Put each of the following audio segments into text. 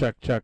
Check, check.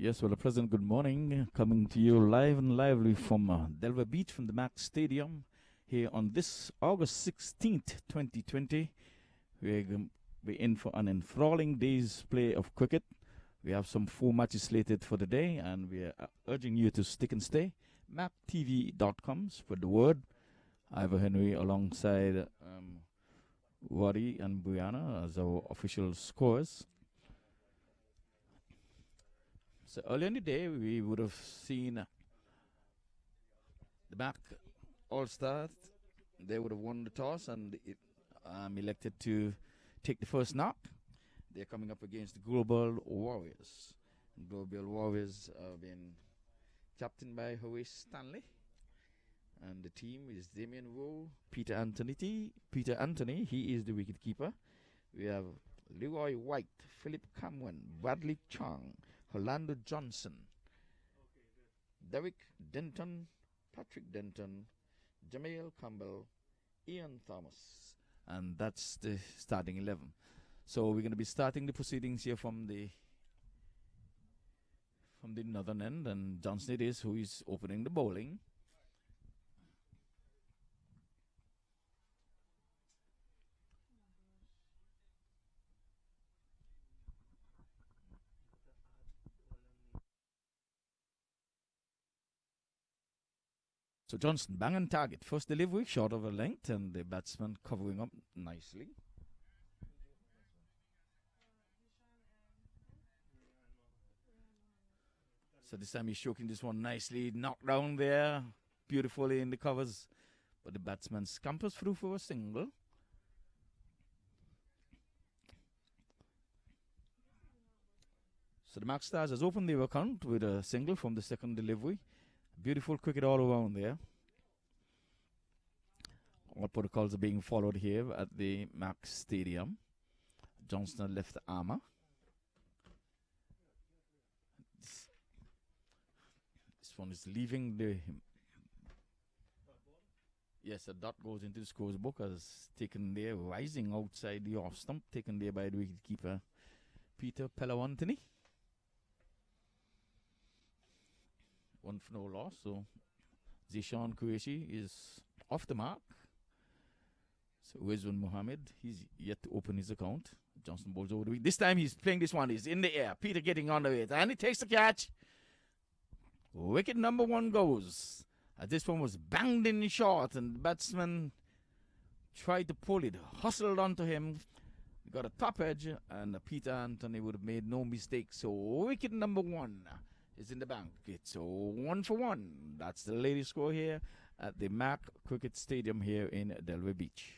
Yes, well, a pleasant good morning. Coming to you live and lively from Delaware Beach from the MAQ Stadium here on this August 16th, 2020. We're in for an enthralling day's play of cricket. We have some 4 matches slated for the day, and we are urging you to stick and stay. MAQTV.com, spread the word. Ivor Henry alongside Wadi and Brianna as our official scorers. So earlier in the day, we would have seen the MAQ All-Stars. They would have won the toss and elected to take the first knock. They're coming up against the Global Warriors. Global Warriors have been captained by Horace Stanley. And the team is Damien Rowe, Peter Anthony, he is the wicketkeeper. We have Leroy White, Philip Cameron, Bradley Chang, Orlando Johnson, Derek Denton, Patrick Denton, Jamail Campbell, Ian Thomas. And that's the starting 11. So we're going to be starting the proceedings here from the northern end, and Johnson it is who is opening the bowling. So Johnson, bang and target. First delivery, short of a length, and the batsman covering up nicely. So this time he's stroking this one nicely, knocked down there, beautifully in the covers. But the batsman scampers through for a single. So the MAQ Stars has opened their account with a single from the second delivery. Beautiful cricket all around there. All protocols are being followed here at the MAQ Stadium. Johnson left armour. This one is leaving the... Yes, a dot goes into the scores book as taken there, rising outside the off stump, taken there by the wicketkeeper Peter Pelawantini. 1 for no loss, so Zishan Qureshi is off the mark. So Rizwan Mohammed, he's yet to open his account. Johnson bowls over the wicket. This time he's playing this one, he's in the air. Peter getting under it, and he takes the catch. Wicket number 1 goes. This one was banged in short, and the batsman tried to pull it, hustled onto him. He got a top edge, and Peter Anthony would have made no mistake. So wicket number 1 is in the bank. It's 1 for 1. That's the latest score here at the MAQ Cricket Stadium here in Delaware Beach.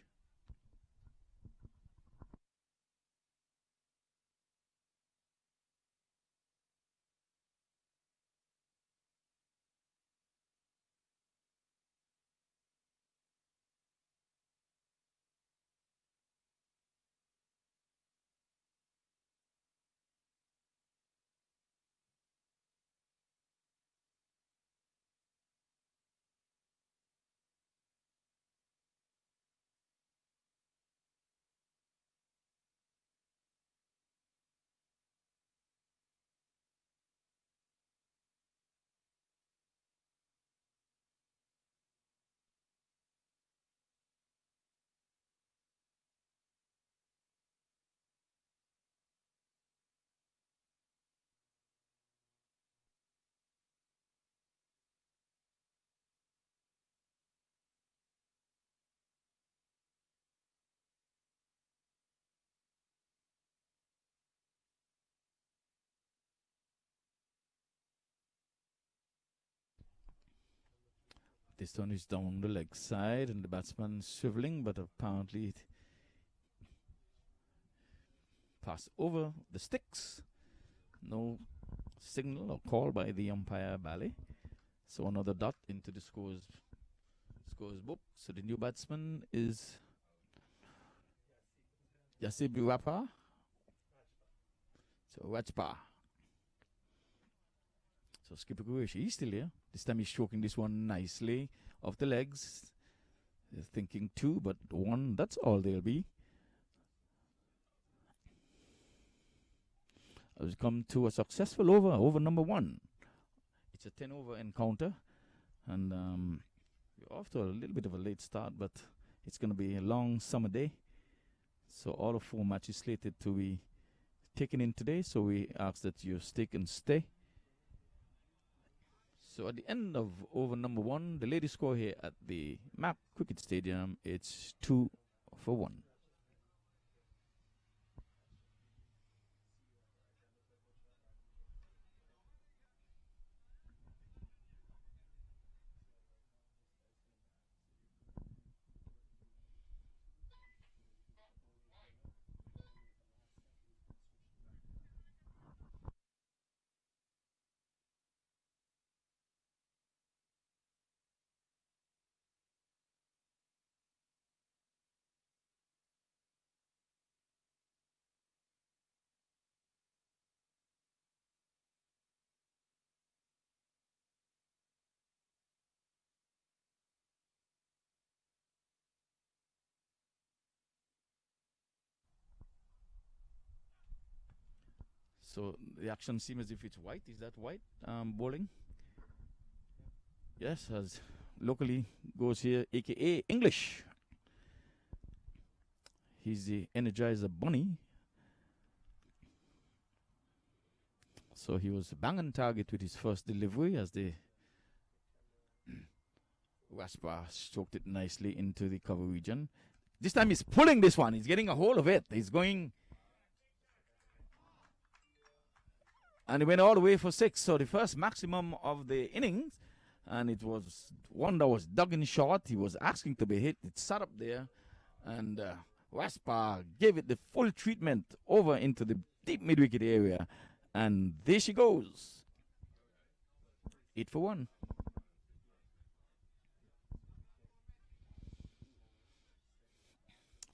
This one is down the leg side, and the batsman swiveling, but apparently it passed over the sticks. No signal or call by the umpire Bally. So another dot into the scores book. So the new batsman is Yasib Rapa. So Rajpa. So Skipper Qureshi, he's still here. This time he's stroking this one nicely off the legs. They're thinking 2, but 1, that's all they'll be. has come to a successful over number 1. It's a 10-over encounter, and we're off to a little bit of a late start, but it's going to be a long summer day. So all of 4 matches slated to be taken in today, so we ask that you stick and stay. So at the end of over number 1, the latest score here at the MAQ Cricket Stadium, it's 2 for 1. So the action seems as if it's White. Is that White bowling? Yes, as locally goes here, aka English. He's the Energizer Bunny. So he was bang on target with his first delivery as the Wasper stroked it nicely into the cover region. This time he's pulling this one. He's getting a hold of it. He's going. And he went all the way for 6. So the first maximum of the innings. And it was one that was dug in short. He was asking to be hit. It sat up there. And Wasper gave it the full treatment over into the deep mid-wicket area. And there she goes. 8 for 1.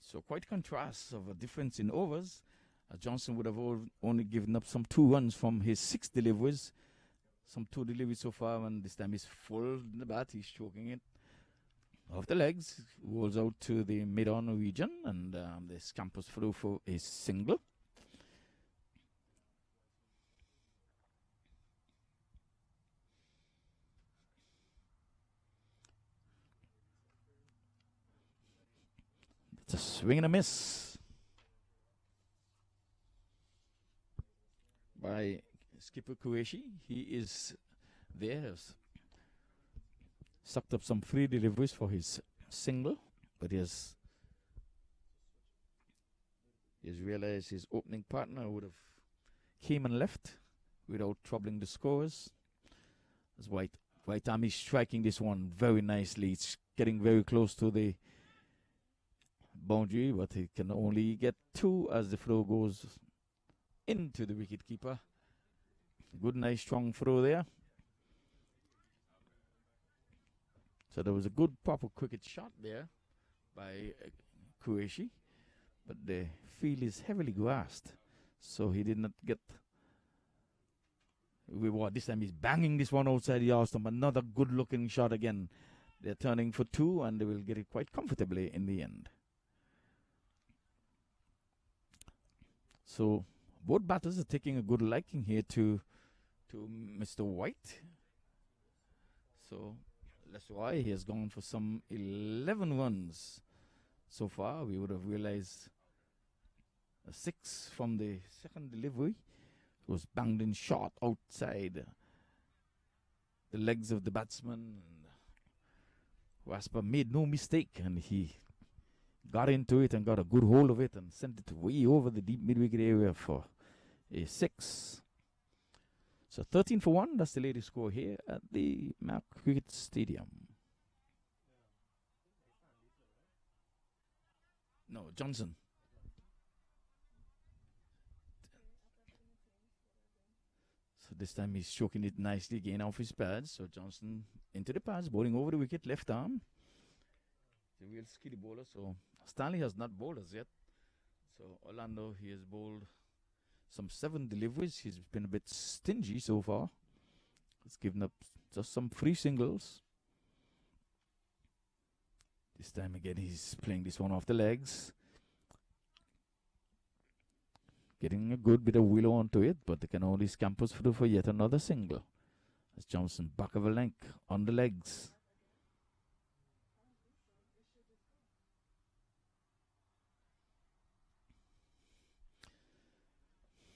So quite contrast of a difference in overs. Johnson would have only given up some 2 runs from his 6 deliveries. Some 2 deliveries so far, and this time he's full in the bat. He's choking it off the legs. Rolls out to the mid-on region, and the scampers through for a single. It's a swing and a miss by skipper Qureshi. He is there. Sucked up some 3 deliveries for his single, but he has realized his opening partner would have came and left without troubling the scores. As White Army is striking this one very nicely. It's getting very close to the boundary, but he can only get 2 as the throw goes into the wicketkeeper. Good, nice, strong throw there. So there was a good, proper cricket shot there by Qureshi, but the field is heavily grassed, so he did not get reward. This time he's banging this one outside the arm. Another good-looking shot again. They're turning for 2, and they will get it quite comfortably in the end. So both batters are taking a good liking here to Mr. White. So that's why he has gone for some 11 runs so far. We would have realized a 6 from the second delivery. It was banged in short outside the legs of the batsman. Wasper made no mistake, and he got into it and got a good hold of it and sent it way over the deep mid-wicket area for a 6. So 13 for 1, that's the latest score here at the MAQ Cricket Stadium. No, Johnson. So this time he's stroking it nicely again off his pads. So Johnson into the pads, bowling over the wicket, left arm. The real skiddy bowler. So Stanley has not bowled as yet. So Orlando, he has bowled some 7 deliveries. He's been a bit stingy so far. He's given up just some 3 singles. This time again, he's playing this one off the legs. getting a good bit of willow onto it, but they can only scamper through for yet another single. As Johnson back of a length on the legs.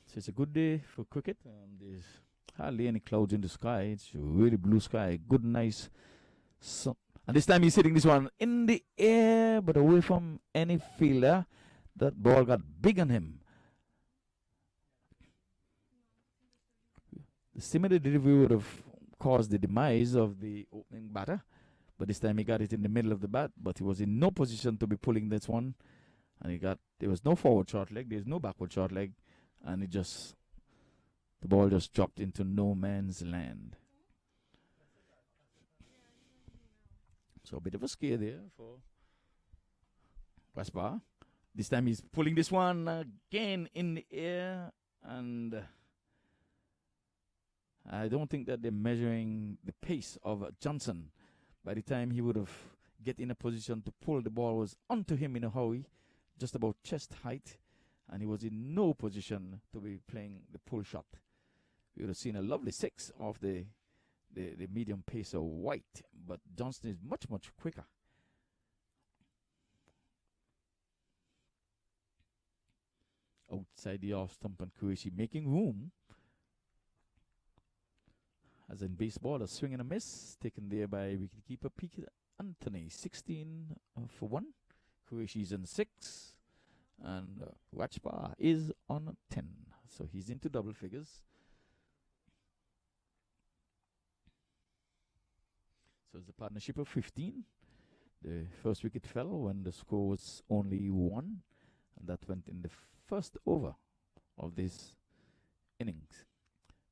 So it's a good day for cricket. There's hardly any clouds in the sky. It's really blue sky. Good, nice sun. And this time he's hitting this one in the air, but away from any fielder. That ball got big on him. The similar delivery would have caused the demise of the opening batter, but this time he got it in the middle of the bat, but he was in no position to be pulling this one. And there was no forward short leg, there's no backward short leg, and the ball just dropped into no man's land. So a bit of a scare there for Westbar. This time he's pulling this one again in the air, and I don't think that they're measuring the pace of Johnson. By the time he would have get in a position to pull, the ball was onto him in a hurry, just about chest height, and he was in no position to be playing the pull shot. We would have seen a lovely six off the medium pacer White, but Johnson is much, much quicker. Outside the off stump, and Qureshi making room. As in baseball, a swing and a miss taken there by wicketkeeper Peter Anthony. 16 for 1. Qureshi's in 6. And Wachpa is on 10. So he's into double figures. So it's a partnership of 15. The first wicket fell when the score was only 1. And that went in the first over of this innings.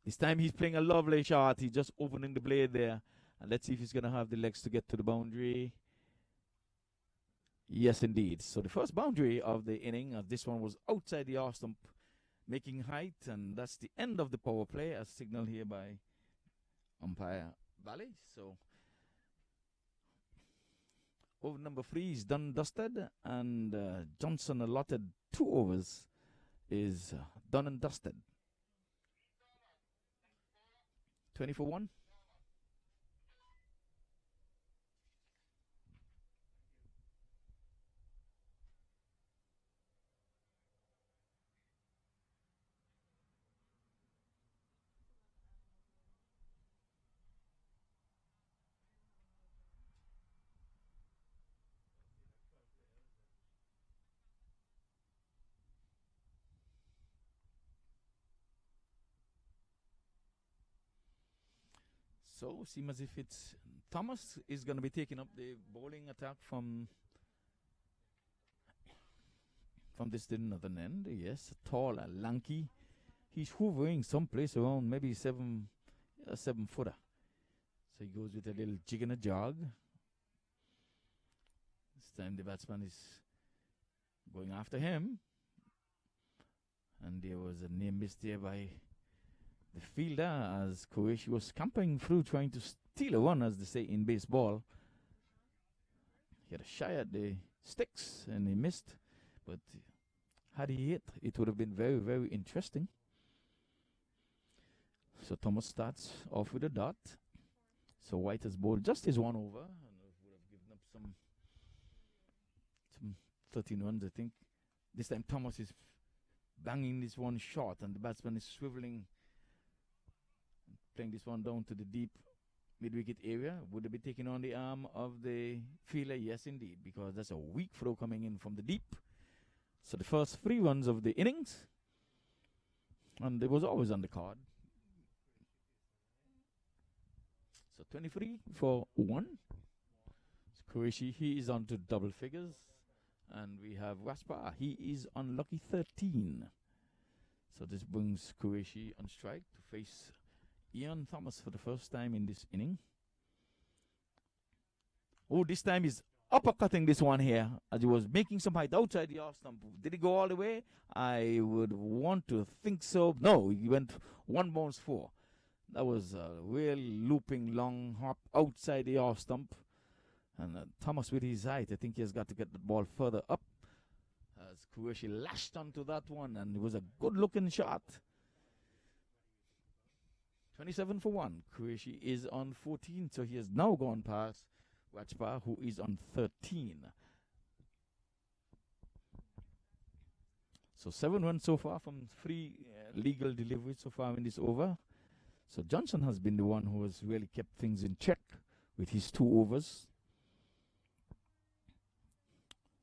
This time he's playing a lovely shot. He's just opening the blade there. And let's see if he's going to have the legs to get to the boundary. Yes, indeed. So the first boundary of the inning, this one was outside the off stump, making height. And that's the end of the power play, as signaled here by umpire Bally. So over number 3 is done dusted. And Johnson allotted 2 overs is done and dusted. 20 for 1. So, seems as if it's Thomas is going to be taking up the bowling attack from this northern end. Yes, tall and lanky. He's hovering someplace around maybe 7 footer. So he goes with a little jig and a jog. This time the batsman is going after him. And there was a near miss there by the fielder as Qureshi was scampering through trying to steal a run, as they say in baseball. He had a shy at the sticks and he missed. But had he hit, it would have been very, very interesting. So Thomas starts off with a dot. So White has bowled just his 1 over. And would have given up some 13 runs, I think. This time Thomas is banging this one short and the batsman is swiveling, playing this one down to the deep mid-wicket area. Would it be taking on the arm of the fielder? Yes, indeed, because that's a weak throw coming in from the deep. So the first 3 runs of the innings, and it was always on the card. So 23 for 1. So Qureshi, he is on to double figures. And we have Raspa, he is on lucky 13. So this brings Qureshi on strike to face Ian Thomas for the first time in this inning. Oh, this time he's uppercutting this one here as he was making some height outside the off stump. Did he go all the way? I would want to think so. No, he went 1 bounce 4. That was a real looping long hop outside the off stump. And Thomas with his height, I think he has got to get the ball further up. As as Qureshi lashed onto that one, and it was a good-looking shot. 27 for 1. Qureshi is on 14, so he has now gone past Wachpa, who is on 13. So 7 runs so far from 3 legal deliveries so far in this over. So Johnson has been the one who has really kept things in check with his 2 overs.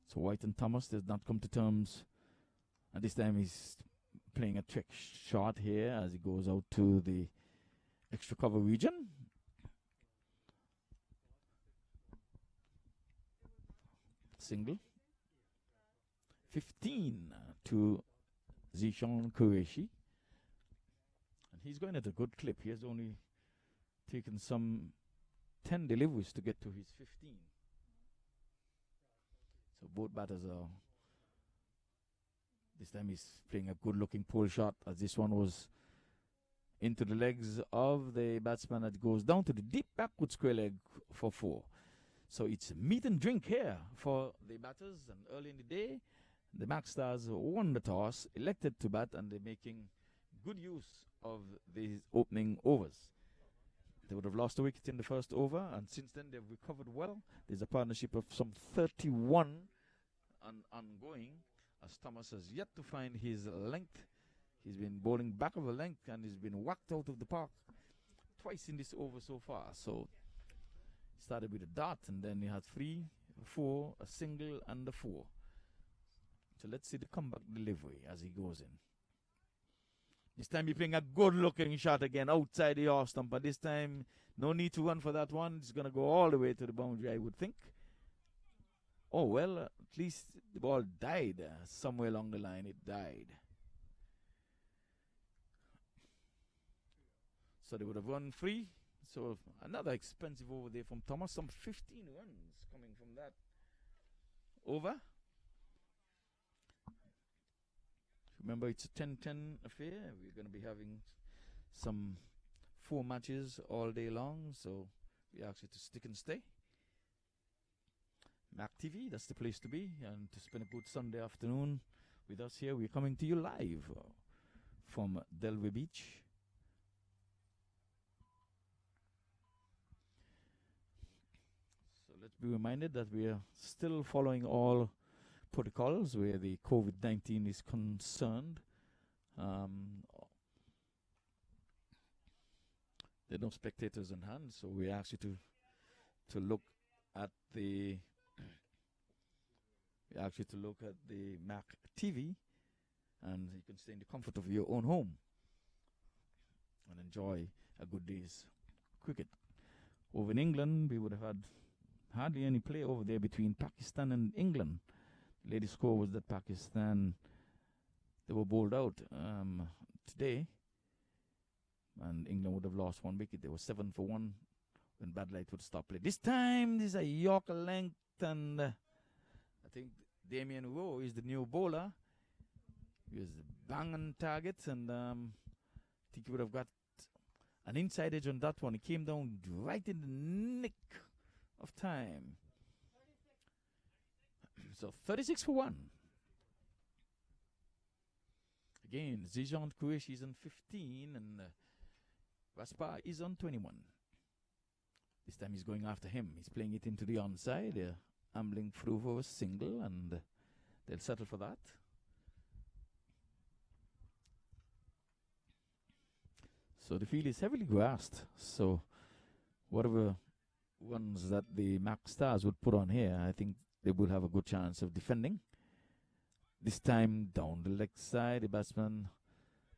So White and Thomas does not come to terms. And this time he's playing a trick shot here as he goes out to the extra cover region. Single. 15 to Zishan Qureshi. And he's going at a good clip. He has only taken some 10 deliveries to get to his 15. So both batters are, this time he's playing a good looking pull shot, as this one was into the legs of the batsman that goes down to the deep backward square leg for 4. So it's meat and drink here for the batters, and early in the day the Maq Stars won the toss, elected to bat, and they're making good use of these opening overs. They would have lost a wicket in the first over, and since then they've recovered well. There's a partnership of some 31 ongoing, as Thomas has yet to find his length. He's been bowling back of a length, and he's been whacked out of the park twice in this over so far. So he started with a dot, and then he had 3, 4, a single, and a 4. So let's see the comeback delivery as he goes in. This time he's playing a good-looking shot again outside the off stump. But this time, no need to run for that one. It's going to go all the way to the boundary, I would think. Oh, well, at least the ball died. Somewhere along the line, it died. So they would have run free. So another expensive over there from Thomas. Some 15 runs coming from that over. Remember, it's a 10-10 affair. We're going to be having some 4 matches all day long, so we ask you to stick and stay. MAQ TV, that's the place to be, and to spend a good Sunday afternoon with us here. We're coming to you live from Delray Beach. So let's be reminded that we are still following all protocols where the COVID-19 is concerned. There are no spectators on hand, so we ask you to look at the MAQ TV, and you can stay in the comfort of your own home and enjoy a good day's cricket. Over in England, we would have had hardly any play over there between Pakistan and England. Latest score was that Pakistan, they were bowled out today, and England would have lost 1 wicket. They were 7 for 1 when Bad Light would stop play. This time, this is a Yorker length, and I think Damien Rowe is the new bowler. He was banging targets, and I think he would have got an inside edge on that one. He came down right in the nick of time. So 36 for 1. Again, Zishan Qureshi is on 15, and Raspa is on 21. This time he's going after him. He's playing it into the onside. They're ambling through for a single, and they'll settle for that. So the field is heavily grassed. So whatever ones that the Maq Stars would put on here, I think they will have a good chance of defending. This time down the leg side, the batsman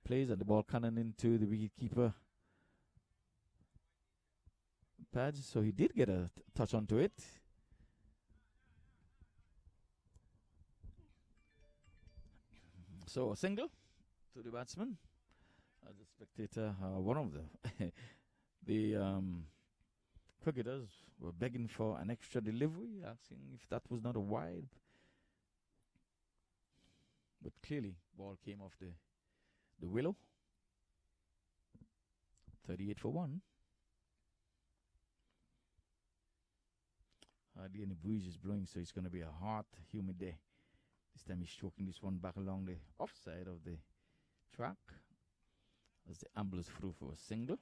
plays, and the ball cannon into the wicketkeeper pads. So he did get a touch onto it. So a single to the batsman. As a spectator, one of the cricketers were begging for an extra delivery, asking if that was not a wide. But clearly, ball came off the willow. 38 for 1. Hardly any breeze is blowing, so it's going to be a hot, humid day. This time he's stroking this one back along the offside of the track as the amble is through for a single.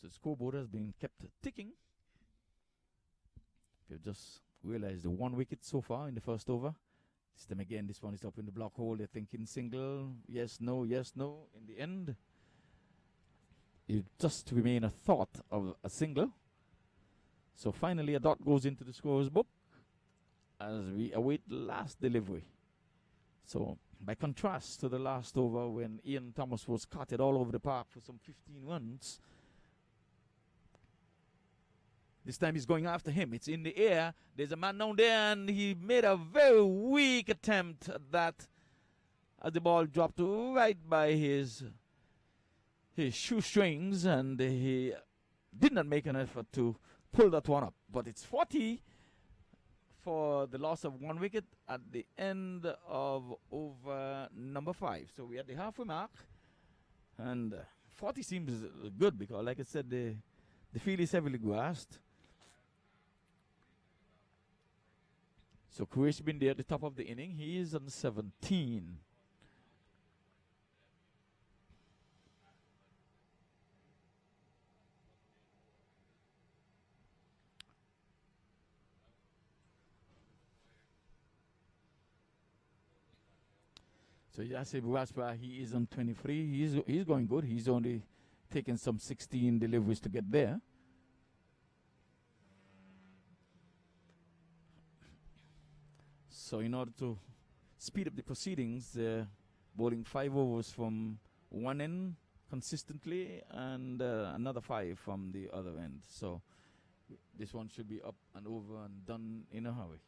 So the scoreboard has been kept ticking. If you've just realized the 1 wicket so far in the first over. This time again, this one is up in the block hole. They're thinking single. Yes, no, yes, no. In the end, it just remain a thought of a single. So finally, a dot goes into the scorer's book as we await the last delivery. So by contrast to the last over when Ian Thomas was carted all over the park for some 15 runs, this time he's going after him. It's in the air. There's a man down there, and he made a very weak attempt at that as the ball dropped right by his shoestrings, and he did not make an effort to pull that one up. But it's 40 for the loss of 1 wicket at the end of over number 5. So we're at the halfway mark, and 40 seems good because, like I said, the field is heavily grassed. So Qureshi been there at the top of the inning. He is on 17. So Yasib Waspa, he is on 23. He's going good. He's only taken some 16 deliveries to get there. So in order to speed up the proceedings, bowling 5 overs from one end consistently and another 5 from the other end. So this one should be up and over and done in a hurry.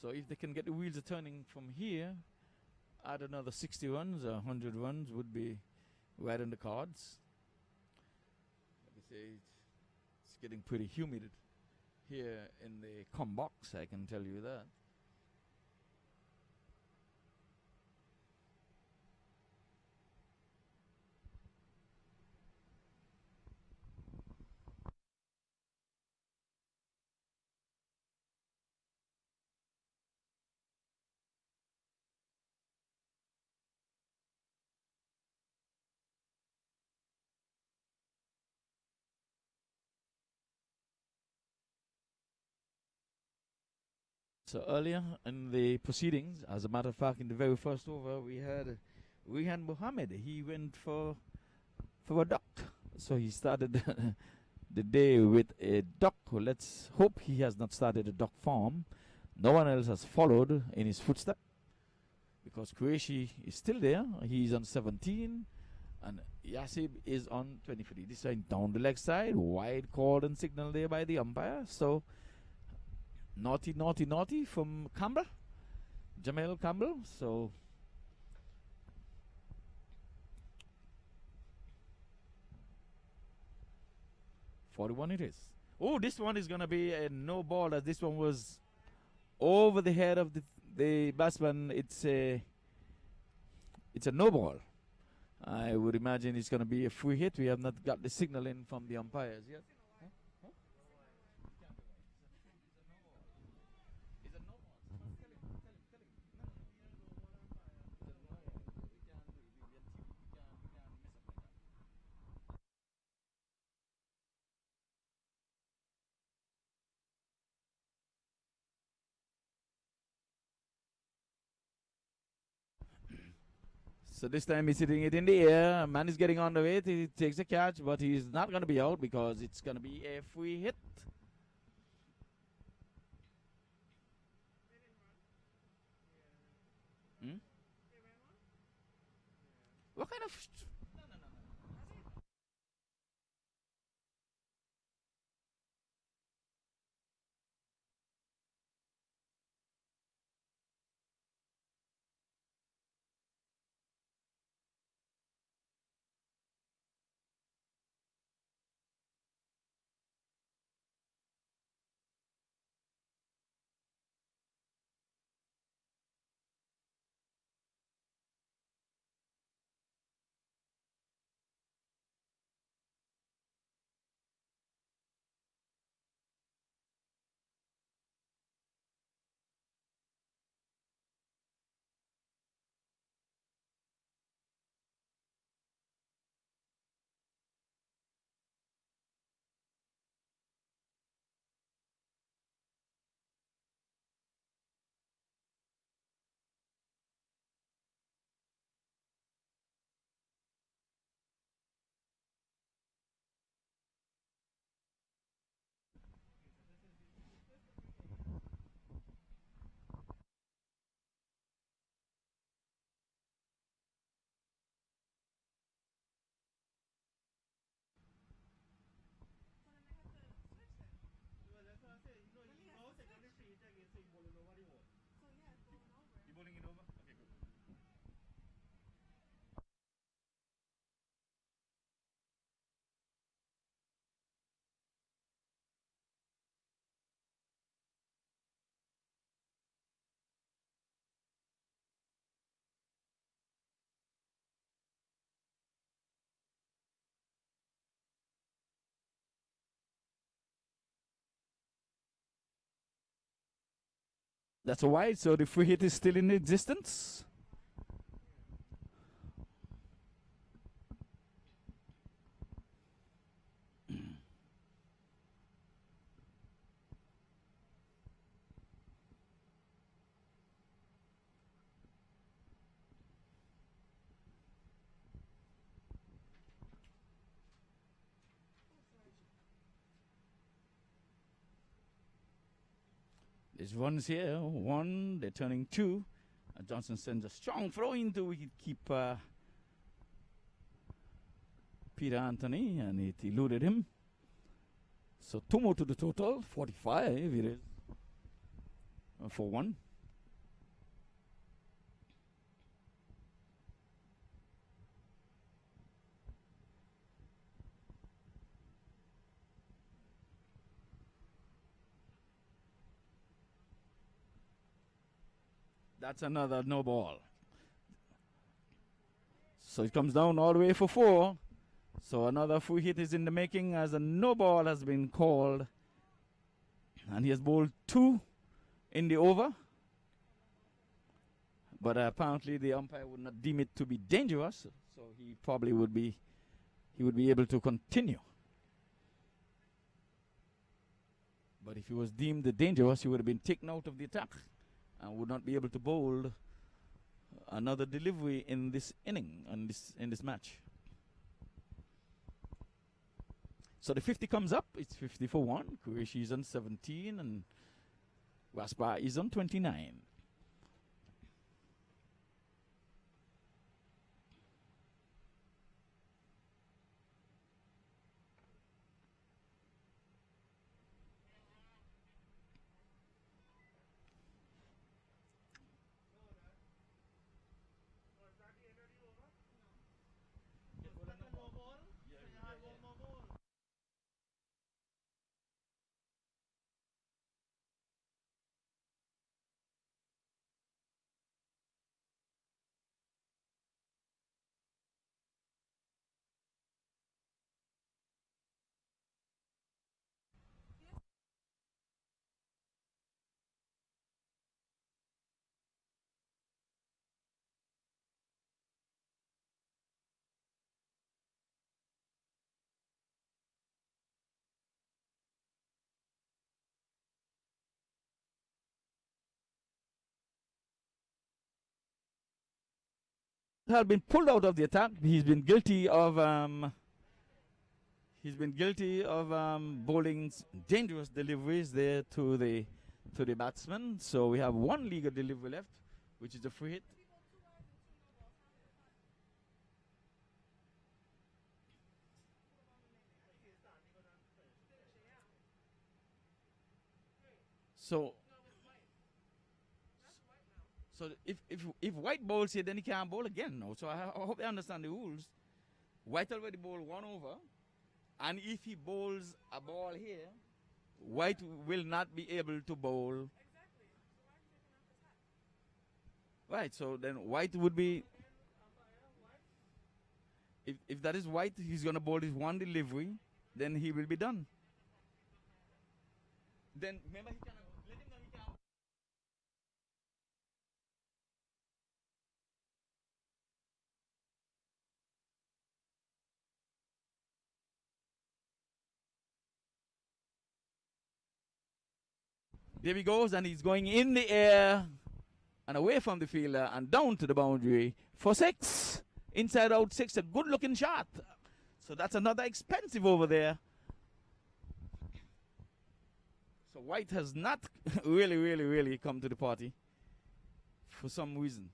So if they can get the wheels a turning from here, add another 60 runs or 100 runs would be right on the cards. It's getting pretty humid here in the com box, I can tell you that. So earlier in the proceedings, as a matter of fact, in the very first over, we had Rehan Mohammed. He went for a duck. So he started the day with a duck. Let's hope he has not started a duck farm. No one else has followed in his footsteps because Qureshi is still there. He's on 17 and Yasib is on 23. This time down the leg side, wide call and signal there by the umpire. So naughty, naughty, naughty from Campbell, Jamel Campbell. So .41 it is. Oh, this one is going to be a no ball as this one was over the head of the batsman. It's a no ball. I would imagine it's going to be a free hit. We have not got the signal in from the umpires yet. So this time he's hitting it in the air. Man is getting on the way. He takes a catch, but he's not going to be out because it's going to be a free hit. Hmm? What kind of... That's a wide, so the free hit is still in existence. There's runs here. One, they're turning two. Johnson sends a strong throw into wicketkeeper Peter Anthony, and it eluded him. So 2 more to the total. 45 it is for 1. That's another no ball. So it comes down all the way for 4. So another free hit is in the making as a no ball has been called. And he has bowled 2 in the over. But apparently the umpire would not deem it to be dangerous. So he probably would be able to continue. But if he was deemed dangerous, he would have been taken out of the attack and would not be able to bowl another delivery in this inning, in this match. So the 50 comes up. It's 50 for 1. Qureshi is on 17 and Raspa is on 29. Had been pulled out of the attack. He's been guilty of bowling dangerous deliveries there to the batsman. So we have 1 legal delivery left, which is a free hit. So if White bowls here, then he can't bowl again. No. So I hope they understand the rules. White already bowled 1 over, and if he bowls a ball here, White will not be able to bowl. Right. So then White would be. If that is White, he's gonna bowl his 1 delivery, then he will be done. Then remember he cannot. There he goes, and he's going in the air and away from the fielder and down to the boundary for 6. Inside out 6, a good looking shot. So that's another expensive over there. So White has not really come to the party for some reason.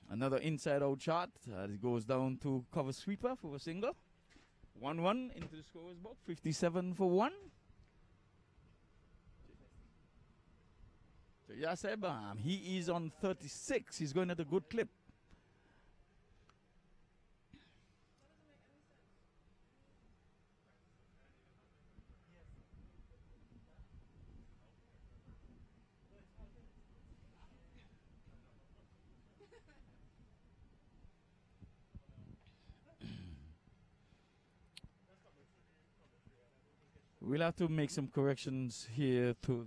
Another inside out shot. It goes down to cover sweeper for a single. 1-1 into the scorer's book. 57 for 1. So Yaseb, he is on 36. He's going at a good clip. We'll have to make some corrections here to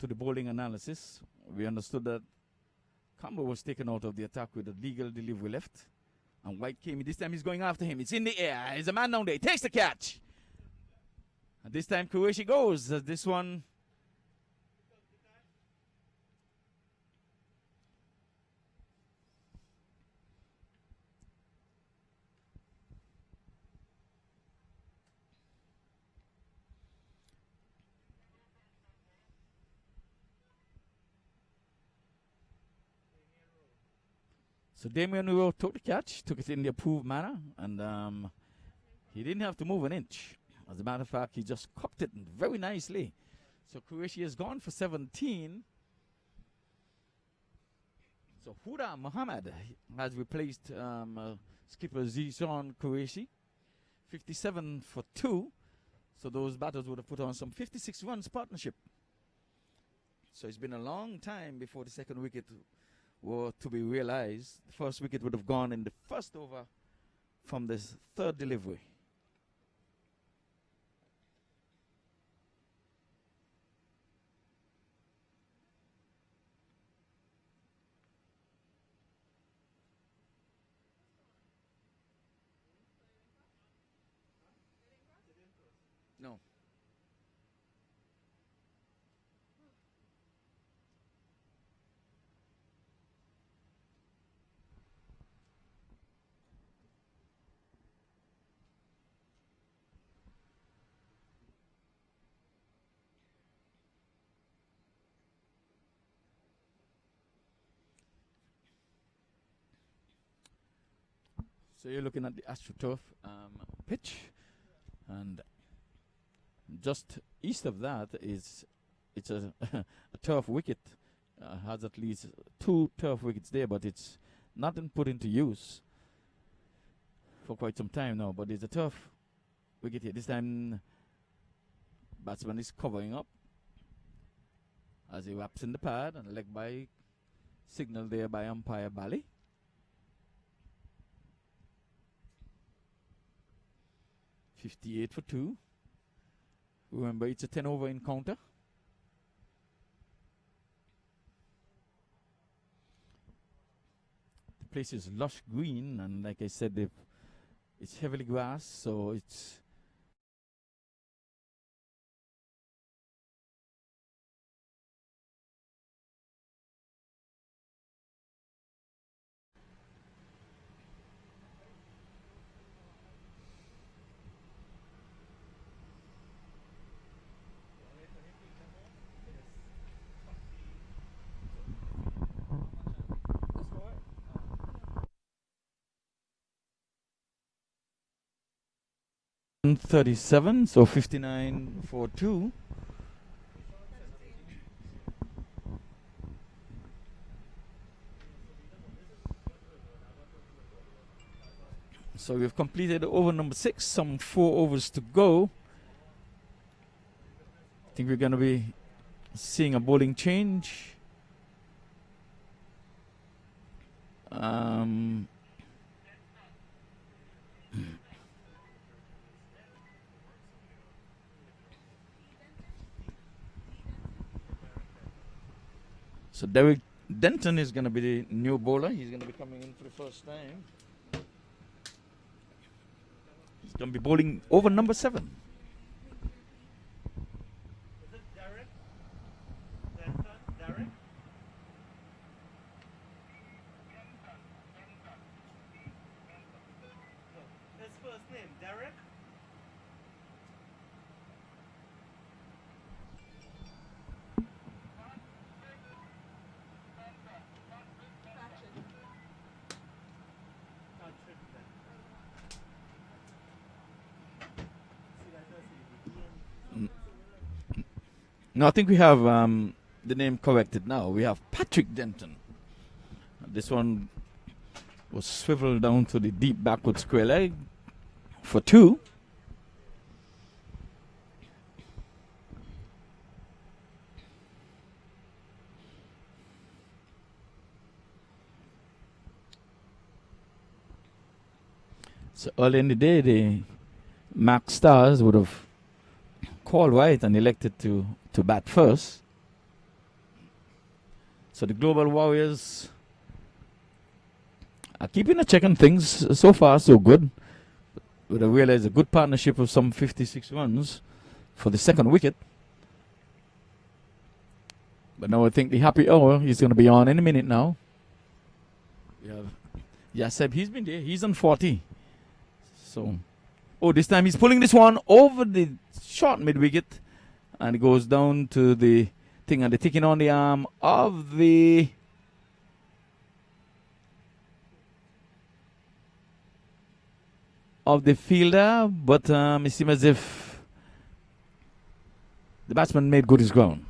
the bowling analysis. We understood that Campbell was taken out of the attack with a legal delivery left. And White came in. This time he's going after him. It's in the air. There's a man down there. He takes the catch. And this time Qureshi goes. This one. So Damian Rowe took the catch, took it in the approved manner, and he didn't have to move an inch. As a matter of fact, he just cocked it very nicely. So Qureshi has gone for 17. So Huda Muhammad has replaced skipper Zishan Qureshi. 57 for 2. So those batters would have put on some 56 runs partnership. So it's been a long time before the second wicket were to be realized. The first wicket would have gone in the first over from this third delivery. No. So you're looking at the AstroTurf pitch, and just east of that is it's a, a turf wicket. Has at least 2 turf wickets there, but it's not been put into use for quite some time now. But there's a turf wicket here. This time, batsman is covering up as he wraps in the pad, and a leg by signal there by umpire Bali. .58 for 2. Remember, it's a 10-over encounter. The place is lush green, and like I said, it's heavily grassed, so it's .37, so 59 for 2. So we've completed over number 6, some 4 overs to go. I think we're going to be seeing a bowling change. So Derek Denton is going to be the new bowler. He's going to be coming in for the first time. He's going to be bowling over number 7. Is it Derek? Denton? Derek? No, his first name, Derek? No, I think we have the name corrected now. We have Patrick Denton. This one was swiveled down to the deep backward square leg for 2. So early in the day, Maq Stars would have called right and elected to bat first. So the Global Warriors are keeping a check on things. So far, so good. But I realize a good partnership of some 56 runs for the second wicket. But now I think the happy hour is going to be on in a minute now. We have Yaseb, he's been there. He's on 40. So, oh, this time he's pulling this one over the short mid-wicket. And it goes down to the thing, and they're taking on the arm of the fielder. But it seems as if the batsman made good his ground.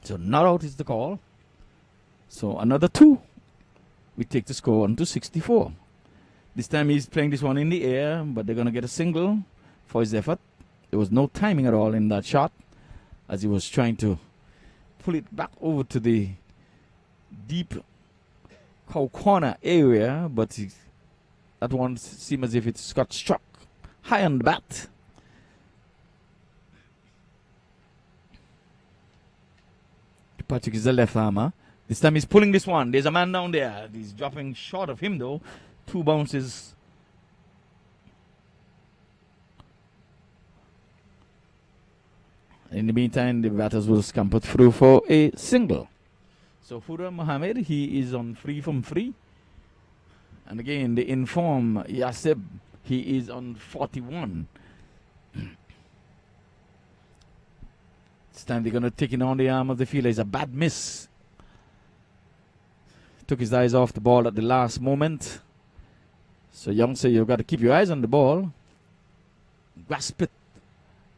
So not out is the call. So another 2. We take the score on to 64. This time he's playing this one in the air, but they're going to get a single for his effort. There was no timing at all in that shot, as he was trying to pull it back over to the deep cow corner area, but that one seemed as if it got struck high on the bat. Patrick is the left armer. This time he's pulling this one. There's a man down there. He's dropping short of him though. 2 bounces. In the meantime, the batters will scamper through for a single. So Huda Mohammed, he is on 3 from 3. And again, the inform Yaseb, he is on 41. This time they're going to take it on the arm of the fielder. It's a bad miss. Took his eyes off the ball at the last moment. So youngster, you've got to keep your eyes on the ball. Grasp it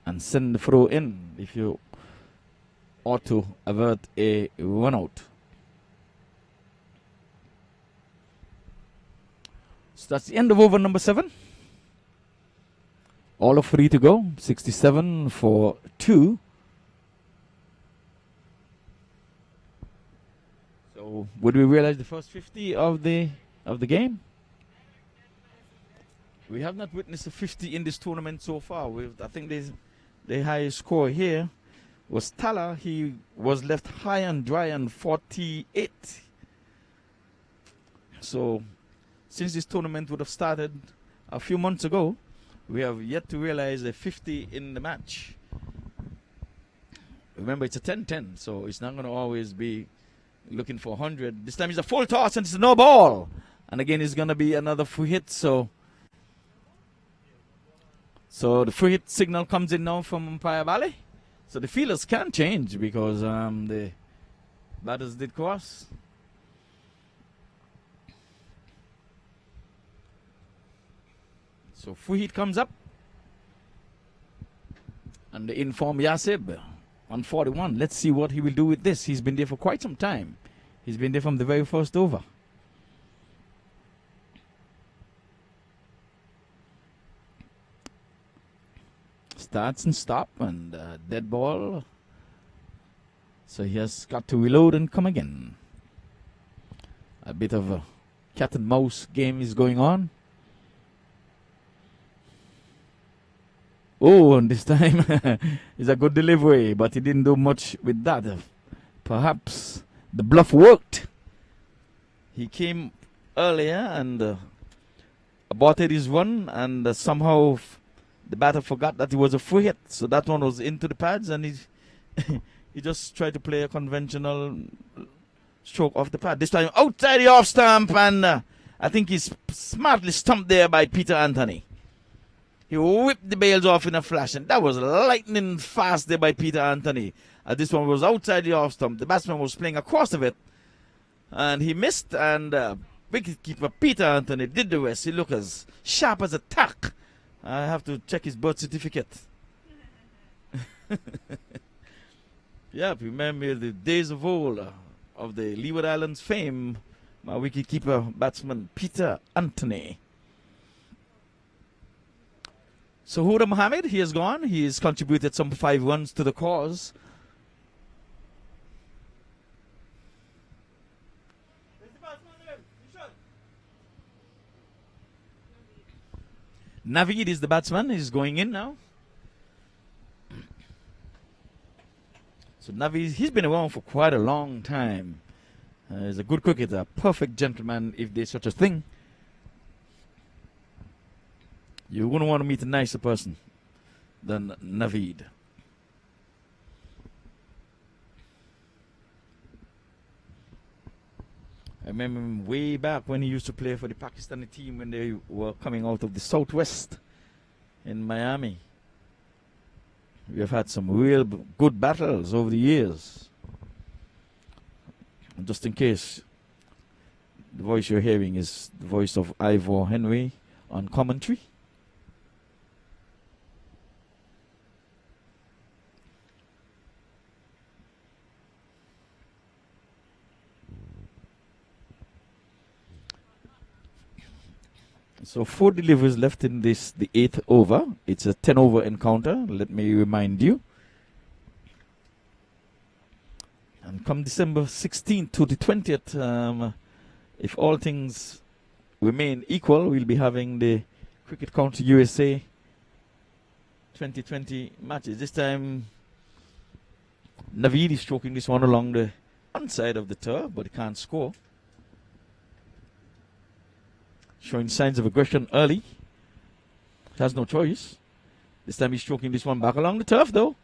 and send the throw in if you ought to avert a run out. So that's the end of over number 7. All of 3 to go. 67 for 2. So would we realize the first 50 of the game? We have not witnessed a 50 in this tournament so far. I think the highest score here was Tala. He was left high and dry on 48. So since this tournament would have started a few months ago, we have yet to realize a 50 in the match. Remember, it's a 10-10, so it's not going to always be looking for 100. This time it's a full toss and it's a no ball. And again, it's going to be another free hit. So the free hit signal comes in now from Umpire Valley. So the fielders can change because the batters did cross. So free hit comes up. And the inform Yaseb on 41. Let's see what he will do with this. He's been there for quite some time. He's been there from the very first over. Starts and stop and dead ball. So he has got to reload and come again. A bit of a cat and mouse game is going on. Oh, and this time is a good delivery, but he didn't do much with that. Perhaps the bluff worked. He came earlier and aborted his run, and somehow the batter forgot that it was a free hit. So that one was into the pads, and he just tried to play a conventional stroke off the pad. This time outside the off stump, and I think he's smartly stumped there by Peter Anthony. He whipped the bails off in a flash, and that was lightning fast there by Peter Anthony. This one was outside the off stump. The batsman was playing across of it, and he missed, and wicketkeeper Peter Anthony did the rest. He looked as sharp as a tack. I have to check his birth certificate. Yeah, remember the days of old of the Leeward Islands fame, my wicketkeeper batsman Peter Anthony. So Huda Mohammed, he has gone. He has contributed some 5 runs to the cause. Naveed is the batsman. He's going in now. So Naveed, he's been around for quite a long time. He's a good cricketer, a perfect gentleman if there's such a thing. You wouldn't want to meet a nicer person than Naveed. I remember him way back when he used to play for the Pakistani team when they were coming out of the Southwest in Miami. We have had some real good battles over the years. Just in case, the voice you're hearing is the voice of Ivor Henry on commentary. So 4 deliveries left in this, the 8th over. It's a 10-over encounter, let me remind you. And come December 16th to the 20th, if all things remain equal, we'll be having the Cricket Country USA 2020 matches. This time, Naveed is stroking this one along the inside of the turf, but he can't score. Showing signs of aggression early. Has no choice. This time he's stroking this one back along the turf though.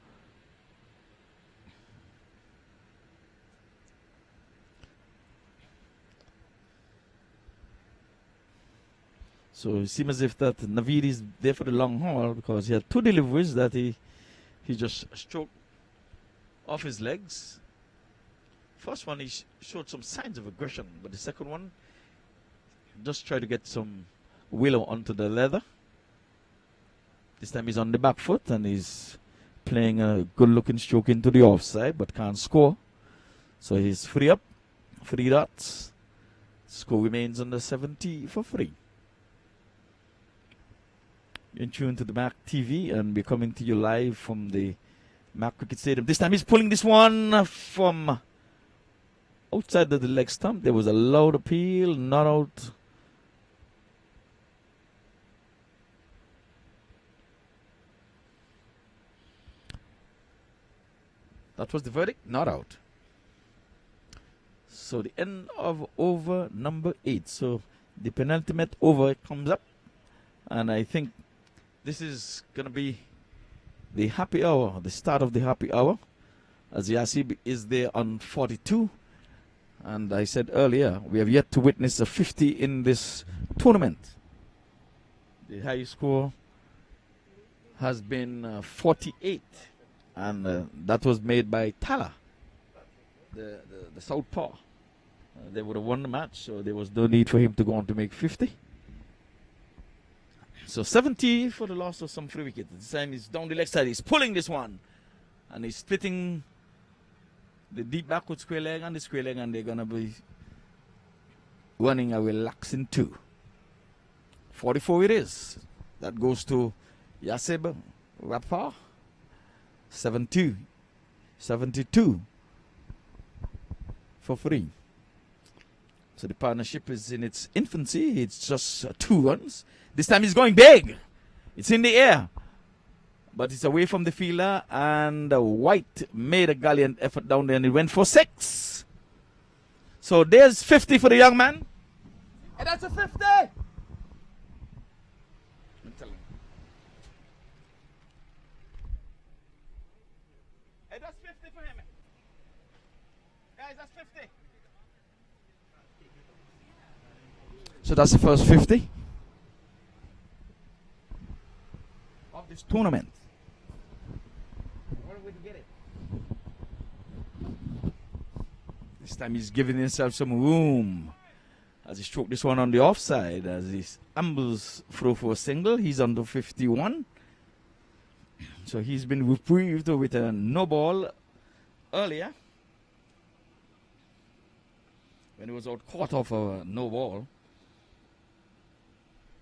So it seems as if that Naveed is there for the long haul because he had 2 deliveries that he just stroked off his legs. First one he showed some signs of aggression, but the second one just try to get some willow onto the leather. This time he's on the back foot and he's playing a good looking stroke into the offside but can't score. So he's free up, 3 dots. Score remains under 70 for 3. You're in tune to the MAQ TV and we're coming to you live from the MAQ Cricket Stadium. This time he's pulling this one from outside of the leg stump. There was a loud appeal, not out. That was the verdict, not out. So the end of over number 8. So the penultimate over comes up. And I think this is going to be the happy hour, the start of the happy hour. As Yasib is there on 42. And I said earlier, we have yet to witness a 50 in this tournament. The highest score has been 48. And that was made by Tala, the southpaw. They would have won the match, so there was no need for him to go on to make 50. So 70 for the loss of some free wicket. This time he's down the leg side. He's pulling this one. And he's splitting the deep backward square leg and the square leg, and they're going to be running a relaxing 2. 44 it is. That goes to Yasib Rapar. 72 for 3. So the partnership is in its infancy. It's just 2 runs. This time he's going big. It's in the air, but it's away from the fielder, and White made a gallant effort down there and he went for 6. So there's 50 for the young man, and that's a 50. That's 50 for him. Guys, that's 50. So that's the first 50 of this tournament. What are we to get it? This time he's giving himself some room as he stroked this one on the offside. As he ambles through for a single, he's under 51. So he's been reprieved with a no ball earlier when he was out caught off a no ball.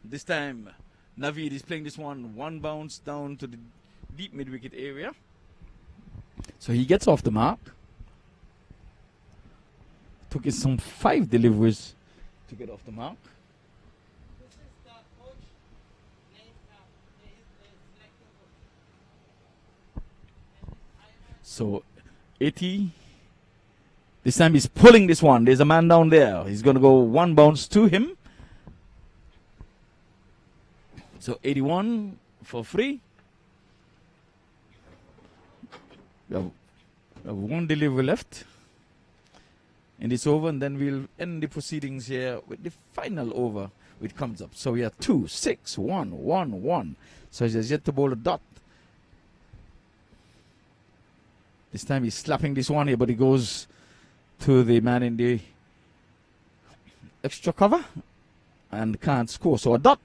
This time Naveed is playing this one bounce down to the deep mid wicket area. So he gets off the mark. Took us some 5 deliveries to get off the mark. This is the coach named So 80. This time he's pulling this one. There's a man down there. He's going to go one bounce to him. So 81 for free. We have one delivery left in this over, and then we'll end the proceedings here with the final over which comes up. So we are 2, 6, 1, 1, 1. So he has yet to bowl a dot. This time he's slapping this one here, but he goes to the man in the extra cover and can't score. So a dot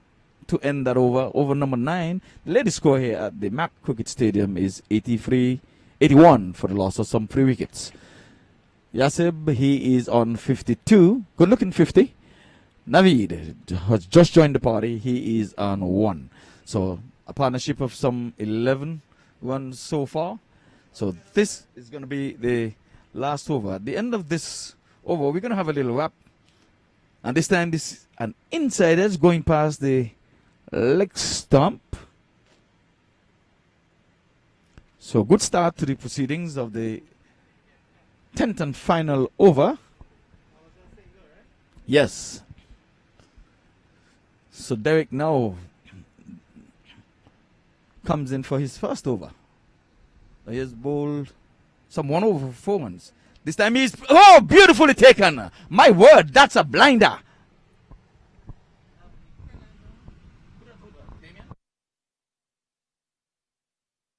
to end that over. Over number 9. The latest score here at the MAQ Cricket Stadium is 81 for the loss of some free wickets. Yasib, he is on 52. Good looking 50. Naveed has just joined the party. He is on 1. So a partnership of some 11 runs so far. So this is going to be the last over. At the end of this over, we're going to have a little wrap. And this time, this is an inside edge going past the leg stump. So good start to the proceedings of the 10th and final over. Yes. So Derek now comes in for his first over. He has bowled some 1 over performance. This time he's, oh, beautifully taken. My word, that's a blinder.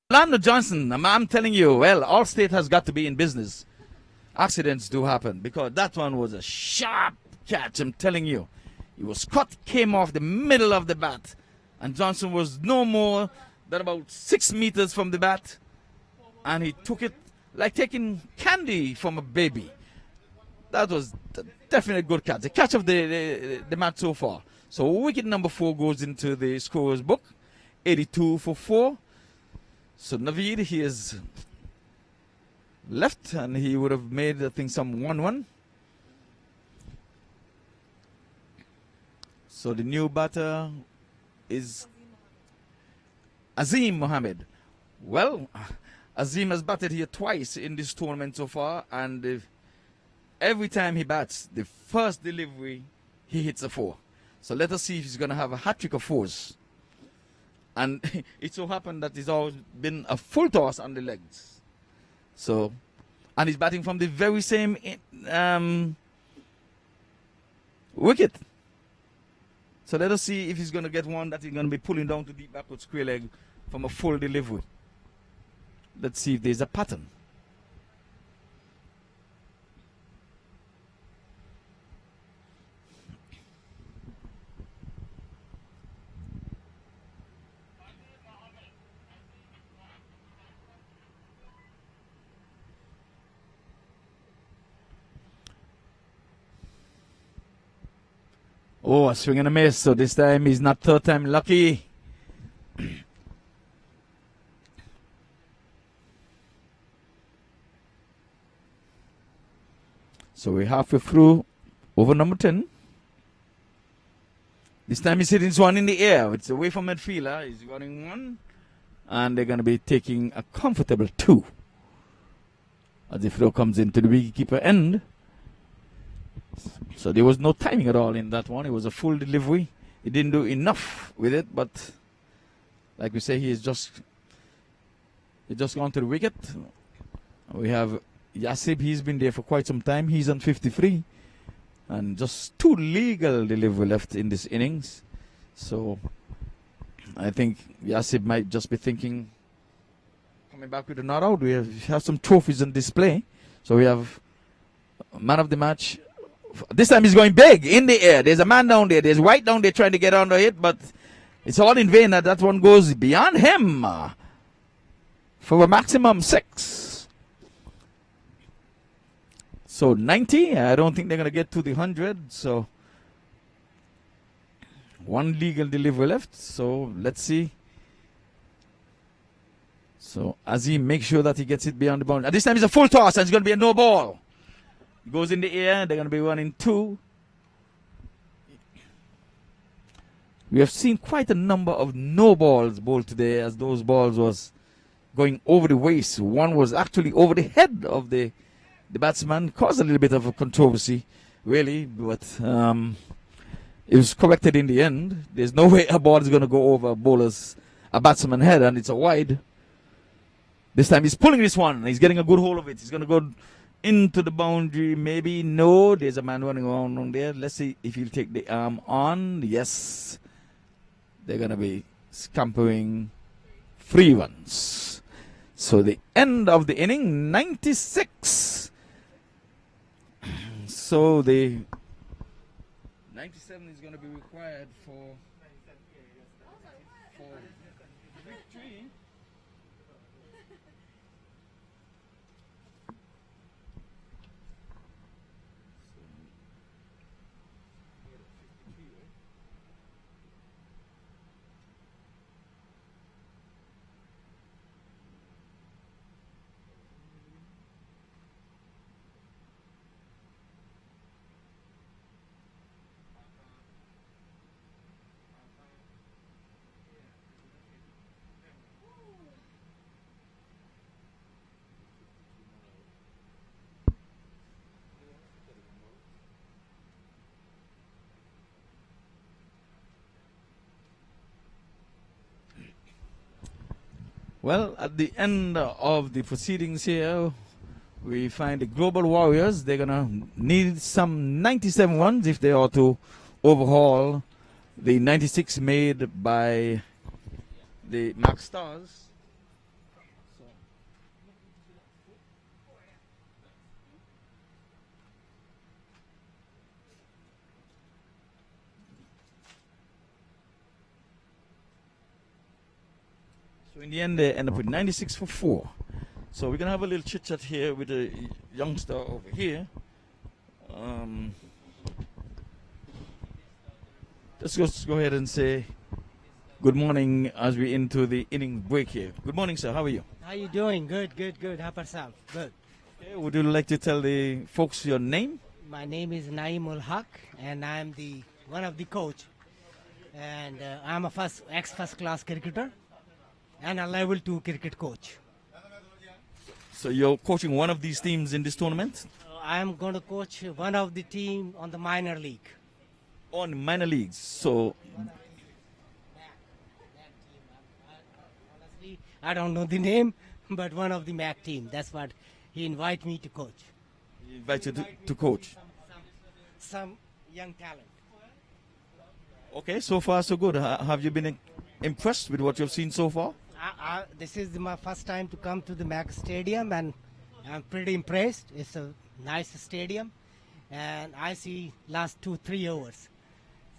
Orlando Johnson, I'm telling you, well, Allstate has got to be in business. Accidents do happen because that one was a sharp catch, I'm telling you. He was cut, came off the middle of the bat, and Johnson was no more than about 6 meters from the bat, and he took it like taking candy from a baby. That was definitely a good catch. The catch of the match so far. So wicket number 4 goes into the scorer's book. 82 for 4. So Naveed, he is left, and he would have made, I think, some 1-1. So the new batter is Azim Mohammed. Well, Azim has batted here twice in this tournament so far, and every time he bats, the first delivery, he hits a 4. So let us see if he's going to have a hat-trick of 4s. And it so happened that he's always been a full toss on the legs. So, and he's batting from the very same wicket. So let us see if he's going to get one that he's going to be pulling down to deep backward square leg from a full delivery. Let's see if there's a pattern. Oh, a swing and a miss. So this time he's not third time lucky. So we're halfway through over number 10. This time he's hitting this one in the air. It's away from midfielder. He's running 1. And they're going to be taking a comfortable 2. As the throw comes into the wicketkeeper end. So there was no timing at all in that one. It was a full delivery. He didn't do enough with it, but like we say, he's just gone to the wicket. We have Yasib. He's been there for quite some time. He's on 53, and just 2 legal delivery left in this innings. So I think Yasib might just be thinking, coming back with a not out. We have some trophies on display. So we have man of the match. This time he's going big in the air. There's a man down there. There's White down there trying to get under it, but it's all in vain. That one goes beyond him for a maximum 6. So 90. I don't think they're going to get to the 100. So 1 legal delivery left. So let's see. So Azim, make sure that he gets it beyond the boundary. This time it's a full toss, and it's going to be a no ball. Goes in the air. They're going to be running 2. We have seen quite a number of no balls bowled today, as those balls was going over the waist. One was actually over the head of the batsman, caused a little bit of a controversy, really, but it was corrected in the end. There's no way a ball is going to go over a batsman's head, and it's a wide. This time he's pulling this one. He's getting a good hold of it. He's going to go into the boundary. Maybe no. There's a man running around on there. Let's see if he'll take the arm on. Yes. They're going to be scampering 3 runs. So the end of the inning, 96. So the 97 is going to be required for victory. Well, at the end of the proceedings here, we find the Global Warriors. They're going to need some 97 runs if they are to overhaul the 96 made by the MAQ Stars. So in the end, they end up with 96 for 4. So we're going to have a little chit-chat here with the youngster over here. Let's just go ahead and say good morning as we're into the inning break here. Good morning, sir. How are you? How you doing? Good, good, good. How about yourself? Good. Okay, would you like to tell the folks your name? My name is Naeem ul Haq, and I'm the one of the coach. And I'm a ex-first class cricketer and a level 2 cricket coach. So you're coaching one of these teams in this tournament? I'm going to coach one of the team on the minor league. On minor leagues. So Honestly, I don't know the name, but one of the MAQ team. That's what he invited me to coach. he invited you to coach. Some young talent. Okay, so far so good. Have you been impressed with what you've seen so far? This is my first time to come to the MAQ Stadium, and I'm pretty impressed. It's a nice stadium, and I see last 2-3 overs.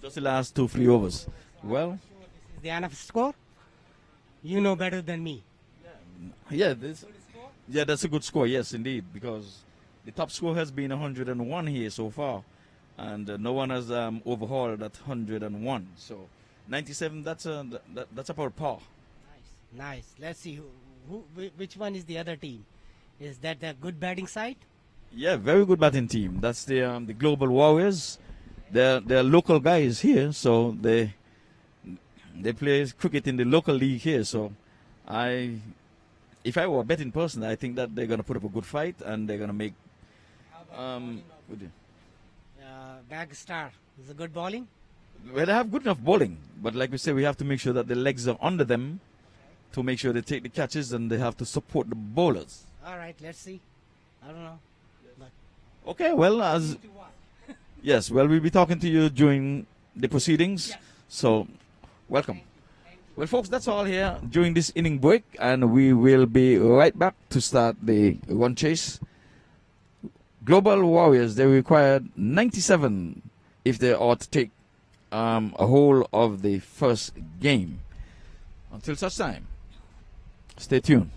Just the last 2-3 overs. Well, This is the enough score. You know better than me. yeah, that's a good score. Yes, indeed, because the top score has been 101 here so far, and no one has overhauled that 101. So 97. That's about par. Nice. Let's see which one is the other team. Is that the good batting side? Yeah, very good batting team. That's the Global Warriors. They're local guys here, so they play cricket in the local league here. So if I were a betting person, I think that they're gonna put up a good fight and they're gonna make. Bag Star is a good bowling. Well, they have good enough bowling, but like we say, we have to make sure that the legs are under them to make sure they take the catches, and they have to support the bowlers. All right, let's see. I don't know. Okay, well, yes, well, we'll be talking to you during the proceedings. So, welcome. Well, folks, that's all here during this inning break, and we will be right back to start the run chase. Global Warriors, they required 97 if they ought to take a whole of the first game. Until such time, stay tuned.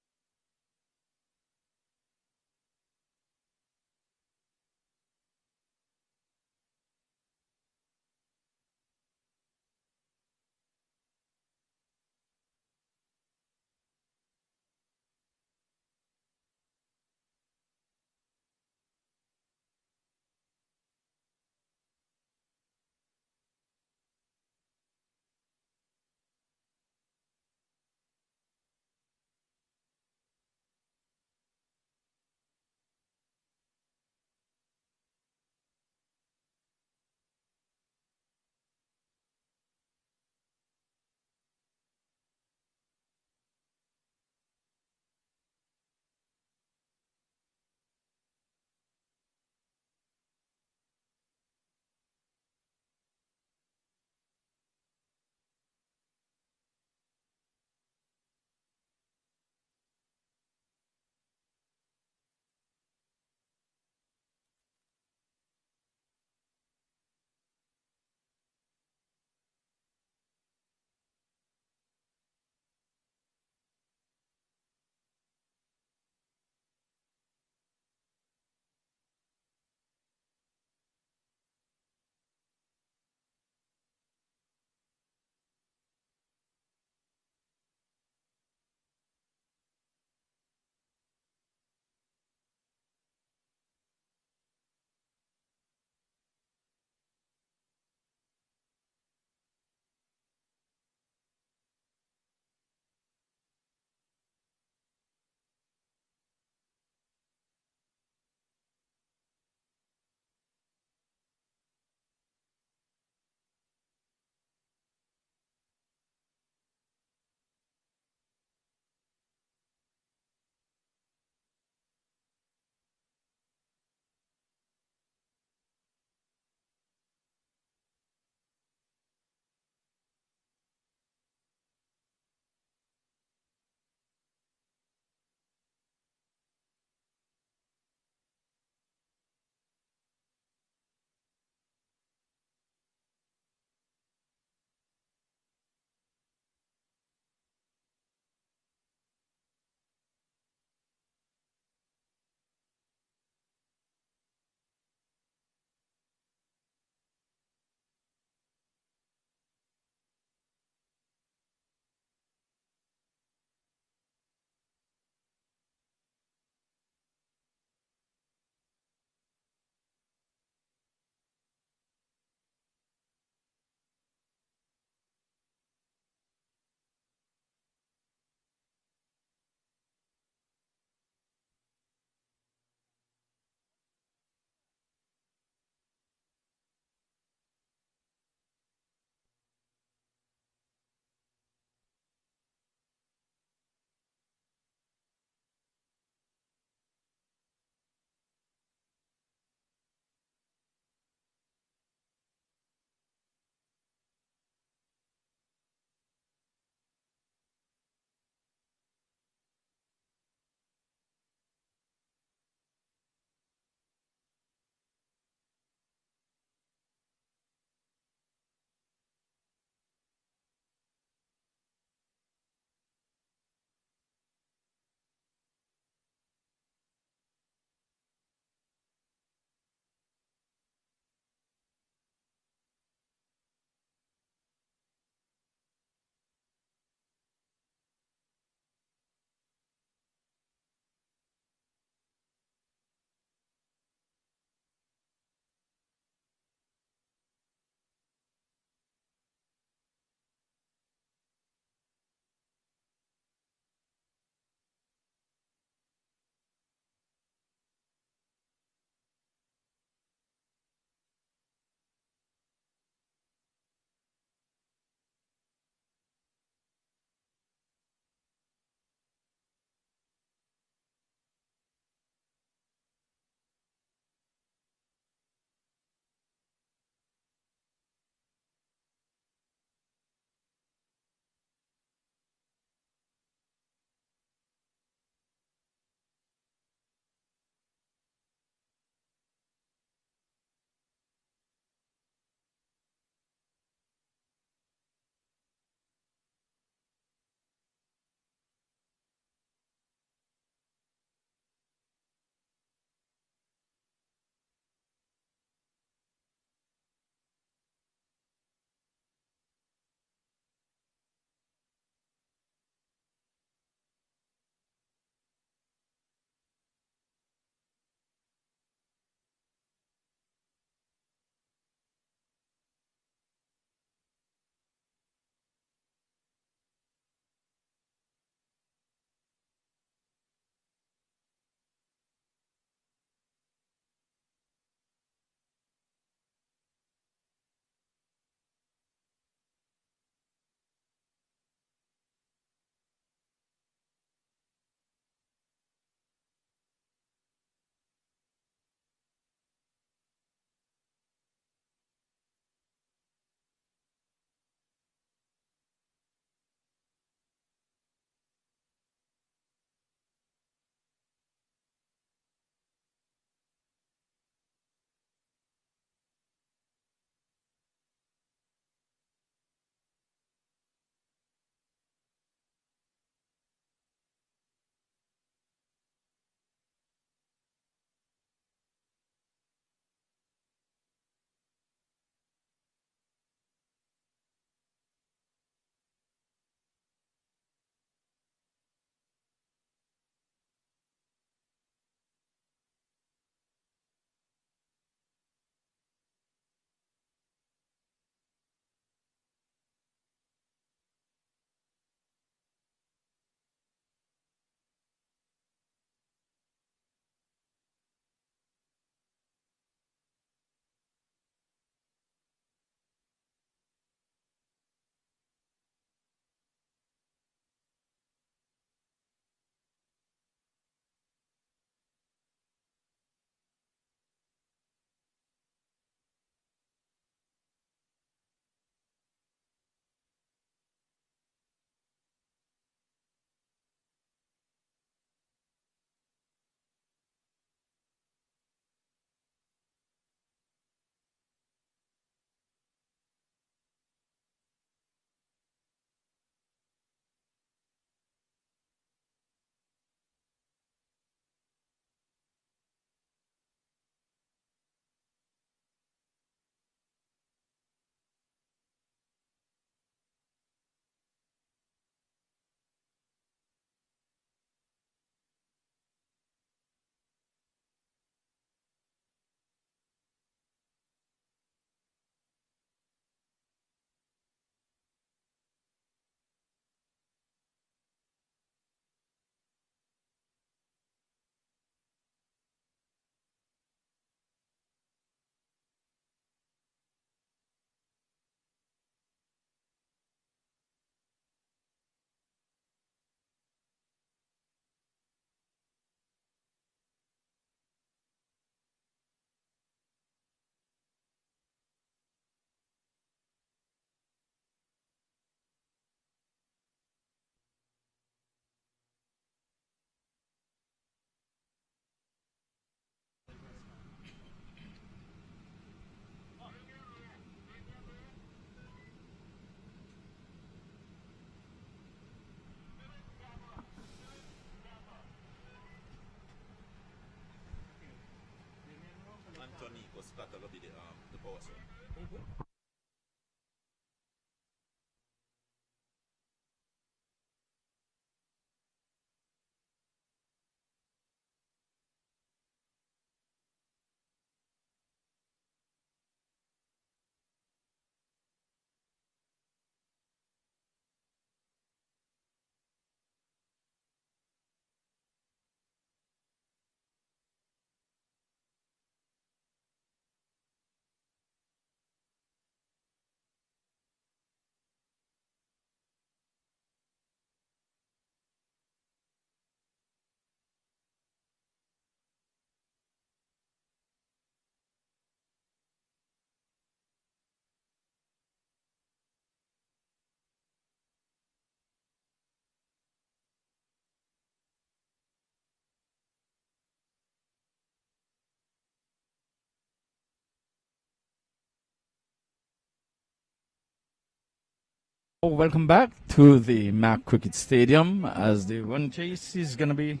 Oh, welcome back to the MAQ Cricket Stadium as the run chase is going to be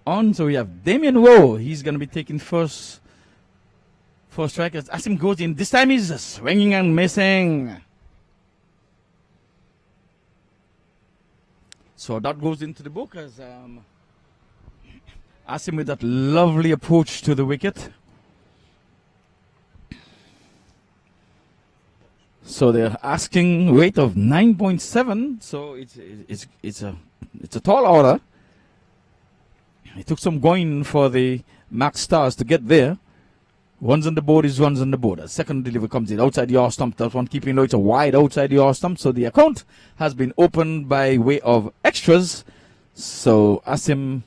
on. So we have Damien Rowe. He's going to be taking first strike as Asim goes in. This time he's swinging and missing. So that goes into the book as Asim with that lovely approach to the wicket. So they're asking rate of 9.7. So it's a tall order. It took some going for the MAQ Stars to get there. Runs on the board is runs on the board. A second delivery comes in outside the off stump. That one keeping low. It's a wide outside the off stump. So the account has been opened by way of extras. So Asim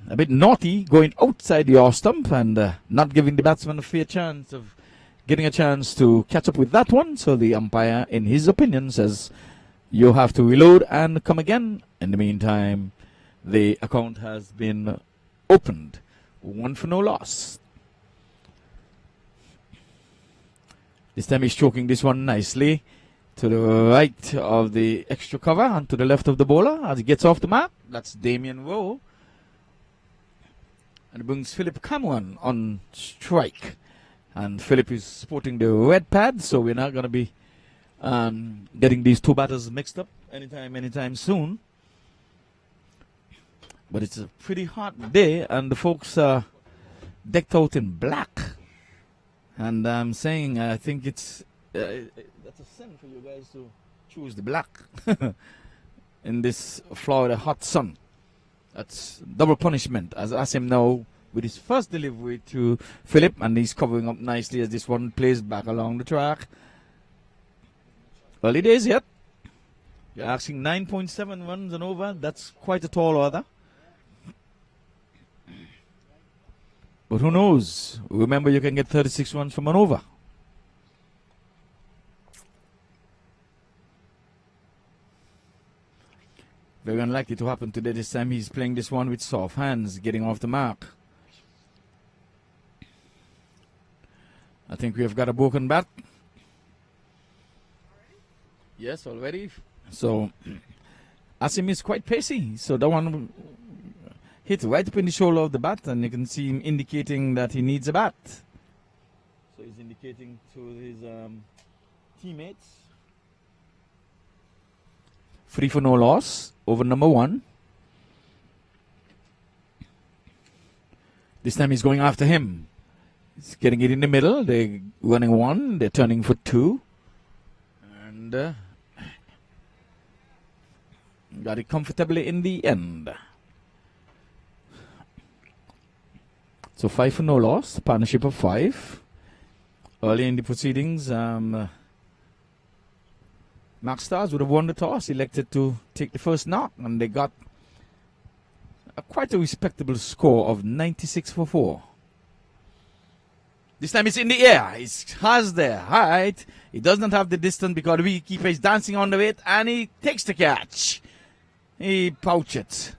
a bit naughty going outside the off stump and not giving the batsman a fair chance of getting a chance to catch up with that one. So the umpire, in his opinion, says you have to reload and come again. In the meantime, the account has been opened. 1 for no loss. This time he's stroking this one nicely to the right of the extra cover and to the left of the bowler as he gets off the mark. That's Damien Rowe. And it brings Philip Cameron on strike. And Philip is sporting the red pad, so we're not going to be getting these two batters mixed up anytime soon. But it's a pretty hot day, and the folks are decked out in black. And I'm saying, I think that's a sin for you guys to choose the black in this Florida hot sun. That's double punishment, as Asim now with his first delivery to Philip, and he's covering up nicely as this one plays back along the track. Early days yet. You're asking 9.7 runs and over. That's quite a tall order. But who knows? Remember, you can get 36 runs from an over. Very unlikely to happen today. This time he's playing this one with soft hands, getting off the mark. I think we have got a broken bat. Yes, already. So Asim is quite pacey. So that one hit right up in the shoulder of the bat, and you can see him indicating that he needs a bat. So he's indicating to his teammates. 3 for no loss over number 1. This time he's going after him. He's getting it in the middle. They're running 1. They're turning for 2. And got it comfortably in the end. So 5 for no loss. Partnership of 5. Early in the proceedings, MAQ Stars would have won the toss, elected to take the first knock, and they got quite a respectable score of 96 for 4. This time it's in the air. It has the height. He does not have the distance because the wicketkeeper is dancing on the it, and he takes the catch. He pouches it.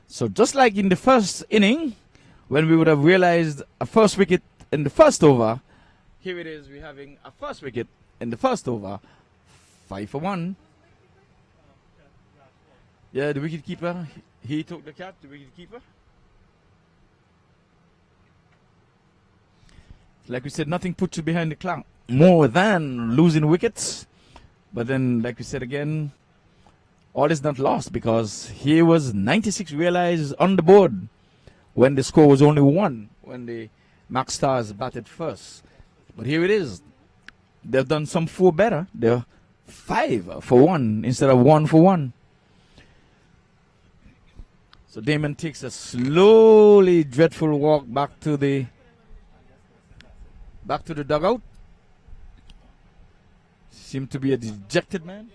So just like in the first inning, when we would have realized a first wicket in the first over, here it is, we're having a first wicket in the first over. 5 for 1. Yeah, the wicket keeper. He took the catch, the wicket keeper. Like we said, nothing puts you behind the clock more than losing wickets. But then, like we said again, all is not lost because he was 96 realized on the board when the score was only 1 when the MAQ Stars batted first. But here it is. They've done some 4 better. They're 5 for 1 instead of 1 for 1. So Damon takes a slowly dreadful walk back to the dugout. Seemed to be a dejected man.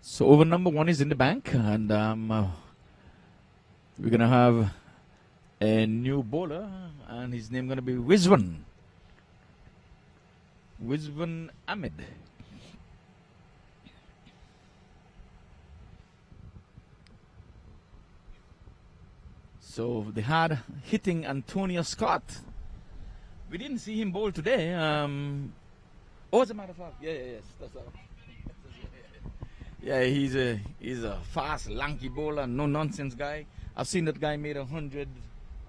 So over number 1 is in the bank, and we're gonna have a new bowler, and his name gonna be Rizwan Ahmed. So they had hitting Antonio Scott. We didn't see him bowl today. Oh, as a matter of fact, yes, that's all. Yeah, he's a fast, lanky bowler, no nonsense guy. I've seen that guy made 100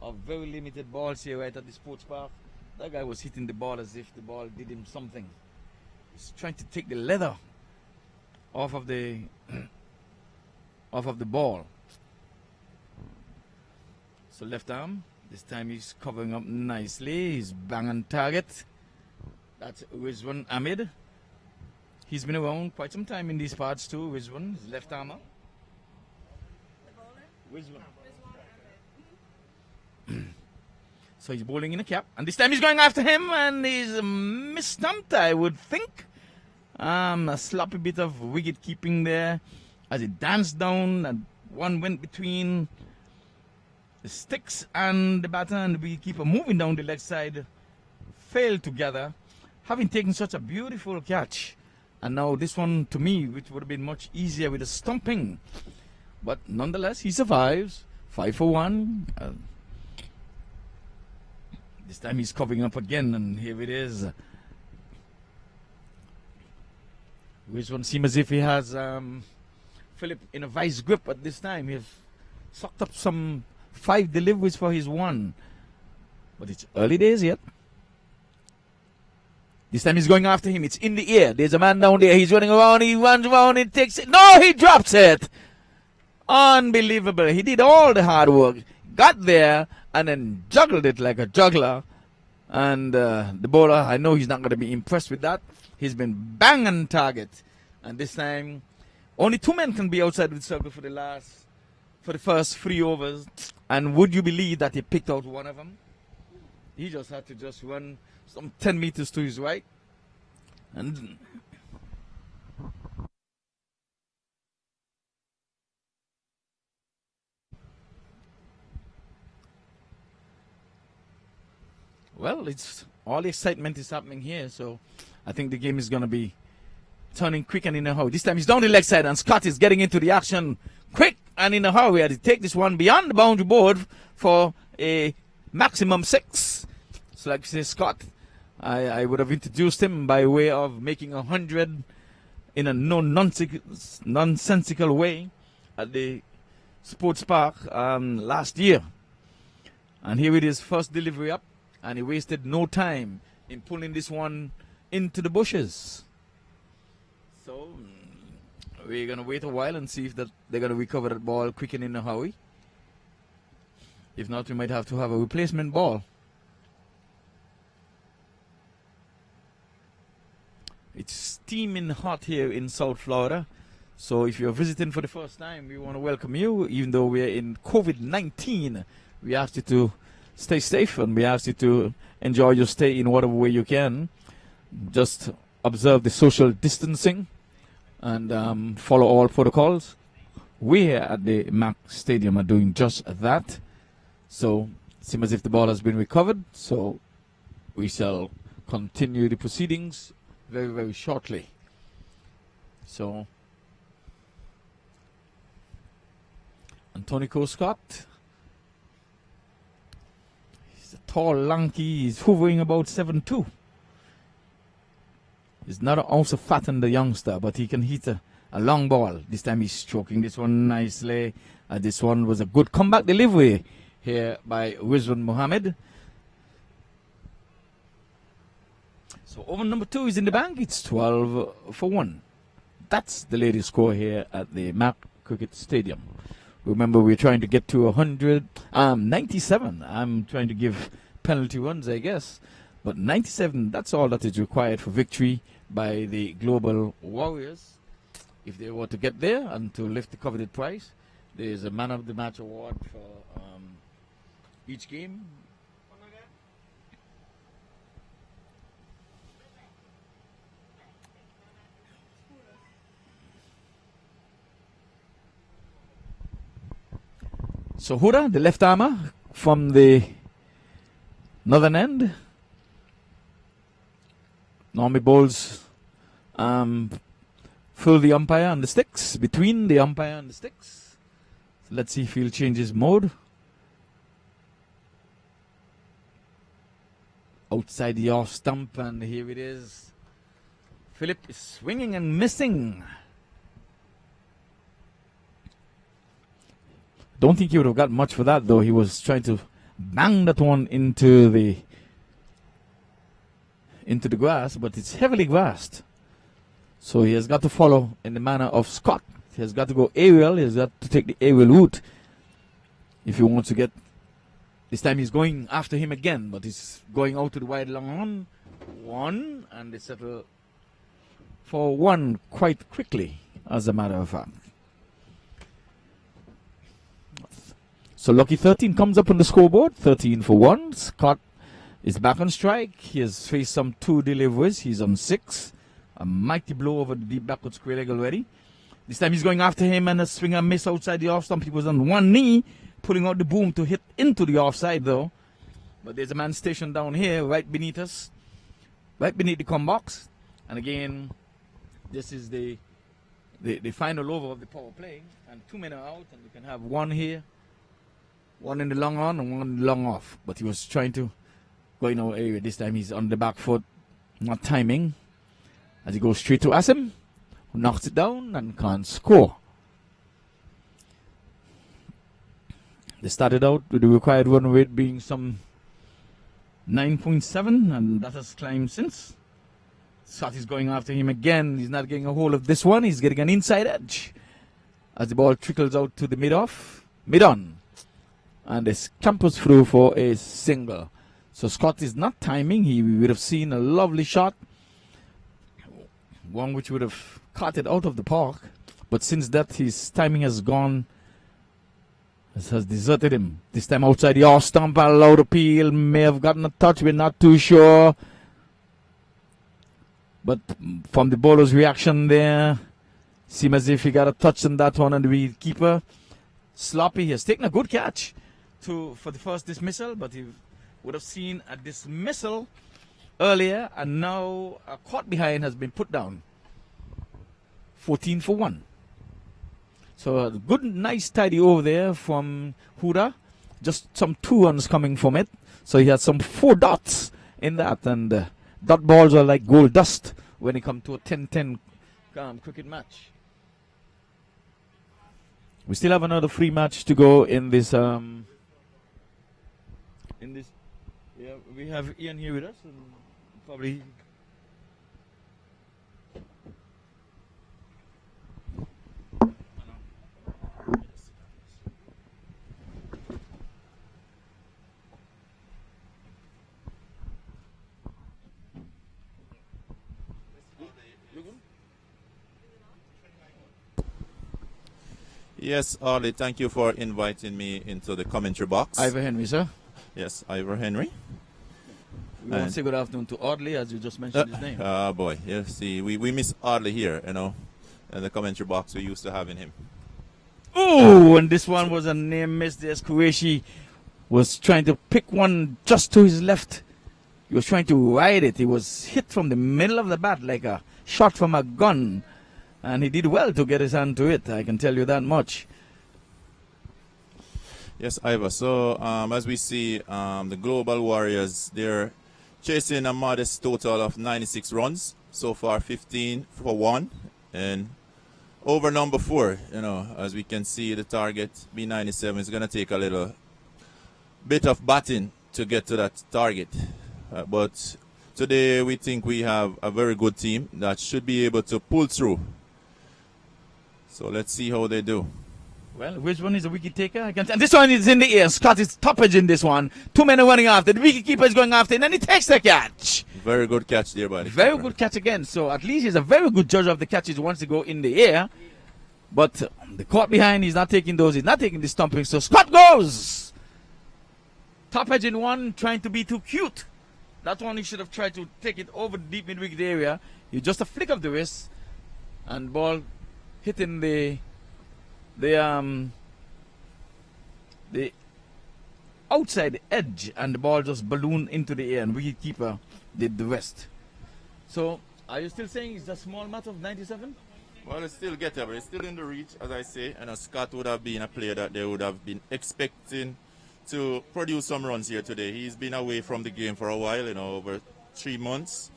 of very limited balls here right at the sports park. That guy was hitting the ball as if the ball did him something. He's trying to take the leather off of the ball. So left arm. This time he's covering up nicely. He's banging target. That's Rizwan Ahmed. He's been around quite some time in these parts too. Rizwan, his left armer. Rizwan. So he's bowling in a cap, and this time he's going after him, and he's misstumped, I would think. A sloppy bit of wicket keeping there as he danced down, and one went between the sticks and the batter, and the wicketkeeper moving down the leg side failed to gather, having taken such a beautiful catch. And now this one, to me, which would have been much easier with a stumping. But nonetheless, he survives. 5 for 1. This time he's covering up again, and here it is. Which one seems as if he has Philip in a vice grip at this time. He's sucked up some 5 deliveries for his 1. But it's early days yet. This time he's going after him. It's in the air. There's a man down there. He's running around. He runs around. He takes it. No, he drops it. Unbelievable. He did all the hard work. Got there and then juggled it like a juggler. And the bowler, I know he's not going to be impressed with that. He's been banging target. And this time, only 2 men can be outside the circle for the first 3 overs. And would you believe that he picked out one of them? He just had to just run some 10 meters to his right. And well, it's all the excitement is happening here, so I think the game is going to be turning quick and in a hurry. This time he's down the leg side, and Scott is getting into the action quick and in a hurry. He take this one beyond the boundary board for a maximum 6. So like I say, Scott, I would have introduced him by way of making 100 in a nonsensical way at the sports park last year. And here it is, first delivery up, and he wasted no time in pulling this one into the bushes. So we're going to wait a while and see if they're going to recover that ball quick and in a hurry. If not, we might have to have a replacement ball. It's steaming hot here in South Florida. So if you're visiting for the first time, we want to welcome you. Even though we're in COVID-19, we ask you to stay safe, and we ask you to enjoy your stay in whatever way you can. Just observe the social distancing and follow all protocols. We here at the MAQ Stadium are doing just that. So Seems as if the ball has been recovered, so we shall continue the proceedings very, very shortly. So, Antonio Scott. He's a tall, lanky, he's hovering about 7'2". He's not an ounce of fat in the youngster, but he can hit a long ball. This time he's stroking this one nicely. This one was a good comeback delivery here by Rizwan Mohammed. So over number 2 is in the bank. It's 12 for 1. That's the latest score here at the MAQ Cricket Stadium. Remember, we're trying to get to 97. I'm trying to give penalty runs, I guess. But 97, that's all that is required for victory by the Global Warriors. If they were to get there and to lift the coveted prize, there's a man of the match award for each game. So Huda, the left armer from the northern end, normally bowls through the umpire and the sticks, between the umpire and the sticks. So let's see if he'll change his mode. Outside the off stump, and here it is. Philip is swinging and missing. Don't think he would have got much for that, though. He was trying to bang that one into the grass, but it's heavily grassed. So he has got to follow in the manner of Scott. He has got to go aerial. He has got to take the aerial route if he wants to get. This time he's going after him again, but he's going out to the wide long one, and they settle for 1 quite quickly, as a matter of fact. So Lucky 13 comes up on the scoreboard, 13 for 1. Scott is back on strike. He has faced some 2 deliveries. He's on 6. A mighty blow over the deep backward square leg already. This time he's going after him, and a swinger miss outside the off stump. He was on one knee, pulling out the boom to hit into the offside though. But there's a man stationed down here, right beneath us, right beneath the com box. And again, this is the final over of the power play. And 2 men are out, and you can have 1 here, 1 in the long on and 1 in the long off. But he was trying to go in our area. This time he's on the back foot, not timing. As he goes straight to Asim, who knocks it down and can't score. They started out with the required run rate being some 9.7, and that has climbed since. Scott is going after him again. He's not getting a hold of this one. He's getting an inside edge as the ball trickles out to the mid-on. And it scampers through for a single. So Scott is not timing. He would have seen a lovely shot, one which would have caught it out of the park. But since that, his timing has gone, has deserted him. This time outside the off stump, allowed appeal, may have gotten a touch, we're not too sure. But from the bowler's reaction there, seemed as if he got a touch on that one, and the wicketkeeper, Sloppy, has taken a good catch for the first dismissal, but he would have seen a dismissal earlier, and now a caught behind has been put down. 14 for 1. So a good, nice, tidy over there from Huda. Just some 2 runs coming from it. So he had some 4 dots in that, and dot balls are like gold dust when it comes to a 10-10 cricket match. We still have another free match to go in this. Yeah, we have Ian here with us, and probably. Yes, Arlie, thank you for inviting me into the commentary box. Ivor Henry, sir. Yes, Ivor Henry. We want to say good afternoon to Audley, as you just mentioned his name. Boy, yeah, see, we miss Audley here, you know, in the commentary box. We used to having him. Oh, and this one was a name miss. There's Qureshi was trying to pick one just to his left. He was trying to ride it. He was hit from the middle of the bat like a shot from a gun. And he did well to get his hand to it, I can tell you that much. Yes, Ivor. So as we see, the Global Warriors, they're chasing a modest total of 96 runs. So far, 15 for 1. And over number 4, as we can see, the target, B97, is going to take a little bit of batting to get to that target. But today we think we have a very good team that should be able to pull through. So let's see how they do. Well, which one is a wicket taker? I can tell. This one is in the air. Scott is top edge in this one. 2 men are running after. The wicket keeper is going after, and then he takes the catch. Very good catch there, buddy. Very good catch again. So at least he's a very good judge of the catches once they go in the air. But the caught behind, he's not taking those. He's not taking the stumping. So Scott goes. Top edge in one, trying to be too cute. That one he should have tried to take it over the deep mid-wicket area. It's just a flick of the wrist, and ball hitting the outside edge, and the ball just ballooned into the air, and wicketkeeper did the rest. So, are you still saying it's a small matter of 97? Well, it's still gettable. It's still in the reach, as I say. And Scott would have been a player that they would have been expecting to produce some runs here today. He's been away from the game for a while, over 3 months.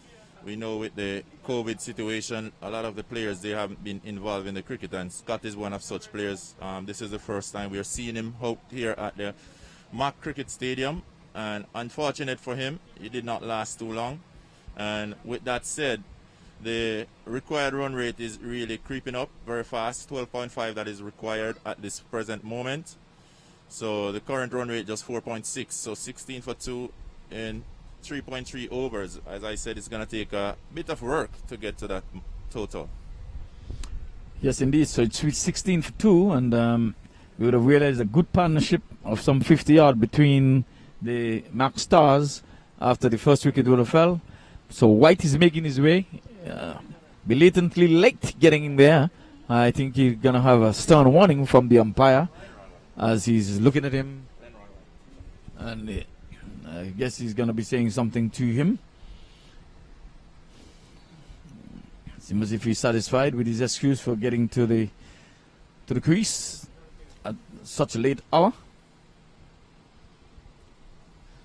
We know with the COVID situation, a lot of the players, they haven't been involved in the cricket, and Scott is one of such players. This is the first time we are seeing him out here at the MAQ Cricket Stadium, and unfortunate for him, he did not last too long. And with that said, the required run rate is really creeping up very fast, 12.5 that is required at this present moment. So the current run rate just 4.6, so 16 for 2 in 3.3 overs. As I said, it's going to take a bit of work to get to that total. Yes, indeed. So it's 16 for 2, and we would have realized a good partnership of some 50 yard between the MAQ stars after the first wicket would have fell. So White is making his way, belatedly late getting in there. I think he's going to have a stern warning from the umpire as he's looking at him, and I guess he's going to be saying something to him. Seems as if he's satisfied with his excuse for getting to the crease at such a late hour.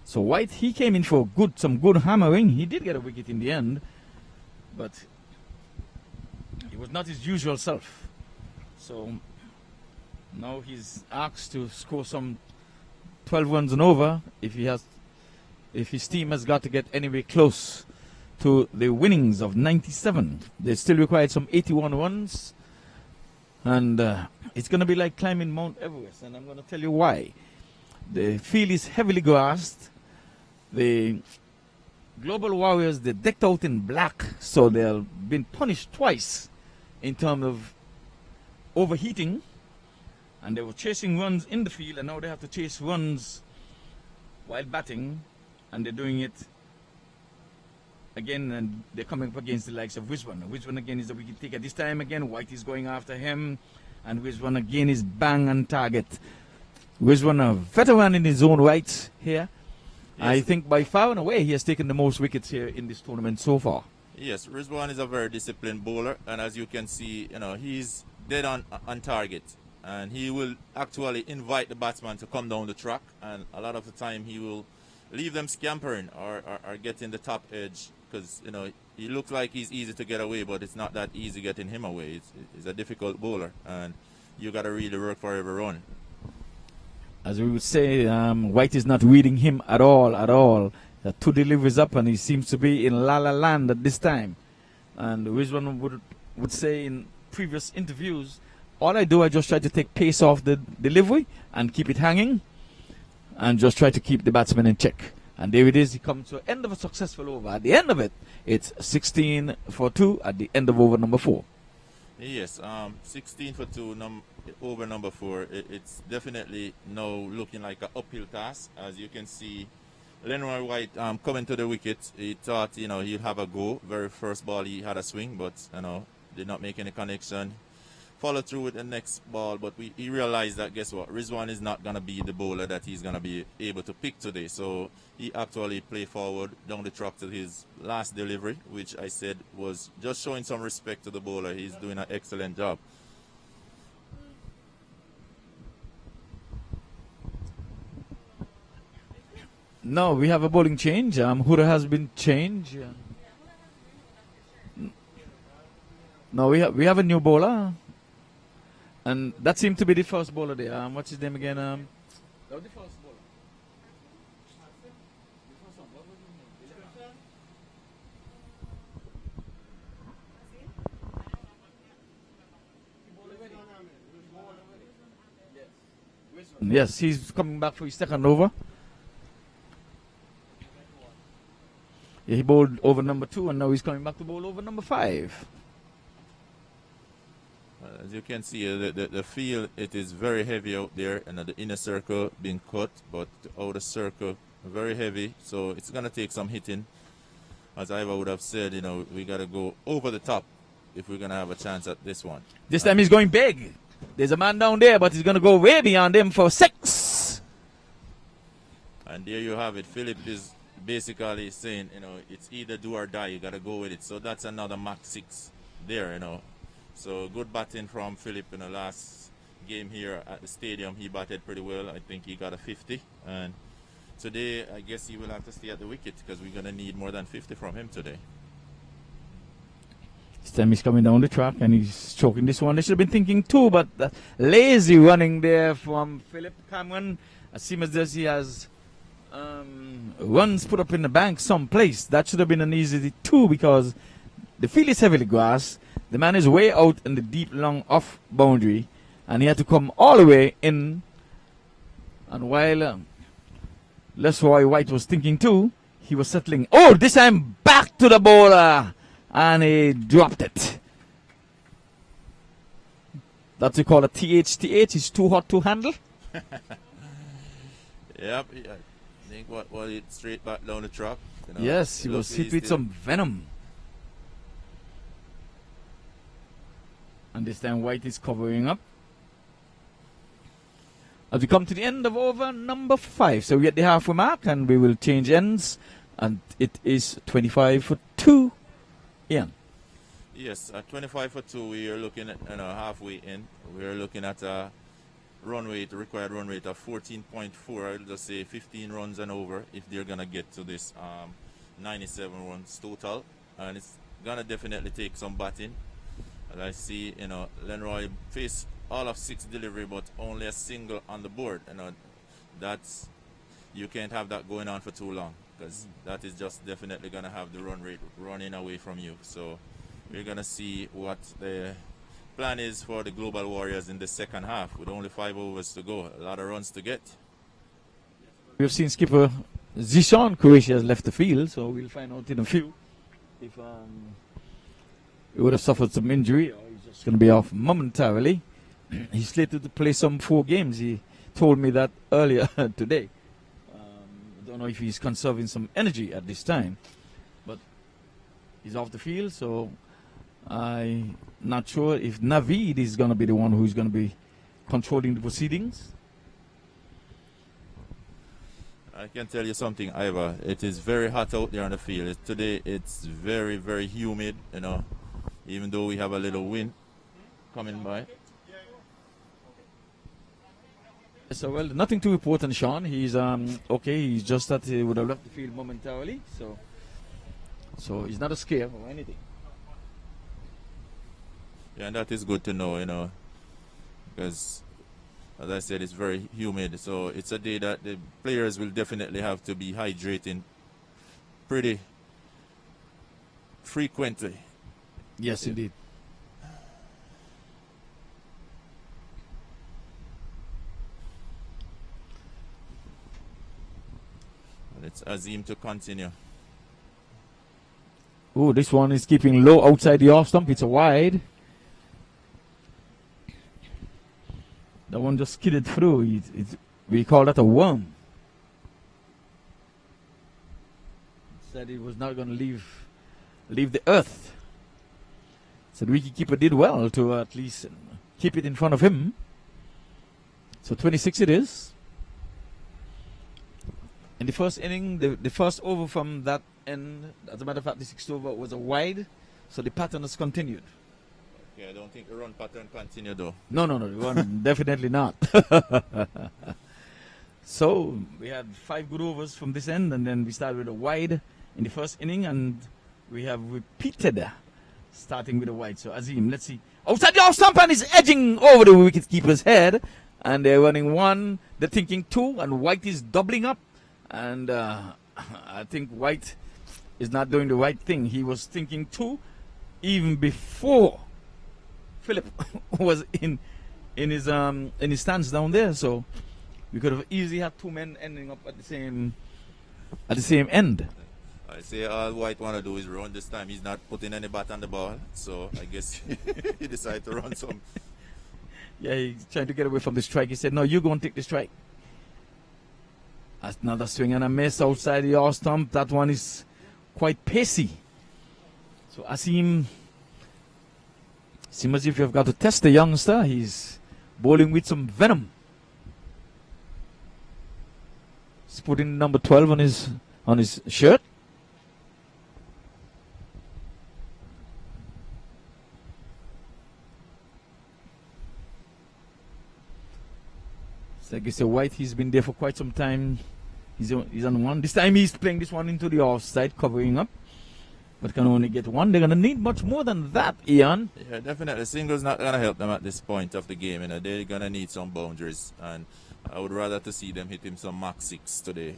So White, he came in for some good hammering. He did get a wicket in the end, but he was not his usual self. So now he's asked to score some 12 runs and over if his team has got to get anywhere close to the winnings of 97. They still required some 81 runs, and it's going to be like climbing Mount Everest, and I'm going to tell you why. The field is heavily grassed. The Global Warriors, they're decked out in black, so they've been punished twice in terms of overheating, and they were chasing runs in the field, and now they have to chase runs while batting, and they're doing it again, and they're coming up against the likes of Rizwan. Rizwan again is the wicket taker. This time again, White is going after him, and Rizwan again is bang on target. Rizwan, a veteran in his own right here. Yes. I think by far and away he has taken the most wickets here in this tournament so far. Yes, Rizwan is a very disciplined bowler, and as you can see, he's dead on target, and he will actually invite the batsman to come down the track, and a lot of the time he will leave them scampering or getting the top edge, because he looks like he's easy to get away, but it's not that easy getting him away. He's a difficult bowler, and you got to really work for every run. As we would say, White is not reading him at all. 2 deliveries up, and he seems to be in La La Land at this time. And Rizwan would say in previous interviews, all I do, I just try to take pace off the delivery and keep it hanging, and just try to keep the batsman in check. And there it is. He comes to the end of a successful over. At the end of it, it's 16 for 2 at the end of over number 4. Yes, 16 for 2, over number 4. It's definitely now looking like an uphill task. As you can see, Lenroy White coming to the wicket. He thought, he'd have a go. Very first ball he had a swing, but, did not make any connection. follow through with the next ball, but he realized that, guess what, Rizwan is not going to be the bowler that he's going to be able to pick today. So he actually played forward down the track to his last delivery, which I said was just showing some respect to the bowler. He's doing an excellent job. No, we have a bowling change. Hura has been changed. No, we have a new bowler. And that seemed to be the first bowler there. What's his name again? That was the first bowler. Yes, he's coming back for his second over. Yeah, he bowled over number 2, and now he's coming back to bowl over number 5. As you can see, the field, it is very heavy out there, and the inner circle being cut, but the outer circle very heavy, so it's going to take some hitting. As Iva would have said, you know, we got to go over the top if we're going to have a chance at this one. This time he's going big. There's a man down there, but he's going to go way beyond him for 6. And there you have it. Philip is basically saying, you know, it's either do or die. You got to go with it. So that's another MAQ 6 there, you know. So good batting from Philip in the last game here at the stadium. He batted pretty well. I think he got a 50. And today, I guess he will have to stay at the wicket because we're going to need more than 50 from him today. This time he's coming down the track and he's choking this one. They should have been thinking 2, but lazy running there from Philip Cameron. As seems as though he has runs put up in the bank someplace. That should have been an easy 2 because the field is heavily grass. The man is way out in the deep, long off boundary, and he had to come all the way in. And while Lesroy White was thinking 2, he was settling. Oh, this time back to the bowler, and he dropped it. That's what we call a TH. It's too hot to handle. Yep, I think what it straight back down the track. You know, yes, he was hit with some venom. And this time White is covering up. As we come to the end of over number 5. So we at the halfway mark and we will change ends. And it is 25 for 2. Ian. Yes, at 25 for 2, we are looking at halfway in. We are looking at a run rate, required run rate of 14.4. I'll just say 15 runs and over if they're going to get to this 97 runs total. And it's going to definitely take some batting. As I see, you know, Lenroy faced all of 6 delivery, but only a single on the board. You know, that's, you can't have that going on for too long because that is just definitely going to have the run rate running away from you. So we're going to see what the plan is for the Global Warriors in the second half with only 5 overs to go. A lot of runs to get. We've seen skipper Zishan Croatia has left the field, so we'll find out in a few if he would have suffered some injury or he's just going to be off momentarily. He's slated to play some 4 games. He told me that earlier today. I don't know if he's conserving some energy at this time, but he's off the field, so I'm not sure if Naveed is going to be the one who's going to be controlling the proceedings. I can tell you something, Iva. It is very hot out there on the field. Today it's very, very humid, you know, even though we have a little wind coming by. So, well, nothing to report on Sean. He's okay. He's just that he would have left the field momentarily. So he's not a scare or anything. Yeah, and that is good to know, you know, because as I said, it's very humid. So it's a day that the players will definitely have to be hydrating pretty frequently. Yes, indeed. And it's Azim to continue. Oh, this one is keeping low outside the off stump. It's a wide. That one just skidded through. We call that a worm. Said it was not going to leave the earth. So the wicketkeeper did well to at least keep it in front of him. So 26 it is. In the first inning, the first over from that end, as a matter of fact, the sixth over was a wide, so the pattern has continued. Yeah, I don't think the run pattern continued though. No, the run definitely not. So we had 5 good overs from this end, and then we started with a wide in the first inning, and we have repeated starting with a wide. So Azim, let's see. Outside the off stump, and is edging over the wicketkeeper's head, and they're running 1, they're thinking 2, and White is doubling up. And I think White is not doing the right thing. He was thinking 2 even before Philip was in his stance down there. So we could have easily had 2 men ending up at the same end. I say all White want to do is run this time. He's not putting any bat on the ball, so I guess he decided to run some. Yeah, he's trying to get away from the strike. He said, "No, you go and take the strike." That's another swing and a miss outside the off stump. That one is quite pacey. So Asim, seems as if you've got to test the youngster. He's bowling with some venom. He's putting number 12 on his shirt. So like you say, White, he's been there for quite some time. He's on 1. This time he's playing this one into the offside, covering up. But can only get 1. They're going to need much more than that, Ian. Yeah, definitely. Single's not going to help them at this point of the game. You know, they're going to need some boundaries. And I would rather to see them hit him some MAQ 6 today.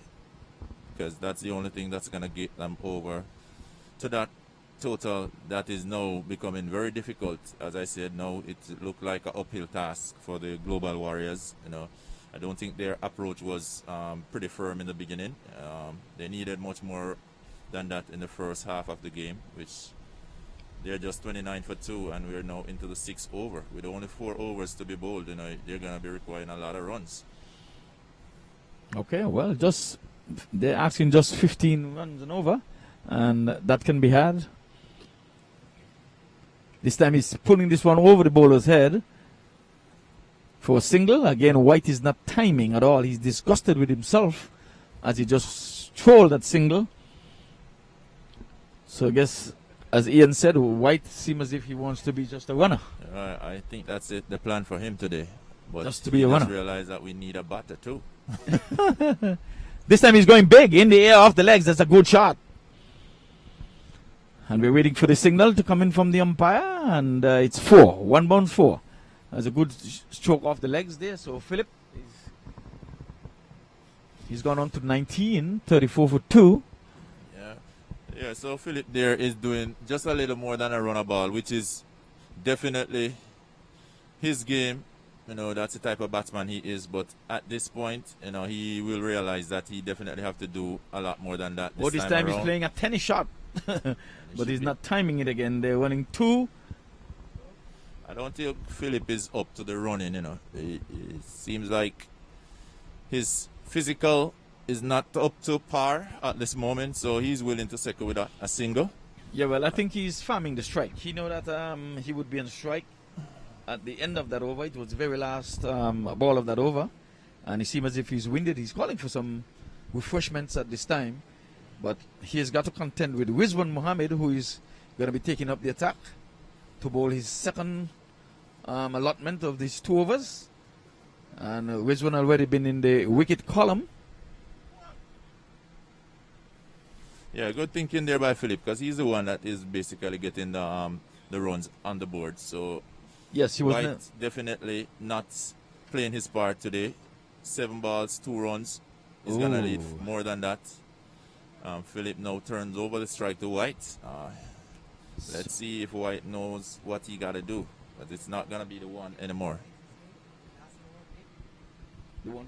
Because that's the only thing that's going to get them over to that total that is now becoming very difficult. As I said, now it looked like an uphill task for the Global Warriors. You know, I don't think their approach was pretty firm in the beginning. They needed much more than that in the first half of the game, which they're just 29 for 2, and we're now into the 6th over. With only 4 overs to be bowled, you know, they're going to be requiring a lot of runs. Okay, well, they're asking just 15 runs and over, and that can be had. This time he's pulling this one over the bowler's head for a single. Again, White is not timing at all. He's disgusted with himself as he just trolled that single. So I guess, as Ian said, White seems as if he wants to be just a runner. I think that's it, the plan for him today. But Just to be a runner. Just realize that we need a batter too. This time he's going big in the air off the legs. That's a good shot. And we're waiting for the signal to come in from the umpire. And it's 4. 1 bounce 4. That's a good stroke off the legs there. So Philip, he's gone on to 19. 34 for 2. Yeah, so Philip there is doing just a little more than a runner ball, which is definitely his game. You know, that's the type of batsman he is. But at this point, you know, he will realize that he definitely have to do a lot more than that. This time he's playing a tennis shot. But he's not timing it again. They're running 2. I don't think Philip is up to the running, you know. It seems like his physical is not up to par at this moment, so he's willing to settle with a single. Yeah, well, I think he's farming the strike. He know that he would be on strike at the end of that over. It was the very last ball of that over, and he seems as if he's winded. He's calling for some refreshments at this time, but he has got to contend with Rizwan Mohammed, who is going to be taking up the attack to bowl his second allotment of these 2 overs. And Rizwan already been in the wicket column. Yeah, good thinking there by Philip, because he's the one that is basically getting the runs on the board. So yes, he was White definitely not playing his part today. 7 balls, 2 runs. He's gonna need more than that. Philip now turns over the strike to White. Let's see if White knows what he gotta do, but it's not gonna be the one anymore. The one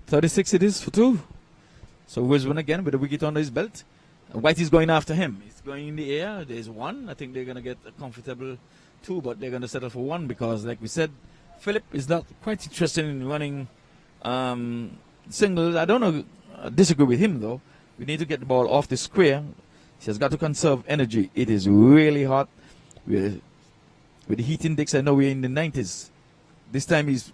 36 it is for 2. So Rizwan again with a wicket under his belt. White is going after him. He's going in the air. There's 1. I think they're going to get a comfortable 2, but they're going to settle for 1 because, like we said, Philip is not quite interested in running singles. I don't know, disagree with him though. We need to get the ball off the square He has got to conserve energy. It is really hot. With the heat index, I know we're in the 90s. This time he's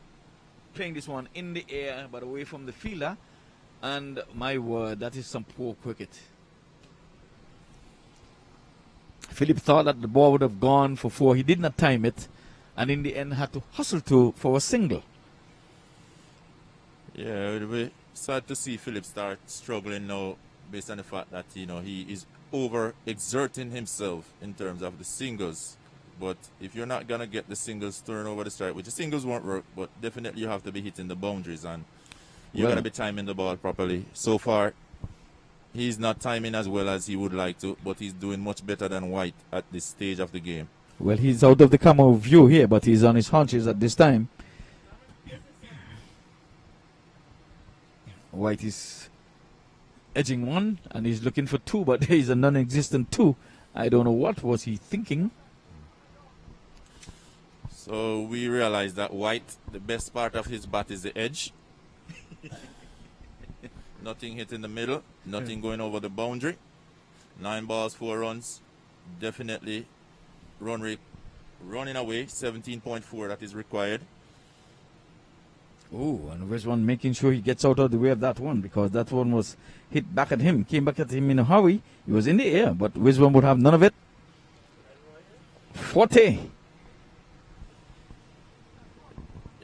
playing this one in the air, but away from the fielder. And my word, that is some poor cricket. Philip thought that the ball would have gone for 4. He did not time it, and in the end had to hustle for a single. Yeah, we start to see Philip start struggling now based on the fact that, you know, he is over-exerting himself in terms of the singles. But if you're not going to get the singles turn over the strike, which the singles won't work, but definitely you have to be hitting the boundaries, and you're going to be timing the ball properly. So far, he's not timing as well as he would like to, but he's doing much better than White at this stage of the game. Well, he's out of the camera view here, but he's on his haunches at this time. White is edging 1, and he's looking for 2, but there is a non-existent 2. I don't know what was he thinking. So we realize that White, the best part of his bat is the edge. Nothing hit in the middle, nothing going over the boundary. 9 balls, 4 runs. Definitely run rate running away, 17.4 that is required. Oh, and Rizwan making sure he gets out of the way of that one, because that one was hit back at him, came back at him in a hurry. He was in the air, but Rizwan would have none of it. 40.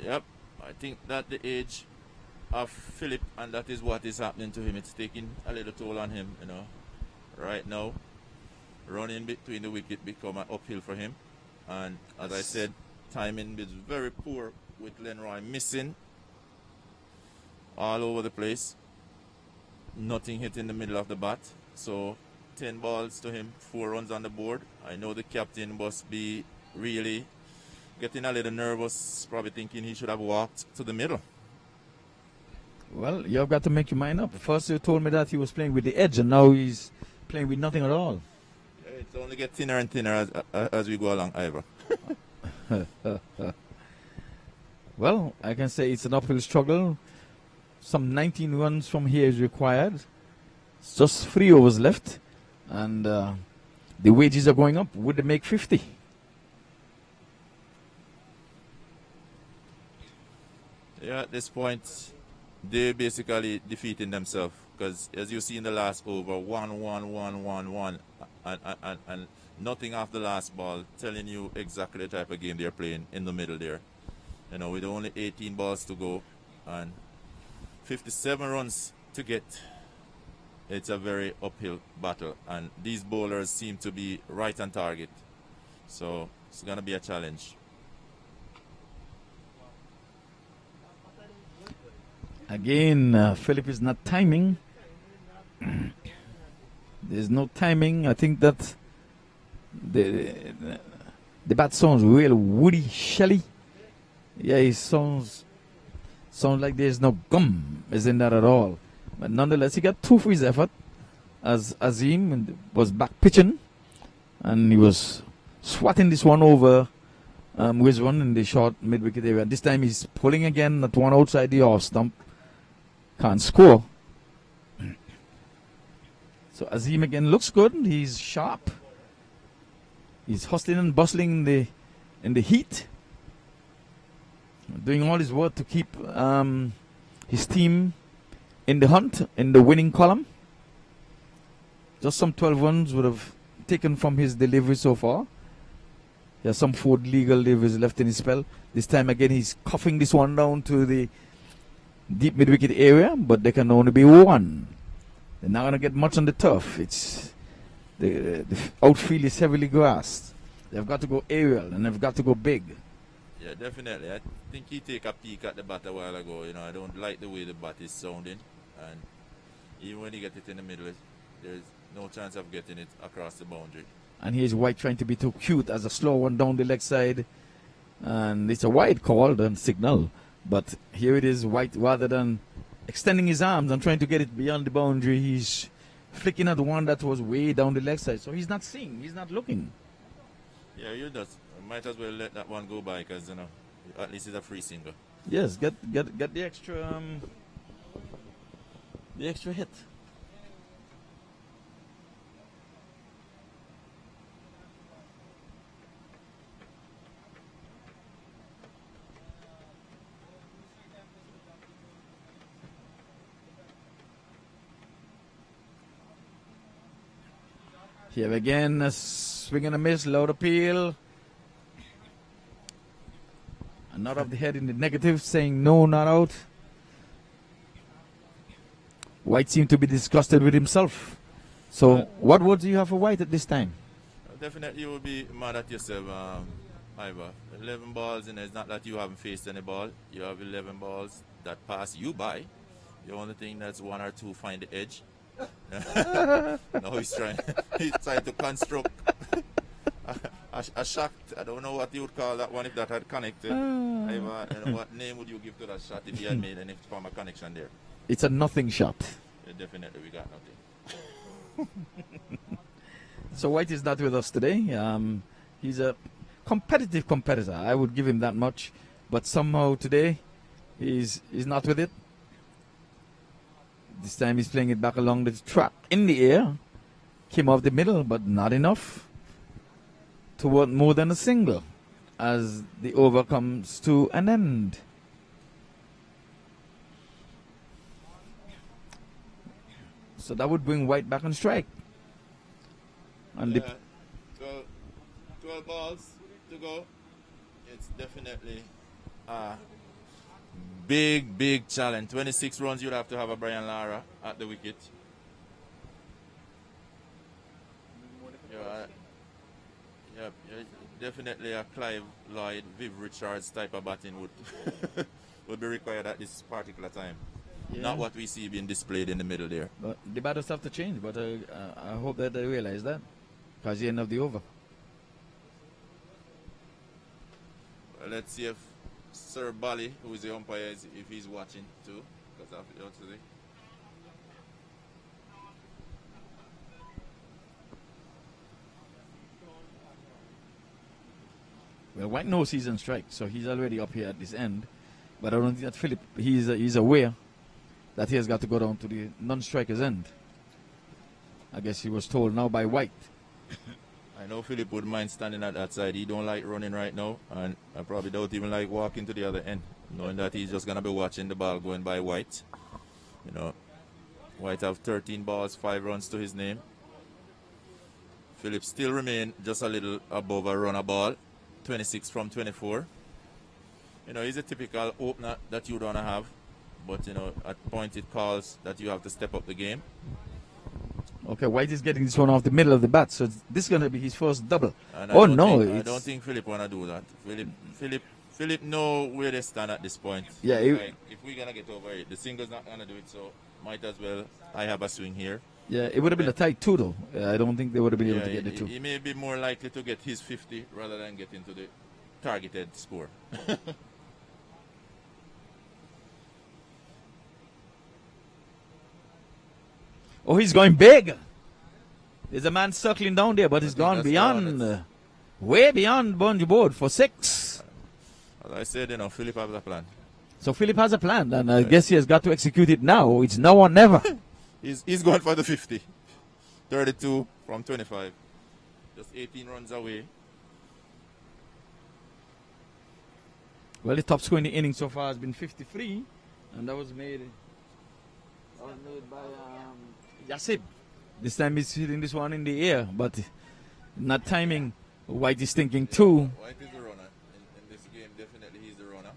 Yep, I think that the age of Philip, and that is what is happening to him. It's taking a little toll on him, you know. Right now, running between the wicket become an uphill for him. And as I said, timing is very poor with Lenroy missing all over the place. Nothing hit in the middle of the bat. So 10 balls to him, 4 runs on the board. I know the captain must be really getting a little nervous, probably thinking he should have walked to the middle. Well, you've got to make your mind up. First you told me that he was playing with the edge, and now he's playing with nothing at all. It's only get thinner and thinner as we go along, Ivor. Well, I can say it's an uphill struggle. Some 19 runs from here is required. It's just 3 overs left, and the wages are going up. Would they make 50? Yeah, at this point, they're basically defeating themselves, because as you see in the last over, 1, 1, 1, 1, 1, and nothing off the last ball, telling you exactly the type of game they're playing in the middle there. You know, with only 18 balls to go and 57 runs to get, it's a very uphill battle, and these bowlers seem to be right on target. So it's going to be a challenge. Again, Philip is not timing. There's no timing. I think that the bat sounds real woody, shelly. Yeah, it sounds like there's no gum, isn't that at all? But nonetheless, he got 2 for his effort, as Azim was back pitching, and he was swatting this one over Rizwan in the short mid-wicket area. This time he's pulling again, that one outside the off stump. Can't score. So Azim again looks good. He's sharp. He's hustling and bustling in the heat, doing all his work to keep his team in the hunt, in the winning column. Just some 12 runs would have taken from his delivery so far. He has some 4 legal deliveries left in his spell. This time again he's coughing this one down to the deep mid-wicket area, but there can only be 1. They're not going to get much on the turf. It's the outfield is heavily grassed. They've got to go aerial, and they've got to go big. Yeah, definitely. I think he take a peek at the bat a while ago. You know, I don't like the way the bat is sounding, and even when you get it in the middle, there's no chance of getting it across the boundary. And here's White trying to be too cute as a slow one down the leg side, and it's a wide call, then signal. But here it is, White, rather than extending his arms and trying to get it beyond the boundary, he's flicking at the one that was way down the leg side. So he's not seeing, he's not looking. Yeah, you just might as well let that one go by, because, you know, at least it's a free single. Yes, get the extra hit. Here again, a swing and a miss, low appeal. A nod of the head in the negative, saying no, not out. White seemed to be disgusted with himself. So, what words do you have for White at this time? Definitely you will be mad at yourself, Ivor. 11 balls, and it's not that you haven't faced any ball. You have 11 balls that pass you by. The only thing that's one or two find the edge. No, he's trying to construct a shot. I don't know what you would call that one if that had connected. Ivor, and what name would you give to that shot if you had made any form of connection there? It's a nothing shot. Yeah, definitely, we got nothing. So White is not with us today. He's a competitive competitor. I would give him that much. But somehow today, he's not with it. This time he's playing it back along the track in the air. Came off the middle, but not enough to want more than a single as the over comes to an end. So that would bring White back on strike. And Yeah, 12 balls to go. It's definitely a big challenge. 26 runs, you'd have to have a Brian Lara at the wicket. Yeah, definitely a Clive Lloyd, Viv Richards type of batting would would be required at this particular time. Yeah. Not what we see being displayed in the middle there. But the batters have to change, but I hope that they realize that. Because the end of the over. Well, let's see if Sir Bally, who is the umpire, if he's watching too. Because today. Well, White knows he's on strike, so he's already up here at this end. But I don't think that Philip, he's aware that he has got to go down to the non-striker's end. I guess he was told now by White. I know Philip wouldn't mind standing at that side. He don't like running right now, and I probably don't even like walking to the other end, knowing that he's just going to be watching the ball going by White. You know, White have 13 balls, 5 runs to his name. Philip still remain just a little above a runner ball, 26 from 24. You know, he's a typical opener that you don't have, but, you know, at point it calls that you have to step up the game. Okay, White is getting this one off the middle of the bat, so this is going to be his first double. And Oh no! I don't think Philip want to do that. Philip know where they stand at this point. Yeah, Like, if we're gonna get over it, the single's not gonna do it, so might as well I have a swing here. Yeah, it would have been a tight two though. I don't think they would have been able to get the two. He may be more likely to get his 50 rather than get into the targeted score. Oh, he's going big. There's a man circling down there, but he's think gone that's beyond, way beyond boundary board for 6. As I said, you know, Philip has a plan. So Philip has a plan, and I guess he has got to execute it now. It's now or never. He's going for the 50. 32 from 25. Just 18 runs away. Well, the top score in the inning so far has been 53, and that was made by Yasib. This time he's hitting this one in the air, but not timing. White is thinking two. White is the runner. In this game, definitely he's the runner.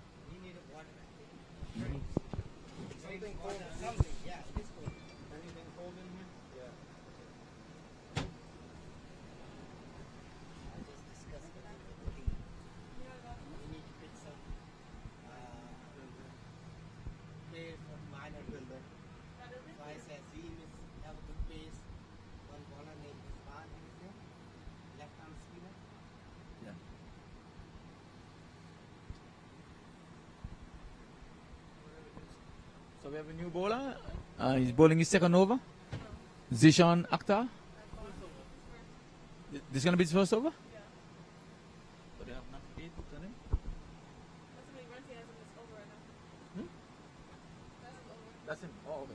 So we have a new bowler. He's bowling his second over. Zishan Akhtar. This is going to be his first over? So they have not 8 on him? That's him. Oh, okay.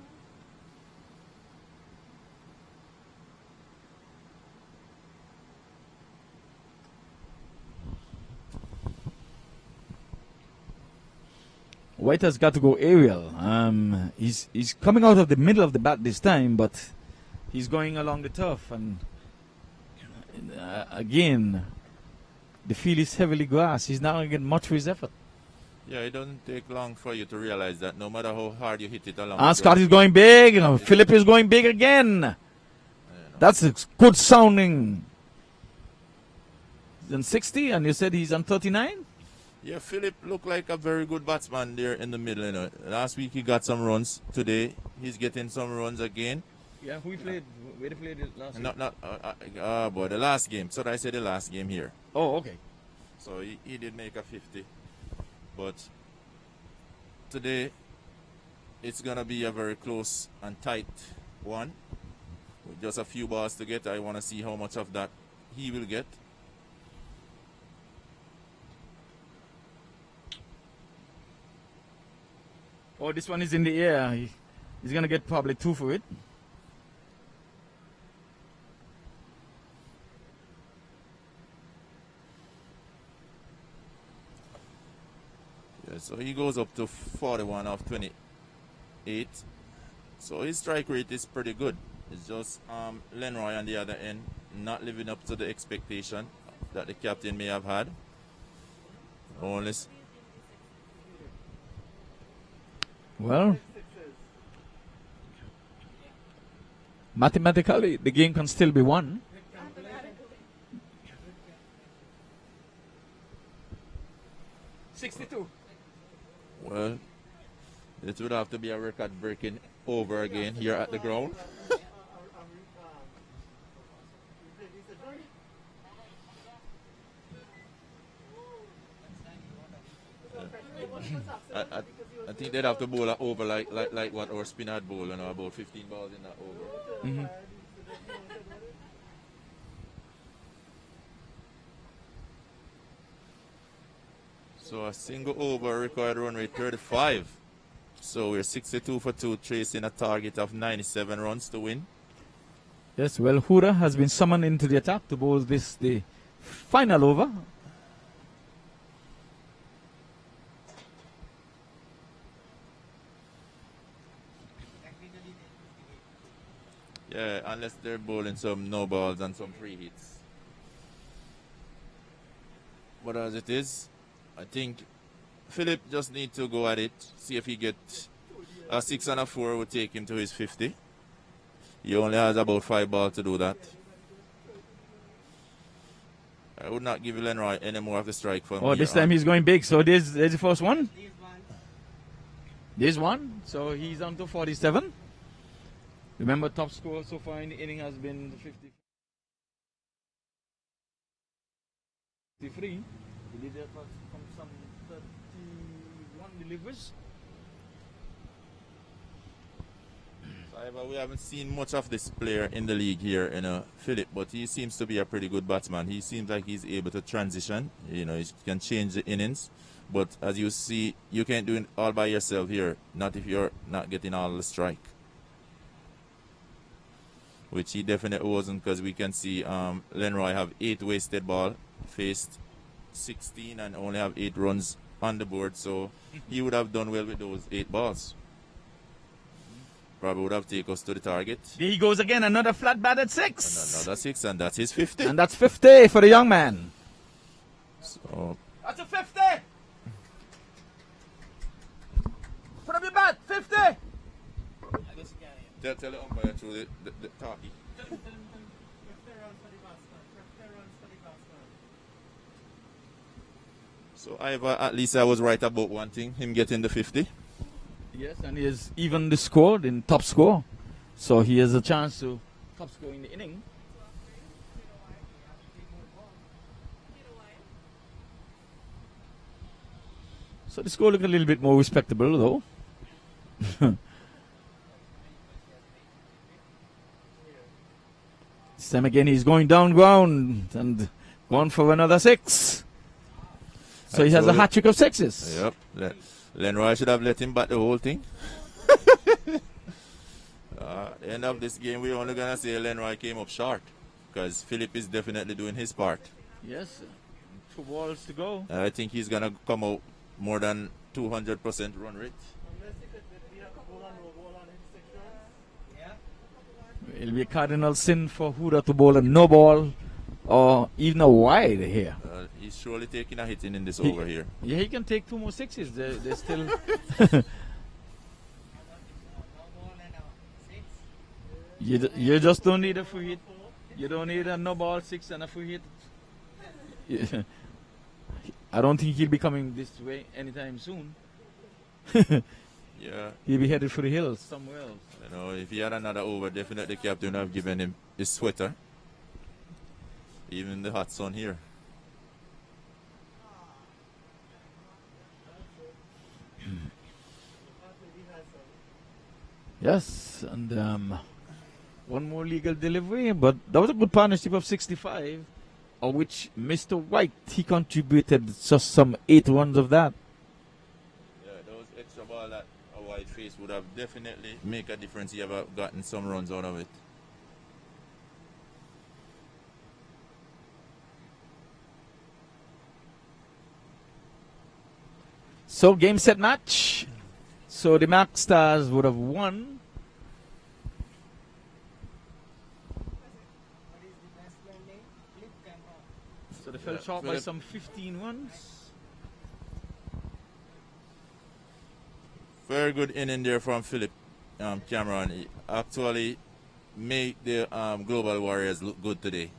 White has got to go aerial. He's coming out of the middle of the bat this time, but he's going along the turf, and again, the field is heavily grass. He's not going to get much for his effort. Yeah, it doesn't take long for you to realize that no matter how hard you hit it along. And the Scott grass, is going big. Philip is going big again. That's a good sounding. He's on 60, and you said he's on 39? Yeah, Philip looked like a very good batsman there in the middle. You know. Last week he got some runs. Today he's getting some runs again. Yeah, who played? Where they played it last Boy, the last game. So I said the last game here. Oh, okay. So he did make a 50. But today it's going to be a very close and tight one. With just a few balls to get. I want to see how much of that he will get. Oh, this one is in the air. He's going to get probably 2 for it. Yeah, so he goes up to 41 off 28. So his strike rate is pretty good. It's just Lenroy on the other end not living up to the expectation that the captain may have had. Only Well, mathematically, the game can still be won. Well, it would have to be a record breaking over again here at the ground. I think they'd have to bowl a over like what our spin had bowled, you know, about 15 balls in that over. Mm-hmm. So a single over required run rate 35. So we're 62 for 2, chasing a target of 97 runs to win. Yes, well, Hura has been summoned into the attack to bowl the final over. Yeah, unless they're bowling some no balls and some free hits. But as it is, I think Philip just needs to go at it, see if he gets a 6 and a 4 would take him to his 50. He only has about 5 balls to do that. I would not give Lenroy any more of the strike from Oh, this time he's going big. So there's the first one. This one. So he's on to 47. Remember, top score so far in the inning has been 53. He did that from some 31 deliveries. However, we haven't seen much of this player in the league here, you know, Philip, but he seems to be a pretty good batsman. He seems like he's able to transition, you know, he can change the innings. But as you see, you can't do it all by yourself here, not if you're not getting all the strike. Which he definitely wasn't, because we can see Lenroy have 8 wasted ball, faced 16 and only have 8 runs on the board. So he would have done well with those 8 balls. Probably would have taken us to the target. There he goes again, another flat batted 6. Another 6, and that's his 50. And that's 50 for the young man. So That's a 50. Put up your bat, 50. tell the umpire through the talkie. So at least I was right about one thing, him getting the 50. Yes, and he has even the score in top score. So he has a chance to top score in the inning. So the score look a little bit more respectable though. This time again he's going down ground and going for another 6. So he has a hat trick of 6s. Yep. Lenroy should have let him bat the whole thing. At the end of this game, we're only going to say Lenroy came up short, because Philip is definitely doing his part. Yes, 2 balls to go. I think he's going to come out more than 200% run rate. It'll be a cardinal sin for Huda to bowl a no ball or even a wide here. He's surely taking a hitting in this He- over here. Yeah, he can take 2 more sixes. They're still. You just don't need a free hit. You don't need a no ball six and a free hit. Yeah. I don't think he'll be coming this way anytime soon. Yeah, He'll be headed for the hills somewhere else. you know, if he had another over, definitely the captain would have given him his sweater. Even in the hot sun here. Yes, and one more legal delivery, but that was a good partnership of 65, of which Mr. White, he contributed just some 8 runs of that. Yeah, those extra ball that a wide face would have definitely make a difference. He ever gotten some runs out of it. So game, set, match. So the Maq Stars would have won. So they fell Yeah, short by Philip. some 15 runs. Very good inning there from Philip Cameron. He actually made the Global Warriors look good today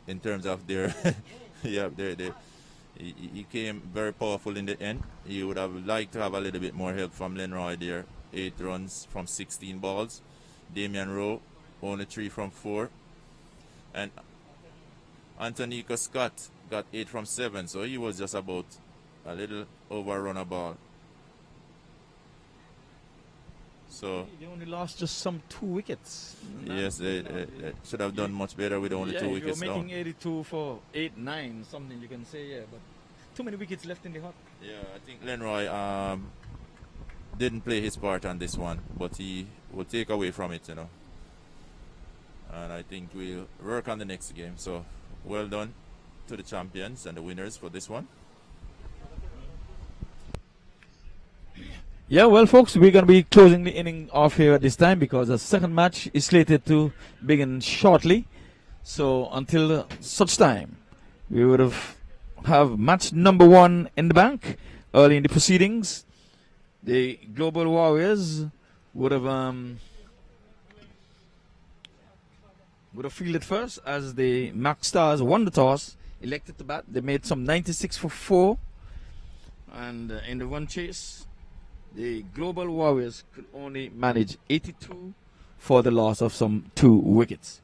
in terms of their yeah, he came very powerful in the end. He would have liked to have a little bit more help from Lenroy there. 8 runs from 16 balls. Damian Rowe only 3 from 4. And Antonica Scott got 8 from 7, so he was just about a little overrun a ball. So They only lost just some 2 wickets. yes, they should have done much better with only Yeah, 2 if wickets you're making down. 82 for 8, 9, something you can say, yeah, but too many wickets left in the hut. Yeah, I think Lenroy didn't play his part on this one, but he will take away from it, you know. And I think we'll work on the next game. So well done to the champions and the winners for this one. Yeah, well, folks, we're going to be closing the inning off here at this time because the second match is slated to begin shortly. So until such time, we would have match number 1 in the bank early in the proceedings. The Global Warriors would have fielded first as the Maq Stars won the toss, elected to bat. They made some 96 for 4, and in the run chase, the Global Warriors could only manage 82 for the loss of some 2 wickets.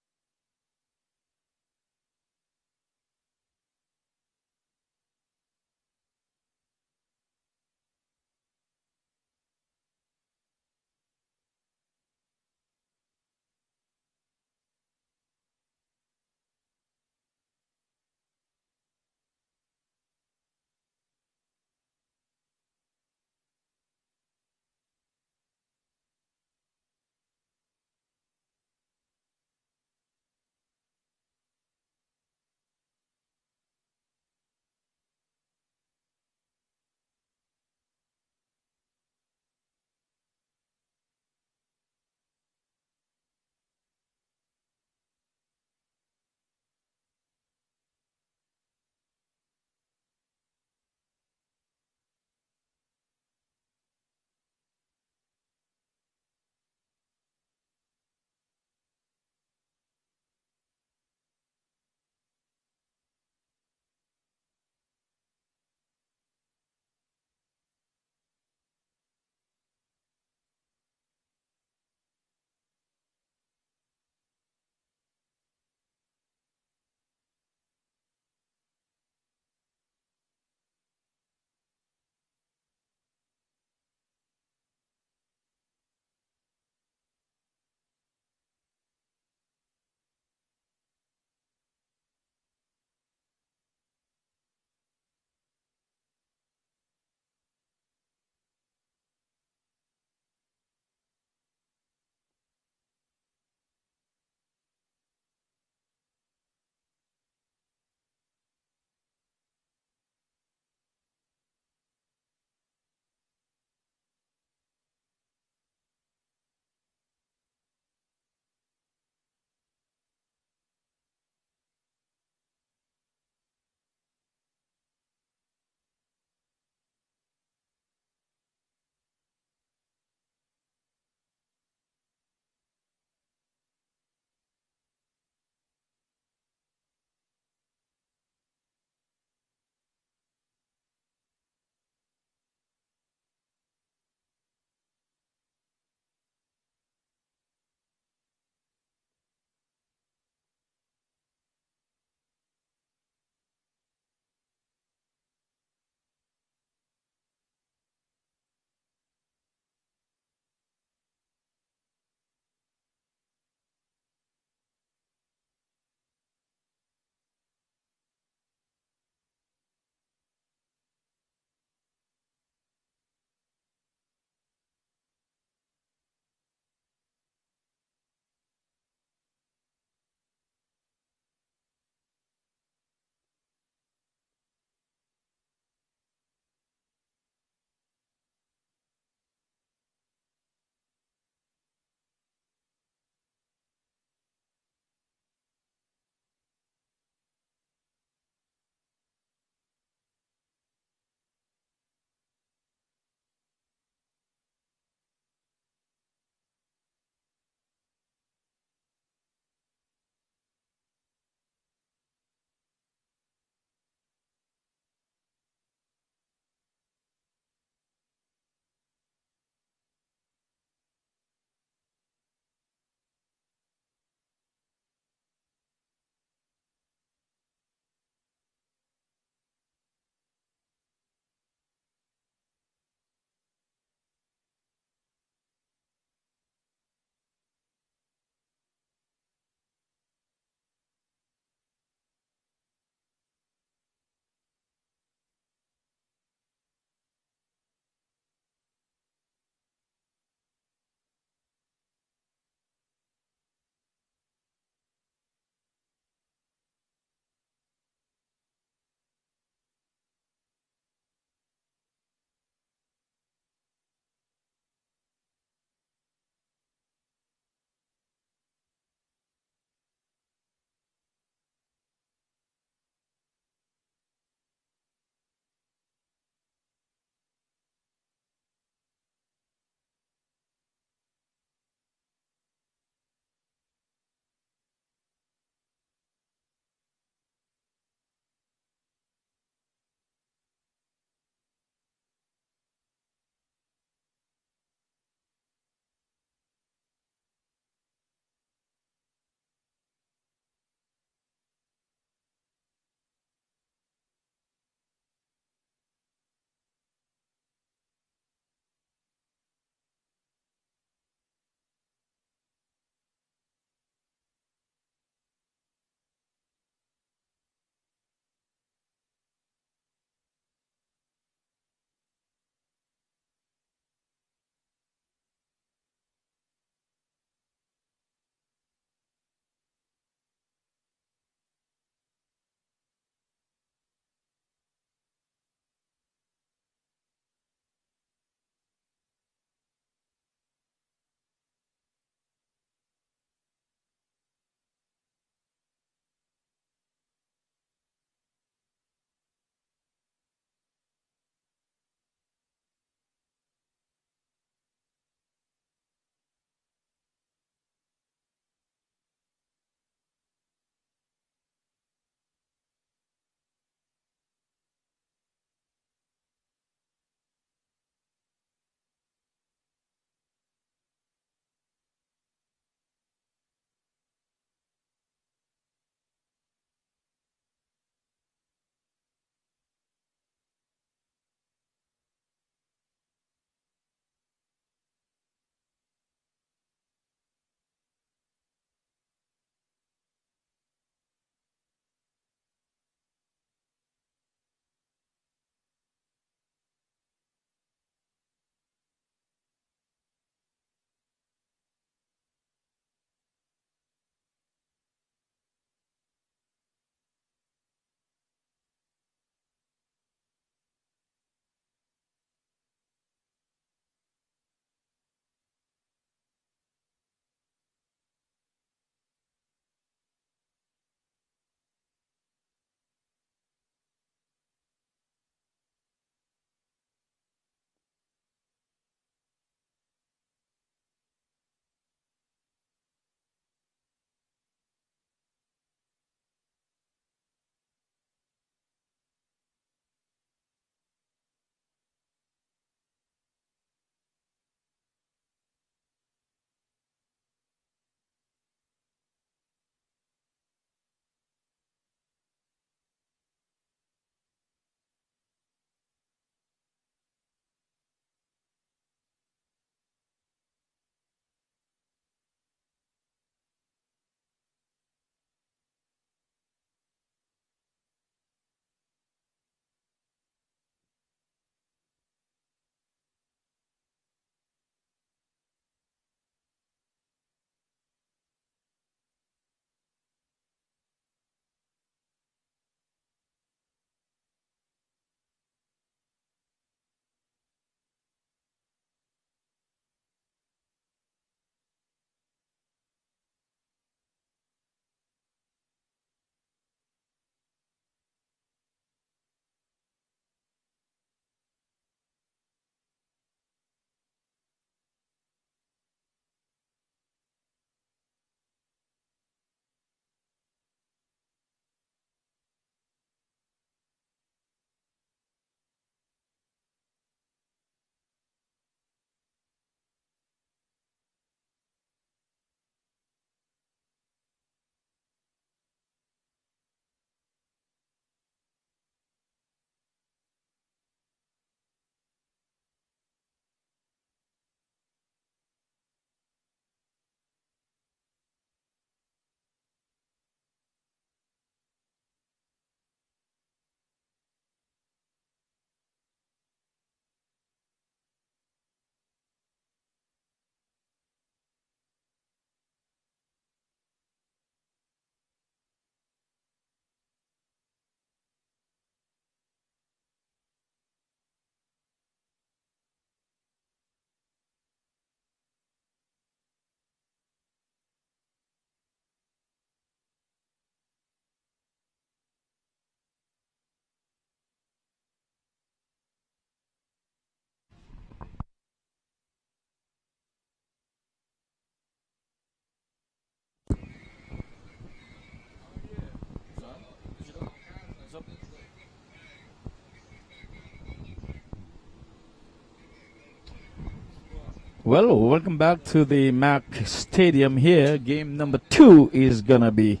Well, welcome back to the MAQ Stadium here. Game number 2 is going to be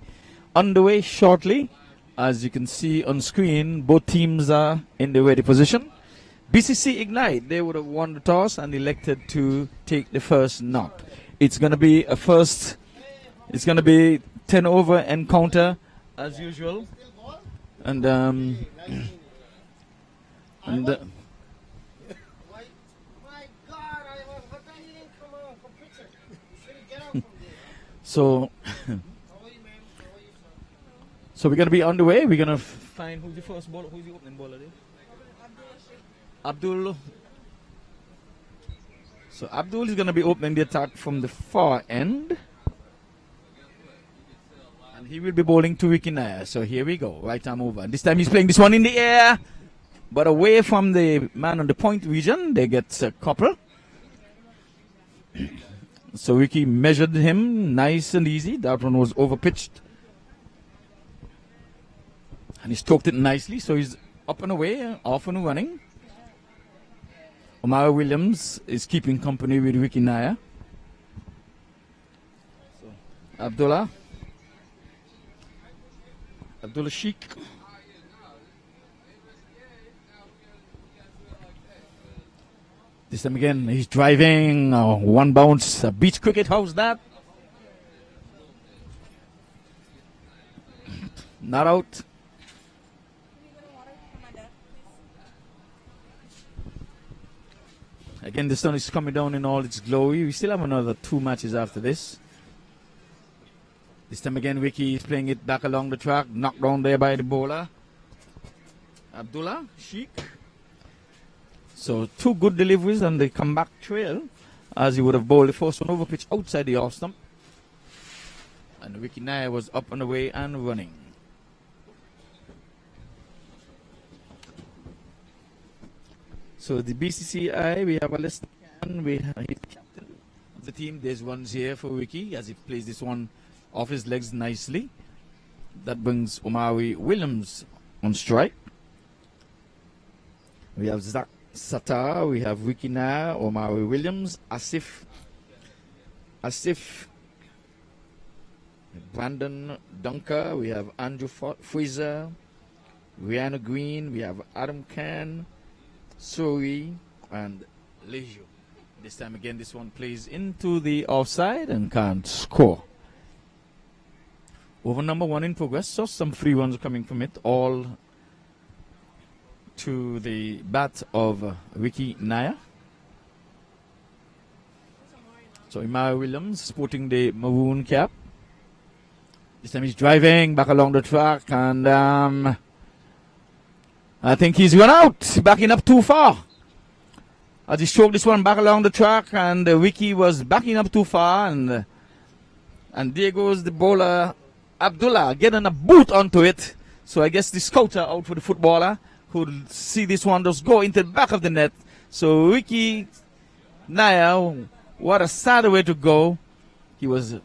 underway shortly. As you can see on screen, both teams are in the ready position. BCC Ignite, they would have won the toss and elected to take the first knock. It's going to be a first, it's going to be 10 over encounter as usual. And, so we're going to be on the way. We're going to find who's the first ball, who's the opening bowler there? Abdul. So Abdul is going to be opening the attack from the far end. And he will be bowling to Ricky Nair. So here we go. Right arm over. And this time he's playing this one in the air. But away from the man on the point region. They get a couple. So Ricky measured him nice and easy. That one was overpitched. And he stroked it nicely. So he's up and away, off and running. Omar Williams is keeping company with Ricky Nair. So Abdullah Sheikh. This time again, he's driving, one bounce, beach cricket, how's that? Not out. Again, the sun is coming down in all its glory. We still have another 2 matches after this. This time again, Ricky is playing it back along the track, knocked down there by the bowler. Abdullah Sheikh. So 2 good deliveries and the comeback trail, as he would have bowled the first one over pitch outside the off stump. And Ricky Nair was up and away and running. So the BCCI, we have a list, and we have the captain of the team. There's ones here for Ricky as he plays this one off his legs nicely. That brings Omari Williams on strike. We have Zach Sattar, we have Ricky Nair, Omari Williams, Asif, Brandon Dunker, we have Andrew Fraser, Rihanna Green, we have Adam Khan, Suri, and Leju. This time again, this one plays into the offside and can't score. Over number 1 in progress, so some free runs coming from it, all to the bat of Ricky Nair. So Imai Williams sporting the maroon cap. This time he's driving back along the track, and I think he's run out, backing up too far. As he stroked this one back along the track, and Ricky was backing up too far, and there goes the bowler Abdullah getting a boot onto it. So I guess the scouter out for the footballer who'll see this one just go into the back of the net. So Ricky Nair, what a sad way to go. He was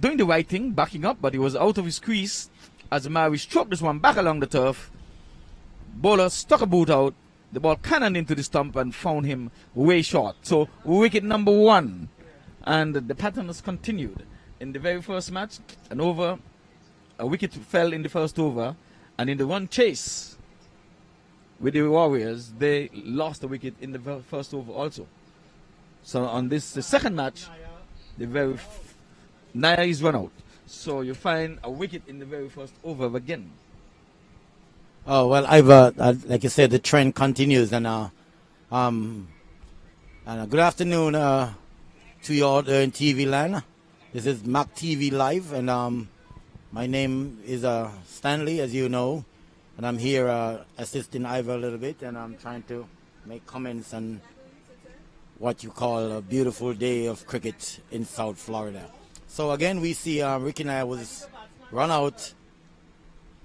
doing the right thing, backing up, but he was out of his crease as Mary struck this one back along the turf. Bowler stuck a boot out. The ball cannoned into the stump and found him way short. So wicket number 1. And the pattern has continued. In the very first match, a wicket fell in the first over. And in the one chase with the Warriors, they lost a wicket in the first over also. So on this, the second match, Nair is run out. So you find a wicket in the very first over again. Oh, well, like you said, the trend continues. And good afternoon to you all there in TV land. This is MAQ TV Live, and my name is Stanley, as you know. And I'm here assisting Ivor a little bit, and I'm trying to make comments on what you call a beautiful day of cricket in South Florida. So again, we see Ricky Nair was run out,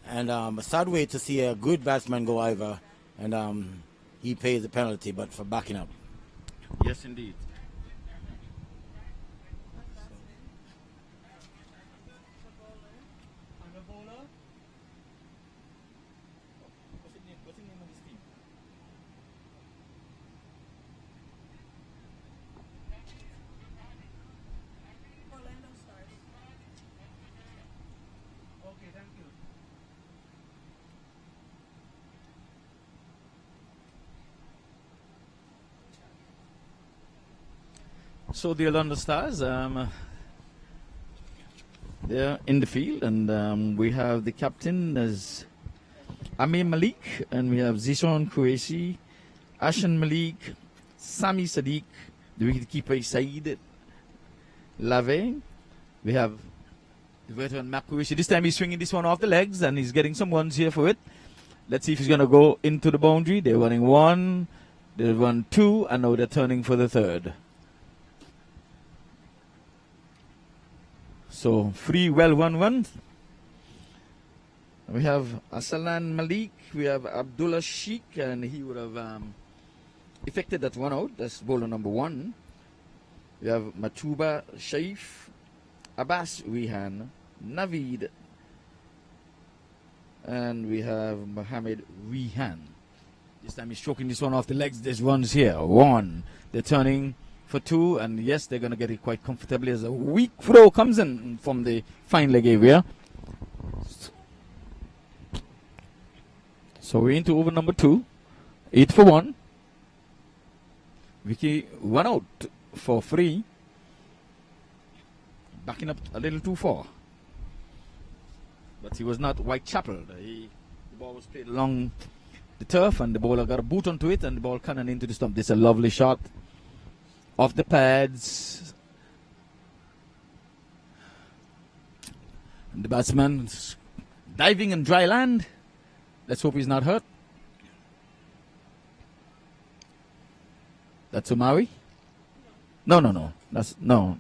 and a sad way to see a good batsman go Ivor, and he pays the penalty, but for backing up. Yes, indeed. So the London Stars, they're in the field, and we have the captain as Amir Malik, and we have Zishon Qureshi, Ashan Malik, Sami Sadiq, the wicketkeeper Saeed Lave. We have the veteran MAQ Qureshi. This time he's swinging this one off the legs, and he's getting some runs here for it. Let's see if he's going to go into the boundary. They're running one, they run two, and now they're turning for the third. So, 3 well-run runs. We have Asalan Malik, we have Abdullah Sheikh, and he would have effected that one out. That's bowler number 1. We have Matuba Shaif, Abbas Rihan, Naveed, and we have Mohammed Rihan. This time he's stroking this one off the legs. There's runs here. 1. They're turning for 2, and yes, they're going to get it quite comfortably as a weak throw comes in from the fine leg area. So we're into over number 2. 8 for 1. Vicky 1 out for 3. Backing up a little too far. But he was not Whitechapel. The ball was played along the turf, and the bowler got a boot onto it, and the ball cannon into the stump. This is a lovely shot off the pads. And the batsman diving in dry land. Let's hope he's not hurt. That's Umawi? No. That's no.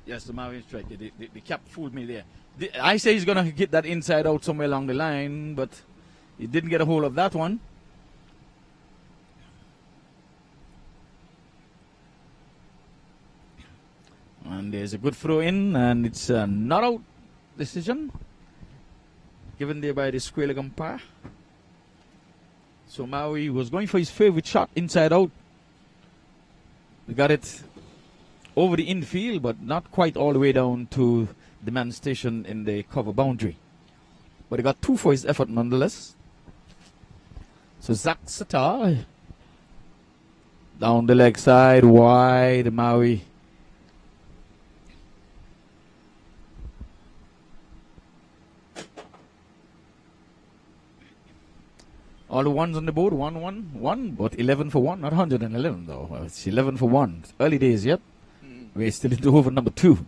Yes, Umawi strike. The cap fooled me there. I say he's gonna get that inside out somewhere along the line, but he didn't get a hold of that one. And there's a good throw in, and it's a not out decision given there by the square leg umpire. So Maui was going for his favorite shot inside out. He got it over the infield, but not quite all the way down to the man station in the cover boundary. But he got 2 for his effort nonetheless. So Zach Satar down the leg side, wide. Maui all the ones on the board, 1-1-1, but 11 for 1, not 111 though. Well, it's 11 for 1. It's early days yet. We're still into over number 2.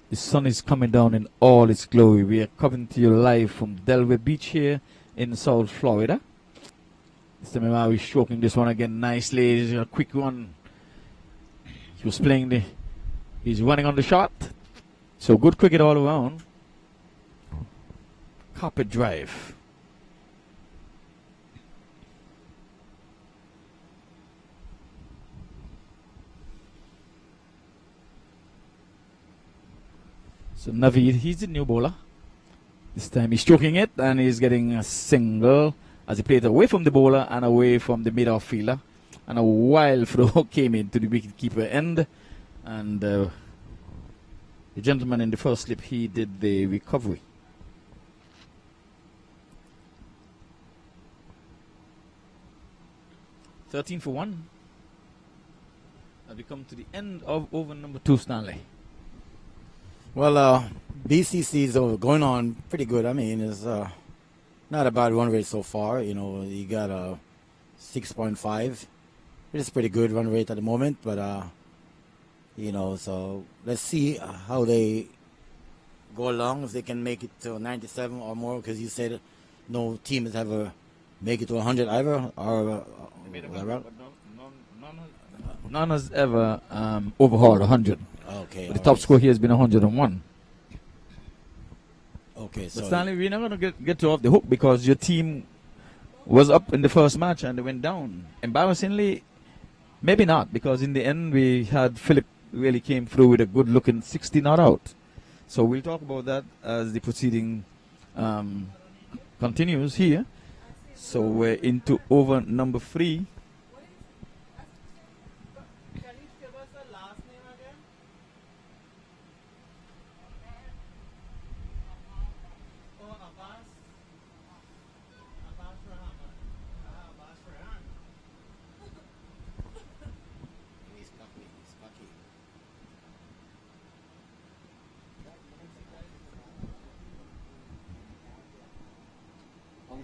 The sun is coming down in all its glory. We are coming to you live from Delaware Beach here in South Florida. This time we're stroking this one again nicely. It's a quick one. He was playing he's running on the shot. So good cricket all around. Carpet drive. So Naveed, he's the new bowler. This time he's stroking it, and he's getting a single as he played away from the bowler and away from the mid-off fielder. And a wild throw came into the wicketkeeper end, and the gentleman in the first slip, he did the recovery. $13 for 1. And we come to the end of over number 2, Stanley. Well, BCC is going on pretty good. I mean, it's not a bad run rate so far. You know, you got a 6.5. It is pretty good run rate at the moment, but you know, so let's see how they go along, if they can make it to 97 or more, because you said no team has ever make it to 100 either, or none has ever overhauled 100. Okay. But the top score here has been 101. Okay, so but Stanley, we're not going to get you off the hook, because your team was up in the first match and they went down. Embarrassingly, maybe not, because in the end we had Philip really came through with a good looking 60 not out. So we'll talk about that as the proceeding continues here. So we're into over number 3. Can you give us the last name again? Oh, Abbas. Abbas Rahman. Abbas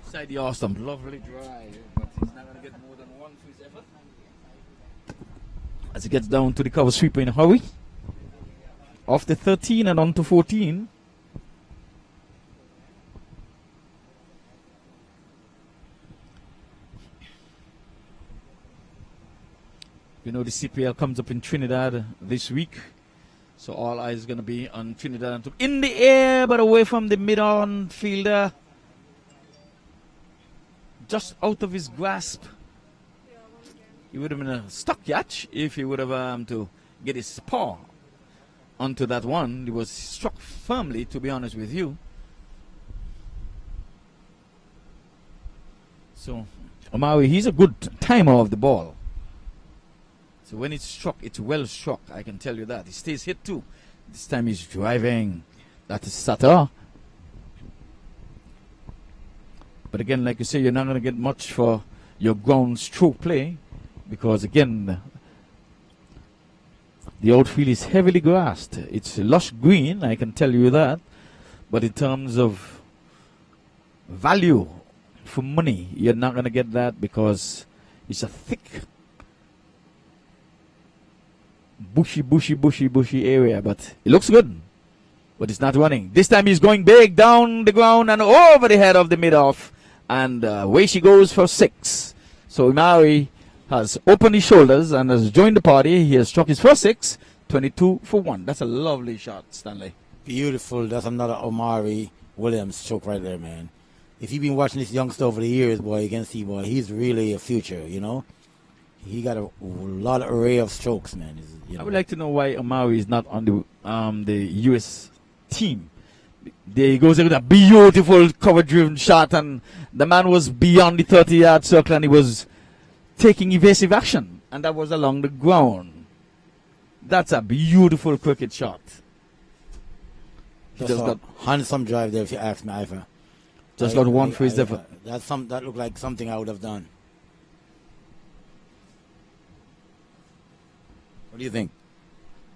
Outside the off stump, lovely drive, but he's not going to get more than one for his effort. As he gets down to the cover sweeper in a hurry. Off the 13 and on to 14. You know the CPL comes up in Trinidad this week. So all eyes are going to be on Trinidad and in the air, but away from the mid-on fielder. Just out of his grasp. He would have been a stuck catch if he would have to get his paw onto that one. He was struck firmly, to be honest with you. So Omari, he's a good timer of the ball. So when it's struck, it's well struck. I can tell you that. He stays hit too. This time he's driving. That is Sata. But again, like you say, you're not going to get much for your ground stroke play. Because again, the outfield is heavily grassed. It's lush green, I can tell you that. But in terms of value for money, you're not going to get that because it's a thick, bushy area. But it looks good. But it's not running. This time he's going big down the ground and over the head of the mid-off. And away she goes for 6. So Imari has opened his shoulders and has joined the party. He has struck his first 6, 22 for 1. That's a lovely shot, Stanley. Beautiful. That's another Omari Williams stroke right there, man. If you've been watching this youngster over the years, boy, you can see, boy, he's really a future, you know. He got a lot of array of strokes, man. You know. I would like to know why Omari is not on the U.S. team. There he goes with a beautiful cover-driven shot, and the man was beyond the 30-yard circle, and he was taking evasive action, and that was along the ground. That's a beautiful cricket shot. Just got handsome drive there, if you ask me, Ivor. Just got one for his effort. That looked like something I would have done. What do you think?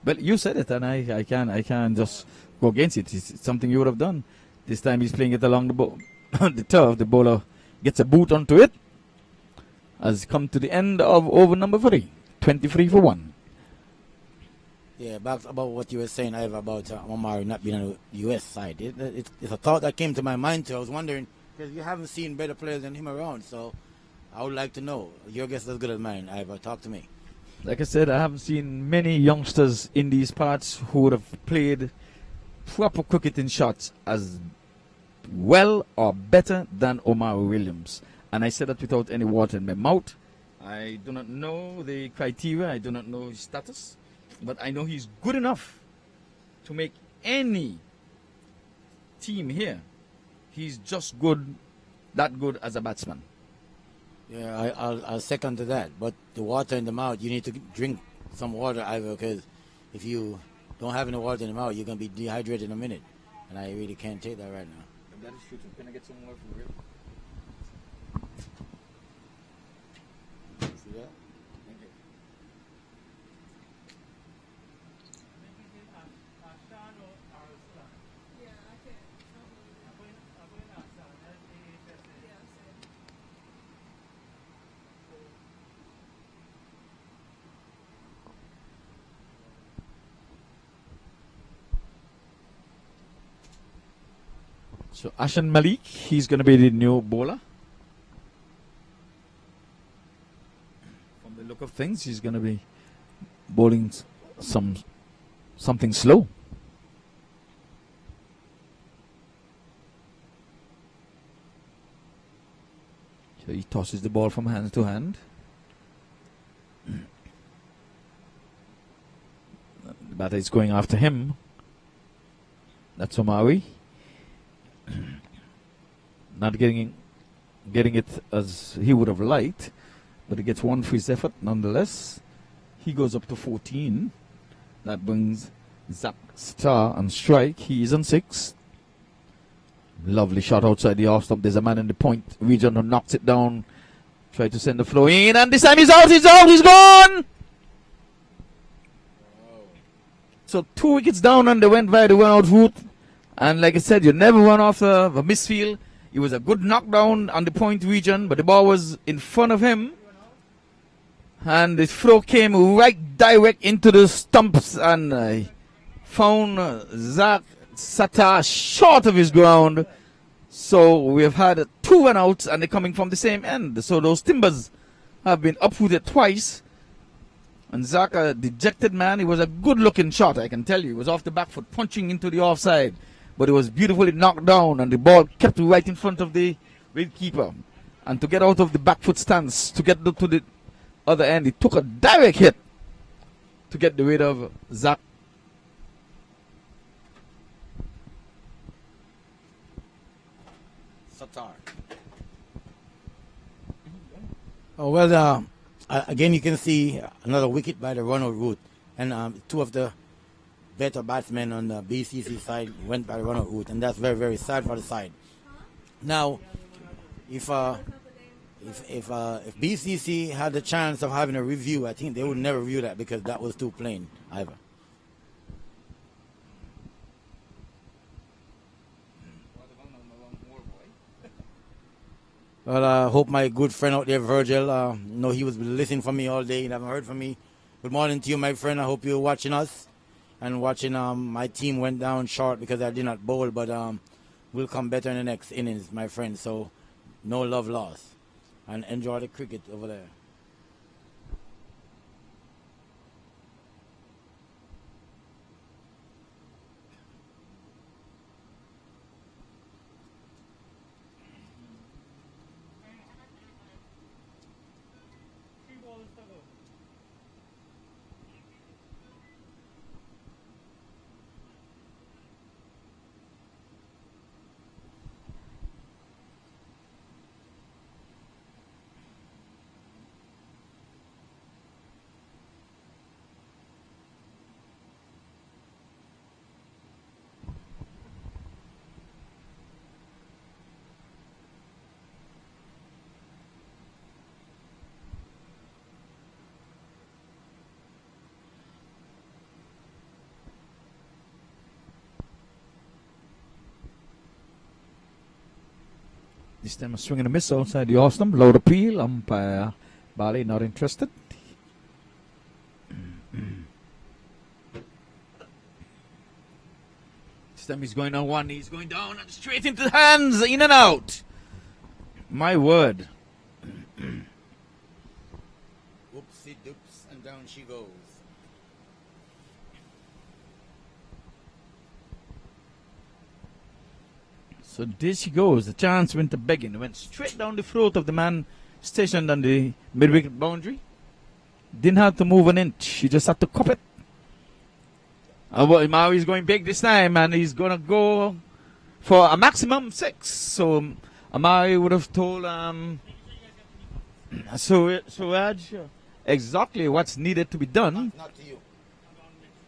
Well, you said it, and I can't just go against it. It's something you would have done. This time he's playing it along the turf. The bowler gets a boot onto it. Has come to the end of over number 3, 23 for 1. Yeah, back about what you were saying, Ivor, about Omari not being on the U.S. side. It's a thought that came to my mind too. I was wondering, because you haven't seen better players than him around, so I would like to know. Your guess is as good as mine, Ivor. Talk to me. Like I said, I haven't seen many youngsters in these parts who would have played proper cricketing shots as well or better than Omari Williams. And I said that without any water in my mouth. I do not know the criteria. I do not know his status. But I know he's good enough to make any team here. He's just good, that good as a batsman. Yeah, I'll second to that. But the water in the mouth, you need to drink some water, Ivor, because if you don't have any water in the mouth, you're going to be dehydrated in a minute. And I really can't take that right now. That is true. Can I get some more for real? See that? Thank you. So Ashan Malik, he's going to be the new bowler. From the look of things, he's going to be bowling something slow. So he tosses the ball from hand to hand. The batter is going after him. That's Omari. Not getting it as he would have liked, but he gets one for his effort nonetheless. He goes up to 14. That brings Zach Star on strike. He is on 6. Lovely shot outside the off stump. There's a man in the point region who knocks it down. Try to send the flow in, and this time he's out, he's gone! So 2 wickets down, and they went by the run out route. And like I said, you never run off a misfield. It was a good knockdown on the point region, but the ball was in front of him. And the throw came right direct into the stumps and found Zach Sattar short of his ground. So we've had 2 run outs and they're coming from the same end. So those timbers have been uprooted twice. And Zach, a dejected man, it was a good looking shot, I can tell you. It was off the back foot, punching into the offside. But it was beautifully knocked down and the ball kept right in front of the wicketkeeper. And to get out of the back foot stance, to get to the other end, he took a direct hit to get rid of Zach. Sattar. Oh, well, again, you can see another wicket by the run-out route. And 2 of the better batsmen on the BCC side went by the run-out route. And that's very, very sad for the side. Now, if BCC had the chance of having a review, I think they would never review that because that was too plain either. Well, I hope my good friend out there, Virgil, know he was listening for me all day and haven't heard from me. Good morning to you, my friend. I hope you're watching us and watching. My team went down short because I did not bowl, but we'll come better in the next innings, my friend. So no love lost. And enjoy the cricket over there. This time a swing and a miss outside the off stump. Loud appeal. Umpire Bali not interested. This time he's going on one. He's going down and straight into the hands. In and out. My word. Whoopsie doops and down she goes. So there she goes. The chance went to begging. It went straight down the throat of the man stationed on the mid-wicket boundary. Didn't have to move an inch. He just had to cup it. Now he's going big this time, and he's going to go for a maximum 6. So Amari would have told Suraj exactly what's needed to be done. Not to you.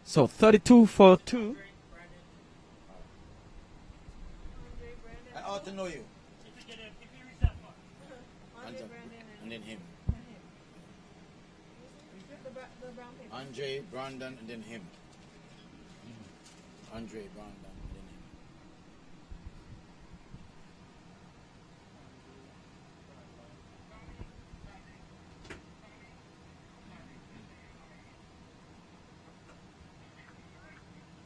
So 32 for 2. I ought to know you. And then him. Andre, Brandon, and then him. Andre, Brandon, and then him.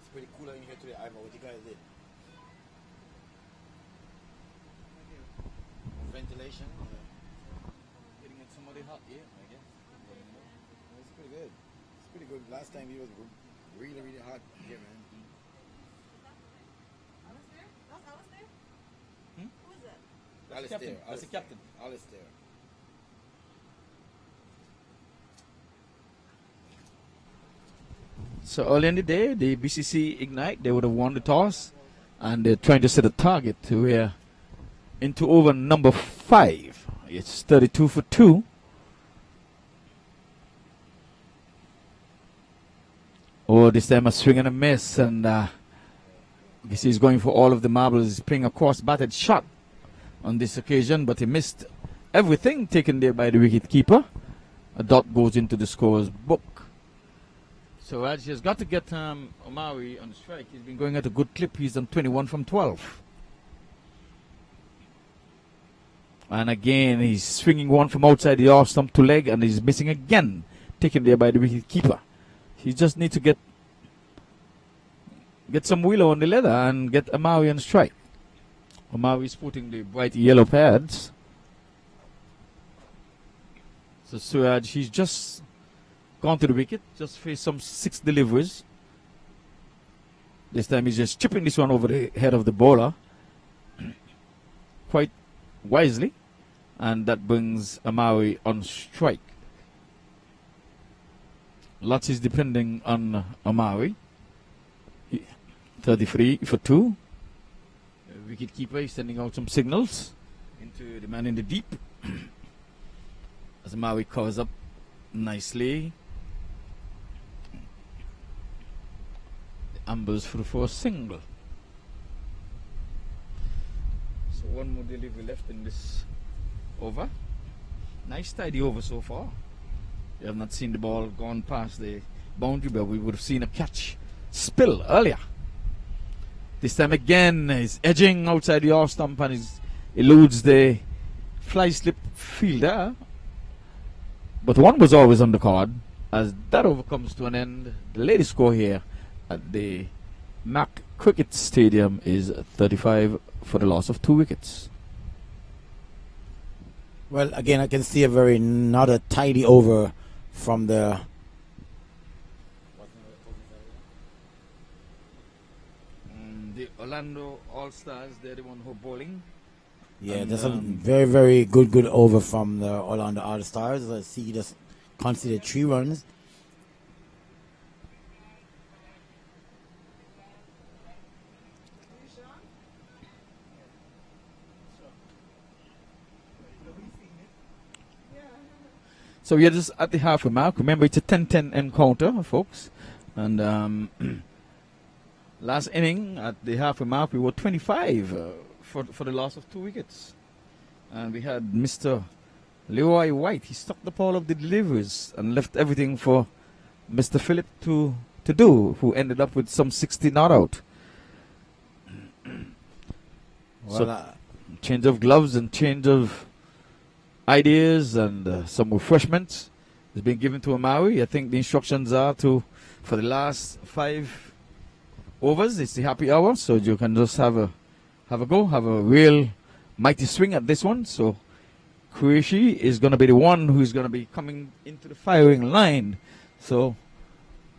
It's pretty cool in here today. I don't know what you guys did. Ventilation. Getting it somebody hot, yeah, I guess. It's pretty good. It's pretty good. Last time he was really, really hot here, man. Alistair? That's Alistair? Hmm? Who is that? Alistair. That's the captain. Alistair. So early in the day, the BCC Ignite, they would have won the toss, and they're trying to set a target to where into over number 5. It's 32 for 2. Oh, this time a swing and a miss, and you see he's going for all of the marbles. He's playing a cross-batted shot on this occasion, but he missed everything taken there by the wicket keeper. A dot goes into the scorer's book. So Raj has got to get Omari on the strike. He's been going at a good clip. He's on 21 from 12. And again, he's swinging one from outside the off stump to leg, and he's missing again. Taken there by the wicket keeper. He just need to get some willow on the leather and get Amawi on strike. Amawi is putting the bright yellow pads. So Suraj, he's just gone to the wicket, just faced some 6 deliveries. This time he's just chipping this one over the head of the bowler quite wisely, and that brings Amawi on strike. Lots is depending on Amawi. 33 for 2. Wicket keeper is sending out some signals into the man in the deep. As Amawi covers up nicely. The ambles for the first single. So one more delivery left in this over. Nice tidy over so far. We have not seen the ball gone past the boundary, but we would have seen a catch spill earlier. This time again, he's edging outside the off stump and he eludes the fly slip fielder. But one was always on the card. As that over comes to an end, the latest score here at the MAQ Cricket Stadium is 35 for the loss of 2 wickets. Well, again, I can see not a tidy over from the Orlando All-Stars, they're the one who are bowling. Yeah, And, that's a very, very good over from the Orlando All-Stars. I see just conceded 3 runs. So we are just at the halfway mark. Remember, it's a 10-10 encounter, folks. And last inning, at the halfway mark, we were 25 for the loss of 2 wickets. And we had Mr. Leroy White. He stopped the ball of the deliveries and left everything for Mr. Phillip to do, who ended up with some 60 not out. Well, So change of gloves and change of ideas and some refreshments has been given to Amawi. I think the instructions are for the last 5 overs, it's the happy hour, so you can just have a go, have a real mighty swing at this one. So Qureshi is going to be the one who is going to be coming into the firing line. So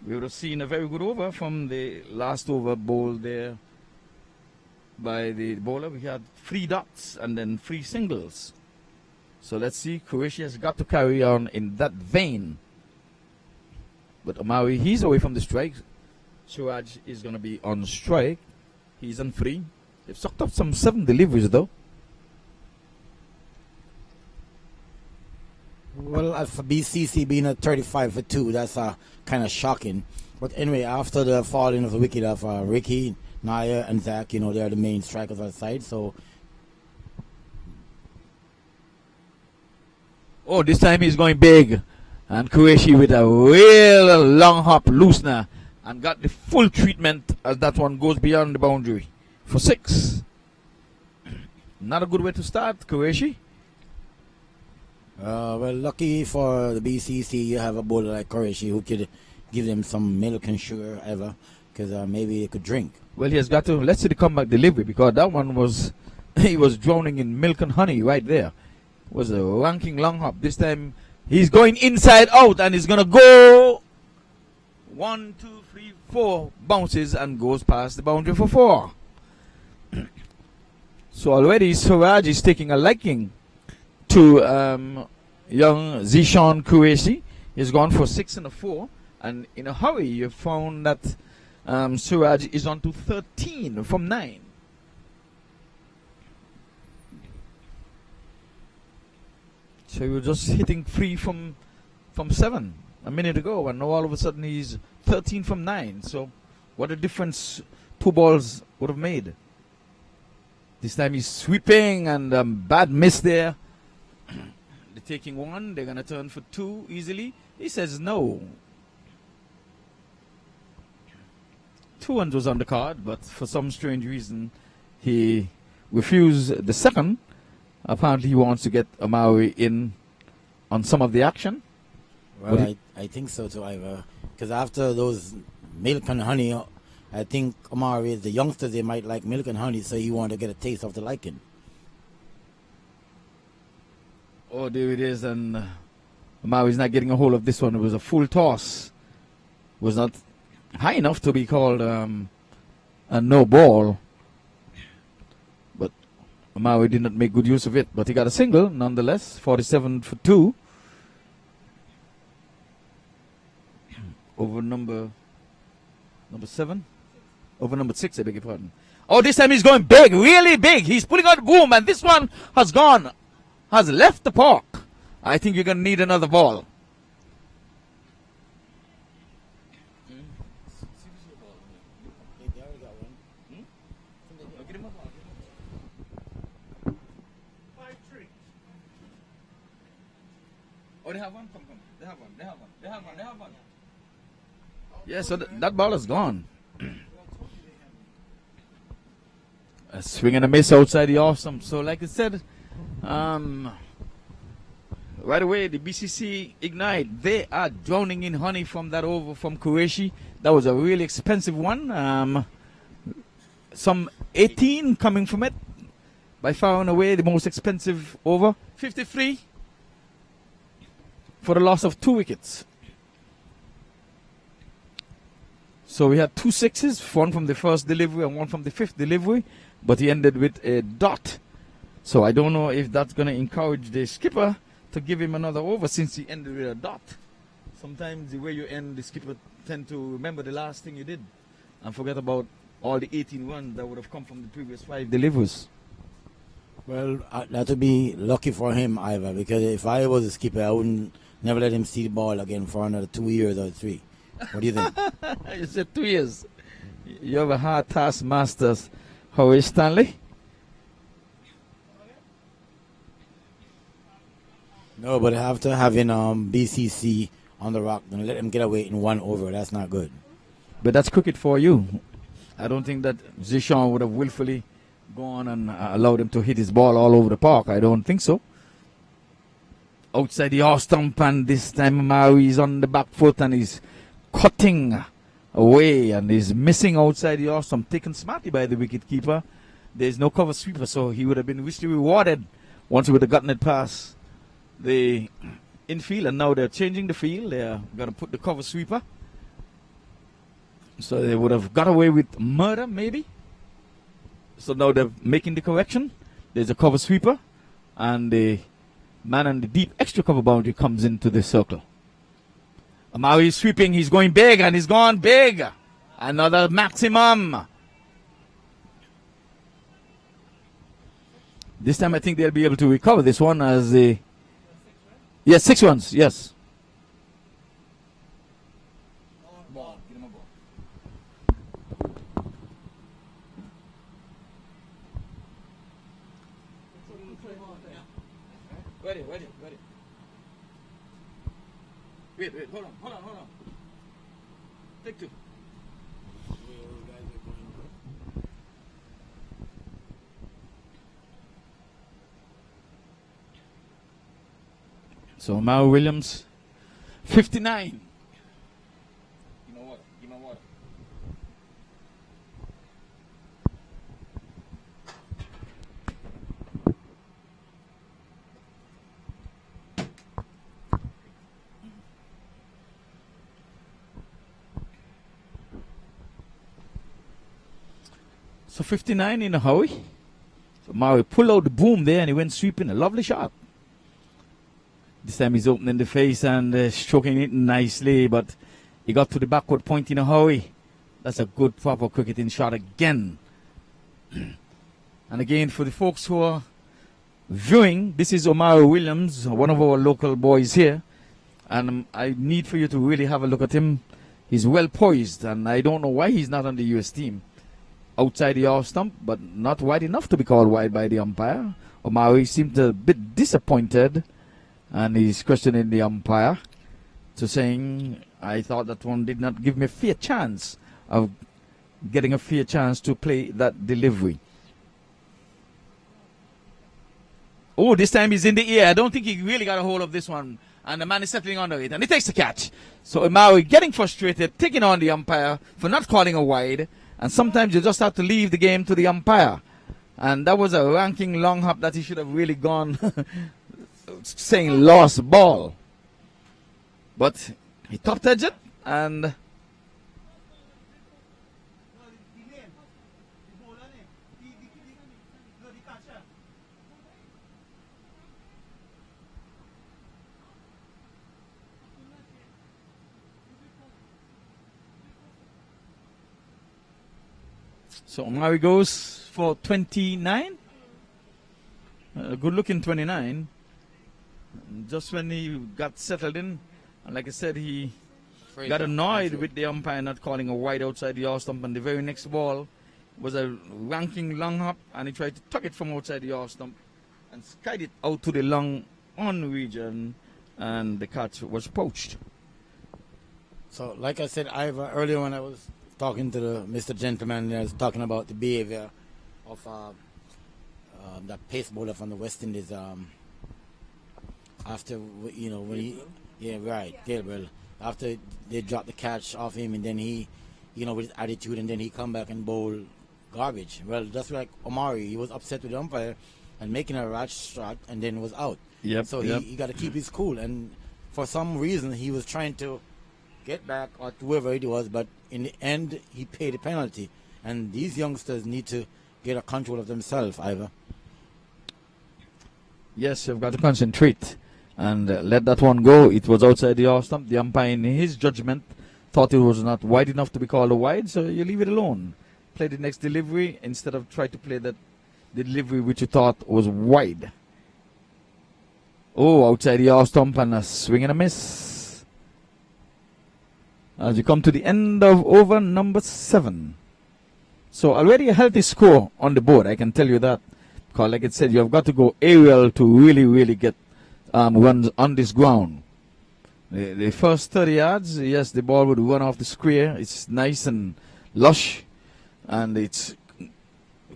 we would have seen a very good over from the last over bowled there by the bowler. We had 3 dots and then 3 singles. So let's see, Qureshi has got to carry on in that vein. But Amawi, he's away from the strike. Suraj is going to be on strike. He's on 3. They've sucked up some 7 deliveries though. Well, for BCC being at 35 for 2, that's kind of shocking. But anyway, after the falling of the wicket of Ricky, Naya, and Zach, they're the main strikers on the side. So, oh, this time he's going big. And Qureshi with a real long hop loosener and got the full treatment as that one goes beyond the boundary for 6. Not a good way to start, Qureshi. well, lucky for the BCC, you have a bowler like Qureshi who could give them some milk and sugar ever, because maybe they could drink. Well, he has got to, let's see the comeback delivery, because that one was, he was drowning in milk and honey right there. It was a ranking long hop. This time he's going inside out and he's going to go 1, 2, 3, 4 bounces and goes past the boundary for 4. So already Suraj is taking a liking to young Zishan Qureshi. He's gone for 6 and a 4, and in a hurry you found that Suraj is on to 13 from 9. So he was just hitting 3 from 7 a minute ago, and now all of a sudden he's 13 from 9. So what a difference 2 balls would have made. This time he's sweeping, and bad miss there. They're taking 1. They're going to turn for 2 easily. He says no. 2 runs was on the card, but for some strange reason he refused the second, Apparently, he wants to get Amari in on some of the action. Well, I think so too, Ivor. Because after those milk and honey, I think Amari, the youngsters, they might like milk and honey, so he want to get a taste of the liking. Oh, there it is, and Amari's not getting a hold of this one. It was a full toss. Was not high enough to be called a no ball. But Amari did not make good use of it. But he got a single, nonetheless, 47 for 2. Over number 7? Over number 6, I beg your pardon. Oh, this time he's going big, really big. He's pulling out the boom, and this one has left the park. I think you're going to need another ball. Oh, they have one? Come. They have one. Yeah, so that ball is gone. A swing and a miss outside the awesome. So, like I said, right away, the BCC Ignite, they are drowning in honey from that over from Qureshi. That was a really expensive one. Some 18 coming from it. By far and away, the most expensive over. 53 for the loss of 2 wickets. So we had 2 sixes, one from the first delivery and one from the 5th delivery, but he ended with a dot. So I don't know if that's going to encourage the skipper to give him another over since he ended with a dot. Sometimes the way you end, the skipper tend to remember the last thing you did and forget about all the 18 runs that would have come from the previous 5 deliveries. Well, that would be lucky for him, Ivor, because if I was a skipper, I wouldn't never let him see the ball again for another 2 years or 3. What do you think? You said 2 years. You have a hard task, masters. How is Stanley? No, but after having BCC on the rock, then let him get away in 1 over. That's not good. But that's cricket for you. I don't think that Zishan would have willfully gone and allowed him to hit his ball all over the park. I don't think so. Outside the off stump, and this time Maui is on the back foot and he's cutting away and is missing outside the off stump, taken smartly by the wicket keeper. There's no cover sweeper, so he would have been richly rewarded once he would have gotten it past the infield. And now they're changing the field. They're going to put the cover sweeper. So they would have got away with murder, maybe. So now they're making the correction. There's a cover sweeper, and the man on the deep extra cover boundary comes into the circle. Amari is sweeping. He's going big, and he's gone big. Another maximum. This time I think they'll be able to recover this one as a... Yes, 6 runs, yes. Ready. Wait, hold on. Take 2. So Mao Williams, 59. Give me water. So 59 in a hurry. So Maui pulled out the boom there and he went sweeping. A lovely shot. This time he's opening the face and stroking it nicely, but he got to the backward point in a hurry. That's a good proper cricketing shot again. And again, for the folks who are viewing, this is Omar Williams, one of our local boys here. And I need for you to really have a look at him. He's well poised, and I don't know why he's not on the US team. Outside the off stump, but not wide enough to be called wide by the umpire. Omari seemed a bit disappointed, and he's questioning the umpire to saying, I thought that one did not give me a fair chance of getting a fair chance to play that delivery. Oh, Oh, this time he's in the air. I don't think he really got a hold of this one. And the man is settling under it. And he takes the catch. So Maui getting frustrated, taking on the umpire for not calling a wide. And sometimes you just have to leave the game to the umpire. And that was a ranking long hop that he should have really gone saying lost ball. But he top edged it and so Maui goes for 29. Good looking 29. Just when he got settled in, and like I said, he got annoyed with the umpire not calling a wide outside the off stump, and the very next ball was a ranking long hop, and he tried to tuck it from outside the off stump and skied it out to the long on region, and the catch was poached. So, like I said, earlier when I was talking to Mr. Gentleman, I was talking about the behavior of that pace bowler from the West Indies. After when Gabriel. After they dropped the catch off him, and then he, with his attitude, and then he come back and bowl garbage. Well, just like Omari, he was upset with the umpire and making a rash shot, and then was out. Yep. So he got to keep his cool, and for some reason he was trying to get back at whoever it was, but in the end he paid the penalty. And these youngsters need to get a control of themselves, Ivor. Yes, you've got to concentrate and let that one go. It was outside the off stump. The umpire, in his judgment, thought it was not wide enough to be called a wide, so you leave it alone. Play the next delivery instead of try to play the delivery which you thought was wide. Oh, outside the off stump and a swing and a miss. As you come to the end of over number 7. So already a healthy score on the board, I can tell you that. Because like I said, you have got to go aerial to really get runs on this ground. The first 30 yards, yes, the ball would run off the square. It's nice and lush, and it's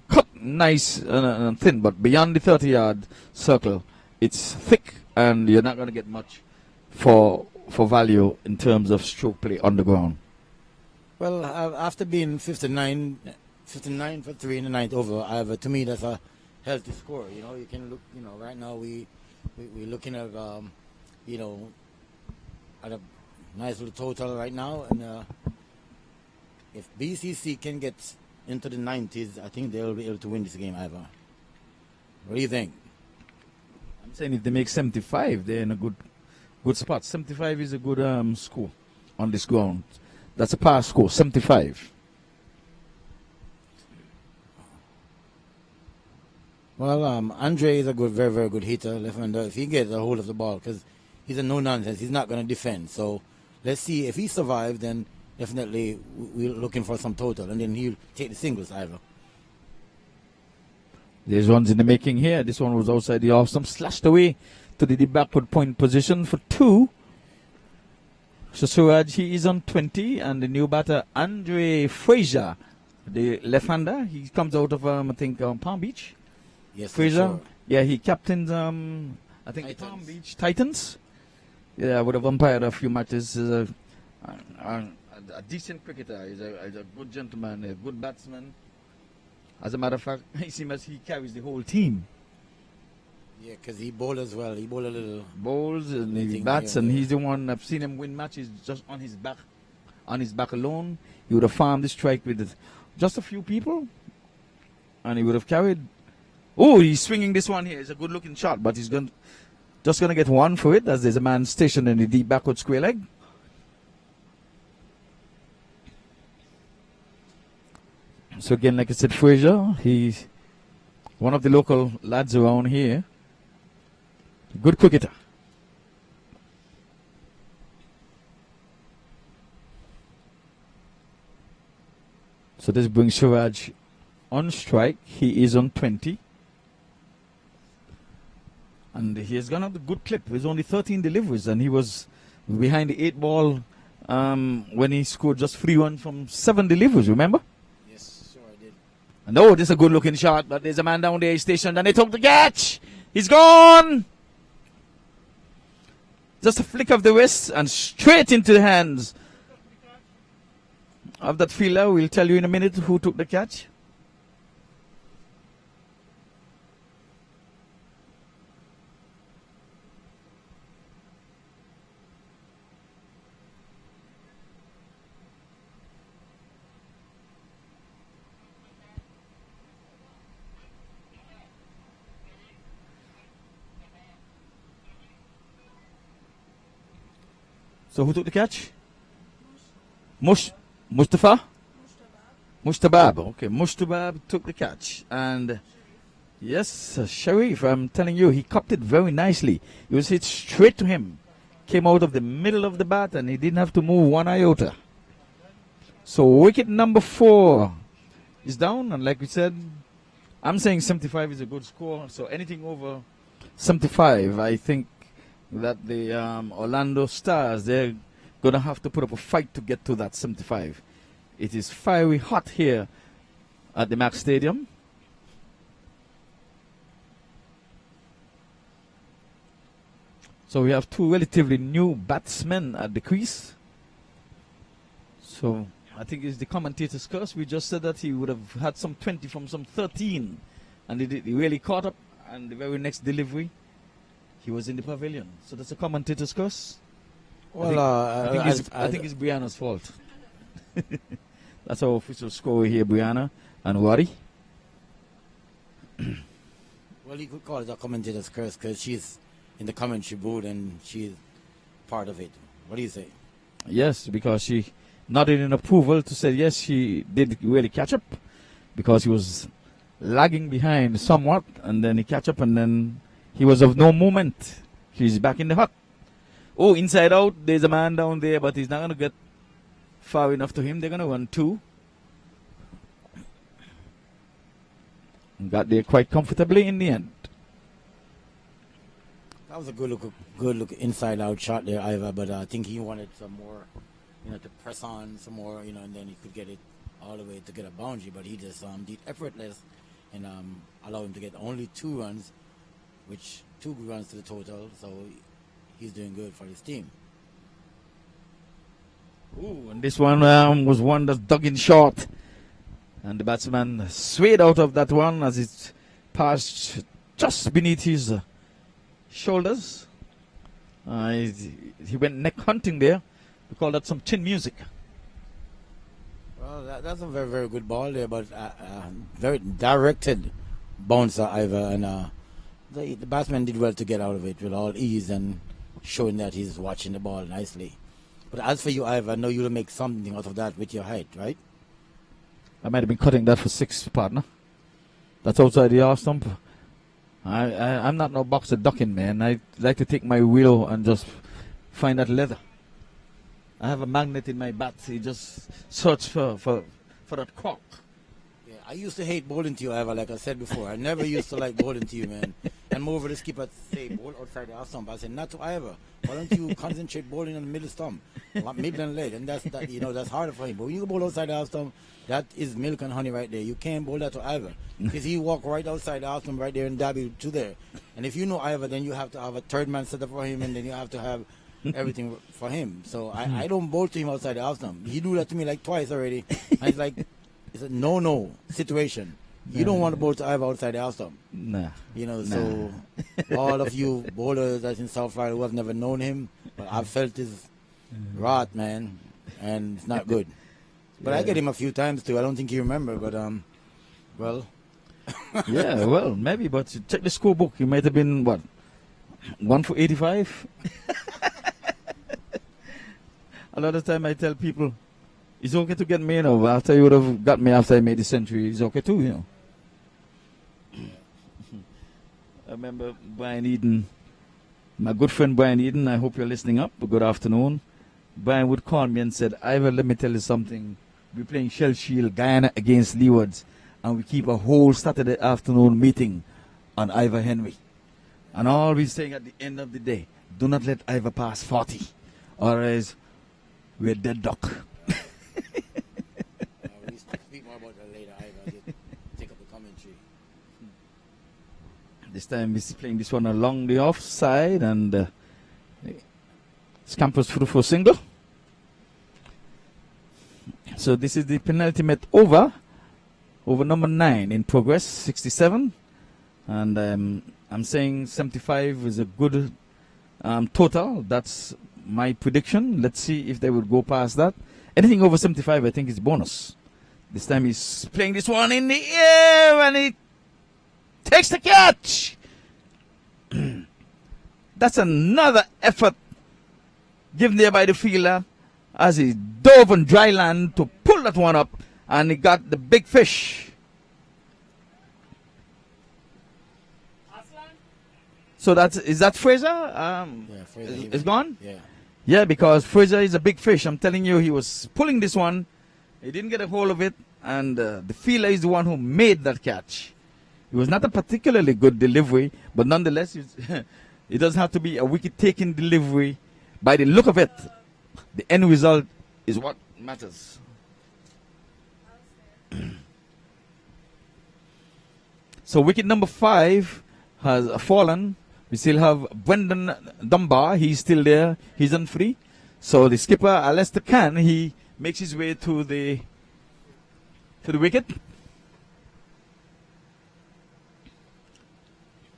cut nice and thin. But beyond the 30-yard circle, it's thick, and you're not going to get much for value in terms of stroke play on the ground. Well, after being 59 for 3 in the ninth over, to me that's a healthy score. You can look. Right now we're looking at at a nice little total right now, and if BCC can get into the 90s, I think they'll be able to win this game, Ivor. What do you think? I'm saying if they make 75, they're in a good spot. 75 is a good score on this ground. That's a pass score, 75. Well, Andre is a very, very good hitter, left-hander. If he gets a hold of the ball, because he's a no-nonsense, he's not going to defend. So let's see if he survives. Then definitely we're looking for some total, and then he'll take the singles, Ivor. There's runs in the making here. This one was outside the off stump, slashed away to the backward point position for 2. So Suraj, he is on 20, and the new batter, Andre Frazier, the left-hander, he comes out of, I think, Palm Beach. Yes, Frazier, sure. yeah, he captained, I think, Titans. Palm Beach Titans. Yeah, I would have umpired a few matches. He's a decent cricketer. He's a good gentleman, a good batsman. As a matter of fact, he seems as he carries the whole team. Yeah, because he bowls as well. He bowls a little. Bowls and he bats, and he's the one I've seen him win matches just on his back alone. He would have farmed the strike with just a few people, and he would have carried. Oh, he's swinging this one here. It's a good-looking shot, but he's just going to get one for it, as there's a man stationed in the deep backward square leg. So again, like I said, Frazier, he's one of the local lads around here. Good cricketer. So this brings Suraj on strike. He is on 20. And he has gone out a good clip. There's only 13 deliveries, and he was behind the 8 ball when he scored just 3 runs from 7 deliveries, remember? Yes, sure I did. And oh, this is a good looking shot, but there's a man down there stationed, and they took the catch. He's gone! Just a flick of the wrist and straight into the hands of that fielder. We'll tell you in a minute who took the catch. So who took the catch? Mustafa? Mushtabab. Okay, Mushtabab took the catch. And yes, Sharif, I'm telling you, he copped it very nicely. It was hit straight to him. Came out of the middle of the bat and he didn't have to move one iota. So wicket number 4 is down. And like we said, I'm saying 75 is a good score. So anything over 75, I think that the Orlando Stars, they're going to have to put up a fight to get to that 75. It is fiery hot here at the MAQ Stadium. So we have two relatively new batsmen at the crease. So I think it's the commentator's curse. We just said that he would have had some 20 from some 13. And he really caught up. And the very next delivery, he was in the pavilion. So that's a commentator's curse. Well, I think it's Brianna's fault. That's our official score here, Brianna and Wadi. Well, you could call it a commentator's curse because she's in the commentary booth and she's part of it. What do you say? Yes, because she nodded in approval to say yes, she did really catch up because he was lagging behind somewhat, and then he catch up, and then he was of no moment. He's back in the hut. Oh, inside out, there's a man down there, but he's not going to get far enough to him. They're going to run 2. And got there quite comfortably in the end. That was a good look inside out shot there, Ivor, but I think he wanted some more, to press on some more, and then he could get it all the way to get a boundary, but he just did effortless and allowed him to get only 2 runs, which 2 good runs to the total, so he's doing good for his team. Ooh, and this one was one that's dug in short. And the batsman swayed out of that one as it passed just beneath his shoulders. He went neck hunting there. We call that some chin music. Well, that's a very, very good ball there, but very directed bouncer, Ivor, and the batsman did well to get out of it with all ease and showing that he's watching the ball nicely. But as for you, Ivor, I know you'll make something out of that with your height, right? I might have been cutting that for 6, partner. That's outside the half stump. I'm not no boxer ducking, man. I like to take my wheel and just find that leather. I have a magnet in my bat. He just search for that cork. Yeah, I used to hate bowling to you, Ivor, like I said before. I never used to like bowling to you, man. And moreover, the skipper say bowl outside the half stump. I said, not to Ivor. Why don't you concentrate bowling on the middle stump, middle and leg? And that's harder for him. But when you bowl outside the half stump, that is milk and honey right there. You can't bowl that to Ivor because he walk right outside the half stump right there and dab you to there. And if you know Ivor, then you have to have a third man set up for him, and then you have to have everything for him. So I don't bowl to him outside the half stump. He do that to me like twice already. And it's like it's a no situation. You don't want to bowl to Ivor outside the half stump. Nah. So all of you bowlers that's in South Florida who have never known him, but I've felt his wrath, man, and it's not good. But I get him a few times too. I don't think you remember, but well. Yeah, well, maybe, but check the scorebook. He might have been, what, 1 for 85? A lot of time I tell people, it's okay to get me, after you would have got me after I made the century, it's okay too, I remember Brian Eden, my good friend Brian Eden, I hope you're listening up. Good afternoon. Brian would call me and said, Ivor, let me tell you something. We're playing Shell Shield, Guyana against Leewards, and we keep a whole Saturday afternoon meeting on Ivor Henry. And all we're saying at the end of the day, do not let Ivor pass 40, or else we're dead duck. We'll speak more about that later, Ivor. Take up the commentary. This time he's playing this one along the offside and scampers through for single. So this is the penultimate over number 9 in progress, 67. And I'm saying 75 is a good total. That's my prediction. Let's see if they would go past that. Anything over 75, I think, is bonus. This time he's playing this one in the air and he takes the catch. That's another effort given there by the fielder as he dove on dry land to pull that one up, and he got the big fish. So is that Fraser? Yeah, Fraser. It's gone? Yeah. Yeah, because Fraser is a big fish. I'm telling you, he was pulling this one. He didn't get a hold of it, and the fielder is the one who made that catch. It was not a particularly good delivery, but nonetheless, it doesn't have to be a wicket-taking delivery. By the look of it, the end result is what matters. So wicket number 5 has fallen. We still have Brendan Dunbar. He's still there. He's on free. So the skipper, Alistair Khan, he makes his way to the wicket.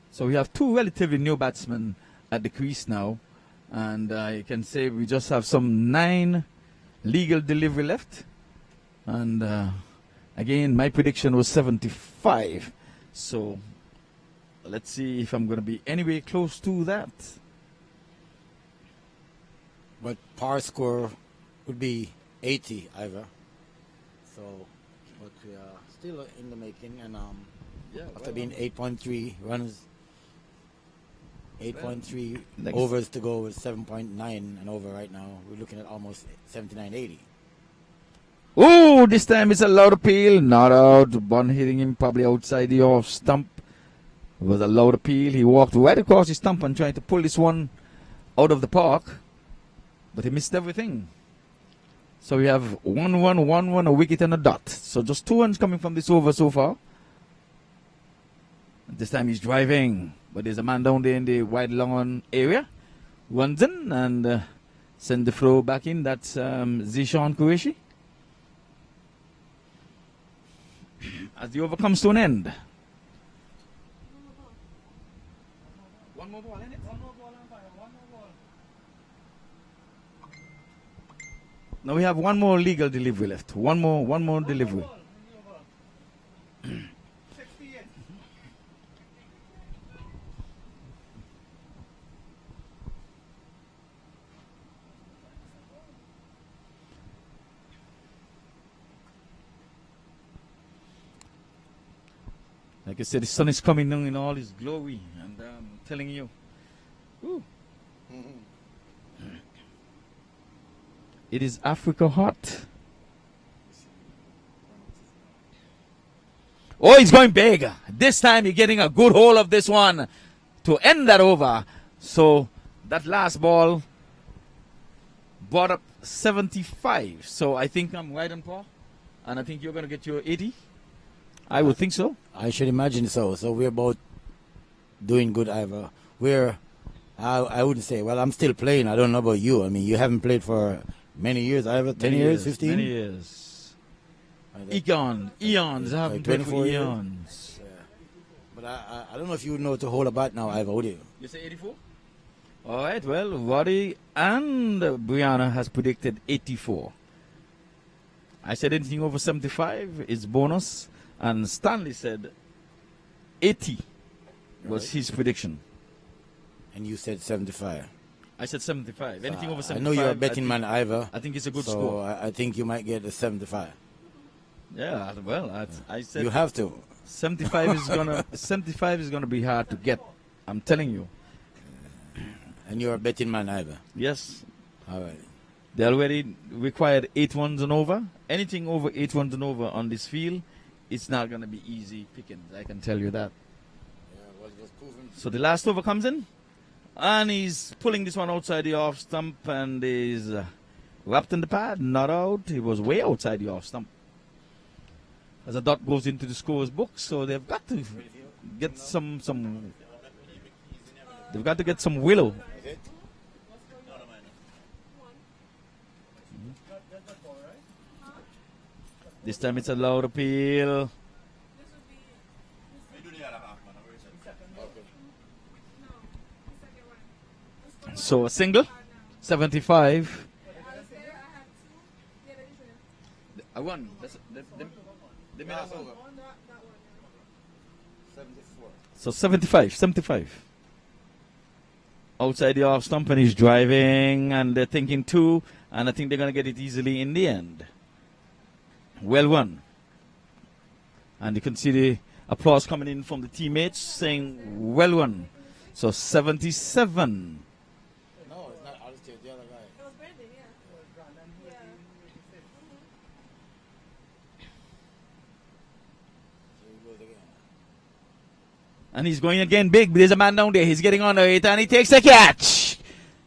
So we have 2 relatively new batsmen at the crease now. And I can say we just have some 9 legal delivery left. And again, my prediction was 75. So let's see if I'm going to be anywhere close to that. But par score would be 80, Ivor. So, but we are still in the making, and after being 8.3 runs, 8.3 overs to go with 7.9 and over right now. We're looking at almost 79-80. Oh, this time it's a loud appeal. Not out. One hitting him probably outside the off stump. It was a loud appeal. He walked right across the stump and tried to pull this one out of the park. But he missed everything. So we have 1-1, 1-1, a wicket and a dot. So just 2 runs coming from this over so far. This time he's driving. But there's a man down there in the wide long area. Runs in and send the throw back in. That's Zishan Qureshi. As the over comes to an end. One more ball, innit? One more ball on fire. One more ball. Now we have one more legal delivery left. One more delivery. Like I said, the sun is coming down in all its glory, and I'm telling you. Ooh. It is Africa hot. Oh, he's going big. This time you're getting a good hold of this one to end that over. So that last ball brought up 75. So I think I'm right on par. And I think you're going to get your 80. I would think so. I should imagine so. So we're both doing good, Ivor. I wouldn't say, well, I'm still playing. I don't know about you. I mean, you haven't played for many years, Ivor. 10 years, 15? Many years. Eons. I haven't played for eons. Yeah. But I don't know if you would know to hold a bat now, Ivor, would you? You say 84? All right, well, Waddy and Brianna has predicted 84. I said anything over 75 is bonus. And Stanley said 80 was his prediction. And you said 75. I said 75. Anything over 75. I know you're a betting man, Ivor. I think it's a good so score. I think you might get a 75. Yeah, well, I said you have to. 75 is gonna be hard to get. I'm telling you. And you're a betting man, Ivor. Yes. All right. They already required 8 runs and over. Anything over 8 runs and over on this field, it's not going to be easy pickings, I can tell you that. Yeah, well, just proven. So the last over comes in, and he's pulling this one outside the off stump, and is wrapped in the pad, not out. He was way outside the off stump. As a dot goes into the scorer's book, so they've got to get some. They've got to get some willow. This time it's a loud appeal. So a single, 75. I won. They made us over. So 75. Outside the off stump, and he's driving, and they're thinking two, and I think they're going to get it easily in the end. Well won. And you can see the applause coming in from the teammates saying, well won. So 77. No, it's not Alistair, the other guy. It was Brandon, yeah. So he goes again. And he's going again big. There's a man down there. He's getting on it, and he takes the catch.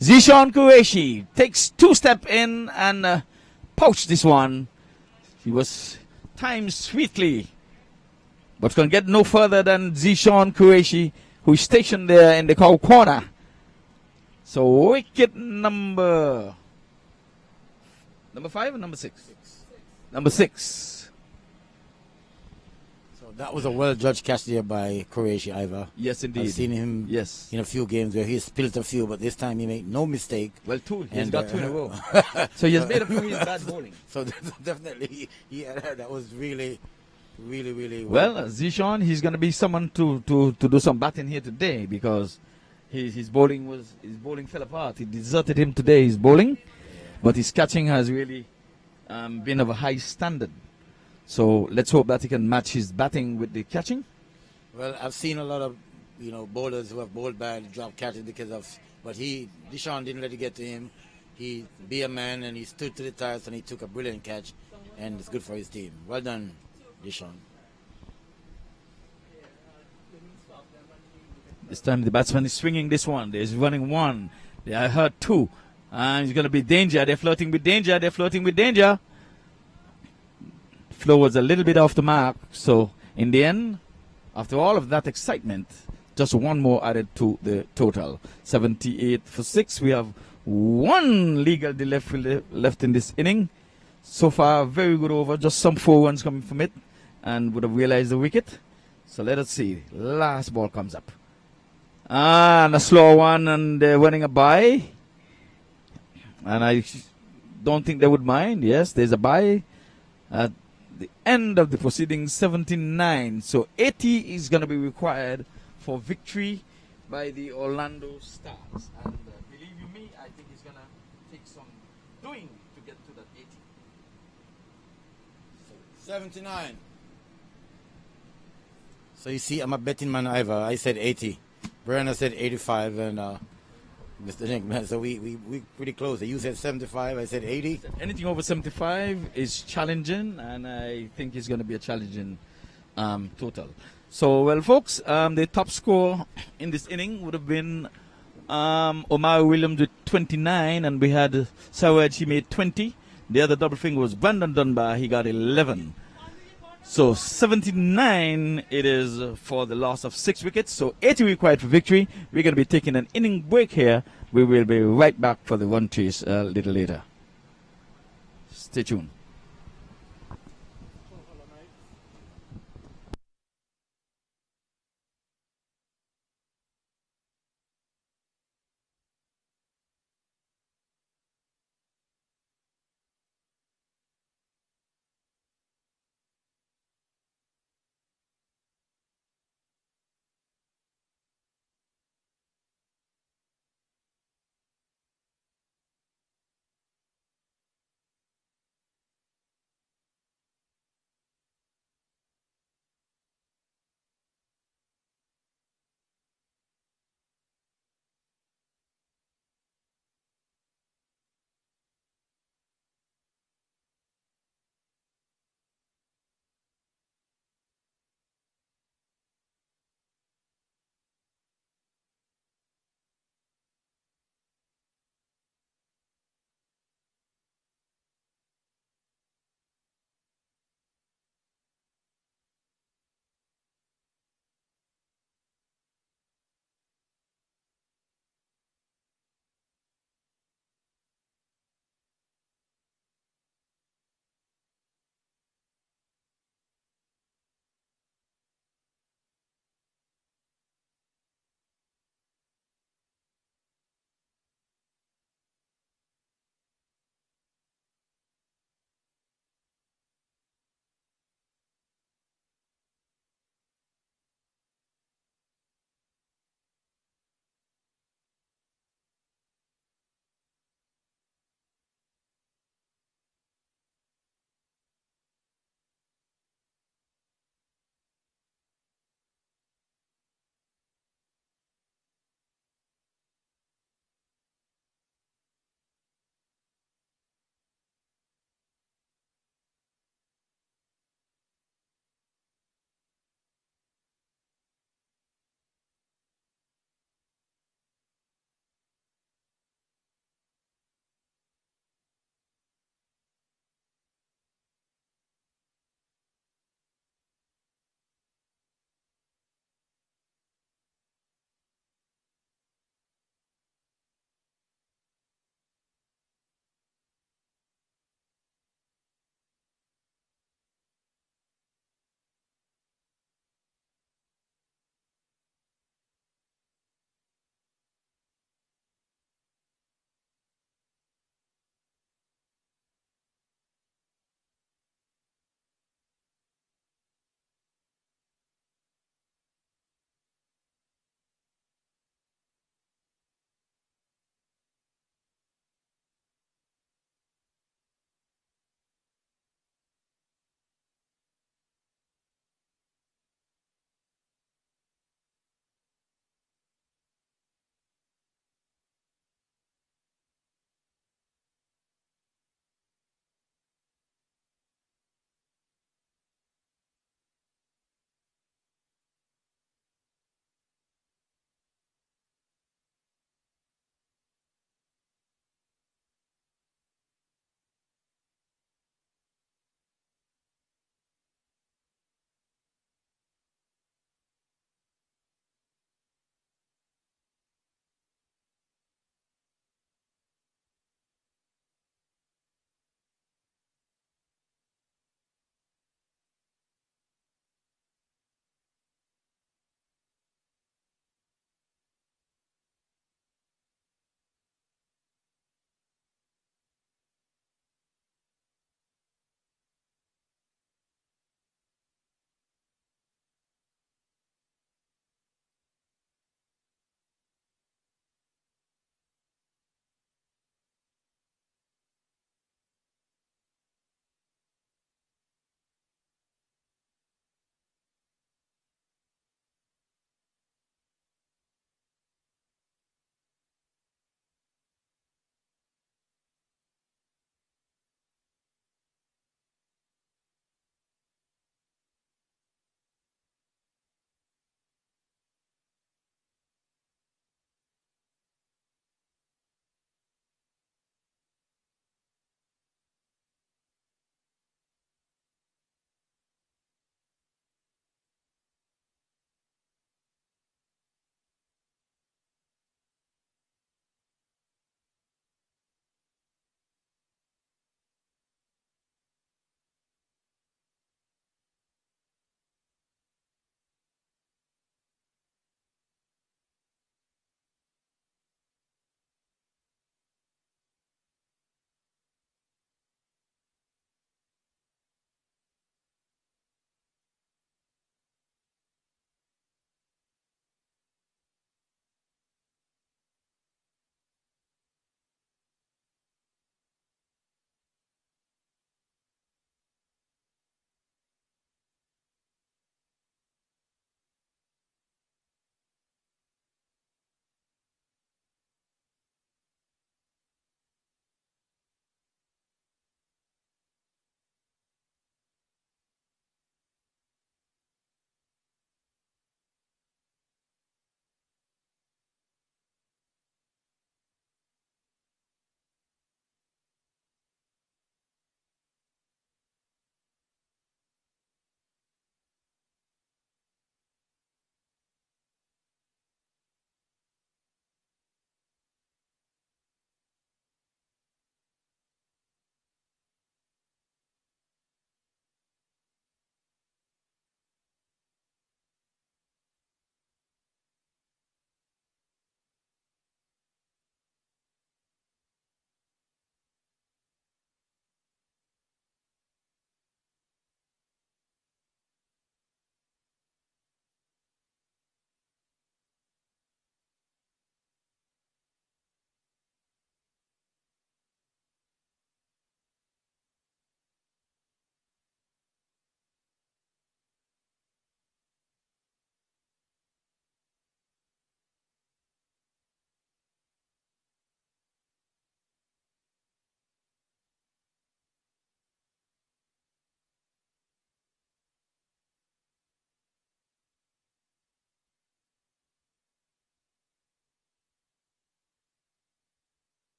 Zishan Qureshi takes two step in and pouched this one. He was timed sweetly, but can get no further than Zishan Qureshi, who is stationed there in the cow corner. So wicket number 5 or number 6? Number 6. So that was a well-judged catch there by Qureshi, Ivor. Yes, indeed. I've seen him Yes. in a few games where he spilled a few, but this time he made no mistake. Well, two. He's And, got 2 in a row. So he has made up for his bad bowling. So definitely, that was really Well, Zishan, he's going to be someone to do some batting here today, because his bowling fell apart. It deserted him today, his bowling, but his catching has really been of a high standard. So let's hope that he can match his batting with the catching. Well, I've seen a lot of bowlers who have bowled bad, drop catches because of, but Deshaun didn't let it get to him. He be a man and he stood to the tires and he took a brilliant catch, and it's good for his team. Well done, Deshaun. This time the batsman is swinging this one. He's running one. I heard 2. And it's going to be danger. They're flirting with danger. Flow was a little bit off the mark. So in the end, after all of that excitement, just one more added to the total. 78 for 6. We have one legal left in this inning. So far, very good over. Just some 4 runs coming from it, and would have realized the wicket. So let us see. Last ball comes up. And a slow one, and they're running a bye. And I don't think they would mind. Yes, there's a bye at the end of the proceedings, 79. So 80 is going to be required for victory by the Orlando Stars. And believe you me, I think it's going to take some doing to get to that 80. 79. So you see, I'm a betting man, Ivor. I said 80. Brenner said 85, and Mr. Nick, so we pretty close. You said 75, I said 80. Anything over 75 is challenging, and I think it's going to be a challenging total. So, well, folks, the top score in this inning would have been Omar Williams with 29, and we had Sawaj, he made 20. The other double finger was Brandon Dunbar, he got 11. So 79 it is for the loss of 6 wickets. So 80 required for victory. We're going to be taking an inning break here. We will be right back for the run chase a little later. Stay tuned.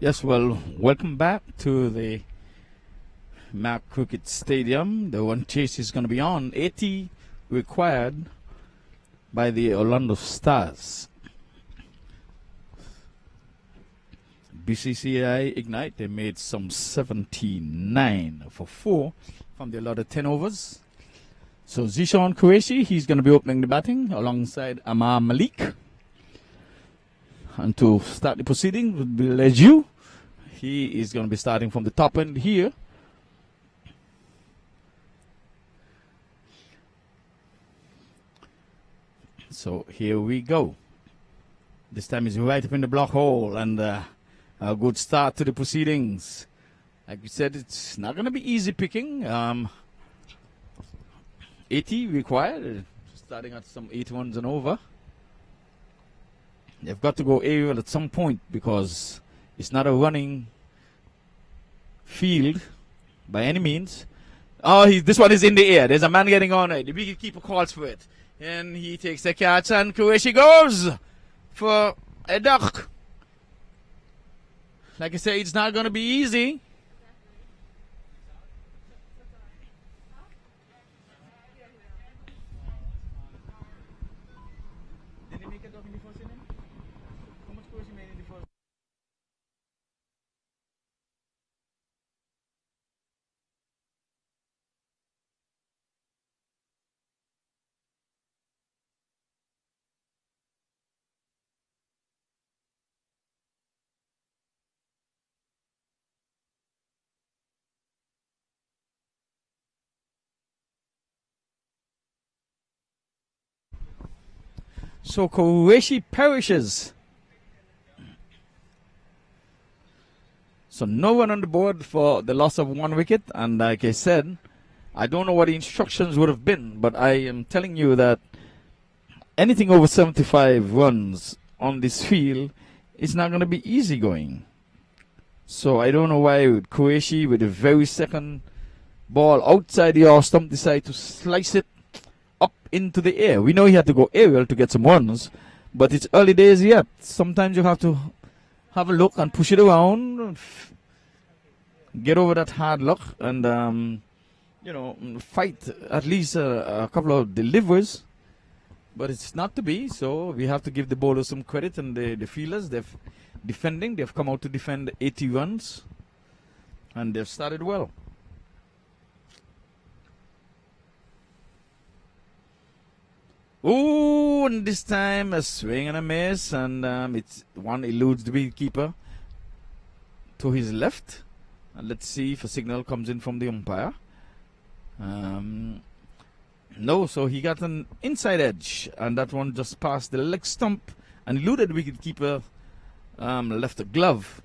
Yes, well, welcome back to the MAQ Cricket Stadium. The one chase is going to be on. 80 required by the Orlando Stars. BCCI Ignite, they made some 79 for 4 from the allotted 10 overs. So Zishan Qureshi, he's going to be opening the batting alongside Amar Malik. And to start the proceedings would be Leju. He is going to be starting from the top end here. So here we go. This time is right up in the block hole, and a good start to the proceedings. Like we said, it's not going to be easy picking. 80 required, starting at some 81s and over. They've got to go aerial at some point because it's not a running field by any means. Oh, this one is in the air. There's a man getting on it. The wicketkeeper calls for it. And he takes the catch, and Qureshi goes for a duck. Like I say, it's not going to be easy. Did he make a duck in the first inning? How much Qureshi made in the first? So Qureshi perishes. So no one on the board for the loss of 1 wicket. And like I said, I don't know what the instructions would have been, but I am telling you that anything over 75 runs on this field is not going to be easy going. So I don't know why Qureshi, with the very second ball outside the off stump, decided to slice it up into the air. We know he had to go aerial to get some runs, but it's early days yet. Sometimes you have to have a look and push it around, get over that hard luck, and fight at least a couple of deliveries. But it's not to be, so we have to give the bowlers some credit, and the fielders, they've come out to defend 80 runs, and they've started well. Oh, and this time a swing and a miss, and it's one eludes the wicketkeeper to his left. And let's see if a signal comes in from the umpire. No, so he got an inside edge, and that one just passed the leg stump and eluded the wicketkeeper, left a glove.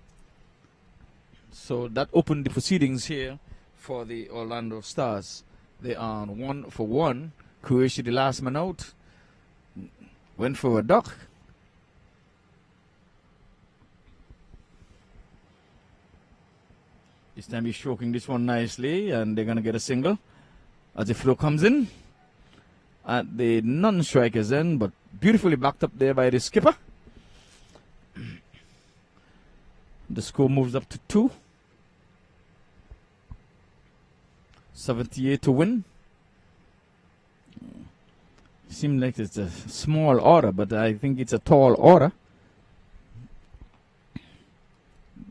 So that opened the proceedings here for the Orlando Stars. They are on 1 for 1. Qureshi, the last man out, went for a duck. This time he's stroking this one nicely, and they're going to get a single as the flow comes in at the non-strikers end, but beautifully backed up there by the skipper. The score moves up to 2. 78 to win. Seems like it's a small order, but I think it's a tall order.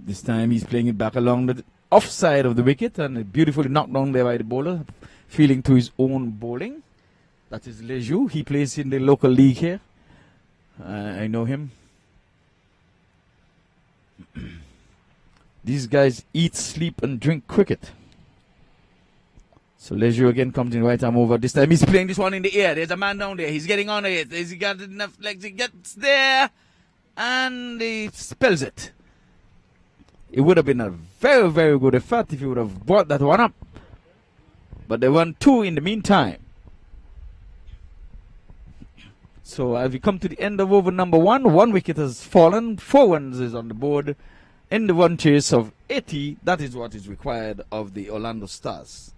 This time he's playing it back along the offside of the wicket, and beautifully knocked down there by the bowler, feeling to his own bowling. That is Leju. He plays in the local league here. I know him. These guys eat, sleep, and drink cricket. So Leju again comes in right arm over. This time he's playing this one in the air. There's a man down there. He's getting on it. Has he got enough legs? He gets there, and he spells it. It would have been a very, very good effort if he would have brought that one up. But they won 2 in the meantime. So as we come to the end of over number 1, 1 wicket has fallen. 4 runs is on the board. In the one chase of 80, that is what is required of the Orlando Stars.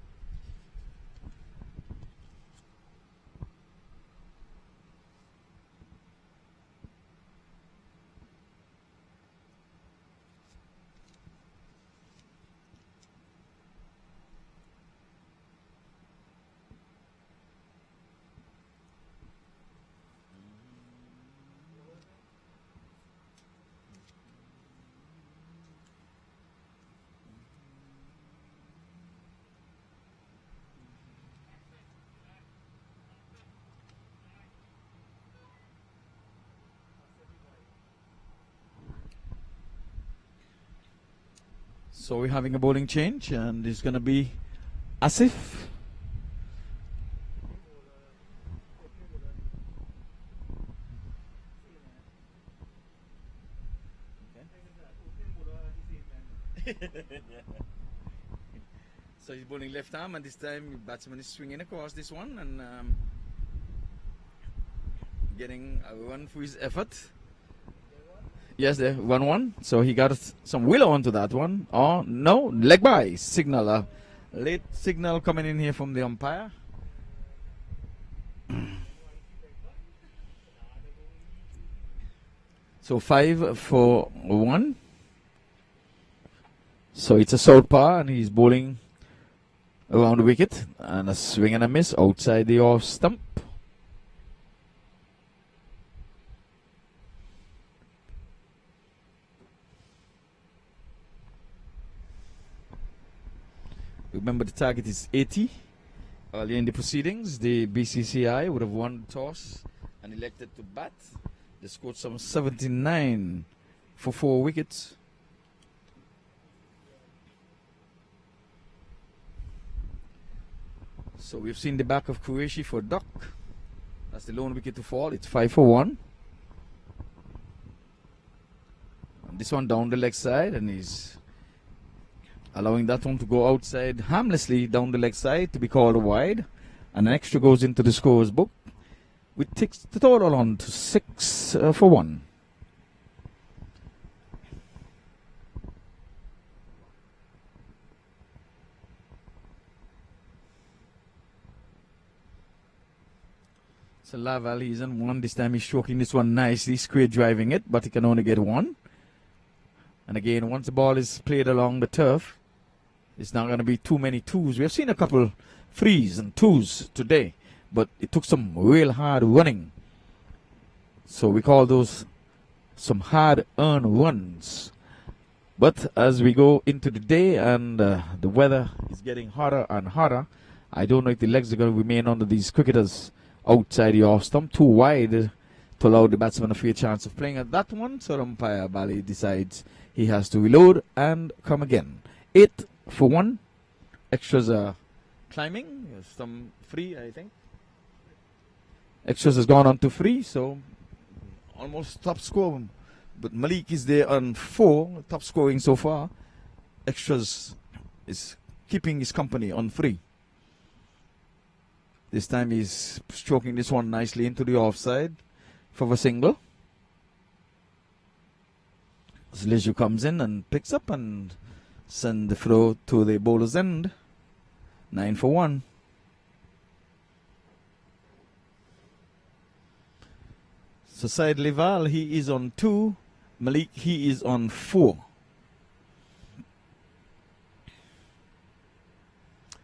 So we're having a bowling change, and it's going to be Asif. So he's bowling left arm, and this time the batsman is swinging across this one and getting a run for his effort. Yes, there, 1-1. So he got some willow onto that one. Oh, no, leg by signal. Late signal coming in here from the umpire. So 5-1. So it's a southpaw, and he's bowling around the wicket, and a swing and a miss outside the off stump. Remember, the target is 80. Earlier in the proceedings, the BCCI would have won the toss and elected to bat. They scored some 79 for 4 wickets. So we've seen the back of Qureshi for duck. That's the lone wicket to fall. It's 5-1. And this one down the leg side, and he's allowing that one to go outside harmlessly down the leg side to be called wide. And an extra goes into the scores book, which takes the total on to 6-1. So Laval, he's on 1. This time he's stroking this one nicely, square driving it, but he can only get 1. And again, once the ball is played along the turf, it's not going to be too many 2s. We have seen a couple 3s and 2s today, but it took some real hard running. So we call those some hard-earned runs. But as we go into the day and the weather is getting hotter and hotter, I don't know if the legs are going to remain under these cricketers outside the off stump, too wide to allow the batsman a fair chance of playing at that one. So umpire Bali decides he has to reload and come again. 8-1. Extras are climbing. Some free, I think. Extras has gone on to free, so almost top score. But Malik is there on 4, top scoring so far. Extras is keeping his company on 3. This time he's stroking this one nicely into the offside for the single. Zliju comes in and picks up and send the throw to the bowler's end. 9-1. So Said Leval, he is on 2. Malik, he is on 4.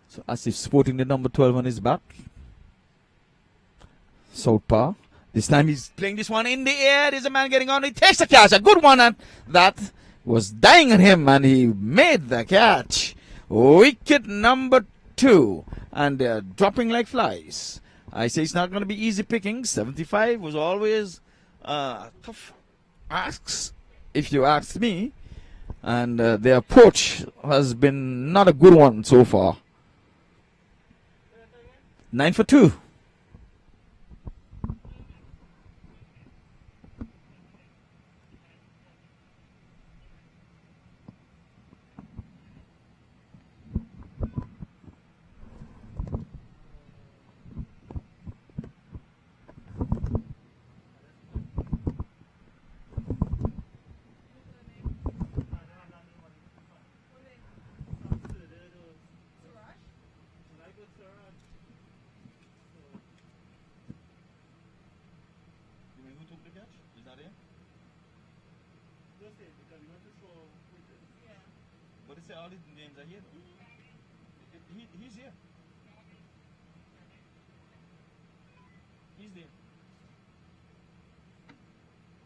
So Asif sporting the number 12 on his back. Southpaw. This time he's playing this one in the air. There's a man getting on. He takes the catch. A good one. And that was dying at him. And he made the catch. Wicket number 2. And they're dropping like flies. I say it's not going to be easy picking. 75 was always tough asks, if you ask me. And their approach has been not a good one so far. 9-2. But they say all these names are here. He's here. He's there.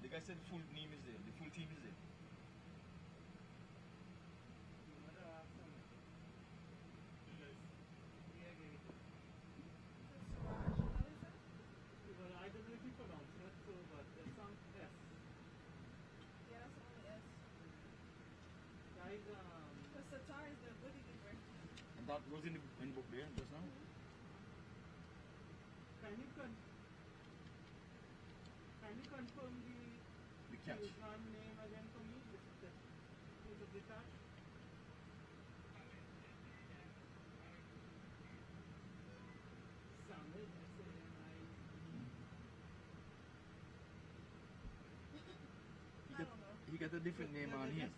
The guy said full name is there. The full team is there. versatile, the good delivery. And that was in the book there just now. Can you confirm The catch. Usman name again for me? Who's the catch? Samir, He got a different name on here.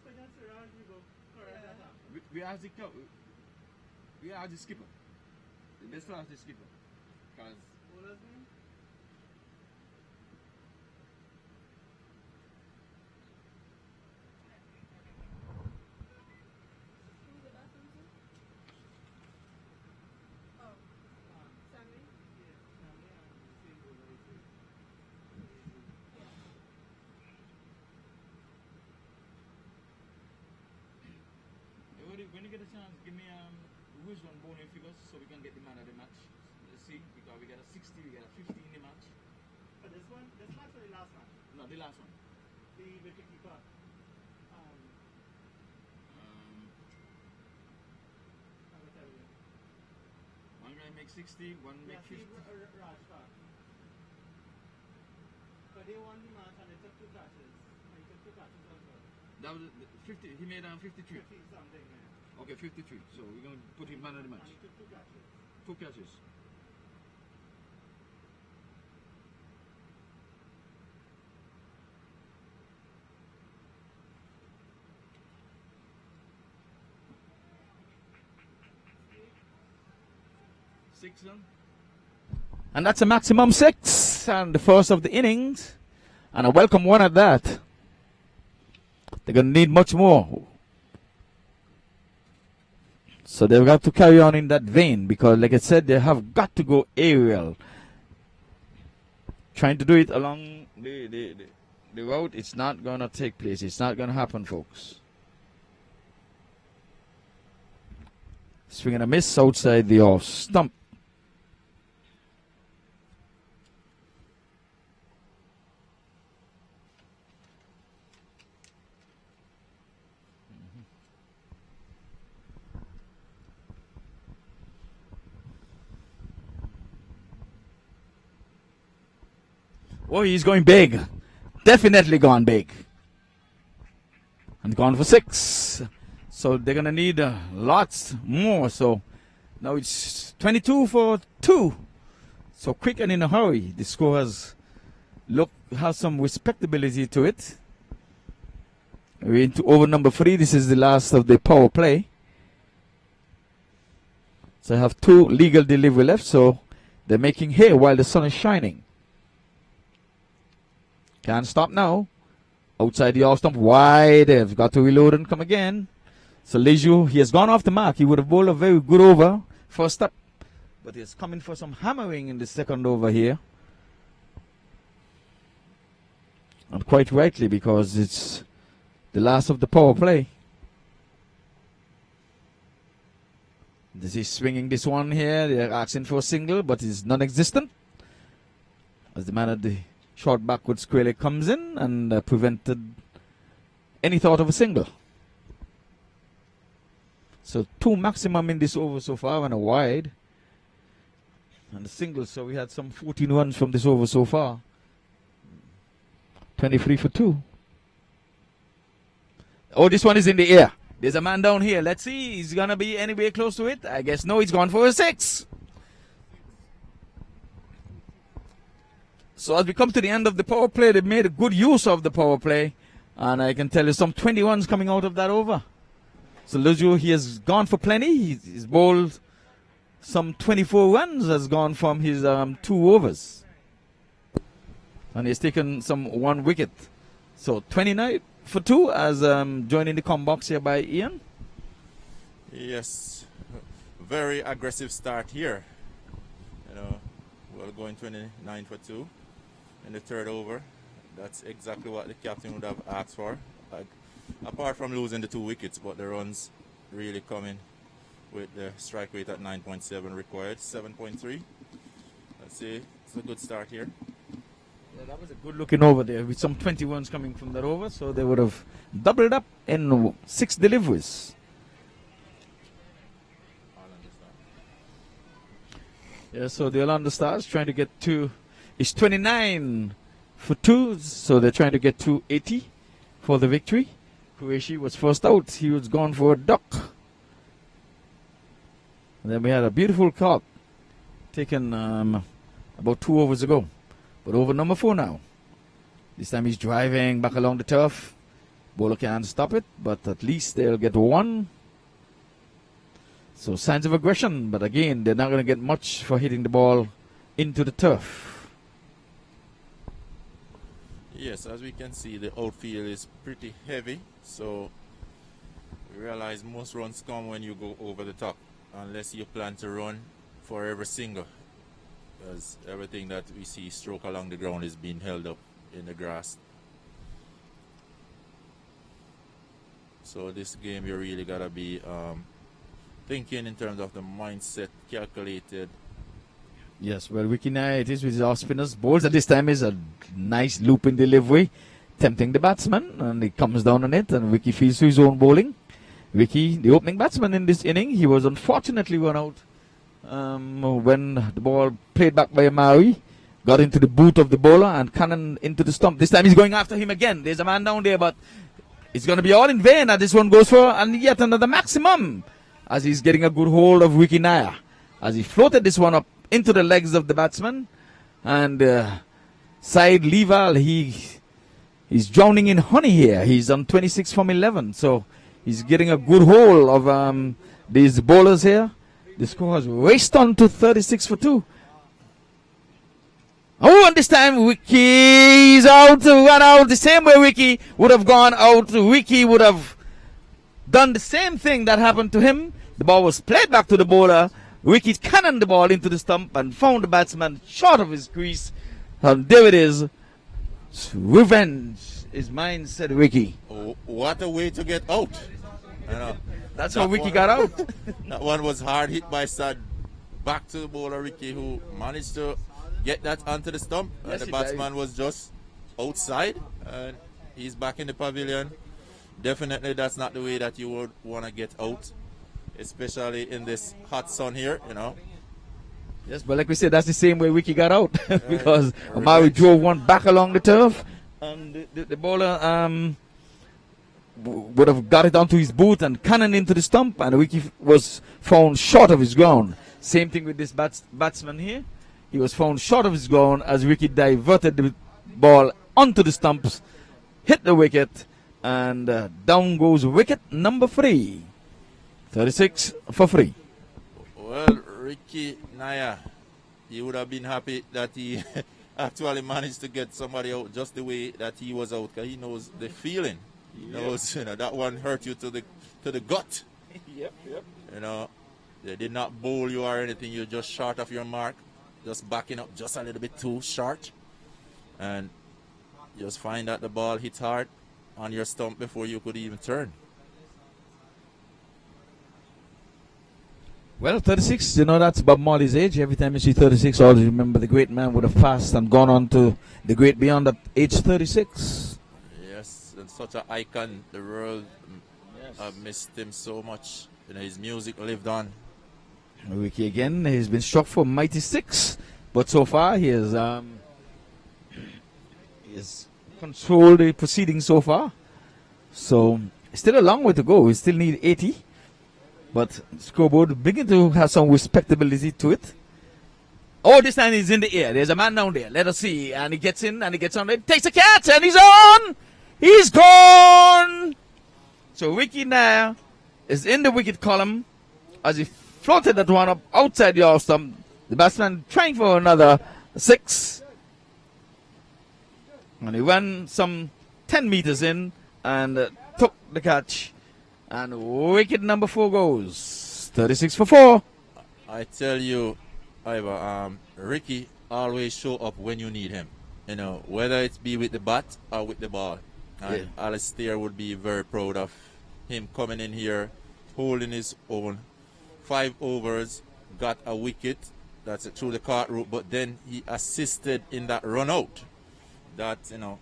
We asked we asked the skipper. Let's ask the skipper. Because Bowler's name? Who's the bathroom, sir? Oh, Sammy? Yes, Samir and same bowler is it. when you get a chance, give me which one bowling figures so we can get the man of the match. Let's see, because we got a 60, we got a 50 in the match. This match or the last match? No, the last one. The wicket keeper. I will tell you. One guy makes 60, one makes 50. Rajpal. But they won the match and they took 2 catches. And he took 2 catches also. That was 50. He made 53. 50 something, yeah. Okay, 53. So we're going to put him man of the And match. he took 2 catches. 2 catches. Six then. And that's a maximum 6 and the first of the innings. And a welcome one at that. They're going to need much more. So they've got to carry on in that vein because, like I said, they have got to go aerial. Trying to do it along the route, it's not going to take place. It's not going to happen, folks. Swing and a miss outside the off stump. Oh, he's going big. Definitely gone big. And gone for 6. So they're going to need lots more. So now it's 22 for 2. So quick and in a hurry. The score has some respectability to it. We're into over number 3. This is the last of the power play. So I have 2 legal delivery left. So they're making hay while the sun is shining. Can't stop now. Outside the off stump, wide. They've got to reload and come again. So Leju, he has gone off the mark. He would have bowled a very good over first up. But he's coming for some hammering in the second over here. And quite rightly, because it's the last of the power play. This is swinging this one here. They're asking for a single, but it's non-existent. As the man at the short backward squarely comes in and prevented any thought of a single. So 2 maximum in this over so far and a wide. And a single, so we had some 14 runs from this over so far. 23 for 2. Oh, this one is in the air. There's a man down here. Let's see. He's going to be anywhere close to it. I guess no, he's gone for a 6. So as we come to the end of the power play, they've made a good use of the power play. And I can tell you some 21s coming out of that over. So Leju, he has gone for plenty. He's bowled some 24 runs, has gone from his 2 overs. And he's taken some 1 wicket. So 29 for 2 as joining the com box here by Ian. Yes, very aggressive start here. You know, we're going 29 for 2 in the 3rd over. That's exactly what the captain would have asked for. Apart from losing the 2 wickets, but the runs really coming with the strike rate at 9.7 required, 7.3. Let's see, it's a good start here. Yeah, that was a good looking over there with some 21s coming from that over. So they would have doubled up in 6 deliveries. Yeah, so the Orlando Stars trying to get to, it's 29 for 2, so they're trying to get to 80 for the victory. Qureshi was first out. He was gone for a duck. And then we had a beautiful caught taken about 2 overs ago. But over number 4 now. This time he's driving back along the turf. Bowler can't stop it, but at least they'll get 1. So signs of aggression, but again, they're not going to get much for hitting the ball into the turf. Yes, as we can see, the outfield is pretty heavy, so we realize most runs come when you go over the top, unless you plan to run for every single, because everything that we see stroke along the ground is being held up in the grass. So this game, you really gotta be thinking in terms of the mindset, calculated. Yes, well, Wiki Naya, it is with his off spinners. Bowls at this time is a nice looping delivery, tempting the batsman, and he comes down on it, and Wiki feels to his own bowling. Wiki, the opening batsman in this inning, he was unfortunately run out when the ball played back by Maui, got into the boot of the bowler and cannon into the stump. This time he's going after him again. There's a man down there, but it's going to be all in vain as this one goes for and yet another maximum as he's getting a good hold of Wiki Naya as he floated this one up into the legs of the batsman, and side Leval, he's drowning in honey here. He's on 26 from 11, so he's getting a good hold of these bowlers here. The score has raced on to 36 for 2. Oh, and this time Wiki's out, run out the same way Wiki would have gone out. Wiki would have done the same thing that happened to him. The ball was played back to the bowler. Wiki cannoned the ball into the stump and found the batsman short of his crease. And there it is. Revenge is mine, said Wiki. Oh, what a way to get out. You know, That's how Wiki got out. That one was hard hit by Sad. Back to the bowler Ricky, who managed to get that onto the stump. Yes, And the batsman was just outside, and he's back in the pavilion. Definitely that's not the way that you would want to get out, especially in this hot sun here, you know. Yes, but like we said, that's the same way Wiki got out because Maui drove one back along the turf, and the bowler would have got it onto his boot and cannon into the stump, and Wiki was found short of his ground. Same thing with this batsman here. He was found short of his ground as Wiki diverted the ball onto the stumps, hit the wicket, and down goes wicket number 3. 36 for 3. Well, Ricky Naya, he would have been happy that he actually managed to get somebody out just the way that he was out, because he knows the feeling. He knows, you know, that one hurt you to the gut. Yep. You know, they did not bowl you or anything. You're just short of your mark, just backing up just a little bit too short, and just find that the ball hits hard on your stump before you could even turn. Well, 36, you know, that's Bob Marley's age. Every time you see 36, always remember the great man would have passed and gone on to the great beyond at age 36. Yes, and such an icon. The world have missed him so much. You know, his music lived on. Wiki again, he's been struck for mighty 6, but so far he has controlled the proceedings so far. So, still a long way to go. We still need 80. But scoreboard begin to have some respectability to it. Oh, this time he's in the air. There's a man down there. Let us see. And he gets in and he gets on it. Takes a catch and he's on. He's gone. So Wiki Naya is in the wicket column as he floated that one up outside the off stump. The batsman trying for another 6. And he ran some 10 meters in and took the catch. And wicket number 4 goes. 36 for 4. I tell you, Ivor, Ricky always show up when you need him. You know, whether it be with the bat or with the ball. And Alistair would be very proud of him coming in here, holding his own. 5 overs, got a wicket. That's through the cart route. But then he assisted in that run out. That, you know,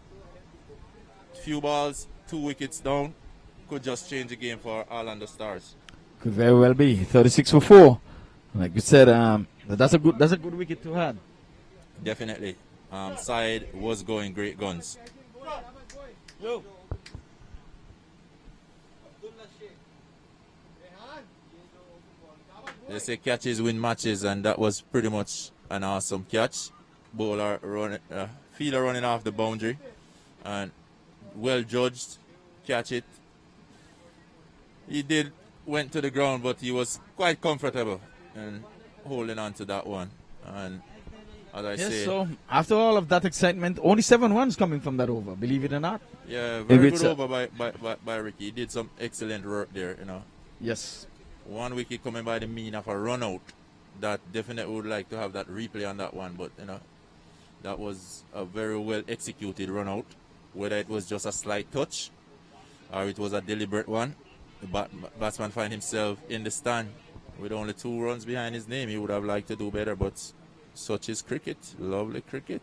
few balls, 2 wickets down. Could just change the game for Orlando Stars. Could very well be. 36 for 4. Like you said, That's a good wicket to have. Definitely. Side was going great guns. They say catches win matches, and that was pretty much an awesome catch. Bowler running, fielder running off the boundary, and well judged, catch it. He went to the ground, but he was quite comfortable and holding on to that one. And as I say, So after all of that excitement, only 7 runs coming from that over, believe it or not. yeah, very it's good over by Ricky. He did some excellent work there, you know. Yes. One wicket coming by the mean of a run out. That definitely would like to have that replay on that one, but you know, that was a very well executed run out. Whether it was just a slight touch or it was a deliberate one, the batsman find himself in the stand with only 2 runs behind his name. He would have liked to do better, but such is cricket. Lovely cricket.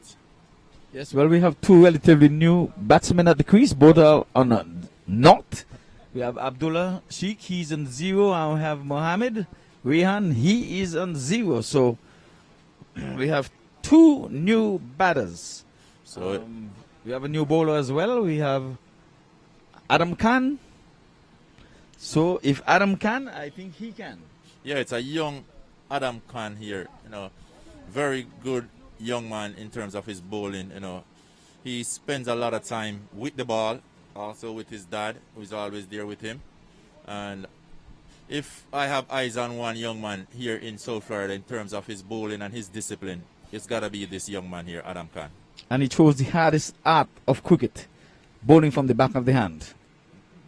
Yes, well, we have 2 relatively new batsmen at the crease. Both are on a knot. We have Abdullah Sheikh, he's on 0. And we have Mohammed Rehan, he is on 0. So we have 2 new batters. So We have a new bowler as well. We have Adam Khan. So if Adam can, I think he can. yeah, it's a young Adam Khan here. You know, very good young man in terms of his bowling. You know, he spends a lot of time with the ball, also with his dad, who's always there with him. And if I have eyes on one young man here in South Florida in terms of his bowling and his discipline, it's got to be this young man here, Adam Khan. And he chose the hardest art of cricket, bowling from the back of the hand.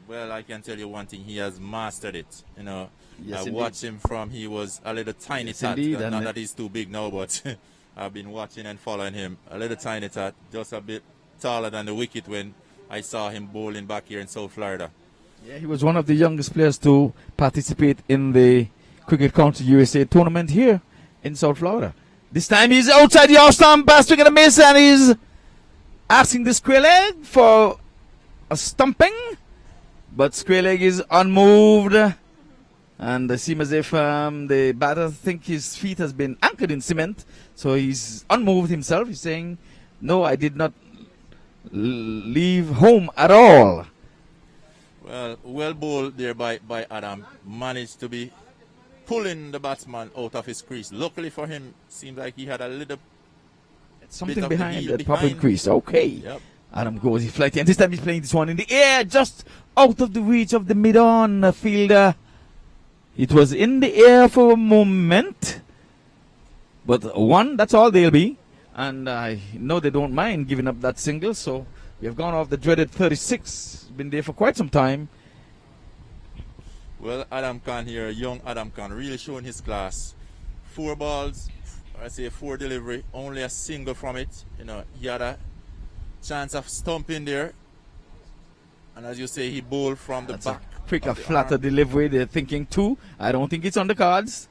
Well, I can tell you one thing, he has mastered it. You know, Yes, I indeed. watched him from he was a little tiny Yes, tot. indeed, Not and that he's too big now, but I've been watching and following him. A little tiny tot, just a bit taller than the wicket when I saw him bowling back here in South Florida. Yeah, he was one of the youngest players to participate in the Cricket Council USA tournament here in South Florida. This time he's outside the off stump, passing in the miss, and he's asking the square leg for a stumping. But square leg is unmoved, and it seems as if the batter think his feet has been anchored in cement, so he's unmoved himself. He's saying, "No, I did not leave home at all." Well bowled there by Adam. Managed to be pulling the batsman out of his crease. Luckily for him, seemed like he had a little Something bit of the behind heel the popping behind. crease. Okay. Yep. Adam goes, he flighty, and this time he's playing this one in the air, just out of the reach of the mid-on fielder. It was in the air for a moment, but one, that's all they'll be. And I know they don't mind giving up that single, so we have gone off the dreaded 36. Been there for quite some time. Well, Adam Khan here, young Adam Khan, really showing his class. 4 balls, I say 4 delivery, only a single from it. You know, he had a chance of stumping there. And as you say, he bowled from the That's back. a quicker, of the flatter arm. delivery. They're thinking 2. I don't think it's on the cards.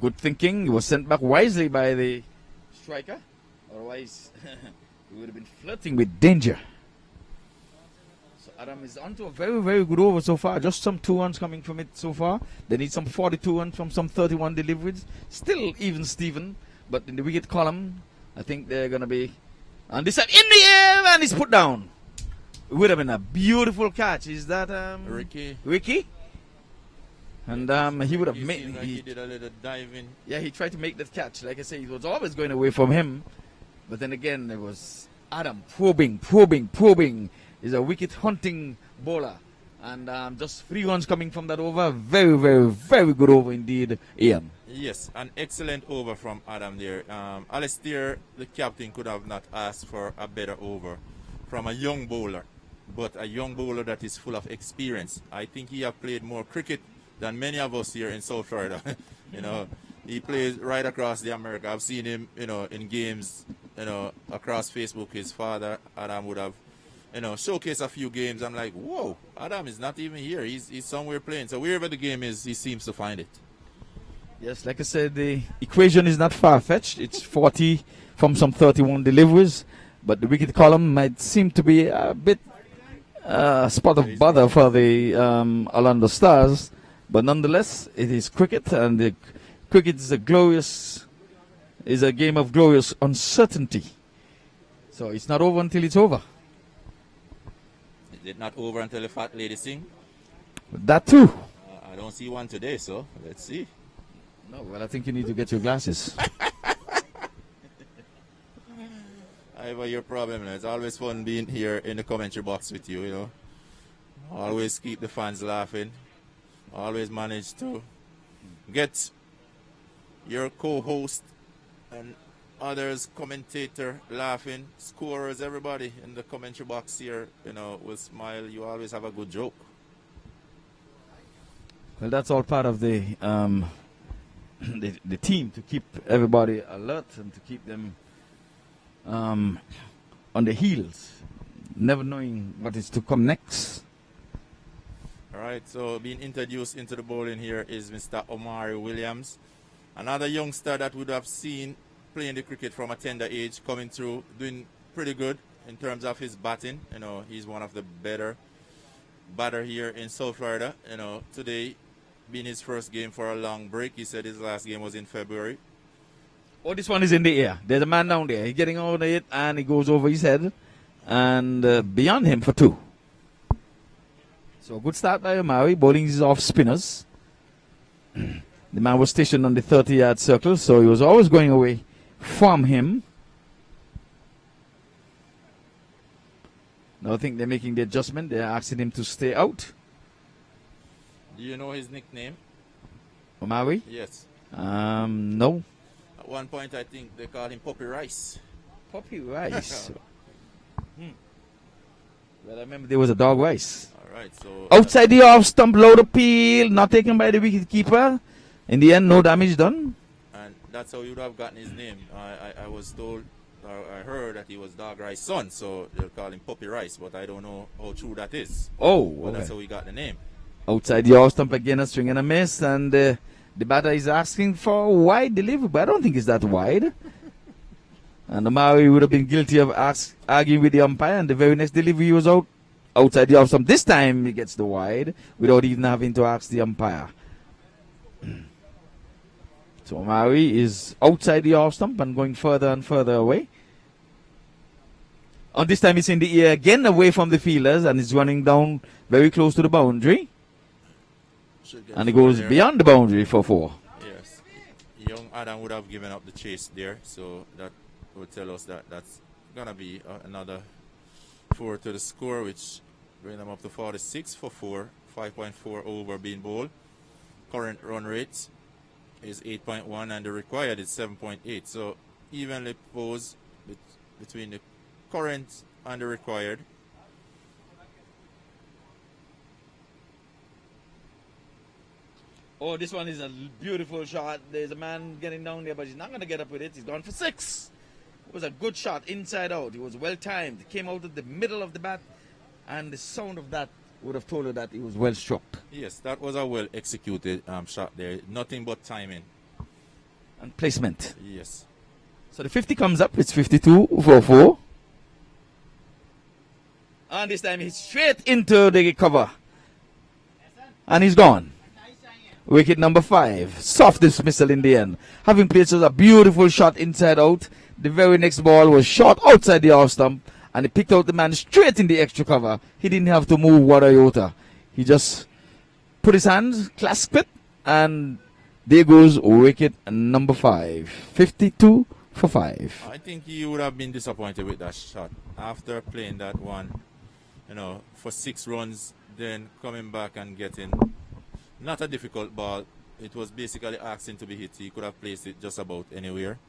Good thinking. He was sent back wisely by the striker. Otherwise, he would have been flirting with danger. So Adam is onto a very, very good over so far. Just some 2 runs coming from it so far. They need some 42 runs from some 31 deliveries. Still even Steven. But in the wicket column, I think they're going to be on this side in the air, and it's put down. It would have been a beautiful catch. Is that Ricky? And he would have made. Seemed like he did a little diving. Yeah, he tried to make that catch. Like I say, it was always going away from him. But then again, there was Adam probing. He's a wicket hunting bowler. And just 3 runs coming from that over. Very, very, very good over indeed, Ian. Yes, an excellent over from Adam there. Alistair, the captain, could have not asked for a better over from a young bowler, but a young bowler that is full of experience. I think he have played more cricket than many of us here in South Florida. You know, he plays right across the America. I've seen him, you know, in games, you know, across Facebook. His father, Adam, would have, you know, showcased a few games. I'm like, whoa, Adam is not even here. He's somewhere playing. So wherever the game is, he seems to find it. Yes, like I said, the equation is not far-fetched. It's 40 from some 31 deliveries. But the wicket column might seem to be a bit spot of bother for the Orlando Stars. But nonetheless, it is cricket, and the cricket is a game of glorious uncertainty. So it's not over until it's over. Is it not over until the fat lady sing? That too. I don't see one today, so let's see. No, well, I think you need to get your glasses. I have your problem. It's always fun being here in the commentary box with you, you know. Always keep the fans laughing. Always manage to get your co-host and others, commentator, laughing, scorers, everybody in the commentary box here, you know, will smile. You always have a good joke. Well, that's all part of the team, to keep everybody alert and to keep them on their heels, never knowing what is to come next. All right, so being introduced into the bowling here is Mr. Omari Williams, another youngster that would have seen playing the cricket from a tender age, coming through, doing pretty good in terms of his batting. You know, he's one of the better batter here in South Florida. You know, today being his first game for a long break. He said his last game was in February. Oh, this one is in the air. There's a man down there. He's getting over it and he goes over his head and beyond him for 2. So a good start by Omari. Bowling is off spinners. The man was stationed on the 30-yard circle, so he was always going away from him. Now I think they're making the adjustment. They're asking him to stay out. Do you know his nickname? Omari? Yes. No. At one point, I think they called him Puppy Rice. Puppy Rice. Well, I remember there was a dog Rice. All right, so Outside the off stump, low appeal, not taken by the wicket keeper. In the end, no damage done. and that's how you would have gotten his name. I was told, or I heard that he was Dog Rice's son, so they'll call him Puppy Rice, but I don't know how true that is. Oh, But that's okay. how he got the name. Outside the off stump again, a swing and a miss, and the batter is asking for a wide delivery, but I don't think it's that wide. And Omari would have been guilty of arguing with the umpire, and the very next delivery was outside the off stump. This time he gets the wide without even having to ask the umpire. So Omari is outside the off stump and going further and further away. On this time it's in the air again, away from the fielders, and it's running down very close to the boundary. And it goes beyond the boundary for 4. Yes. Young Adam would have given up the chase there, so that would tell us that that's going to be another 4 to the score, which bring them up to 46 for 4, 5.4 over being bowled. Current run rate is 8.1 and the required is 7.8. So evenly posed between the current and the required. Oh, this one is a beautiful shot. There's a man getting down there, but he's not going to get up with it. He's gone for 6. It was a good shot inside out. It was well timed. It came out of the middle of the bat, and the sound of that would have told you that he was well struck. Yes, that was a well executed shot there. Nothing but timing. And placement. Yes. So the 50 comes up. It's 52 for 4. And this time he's straight into the cover. And he's gone. Wicket number 5. Soft dismissal in the end. Having played such a beautiful shot inside out, the very next ball was shot outside the off stump, and he picked out the man straight in the extra cover. He didn't have to move one iota. He just put his hands, clasped it, and there goes wicket number 5. 52 for 5. I think he would have been disappointed with that shot after playing that one, you know, for 6 runs, then coming back and getting not a difficult ball. It was basically asking to be hit. He could have placed it just about anywhere,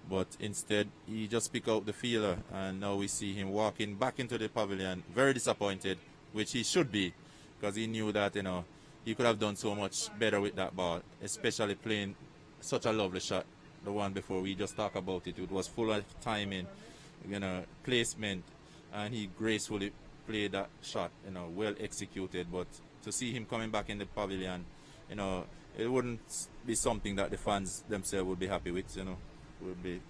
but instead he just picked out the fielder, and now we see him walking back into the pavilion very disappointed, which he should be, because he knew that, you know, he could have done so much better with that ball, especially playing such a lovely shot. The one before, we just talked about it. It was full of timing, you know, placement, and he gracefully played that shot, you know, well executed. But to see him coming back in the pavilion, you know, it wouldn't be something that the fans themselves would be happy with, you know. Would be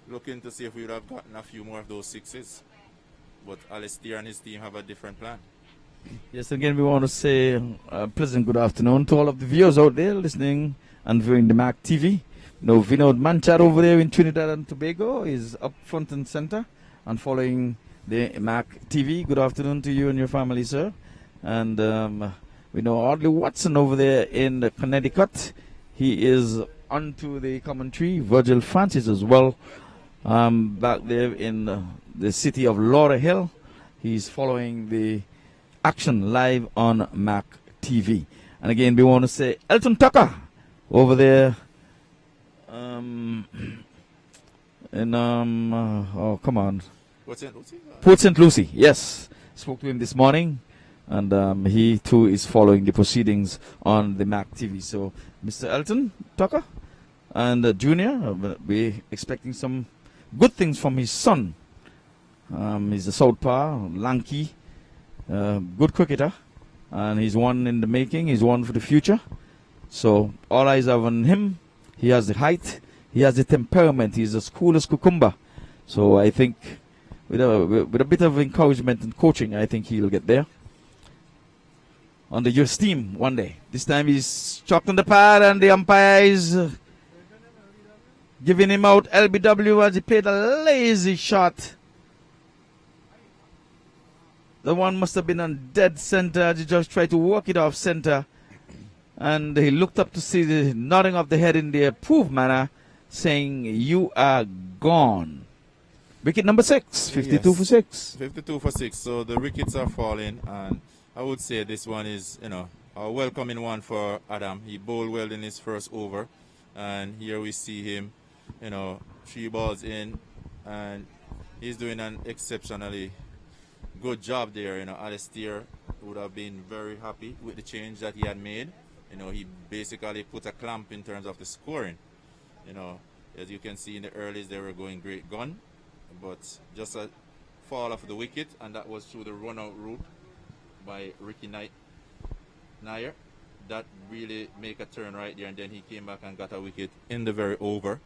looking to see if we would have gotten a few more of those 6s. But Alistair and his team have a different plan. Yes, again we want to say a pleasant good afternoon to all of the viewers out there listening and viewing the MAQ TV. No, Vinod Manchar over there in Trinidad and Tobago is up front and center and following the MAQ TV. Good afternoon to you and your family, sir. And we know Audley Watson over there in Connecticut. He is onto the commentary. Virgil Francis as well, back there in the city of Laurel Hill. He's following the action live on MAQ TV. And again, we want to say Elton Tucker over there oh, come on. Port St. Lucie, yes. Spoke to him this morning, and he too is following the proceedings on the MAQ TV. So, Mr. Elton Tucker and Junior, we're expecting some good things from his son. He's a southpaw, lanky, good cricketer, and he's one in the making. He's one for the future. So, all eyes are on him. He has the height. He has the temperament. He's as cool as cucumber. So I think with a bit of encouragement and coaching, I think he'll get there. Under your steam one day. This time he's chalked on the pad and the umpire is giving him out LBW as he played a lazy shot. The one must have been on dead center as he just tried to work it off center. And he looked up to see the nodding of the head in the approved manner, saying, "You are gone." Wicket number 6, 52 for 6. 52 for 6. So the wickets are falling, and I would say this one is, a welcoming one for Adam. He bowled well in his first over, and here we see him, 3 balls in, and he's doing an exceptionally good job there. Alistair would have been very happy with the change that he had made. He basically put a clamp in terms of the scoring. As you can see in the earlies, they were going great gun, but just a fall off the wicket, and that was through the run-out route by Ricky Nair. That really make a turn right there, and then he came back and got a wicket in the very over.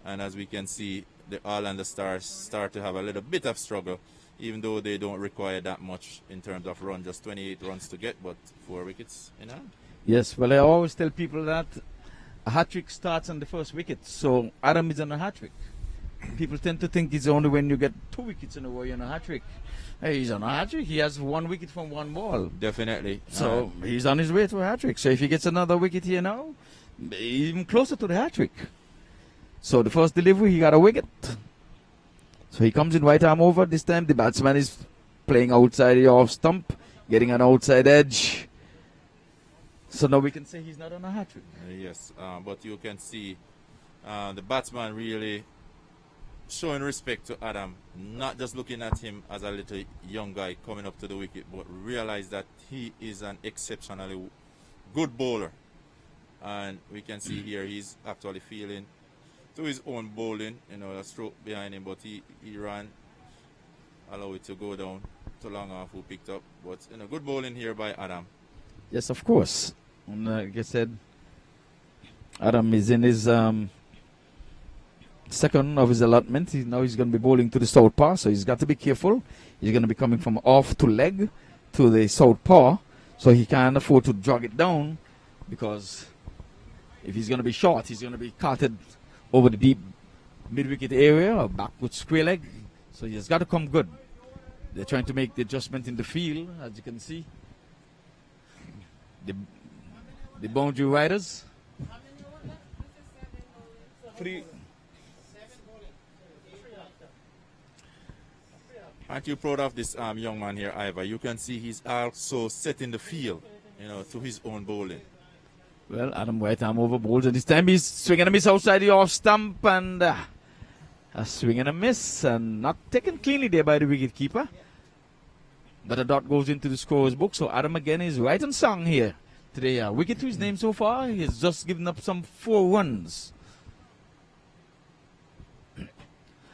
And as we can see, the All-Rounder Stars start to have a little bit of struggle, even though they don't require that much in terms of run, just 28 runs to get, but 4 wickets in hand. Yes, well, I always tell people that a hat-trick starts on the first wicket. So Adam is on a hat-trick. People tend to think it's only when you get 2 wickets in a row you're on a hat-trick. Hey, he's on a hat-trick. He has 1 wicket from 1 ball. Definitely. So he's on his way to a hat-trick. So if he gets another wicket here now, even closer to the hat-trick. So the first delivery, he got a wicket. So he comes in right arm over. This time the batsman is playing outside the off stump, getting an outside edge. So now we can say he's not on a hat-trick. Yes, but you can see the batsman really showing respect to Adam, not just looking at him as a little young guy coming up to the wicket, but realize that he is an exceptionally good bowler. And we can see here he's actually feeling to his own bowling, a stroke behind him, but he ran, allow it to go down to long off who picked up. But good bowling here by Adam. Yes, of course. And like I said, Adam is in his second of his allotment. Now he's going to be bowling to the southpaw, so he's got to be careful. He's going to be coming from off to leg to the southpaw, so he can't afford to jog it down, because if he's going to be short, he's going to be carted over the deep mid-wicket area or back with square leg. So he's got to come good. They're trying to make the adjustment in the field, as you can see. The boundary riders. 3. Aren't you proud of this young man here, Ivor? You can see he's also setting the field, to his own bowling. Well, Adam right arm over bowls, and this time he's swinging a miss outside the off stump, and a swing and a miss, and not taken cleanly there by the wicket keeper. But a dot goes into the scorer's book, so Adam again is right on song here today. Wicket to his name so far. He has just given up some 4 runs.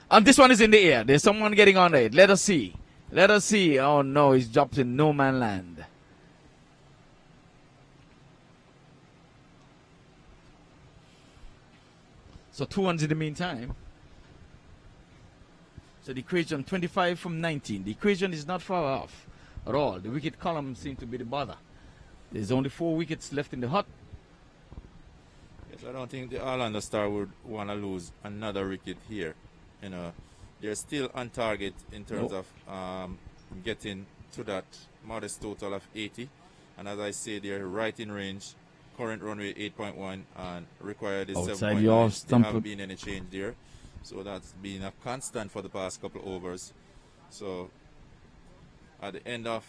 And this one is in the air. There's someone getting on it. Let us see. Let us see. Oh no, he's dropped in no man land. So 2 runs in the meantime. So the equation 25 from 19. The equation is not far off at all. The wicket column seems to be the bother. There's only 4 wickets left in the hut. Yes, I don't think the Orlando Star would want to lose another wicket here. You know, they're still on target in terms of getting to that modest total of 80. And as I say, they're right in range. Current run rate 8.1 and required is Outside the off 7.9. There stump. haven't been any change there. So that's been a constant for the past couple of overs. So at the end of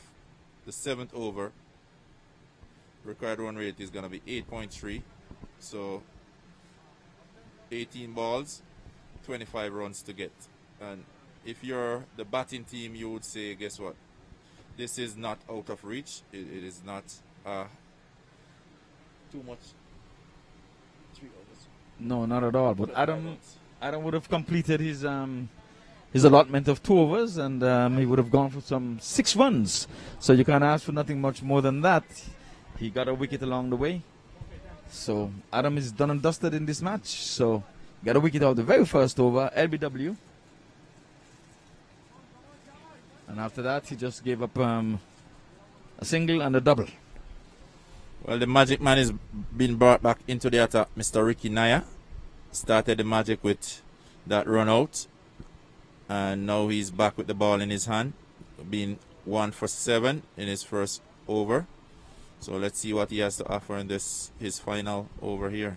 the 7th over, required run rate is going to be 8.3. So 18 balls, 25 runs to get. And if you're the batting team, you would say, guess what? This is not out of reach. It is not too much. 3 overs. No, not at all. But Adam would have completed his allotment of 2 overs, and he would have gone for some 6 runs. So you can't ask for nothing much more than that. He got a wicket along the way. So Adam is done and dusted in this match. So got a wicket out the very first over, LBW. And after that, he just gave up a single and a double. Well, the Magic Man is being brought back into the attack. Mr. Ricky Naya started the Magic with that run out. And now he's back with the ball in his hand. Being 1 for 7 in his first over. So let's see what he has to offer in his final over here.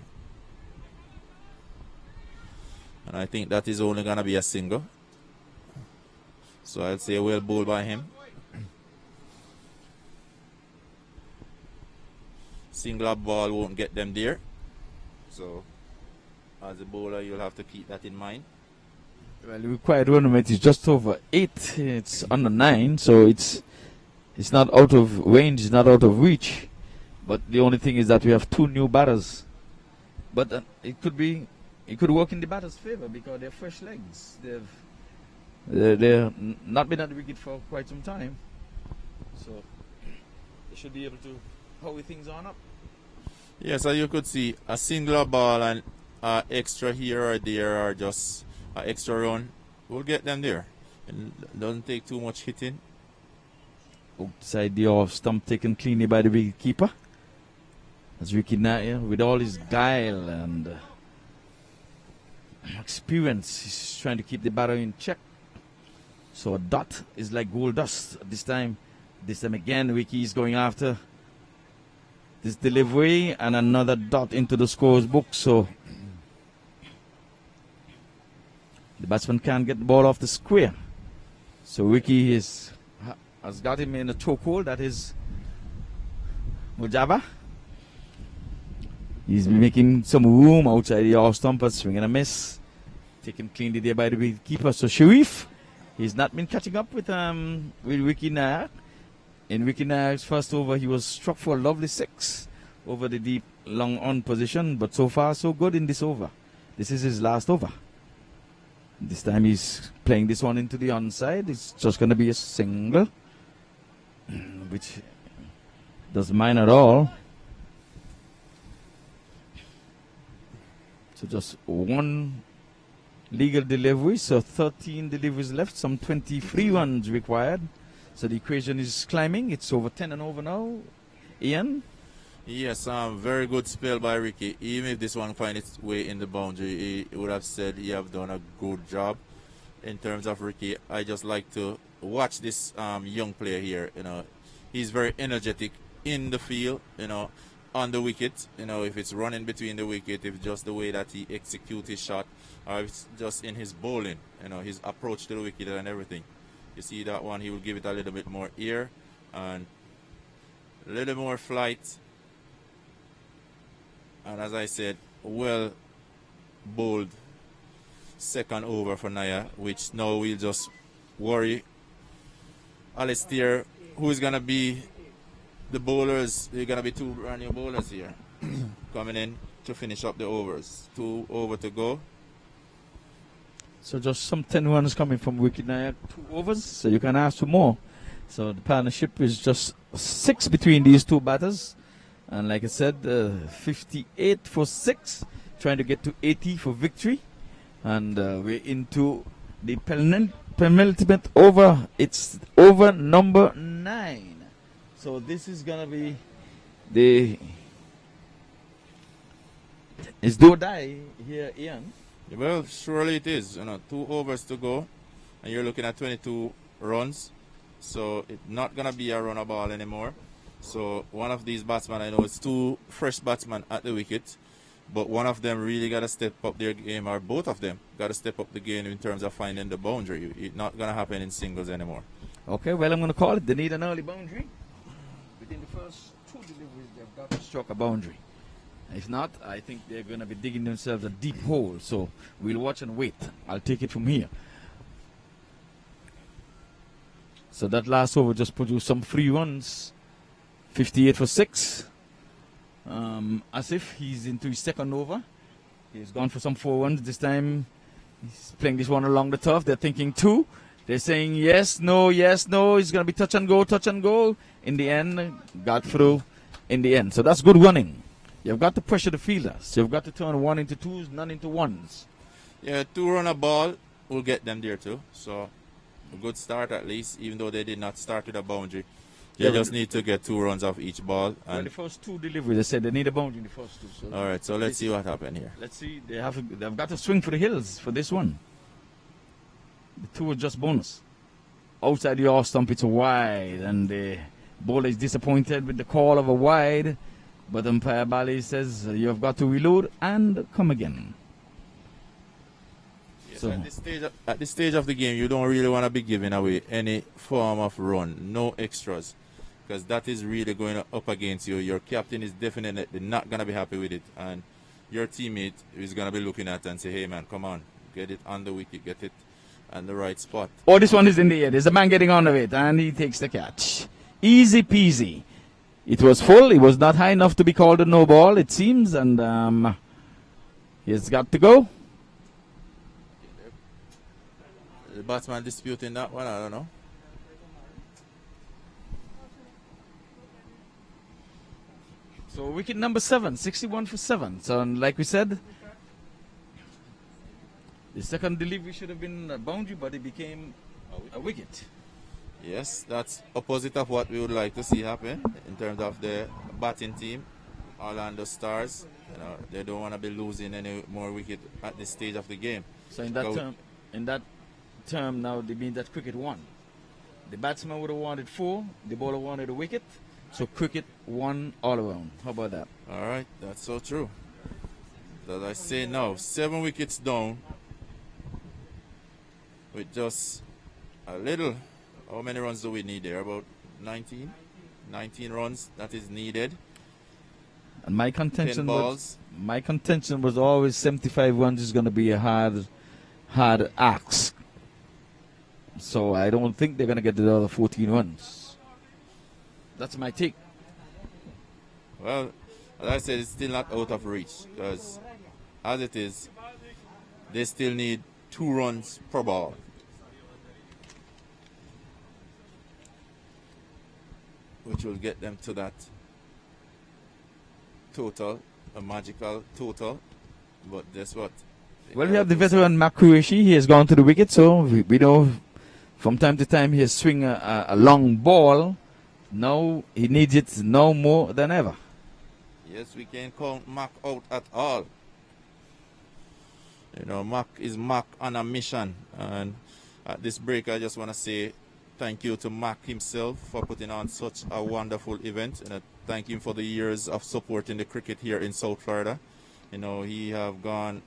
And I think that is only going to be a single. So I'll say well bowled by him. Single up ball won't get them there. So as a bowler, you'll have to keep that in mind. Well, the required run rate is just over 8. It's under 9, so it's not out of range, it's not out of reach. But the only thing is that we have 2 new batters. But it could work in the batter's favor because they're fresh legs. They're not been at the wicket for quite some time, so they should be able to hurry things on up. Yes, so you could see a single ball and extra here or there, or just an extra run will get them there. It doesn't take too much hitting. Outside the off stump, taken cleanly by the wicket keeper. As Ricky Naya, with all his guile and experience, he's trying to keep the batter in check. So a dot is like gold dust this time. This time again, Ricky is going after this delivery and another dot into the scorer's book. So the batsman can't get the ball off the square. So Ricky has got him in a chokehold. That is Mujaba. He's making some room outside the off stump, but swing and a miss. Taken cleanly there by the wicket keeper. So Sharif, he's not been catching up with Ricky Naya. In Ricky Naya's first over, he was struck for a lovely 6 over the deep long on position. But so far, so good in this over. This is his last over. This time he's playing this one into the onside. It's just going to be a single, which doesn't mind at all. So just 1 legal delivery, so 13 deliveries left, some 23 runs required. So the equation is climbing. It's over 10 and over now. Ian? Yes, very good spell by Ricky. Even if this one finds its way in the boundary, he would have said he have done a good job. In terms of Ricky, I just like to watch this young player here. You know, he's very energetic in the field. You know, on the wicket. You know, if it's running between the wicket, if just the way that he executes his shot, or if it's just in his bowling. You know, his approach to the wicket and everything. You see that one, he will give it a little bit more air and a little more flight. And as I said, well bowled second over for Naya, which now we'll just worry Alistair, who is going to be the bowlers. There are going to be 2 brand new bowlers here coming in to finish up the overs. 2 over to go. So just some 10 runs coming from Ricky Naya, 2 overs, so you can ask for more. So the partnership is just 6 between these 2 batters. And like I said, 58 for 6, trying to get to 80 for victory. And we're into the penultimate over. It's over number 9. So this is going to be the It's do or die here, Ian. Well, surely it is. 2 overs to go, and you're looking at 22 runs. So it's not gonna be a runner ball anymore. So one of these batsmen, I know it's 2 fresh batsmen at the wicket, but one of them really got to step up their game, or both of them got to step up the game in terms of finding the boundary. It's not going to happen in singles anymore. Okay, well, I'm going to call it. They need an early boundary. Within the first 2 deliveries, they've got to struck a boundary. If not, I think they're going to be digging themselves a deep hole. So we'll watch and wait. I'll take it from here. So that last over just produced some free runs. 58 for 6. As if he's into his second over. He's gone for some 4 runs. This time he's playing this one along the turf. They're thinking 2. They're saying yes, no, yes, no. It's going to be touch and go, touch and go. In the end, got through in the end. So that's good running. You've got to pressure the fielders. You've got to turn 1 into 2s, none into 1s. Yeah, 2 runner ball will get them there too. So a good start at least, even though they did not start with a boundary. They just need to get 2 runs off each ball. And the first 2 deliveries, they said they need a boundary in the first 2. So all right, so let's see what happened here. let's see. They've got to swing for the hills for this one. The 2 was just bonus. Outside the off stump, it's a wide, and the bowler is disappointed with the call of a wide. But umpire Bali says you've got to reload and come again. Yes, So- at this stage of the game, you don't really want to be giving away any form of run, no extras, because that is really going up against you. Your captain is definitely not going to be happy with it, and your teammate is going to be looking at it and say, hey man, come on, get it on the wicket, get it on the right spot. Oh, this one is in the air. There's a man getting on of it, and he takes the catch. Easy peasy. It was full. It was not high enough to be called a no ball, it seems, and he's got to go. The batsman disputing that one, I don't know. So wicket number 7, 61 for 7. So like we said, the second delivery should have been a boundary, but it became a wicket. Yes, that's opposite of what we would like to see happen in terms of the batting team. Orlando Stars, they don't want to be losing any more wicket at this stage of the game. So in that term now, they mean that cricket won. The batsman would have wanted 4, the bowler wanted a wicket, so cricket won all around. How about that? All right, that's so true. As I say now, 7 wickets down with just a little. How many runs do we need there? About 19? 19 runs that is needed. And my 10 contention balls. was always 75 runs is going to be a hard ask. So I don't think they're going to get the other 14 runs. That's my take. Well, as I said, it's still not out of reach because as it is, they still need 2 runs per ball. Which will get them to that total, a magical total. But guess what? Well, we have the veteran MAQ. He has gone to the wicket, so we know from time to time he has swing a long ball. Now he needs it now more than ever. Yes, we can't count MAQ out at all. MAQ is MAQ on a mission. And at this break, I just want to say thank you to MAQ himself for putting on such a wonderful event. And I thank him for the years of supporting the cricket here in South Florida. He have gone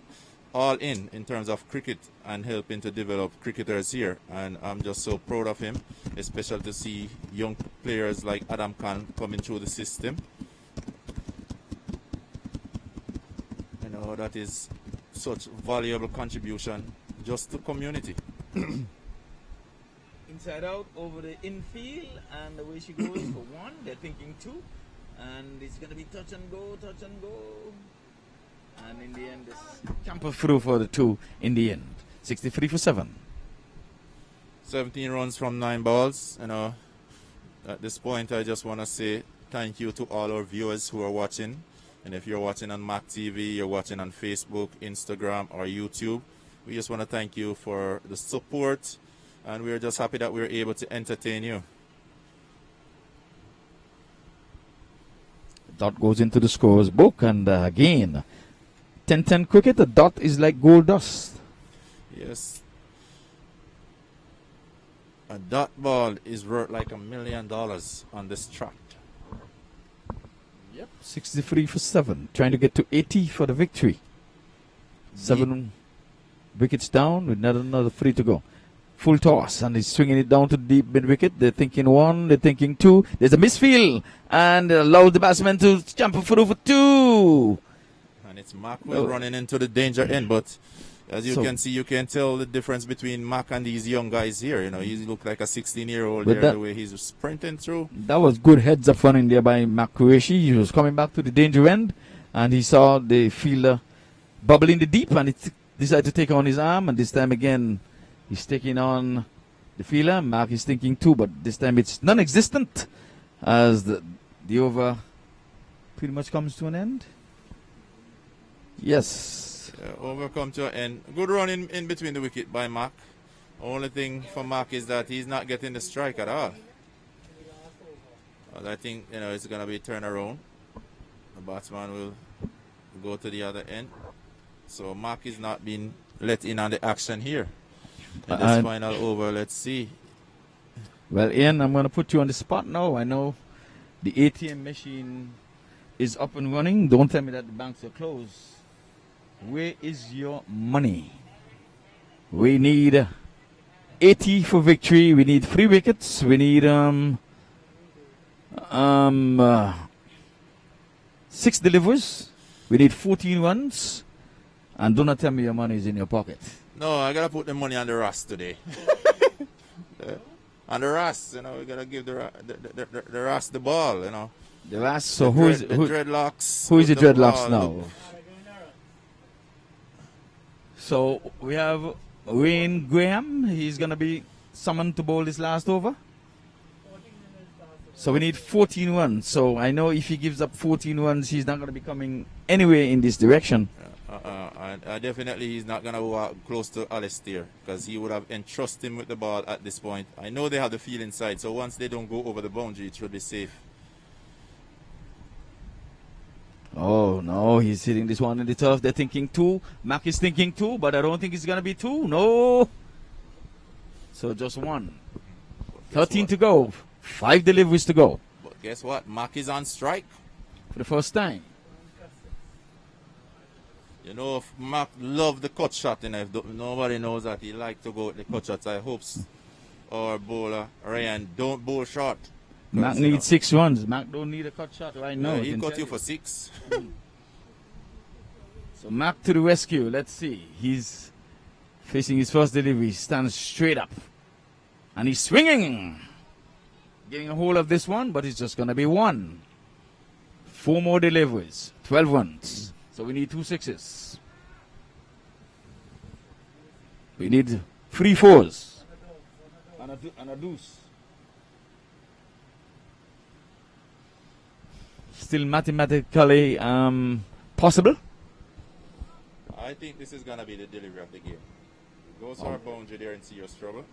all in terms of cricket and helping to develop cricketers here. And I'm just so proud of him, especially to see young players like Adam Khan coming through the system. That is such valuable contribution just to community. Inside out over the infield, and the way she goes for 1, they're thinking 2, and it's going to be touch and go, and in the end, this camper through for the 2 in the end. 63 for 7. 17 runs from 9 balls. At this point, I just want to say thank you to all our viewers who are watching. And if you're watching on MAQ TV, you're watching on Facebook, Instagram, or YouTube, we just want to thank you for the support. And we're just happy that we're able to entertain you. Dot goes into the scores book, and again, 10-10 cricket, a dot is like gold dust. Yes. A dot ball is worth like $1 million on this track. Yep. 63 for 7. Trying to get to 80 for the victory. 7 wickets down with another 3 to go. Full toss, and he's swinging it down to the deep mid wicket. They're thinking 1, they're thinking 2. There's a misfield, and allows the batsman to jump through for 2. And it's MAQ running into the danger end, but as you can see, you can tell the difference between MAQ and these young guys here. You know, he looks like a 16-year-old there, the way he's sprinting through. That was good heads up running there by MAQ Qureshi. He was coming back to the danger end, and he saw the fielder bubble in the deep, and he decided to take on his arm, and this time again, he's taking on the fielder. MAQ is thinking 2, but this time it's non-existent as the over pretty much comes to an end. Yes. Over come to an end. Good run in between the wicket by MAQ. Only thing for MAQ is that he's not getting the strike at all. But I think, you know, it's going to be a turnaround. The batsman will go to the other end. So MAQ is not being let in on the action here. In this final over, let's see. Well, Ian, I'm going to put you on the spot now. I know the ATM machine is up and running. Don't tell me that the banks are closed. Where is your money? We need 80 for victory. We need 3 wickets. We need 6 deliveries. We need 14 runs. And do not tell me your money is in your pocket. No, I gotta put the money on the Ras today. On the Ras, you know, we gotta give the Ras the ball, you know. The Ras. So who is the dreadlocks? Who is the dreadlocks now? So we have Wayne Graham. He's gonna be summoned to bowl this last over. So we need 14 runs. So I know if he gives up 14 runs, he's not gonna be coming anywhere in this direction. Definitely he's not going to walk close to Alistair because he would have entrusted him with the ball at this point. I know they have the field inside, so once they don't go over the boundary, it should be safe. Oh, no, he's hitting this one in the turf. They're thinking 2. MAQ is thinking 2, but I don't think it's going to be 2. No. So just 1. 13 to go. 5 deliveries to go. But guess what? MAQ is on strike. For the first time. You know, if MAQ loved the cut shot, and if nobody knows that he likes to go with the cut shots, I hope our bowler, Ryan, don't bowl short. MAQ needs 6 runs. MAQ don't need a cut shot right now. He cut you for 6. So MAQ to the rescue. Let's see. He's facing his first delivery. He stands straight up. And he's swinging. Getting a hold of this one, but it's just going to be 1. 4 more deliveries. 12 runs. So we need 2 sixes. We need 3 fours. And a deuce. Still mathematically possible. I think this is going to be the delivery of the game. Goes our boundary there and see your struggle.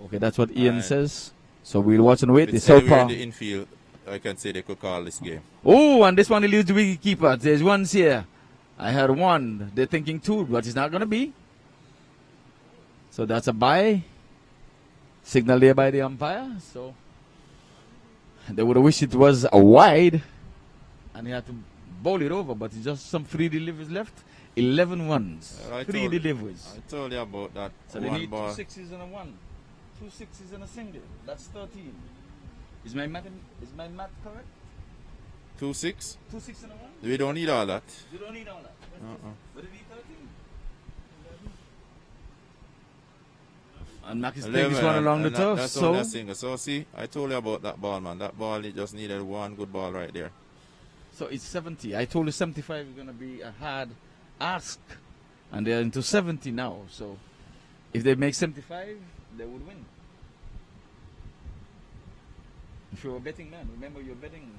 Okay, that's what Ian says. So we'll watch and wait. If it's anywhere in the infield, I can say they could call this game. Oh, and this one eludes the wicket keeper. There's ones here. I had 1. They're thinking 2, but it's not going to be. So that's a bye. Signal there by the umpire. So they would have wished it was a wide. And he had to bowl it over, but it's just some 3 deliveries left. 11 runs. 3 deliveries. I told you about that. So they need 2 sixes and a 1. 2 sixes and a single. That's 13. Is my math correct? 2 6? 2 6 and a 1? We don't need all that. You don't need all that. But it need 13. And MAQ is playing this one along the turf. That's only a single. So see, I told you about that ball, man. That ball, it just needed 1 good ball right there. So it's 70. I told you 75 is going to be a hard ask. And they're into 70 now. So if they make 75, they would win. If you're a betting man, remember you're betting.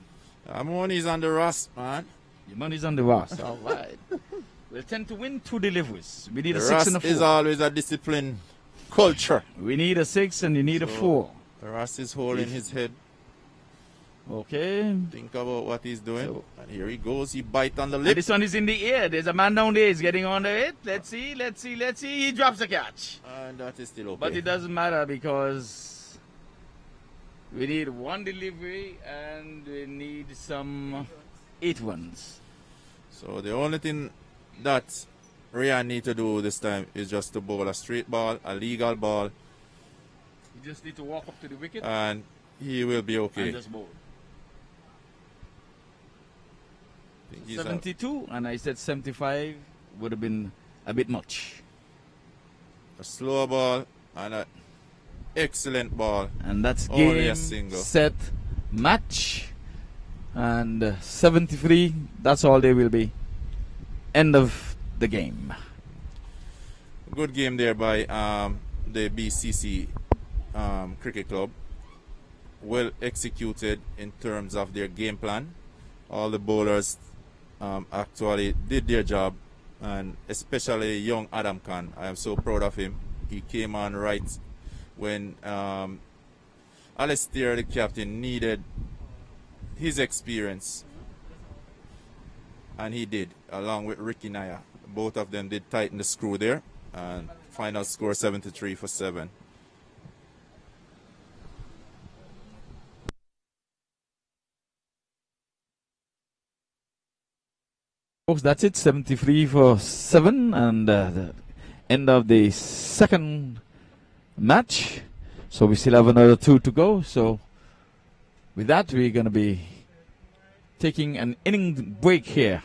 Our money's on the Ras, man. Your money's on the Ras. All right. We'll tend to win 2 deliveries. We need a 6 Ras and a 4. is always a discipline culture. We need a 6 and you need a 4. The Ras is holding his head. Okay. Think about what he's doing. So- And here he goes. He bite on the And lip. this one is in the air. There's a man down there. He's getting under it. Let's see. He drops the catch. And that is still okay. But it doesn't matter because we need one delivery and we need some 8 ones. So the only thing that Ryan need to do this time is just to bowl a straight ball, a legal ball, You just need to walk up to the wicket and he will be okay. and just bowl. I think he's 72 and I said 75 would have been a bit much. a slow ball and an excellent ball. And that's Only game, a single. set, match. And 73, that's all they will be. End of the game. Good game there by the BCC Cricket Club. Well executed in terms of their game plan. All the bowlers actually did their job, and especially young Adam Khan. I am so proud of him. He came on right when Alistair, the captain, needed his experience, and he did, along with Ricky Naya. Both of them did tighten the screw there, and final score 73 for 7. Folks, that's it. 73 for 7 and the end of the second match. So we still have another 2 to go. So with that, we're going to be taking an inning break here.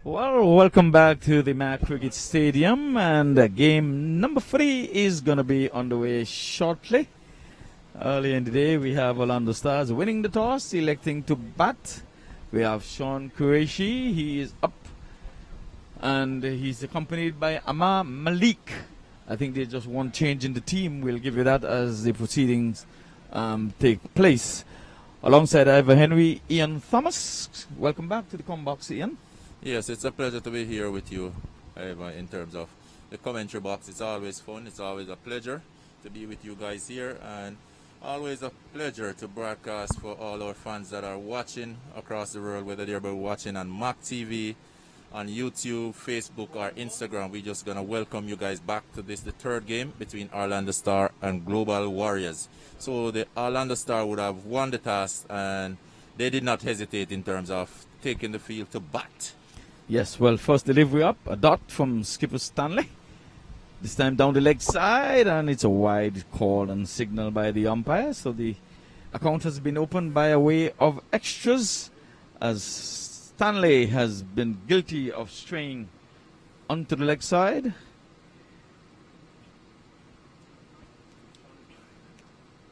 Well, welcome back to the MAQ Cricket Stadium, and game number 3 is going to be on the way shortly. Early in the day, we have Orlando Stars winning the toss, electing to bat. We have Sean Qureshi, he is up, and he's accompanied by Amar Malik. I think there's just one change in the team. We'll give you that as the proceedings take place. Alongside Ivor Henry, Ian Thomas. Welcome back to the Combox, Ian. Yes, it's a pleasure to be here with you, Ivor, in terms of the commentary box. It's always fun. It's always a pleasure to be with you guys here, and always a pleasure to broadcast for all our fans that are watching across the world, whether they're watching on MAQ TV, on YouTube, Facebook, or Instagram. We're just going to welcome you guys back to this, the third game between Orlando Star and Global Warriors. So the Orlando Star would have won the toss, and they did not hesitate in terms of taking the field to bat. Yes, well, first delivery up, a dot from skipper Stanley. This time down the leg side, and it's a wide call and signal by the umpire. So the account has been opened by a way of extras, as Stanley has been guilty of straying onto the leg side.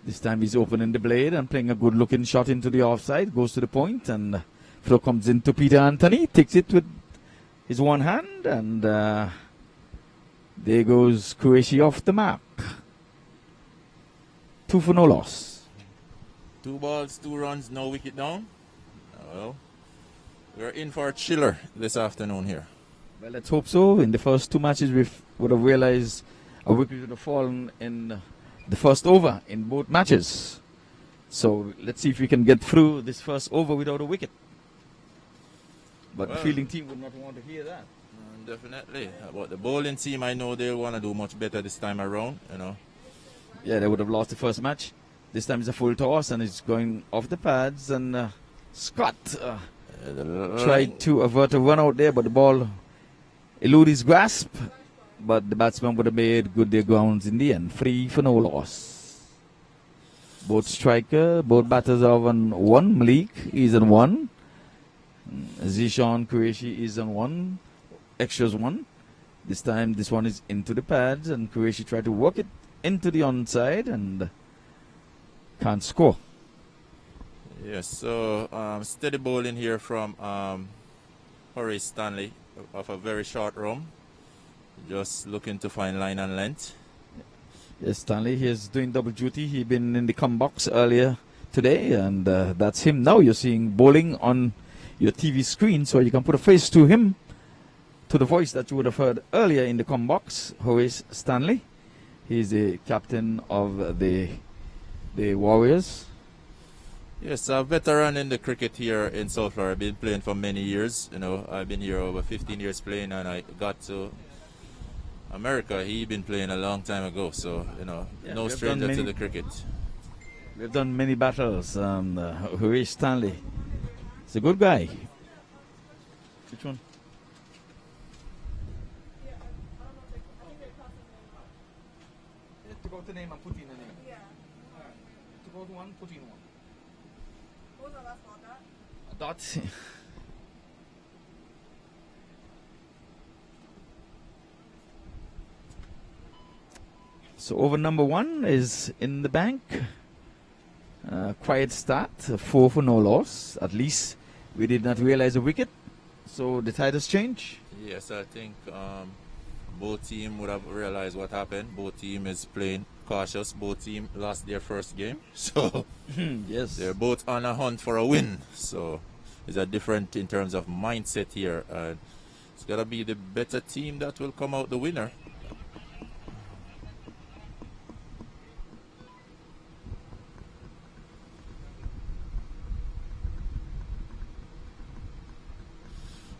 This time he's opening the blade and playing a good looking shot into the offside. Goes to the point, and throw comes into Peter Anthony. Takes it with his one hand, and there goes Qureshi off the mark. 2 for no loss. 2 balls, 2 runs, no wicket down. Well, we're in for a chiller this afternoon here. Well, let's hope so. In the first 2 matches, we would have realized a wicket would have fallen in the first over in both matches. So let's see if we can get through this first over without a wicket. But the fielding team would not want to hear that. Definitely. But the bowling team, I know they'll want to do much better this time around, you know. Yeah, they would have lost the first match. This time it's a full toss, and it's going off the pads, and Scott tried to avert a run out there, but the ball eluded his grasp. But the batsman would have made good their grounds in the end. 3 for no loss. Both batters are on 1. Malik is on 1. Zishan Qureshi is on 1. Extras 1. This time this one is into the pads, and Qureshi tried to work it into the onside and can't score. Yes, so steady bowling here from Horace Stanley of a very short run. Just looking to find line and length. Yes, Stanley, he is doing double duty. He's been in the come box earlier today, and that's him. Now you're seeing bowling on your TV screen, so you can put a face to him, to the voice that you would have heard earlier in the com box. Horace Stanley. He's the captain of the Warriors. Yes, a veteran in the cricket here in South Florida. I've been playing for many years. You know, I've been here over 15 years playing, and I got to America. He'd been playing a long time ago, so you know, no stranger to the cricket. We've done many battles. Horace Stanley. He's a good guy. Which one? Took out the name and put in the name. Yeah. Took out 1, put in 1. What was the last one? That? A dot. So over number 1 is in the bank. Quiet start. 4 for no loss. At least we did not realize a wicket. So the tide has changed. Yes, I think both teams would have realized what happened. Both team is playing cautious. Both team lost their first game, so yes, they're both on a hunt for a win. So it's a different in terms of mindset here. It's gotta be the better team that will come out the winner.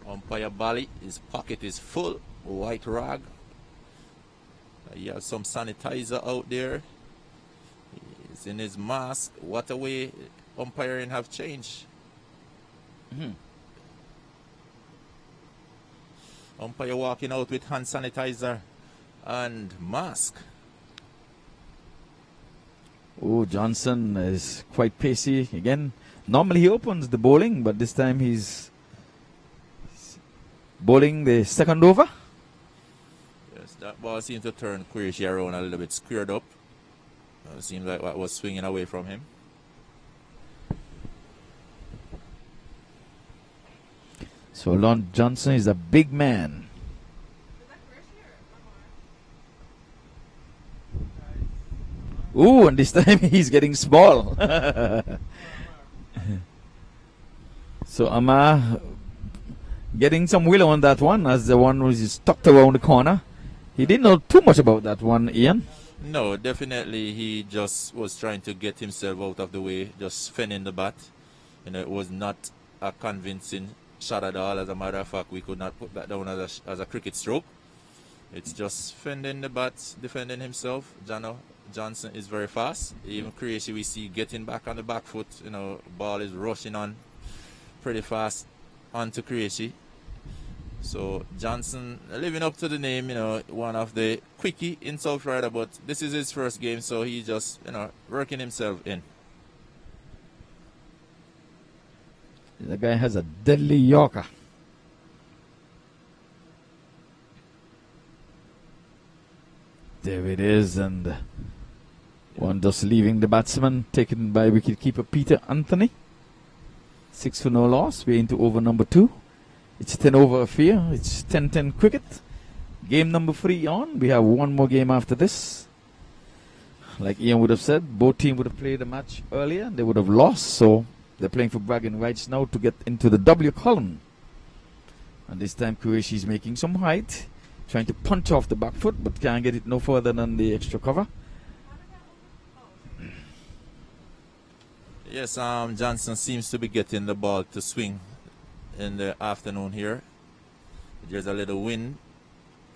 Umpire Bali, his pocket is full. White rag. He has some sanitizer out there. He's in his mask. What a way umpiring have changed. Umpire walking out with hand sanitizer and mask. Oh, Johnson is quite pacey again. Normally he opens the bowling, but this time he's bowling the second over. Yes, that ball seemed to turn Qureshi around a little bit, squared up. It seemed like what was swinging away from him. So Lon Johnson is a big man. Ooh, and this time he's getting small. So Amar getting some willow on that one, as the one was tucked around the corner. He didn't know too much about that one, Ian. No, definitely he just was trying to get himself out of the way, just fending the bat. It was not a convincing shot at all. As a matter of fact, we could not put that down as a cricket stroke. It's just fending the bat, defending himself. Johnson is very fast. Even Qureshi we see getting back on the back foot. Ball is rushing on pretty fast onto Qureshi. So Johnson living up to the name, one of the quickie in South Florida, but this is his first game, so he's just, working himself in. The guy has a deadly Yorker. There it is, and one just leaving the batsman, taken by wicketkeeper Peter Anthony. 6 for no loss. We're into over number 2. It's 10 over affair. It's 10-10 cricket. Game number 3 on. We have one more game after this. Like Ian would have said, both teams would have played a match earlier. They would have lost, so they're playing for bragging rights now to get into the W column. And this time Qureshi is making some height, trying to punch off the back foot, but can't get it no further than the extra cover. Yes, Johnson seems to be getting the ball to swing in the afternoon here. There's a little wind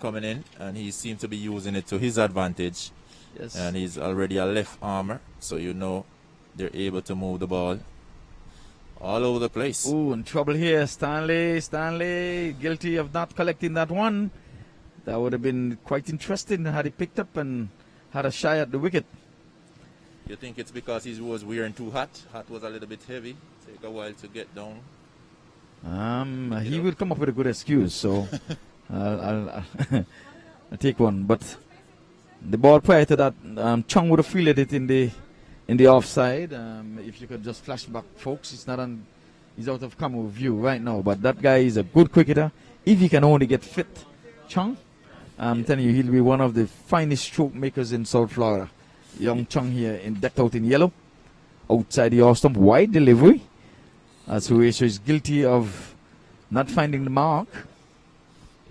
coming in, and he seems to be using it to his advantage. Yes. And he's already a left armer, so they're able to move the ball all over the place. Ooh, in trouble here. Stanley, guilty of not collecting that one. That would have been quite interesting had he picked up and had a shy at the wicket. You think it's because he was wearing too hot? Hat was a little bit heavy. Take a while to get down. He will come up with a good excuse, so I'll take one. But the ball prior to that, Chung would have fielded it in the offside. If you could just flash back, folks, he's out of camera view right now. But that guy is a good cricketer. If he can only get fit, Chung, I'm telling you, he'll be one of the finest stroke makers in South Florida. Young Chung here, decked out in yellow, outside the off stump, wide delivery. Qureshi is guilty of not finding the mark.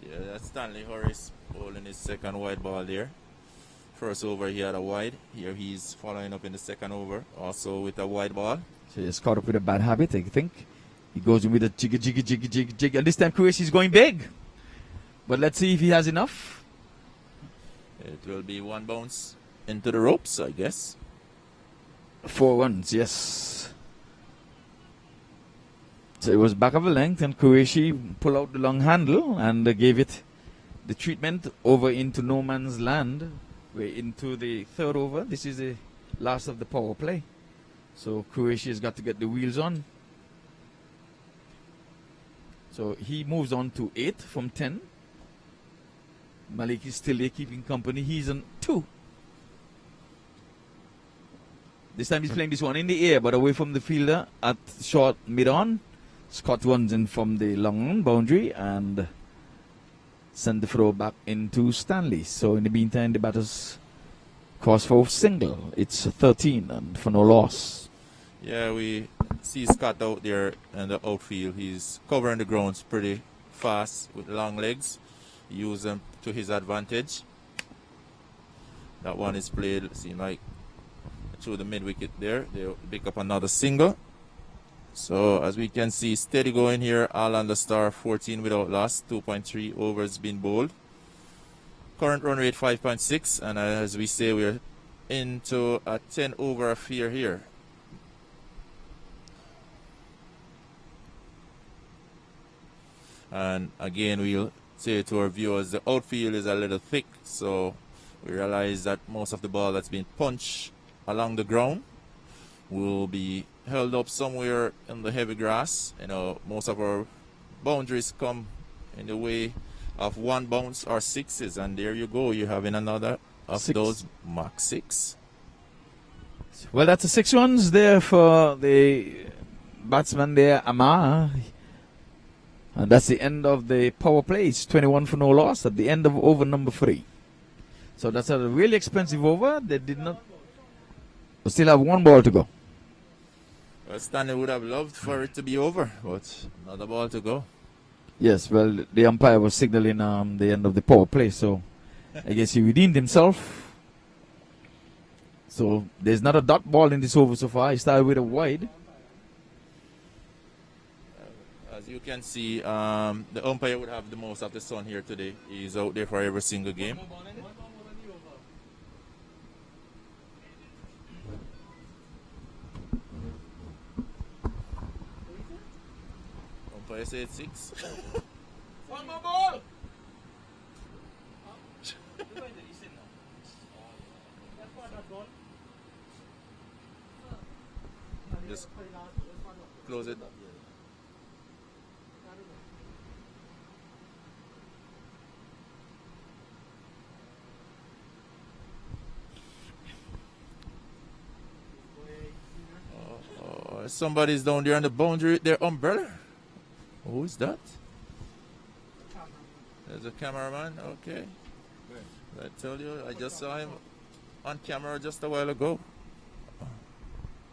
Yeah, that's Stanley Horace bowling his second wide ball there. First over he had a wide. Here he's following up in the second over, also with a wide ball. So he's caught up with a bad habit, I think. He goes in with a jiggy, and this time Qureshi is going big. But let's see if he has enough. It will be one bounce into the ropes, I guess. 4 runs, yes. So it was back of the length, and Qureshi pulled out the long handle and gave it the treatment over into no man's land. We're into the third over. This is the last of the power play. So Qureshi has got to get the wheels on. So he moves on to 8 from 10. Malik is still there keeping company. He's on 2. This time he's playing this one in the air, but away from the fielder at short mid-on. Scott runs in from the long boundary and send the throw back into Stanley. So in the meantime, the batters cross for single. It's 13 and for no loss. Yeah, we see Scott out there in the outfield. He's covering the grounds pretty fast with long legs. Use them to his advantage. That one is played, seems like, through the mid wicket there. They'll pick up another single. So as we can see, steady going here. All on the star, 14 without loss. 2.3 overs been bowled. Current run rate 5.6, and as we say, we're into a 10 over affair here. And again, we'll say to our viewers, the outfield is a little thick, so we realize that most of the ball that's been punched along the ground will be held up somewhere in the heavy grass. Most of our boundaries come in the way of one bounce or sixes, and there you go. You're having another of those Mach 6. Well, that's the 6 runs there for the batsman there, Amar. And that's the end of the power play. It's 21 for no loss at the end of over number 3. So that's a really expensive over. They did not. We still have 1 ball to go. Well, Stanley would have loved for it to be over, but another ball to go. Yes, well, the umpire was signaling the end of the power play, so I guess he redeemed himself. So there's not a dot ball in this over so far. He started with a wide. As you can see, the umpire would have the most of the sun here today. He's out there for every single game. Umpire said 6. One more ball! Just close it. Somebody's down there on the boundary with their umbrella. Who is that? There's a cameraman. Okay. I tell you, I just saw him on camera just a while ago.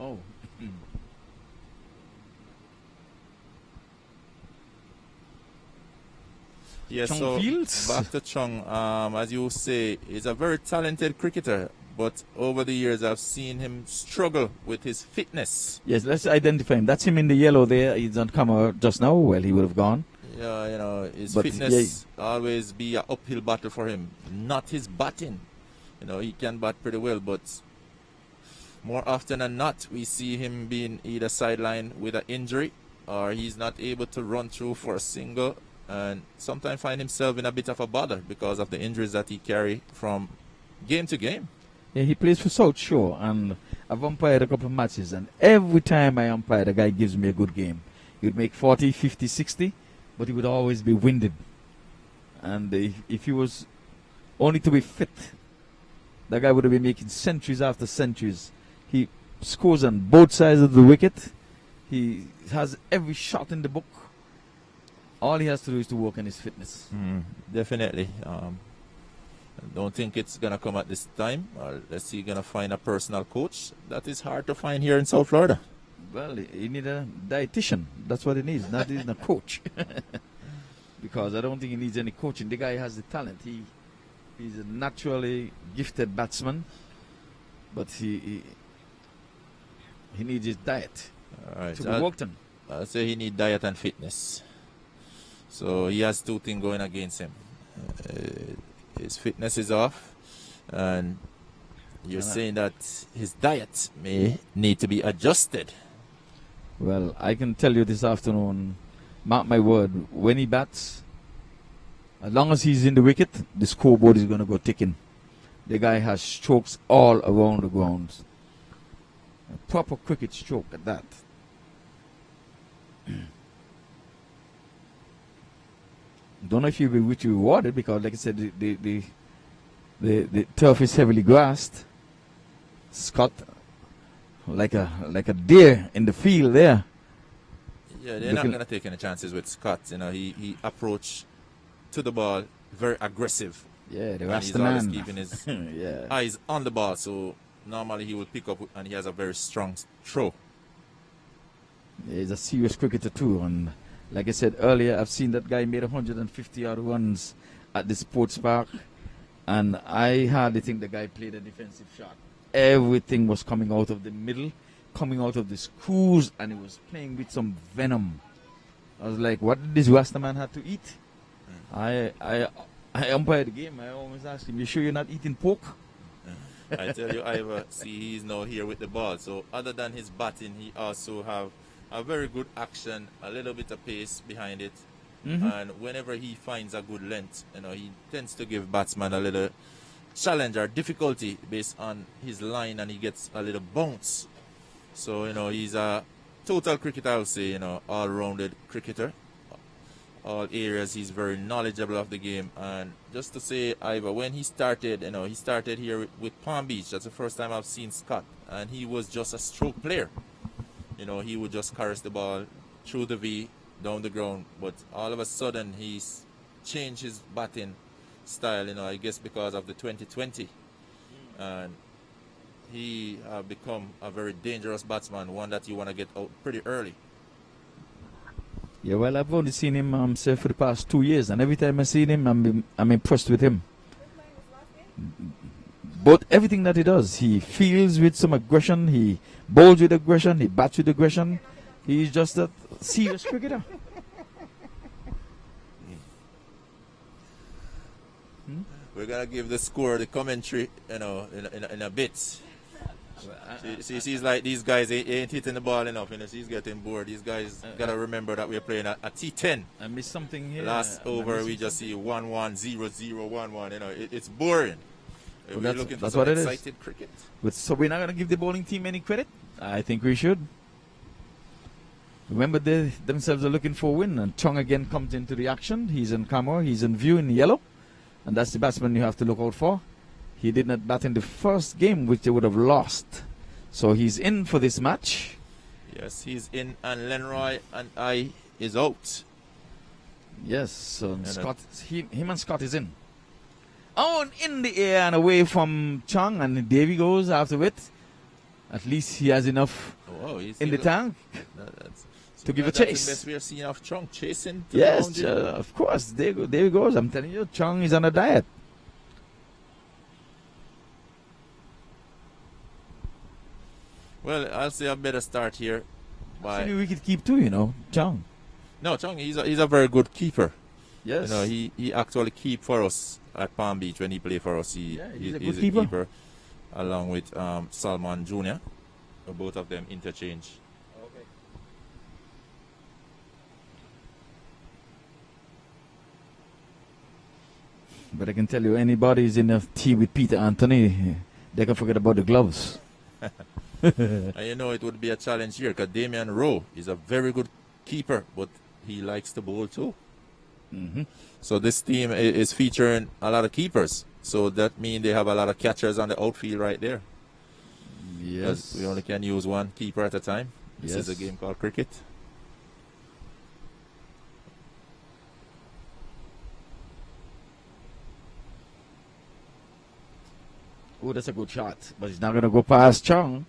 Oh. Yes, Chung so Fields? back to Chung. As you say, he's a very talented cricketer, but over the years I've seen him struggle with his fitness. Yes, let's identify him. That's him in the yellow there. He's on camera just now. Well, he would have gone. Yeah, you know, his But, fitness always be an uphill battle for him, not his batting. You know, he can bat pretty well, but more often than not, we see him being either sidelined with an injury or he's not able to run through for a single, and sometimes find himself in a bit of a bother because of the injuries that he carry from game to game. Yeah, he plays for South Shore, and I've umpired a couple of matches, and every time I umpire, the guy gives me a good game. He would make 40, 50, 60, but he would always be winded. And if he was only to be fit, the guy would have been making centuries after centuries. He scores on both sides of the wicket. He has every shot in the book. All he has to do is to work on his fitness. Definitely. I don't think it's going to come at this time. Let's see, going to find a personal coach. That is hard to find here in South Florida. Well, he needs a dietitian. That's what he needs, not even a coach. Because I don't think he needs any coaching. The guy has the talent. He's a naturally gifted batsman, but he needs his diet to be worked on. I'll say he needs diet and fitness. So he has 2 things going against him. His fitness is off, and you're saying that his diet may need to be adjusted. Well, I can tell you this afternoon, mark my word, when he bats, as long as he's in the wicket, the scoreboard is going to go ticking. The guy has strokes all around the ground. A proper cricket stroke at that. Don't know if you'll be richly rewarded because, like I said, the turf is heavily grassed. Scott, like a deer in the field there. Yeah, they're not going to take any chances with Scott. You know, he approached to the ball very aggressive. Yeah, the Rasta man. He's always keeping his eyes on the ball, so normally he will pick up, and he has a very strong throw. Yeah, he's a serious cricketer too, and like I said earlier, I've seen that guy made 150 odd runs at the sports park, and I hardly think the guy played a defensive shot. Everything was coming out of the middle, coming out of the screws, and he was playing with some venom. I was like, what did this Rasta man have to eat? I umpired the game. I always ask him, you sure you're not eating pork? I tell you, Ivor, see, he's now here with the ball. So other than his batting, he also have a very good action, a little bit of pace behind it. And whenever he finds a good length, you know, he tends to give batsman a little challenge or difficulty based on his line, and he gets a little bounce. So, you know, he's a total cricketer, I would say, you know, all-rounded cricketer. all areas. He's very knowledgeable of the game. And just to say, Ivor, when he started, he started here with Palm Beach. That's the first time I've seen Scott. And he was just a stroke player. He would just caress the ball through the V, down the ground. But all of a sudden, he's changed his batting style, I guess because of the 2020. And he become a very dangerous batsman, one that you want to get out pretty early. Yeah, well, I've only seen him say for the past 2 years, and every time I see him, I'm impressed with him. But everything that he does, he feels with some aggression, he bowls with aggression, he bats with aggression. He's just a serious cricketer. We're gonna give the score, the commentary, in a bit. She's like, these guys ain't hitting the ball enough, she's getting bored. These guys gotta remember that we're playing a T10. I missed something here. Last over, we just see 1-1, 0-0, 1-1. It's boring. Well, we're looking for that's some what it excited is. cricket. So we're not gonna give the bowling team any credit? I think we should. Remember, they themselves are looking for a win, and Chong again comes into the action. He's in camera, he's in view in yellow, and that's the batsman you have to look out for. He did not bat in the first game, which they would have lost. So he's in for this match. Yes, he's in, and Lenroy and I is out. Yes, so Scott, him and Scott is in. Oh, and in the air and away from Chong, and there he goes after it. At least he has enough in the tank to give a chase. That's the best we are seeing of Chong chasing. Yes, of course. There he goes. I'm telling you, Chong is on a diet. Well, I'll say a better start here. Actually, we could keep too, Chong. No, Chong, he's a very good keeper. Yes. He actually keep for us at Palm Beach when he played for us. He's a a good keeper. keeper along with Salman Jr. Both of them interchange. Okay. But I can tell you, anybody's in a team with Peter Anthony, they can forget about the gloves. And it would be a challenge here because Damian Rowe is a very good keeper, but he likes to bowl too. Mm-hmm. So this team is featuring a lot of keepers. So that means they have a lot of catchers on the outfield right there. Yes. We only can use one keeper at a time. This is a Yes. game called cricket. Oh, that's a good shot. But he's not going to go past Chong.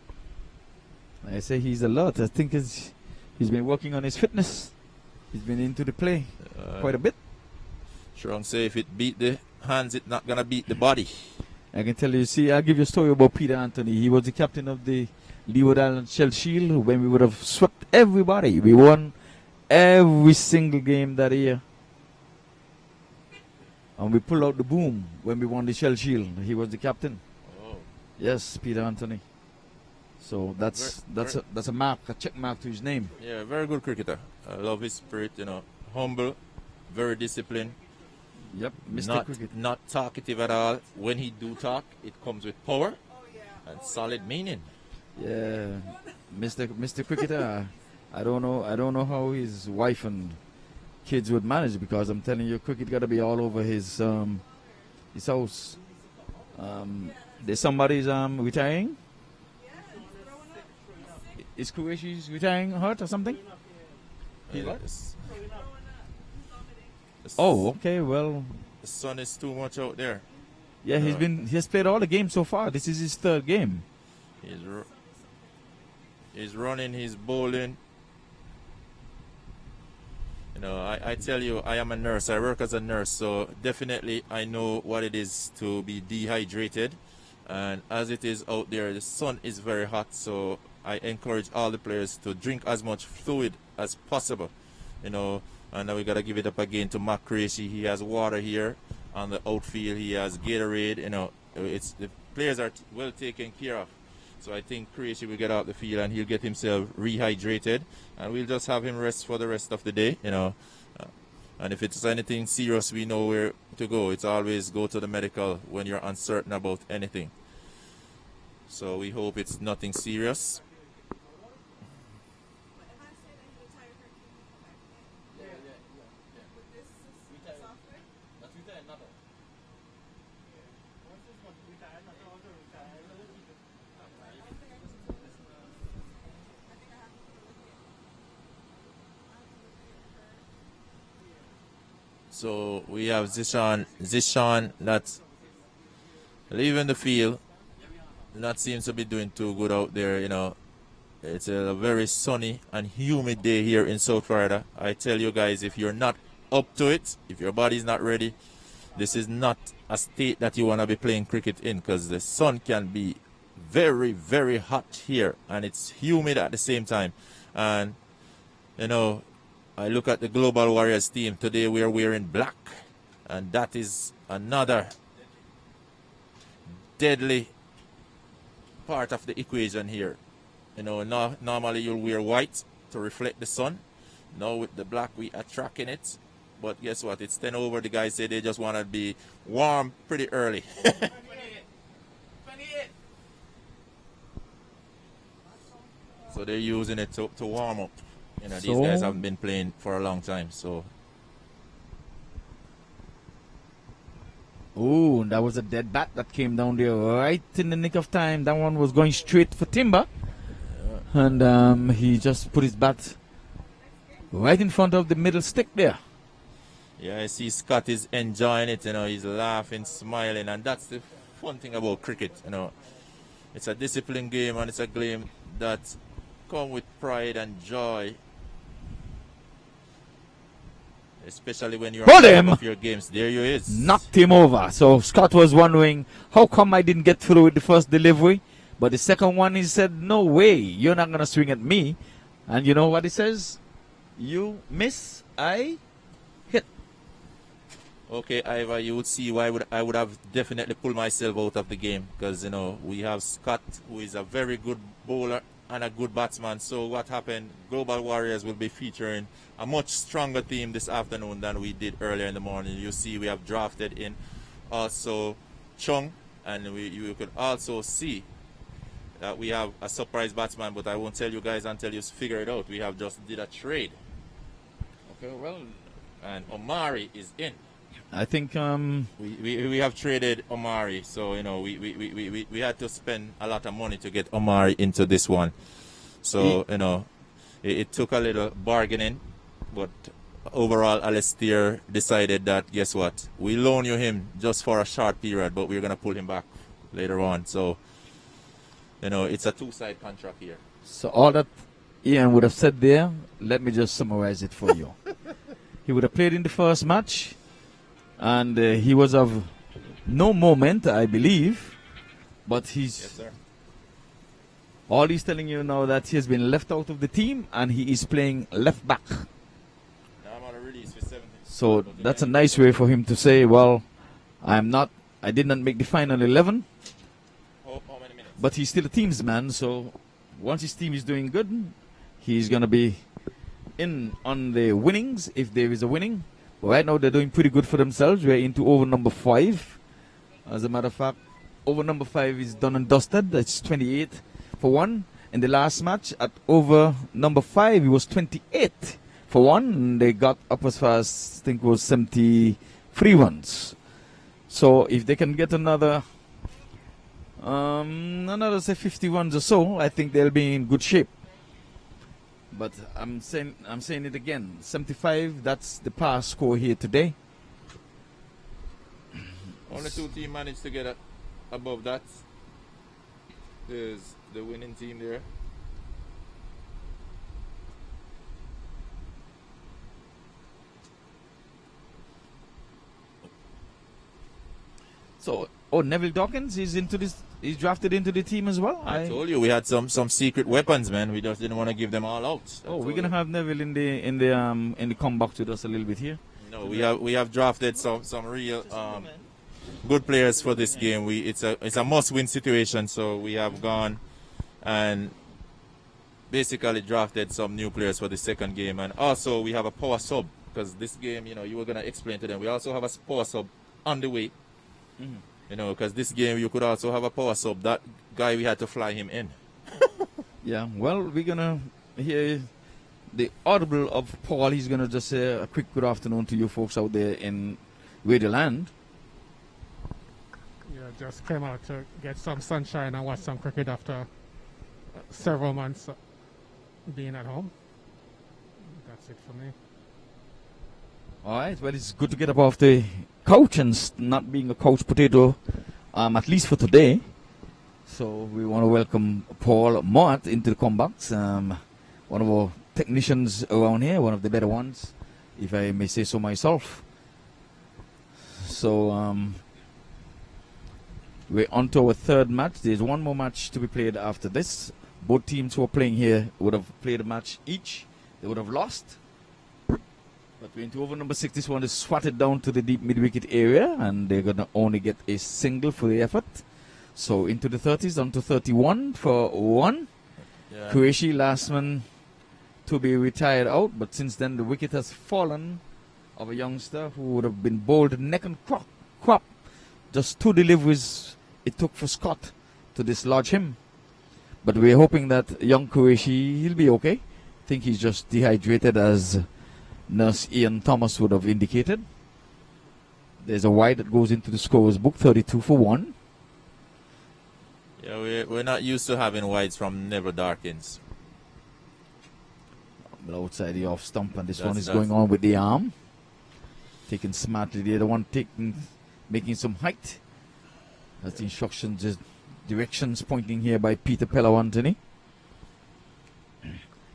I say he's alert. I think he's been working on his fitness. He's been into the play quite a bit. Strong say if it beat the hands, it's not going to beat the body. I can tell you, I'll give you a story about Peter Anthony. He was the captain of the Leeward Island Shell Shield when we would have swept everybody. We won every single game that year. And we pulled out the boom when we won the Shell Shield. He was the captain. Oh. Yes, Peter Anthony. So that's a mark, a check mark to his name. Yeah, very good cricketer. I love his spirit, humble, very disciplined. Yep, Mr. Cricket. Not talkative at all. When he do talk, it comes with power and solid meaning. Yeah, Mr. Cricketer. I don't know how his wife and kids would manage, because I'm telling you, cricket got to be all over his house. There's somebody's retiring. Is Qureshi's retiring hurt or something? Oh, okay. Well, the sun is too much out there. yeah, he has played all the games so far. This is his third game. He's running, he's bowling. I tell you, I am a nurse. I work as a nurse, so definitely I know what it is to be dehydrated. And as it is out there, the sun is very hot, so I encourage all the players to drink as much fluid as possible. And now we got to give it up again to Maq. He has water here on the outfield. He has Gatorade. The players are well taken care of. So I think Qureshi will get out the field and he'll get himself rehydrated. And we'll just have him rest for the rest of the day, And if it's anything serious, we know where to go. It's always go to the medical when you're uncertain about anything. So we hope it's nothing serious. So we have Zishan that's leaving the field. Not seems to be doing too good out there, you know. It's a very sunny and humid day here in South Florida. I tell you guys, if you're not up to it, if your body's not ready, this is not a state that you want to be playing cricket in, because the sun can be very, very hot here and it's humid at the same time. And, you know, I look at the Global Warriors team. Today we are wearing black, and that is another deadly part of the equation here. You know, normally you'll wear white to reflect the sun. Now with the black we are tracking it. But guess what? It's 10 over. The guys say they just want to be warm pretty early. 28. So they're using it to warm up. You know, these guys haven't been playing for a long time, so. Oh, that was a dead bat that came down there right in the nick of time. That one was going straight for timber. And he just put his bat right in front of the middle stick there. Yeah, I see Scott is enjoying it, you know, he's laughing, smiling, and that's the fun thing about cricket, you know. It's a disciplined game, and it's a game that comes with pride and joy. Especially when you're Hold on him! top of your games. There you is. Knocked him over. So Scott was wondering, how come I didn't get through with the first delivery? But the second one, he said, no way, you're not going to swing at me. And you know what he says? You miss, I hit. Okay, Ivor, you would see why I would have definitely pulled myself out of the game. Because, you know, we have Scott, who is a very good bowler and a good batsman. So what happened, Global Warriors will be featuring a much stronger team this afternoon than we did earlier in the morning. You see we have drafted in also Chung, and you could also see that we have a surprise batsman, but I won't tell you guys until you figure it out. We have just did a trade. Okay, well. And Omari is in. I think we have traded Omari, so you know we had to spend a lot of money to get Omari into this one. So you know it took a little bargaining, but overall Alistair decided that, guess what, we loan you him just for a short period, but we're gonna pull him back later on. So you know it's a two-side contract here. So all that Ian would have said there, let me just summarize it for you. He would have played in the first match, and he was of no moment, I believe, but he's... Yes, sir. All he's telling you now that he has been left out of the team, and he is playing left back. Now I'm on a release for 70. So that's a nice way for him to say, well, I did not make the final 11, How many minutes? but he's still a team's man, so once his team is doing good, he's going to be in on the winnings, if there is a winning. But right now, they're doing pretty good for themselves. We're into over number 5. As a matter of fact, over number 5 is done and dusted. That's 28 for 1. In the last match, at over number 5, it was 28 for 1. And they got up as far as, I think it was 73 runs. So if they can get another say 50 runs or so, I think they'll be in good shape. But I'm saying it again. 75, that's the pass score here today. Only 2 teams managed to get above that. There's the winning team there. So, Neville Dawkins is into this. He's drafted into the team as well. I told you we had some secret weapons, man. We just didn't want to give them all out. We're gonna have Neville in the comeback with us a little bit here. No, we have drafted some real good players for this game. It's a must-win situation, so we have gone and basically drafted some new players for the second game, and also we have a power sub, because this game, you know, you were gonna explain to them. We also have a power sub on the way. Mm-hmm. You know, because this game you could also have a power sub. That guy, we had to fly him in. Yeah, well, we're going to hear the audible of Paul. He's going to just say a quick good afternoon to you folks out there in Radioland. Yeah, just came out to get some sunshine and watch some cricket after several months being at home. That's it for me. All right. Well, it's good to get up off the couch and not being a couch potato, at least for today. So we want to welcome Paul Mott into the comebacks. One of our technicians around here, one of the better ones, if I may say so myself. So we're on to our third match. There's one more match to be played after this. Both teams who are playing here would have played a match each. They would have lost. But we're into over number 6. This one is swatted down to the deep mid-wicket area, and they're going to only get a single for the effort. So into the 30s, on to 31 for 1. Yeah. Qureshi, last man to be retired out, but since then the wicket has fallen of a youngster who would have been bowled neck and crop. Just 2 deliveries it took for Scott to dislodge him. But we're hoping that young Qureshi, he'll be okay. I think he's just dehydrated, as Nurse Ian Thomas would have indicated. There's a wide that goes into the scorer's book, 32 for 1. Yeah, we're not used to having wides from Neville Darkins. Outside the off stump, and this one is going on with the arm. Taken smartly. The other one making some height. That's the instructions, directions pointing here by Peter Pello Anthony.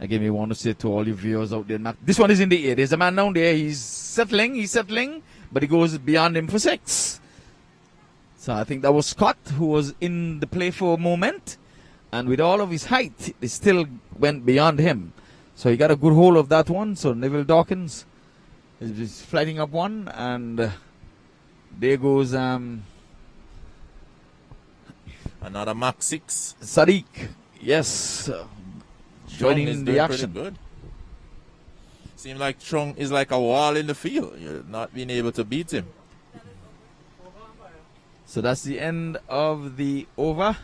Again, we want to say to all you viewers out there, this one is in the air. There's a man down there. He's settling, but he goes beyond him for 6. So I think that was Scott who was in the play for a moment, and with all of his height, it still went beyond him. So he got a good hold of that one. So Neville Dawkins is flighting up one, and there goes another MAQ 6. Sadiq. Yes, joining in the action. Good. Seems like Trung is like a wall in the field. You're not being able to beat him. So that's the end of the over,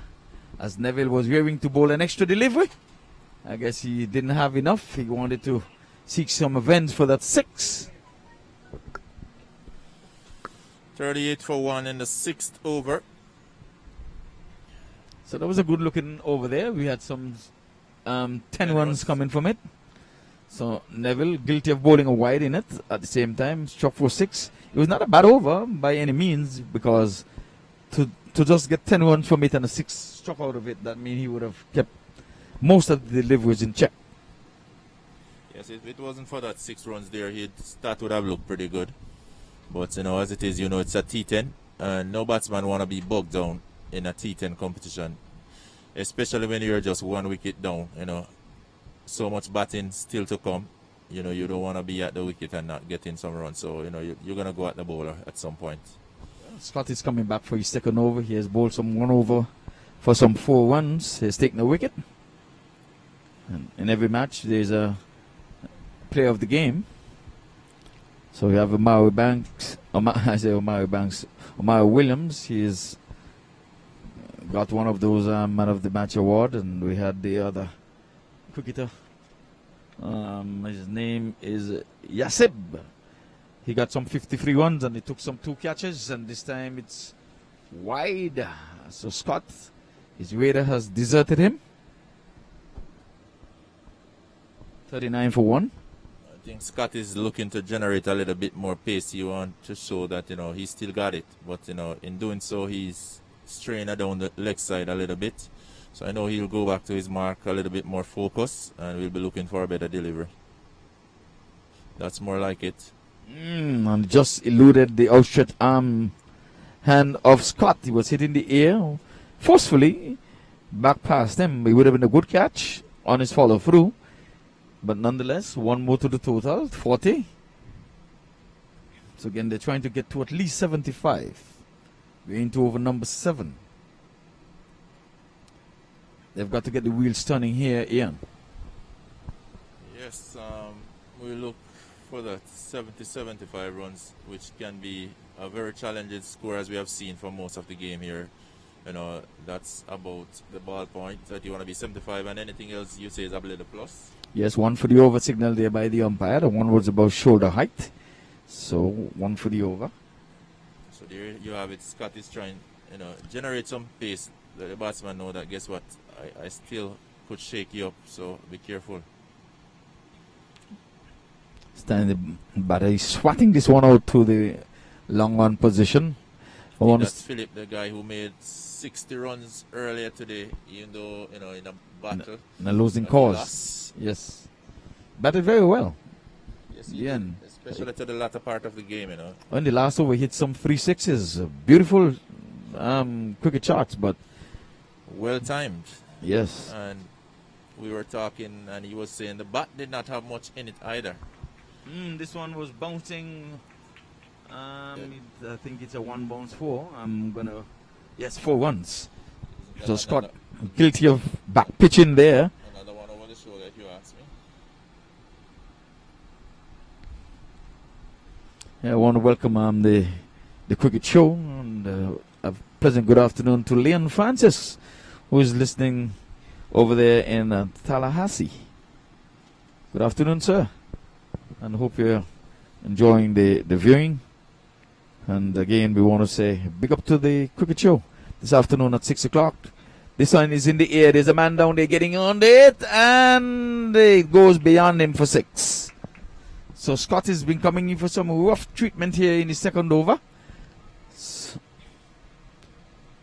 as Neville was rearing to bowl an extra delivery. I guess he didn't have enough. He wanted to seek some revenge for that 6. 38 for 1 in the 6th over. So that was a good looking over there. We had some 10 runs coming from it. So Neville guilty of bowling a wide in it at the same time. Struck for 6. It was not a bad over by any means, because to just get 10 runs from it and a 6 struck out of it, that means he would have kept most of the deliveries in check. Yes, if it wasn't for that 6 runs there, that would have looked pretty good. But, as it is, it's a T10. And no batsman want to be bogged down in a T10 competition. Especially when you're just 1 wicket down, So much batting still to come. You don't want to be at the wicket and not getting some runs. So, you're going to go at the bowler at some point. Scott is coming back for his second over. He has bowled some 1 over for some 4 runs. He has taken a wicket. And in every match, there's a player of the game. So we have Omari Williams. He's got one of those Man of the Match award, and we had the other cricketer. His name is Yasib. He got some 53 runs, and he took some 2 catches, and this time it's wide. So Scott, his radar has deserted him. 39 for 1. I think Scott is looking to generate a little bit more pace. He wants to show that, he still got it. But, in doing so, he's straying down the leg side a little bit. So I know he'll go back to his mark a little bit more focused, and we'll be looking for a better delivery. That's more like it. And just eluded the outstretched arm hand of Scott. He was hitting the air forcefully back past him. It would have been a good catch on his follow through. But nonetheless, 1 more to the total, 40. So again, they're trying to get to at least 75. We're into over number 7. They've got to get the wheels turning here, Ian. Yes, we look for the 70-75 runs, which can be a very challenging score, as we have seen for most of the game here. That's about the ball point, that you want to be 75, and anything else you say is a little plus. Yes, 1 for the over signal there by the umpire. The one was about shoulder height. So 1 for the over. So there you have it. Scott is trying, generate some pace. The batsman know that, guess what, I still could shake you up, so be careful. Standing batter. He's swatting this one out to the long on position. I want That's Philip, the guy who made 60 runs earlier today, even though, in a battle. in a losing cause. Yes. Batted very well. Yes, Yeah. did, especially to the latter part of the game, On the last over, hit some 3 sixes. Beautiful cricket shots, but well timed. yes. And we were talking, and he was saying the bat did not have much in it either. This one was bouncing. I think it's a 1 bounce 4. I'm gonna. Yes, 4 runs. So Scott guilty of back pitching there. Another one over the shoulder, if you ask me. Yeah, I want to welcome the cricket show and a pleasant good afternoon to Leon Francis, who is listening over there in Tallahassee. Good afternoon, sir, and hope you're enjoying the viewing. And again, we want to say big up to the cricket show this afternoon at 6 o'clock. This one is in the air. There's a man down there getting on it, and it goes beyond him for 6. So Scott has been coming in for some rough treatment here in his second over.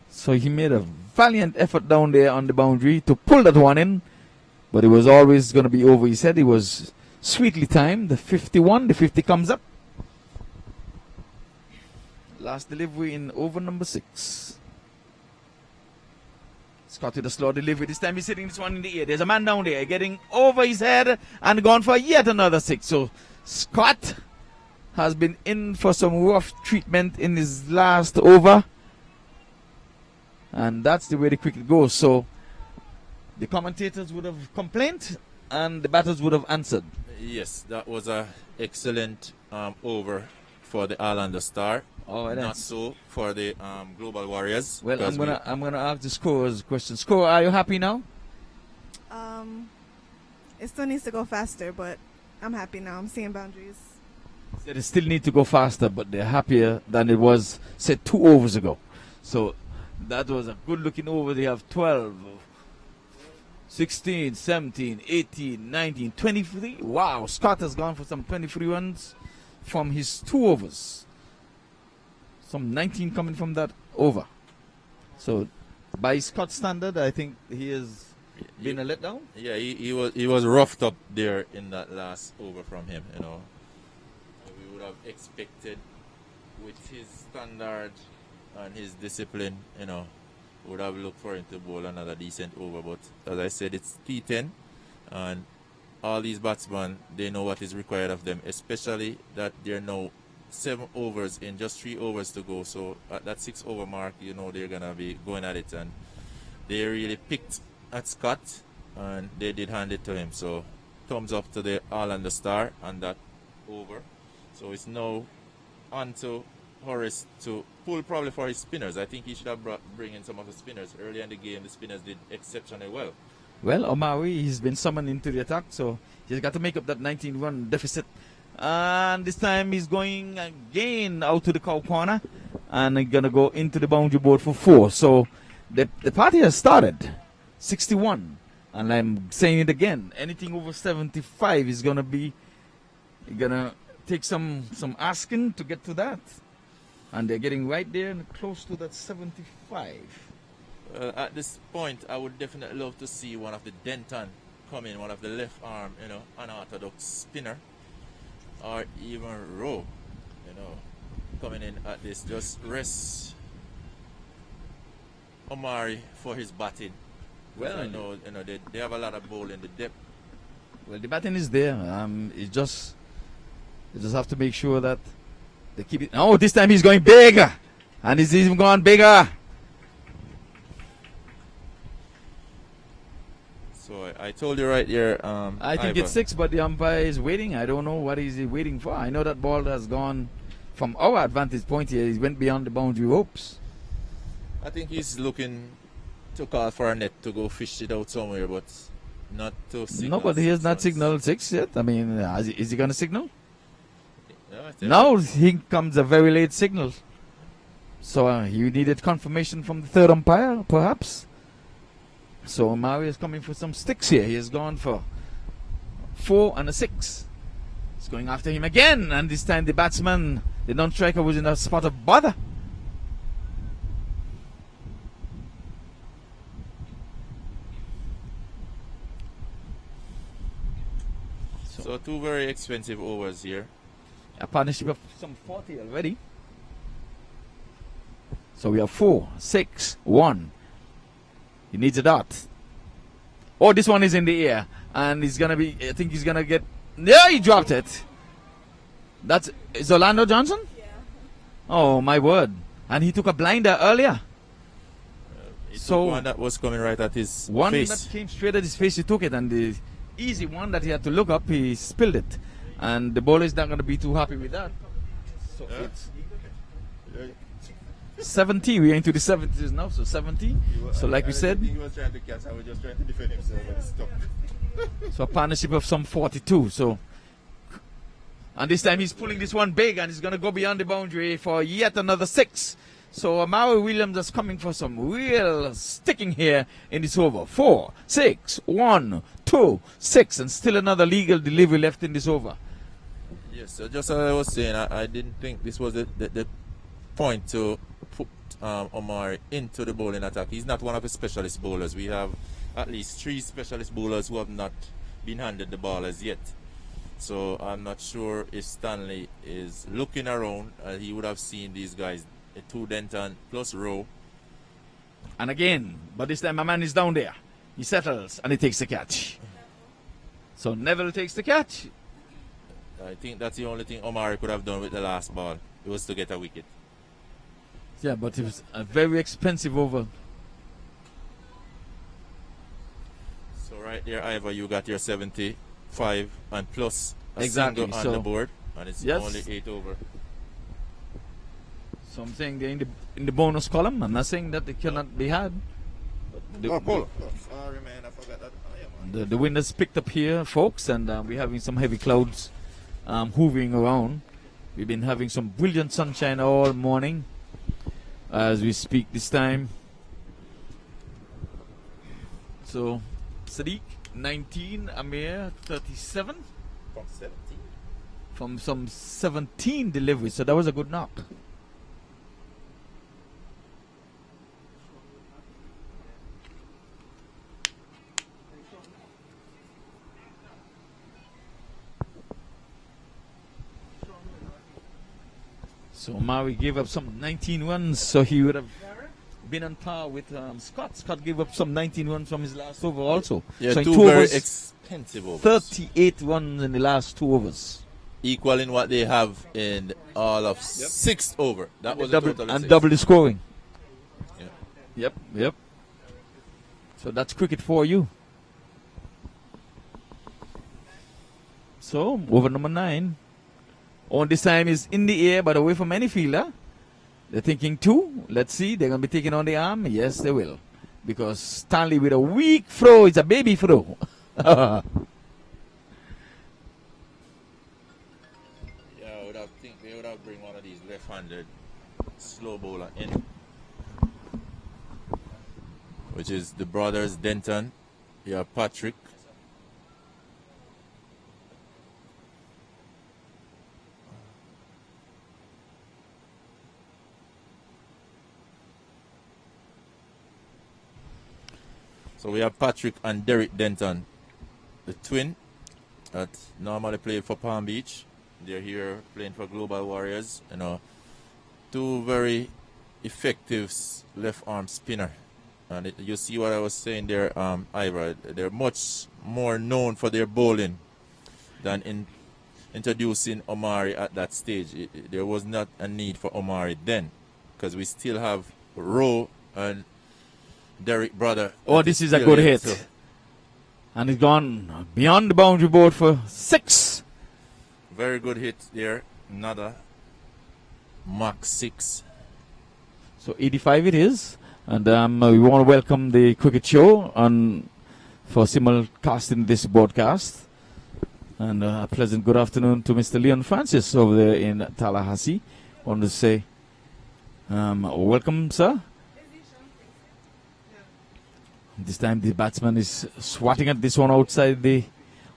So he made a valiant effort down there on the boundary to pull that one in, but it was always going to be over his head. It was sweetly timed. The 51, the 50 comes up. Last delivery in over number 6. Scott with a slow delivery. This time he's hitting this one in the air. There's a man down there getting over his head and gone for yet another 6. So Scott has been in for some rough treatment in his last over. And that's the way the cricket goes. So the commentators would have complained and the batters would have answered. Yes, that was a excellent over for the Islander Star. Oh, Not so for the Global Warriors. Well, I'm gonna ask the scorers a question. Score, are you happy now? It still needs to go faster, but I'm happy now. I'm seeing boundaries. They still need to go faster, but they're happier than it was, say, 2 overs ago. So that was a good looking over. They have 12, 16, 17, 18, 19, 23. Wow, Scott has gone for some 23 runs from his 2 overs. Some 19 coming from that over. So by Scott's standard, I think he has been a letdown. Yeah, he was roughed up there in that last over from him, We would have expected with his standard and his discipline, would have looked for him to bowl another decent over. But as I said, it's T10, and all these batsmen, they know what is required of them, especially that they're now 7 overs in just 3 overs to go. So at that 6 over mark, they're gonna be going at it, and they really picked at Scott and they did hand it to him. So thumbs up to the Islander Star on that over. So it's now on to Horace to pull probably for his spinners. I think he should have bring in some of the spinners earlier in the game. The spinners did exceptionally well. Well, Omari, he's been summoned into the attack, so he's got to make up that 19-run deficit. And this time he's going again out to the cow corner and he's going to go into the boundary board for 4. So the party has started. 61. And I'm saying it again. Anything over 75 is going to be take some asking to get to that. And they're getting right there and close to that 75. At this point, I would definitely love to see one of the Denton come in, one of the left arm, unorthodox spinner. Or even Rowe, coming in at this. Just rest Omari for his batting. Well, I know, they have a lot of bowling, the depth. Well, the batting is there. You just have to make sure that they keep it. Oh, this time he's going bigger, and he's even gone bigger. So I told you right here. I think it's 6, but the umpire is waiting. I don't know what is he waiting for. I know that ball has gone from our advantage point here. He went beyond the boundary ropes. I think he's looking to call for a net to go fish it out somewhere, but not to signal. No, but he has not signaled 6 yet. I mean, is he going to signal? Yeah, Now here comes a very late signal. So you needed confirmation from the third umpire, perhaps. So Mario is coming for some sticks here. He has gone for 4 and a 6. It's going after him again, and this time the batsman, the non-striker, was in a spot of bother. So 2 very expensive overs here. A partnership of some 40 already. So we have 4, 6, 1. He needs a dot. Oh, this one is in the air. And he's going to be, I think he's going to get, yeah, he dropped it. Is Orlando Johnson? Yeah. Oh, my word. And he took a blinder earlier. So one that was coming right at his one face. that came straight at his face, he took it. And the easy one that he had to look up, he spilled it. And the bowler is not going to be too happy with that. So it's 70. We're into the 70s now, so 70. So like we said, he was trying to catch. I was just trying to defend himself, but he stopped. so a partnership of some 42. So, and this time he's pulling this one big, and he's going to go beyond the boundary for yet another 6. So Amari Williams is coming for some real sticking here in this over. 4, 6, 1, 2, 6, and still another legal delivery left in this over. Yes, so just as I was saying, I didn't think this was the point to put Omari into the bowling attack. He's not one of the specialist bowlers. We have at least 3 specialist bowlers who have not been handed the ball as yet. So I'm not sure if Stanley is looking around. He would have seen these guys, 2 Denton plus Rowe. And again, but this time my man is down there. He settles and he takes the catch. So Neville takes the catch. I think that's the only thing Omari could have done with the last ball. It was to get a wicket. Yeah, but it was a very expensive over. So right there, Ivor, you got your 75 and plus a Exactly, single on so the board, and it's yes. only 8 over. So I'm saying they're in the bonus column. I'm not saying that they cannot be had. The, Sorry, man, I forgot that. the wind has picked up here, folks, and we're having some heavy clouds hovering around. We've been having some brilliant sunshine all morning as we speak this time. So Sadiq 19, Amir 37 From 17. from some 17 deliveries. So that was a good knock. So Maui gave up some 19 runs, so he would have been on par with Scott. Scott gave up some 19 runs from his last over also. Yeah, so in 2 2 very overs, expensive overs. 38 runs in the last 2 overs. Equaling what they have in all of 6th over. That was a double, total of and 6. double the scoring. Yeah. Yep. So that's cricket for you. So over number 9. On this time is in the air but away from any fielder. They're thinking 2. Let's see. They're going to be taking on the arm. Yes, they will. Because Stanley with a weak throw. It's a baby throw. Yeah, I would have think they would have bring one of these left-handed slow bowler in, which is the brothers Denton. You have Patrick. So we have Patrick and Derek Denton, the twin that normally played for Palm Beach. They're here playing for Global Warriors. 2 very effective left arm spinner. And you see what I was saying there, Ivor. They're much more known for their bowling than in introducing Omari at that stage. There was not a need for Omari then, because we still have Rowe and Derek brother. Oh, this is a good hit. So. And it's gone beyond the boundary board for 6. Very good hit there. Another MAQ 6. So 85 it is. And we want to welcome the cricket show for simulcasting this broadcast. And a pleasant good afternoon to Mr. Leon Francis over there in Tallahassee. Want to say welcome, sir. This time the batsman is swatting at this one outside the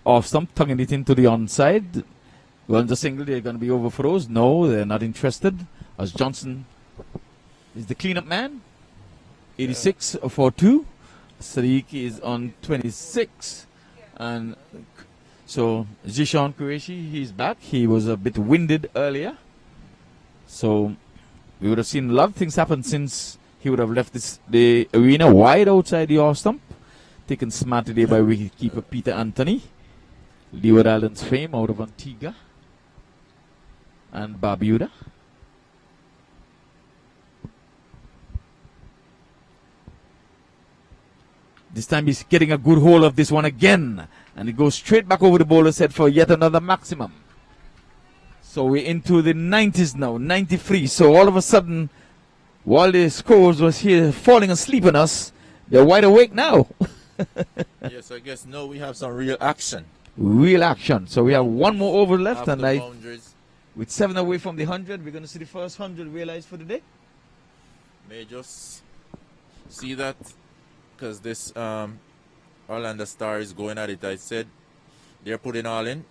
off stump, tugging it into the onside. Well, the single, they're going to be overthrows. No, they're not interested. As Johnson is the cleanup man. 86 for 2. Sadiq is on 26. And so Zishan Qureshi, he's back. He was a bit winded earlier. So we would have seen a lot of things happen since he would have left the arena wide outside the off stump. Taken smartly there by wicketkeeper Peter Anthony. Leeward Islands fame out of Antigua and Barbuda. This time he's getting a good hold of this one again. And it goes straight back over the bowler's head for yet another maximum. So we're into the 90s now, 93. So all of a sudden, while the scores was here falling asleep on us, they're wide awake now. Yes, I guess now we have some real action. Real action. So we have one more over left, After and boundaries, with 7 away from the 100, we're going to see the first 100 realized for the day. may just see that because this Orlando Star is going at it. I said they're putting all in.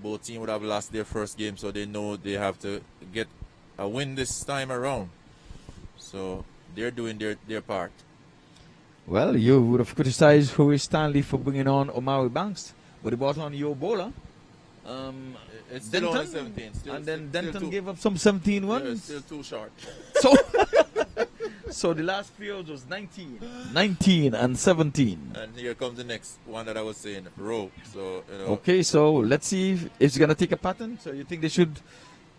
Both teams would have lost their first game, so they know they have to get a win this time around. So they're doing their part. Well, you would have criticized Horace Stanley for bringing on Omari Banks, but he brought on your bowler. It's still Denton, only 17. and then Denton gave up some 17 Yeah, runs. still too short. So, so the last three overs was 19 and 17. And here comes the next one that I was saying, row. So, you know. Okay, so let's see if it's going to take a pattern. So you think they should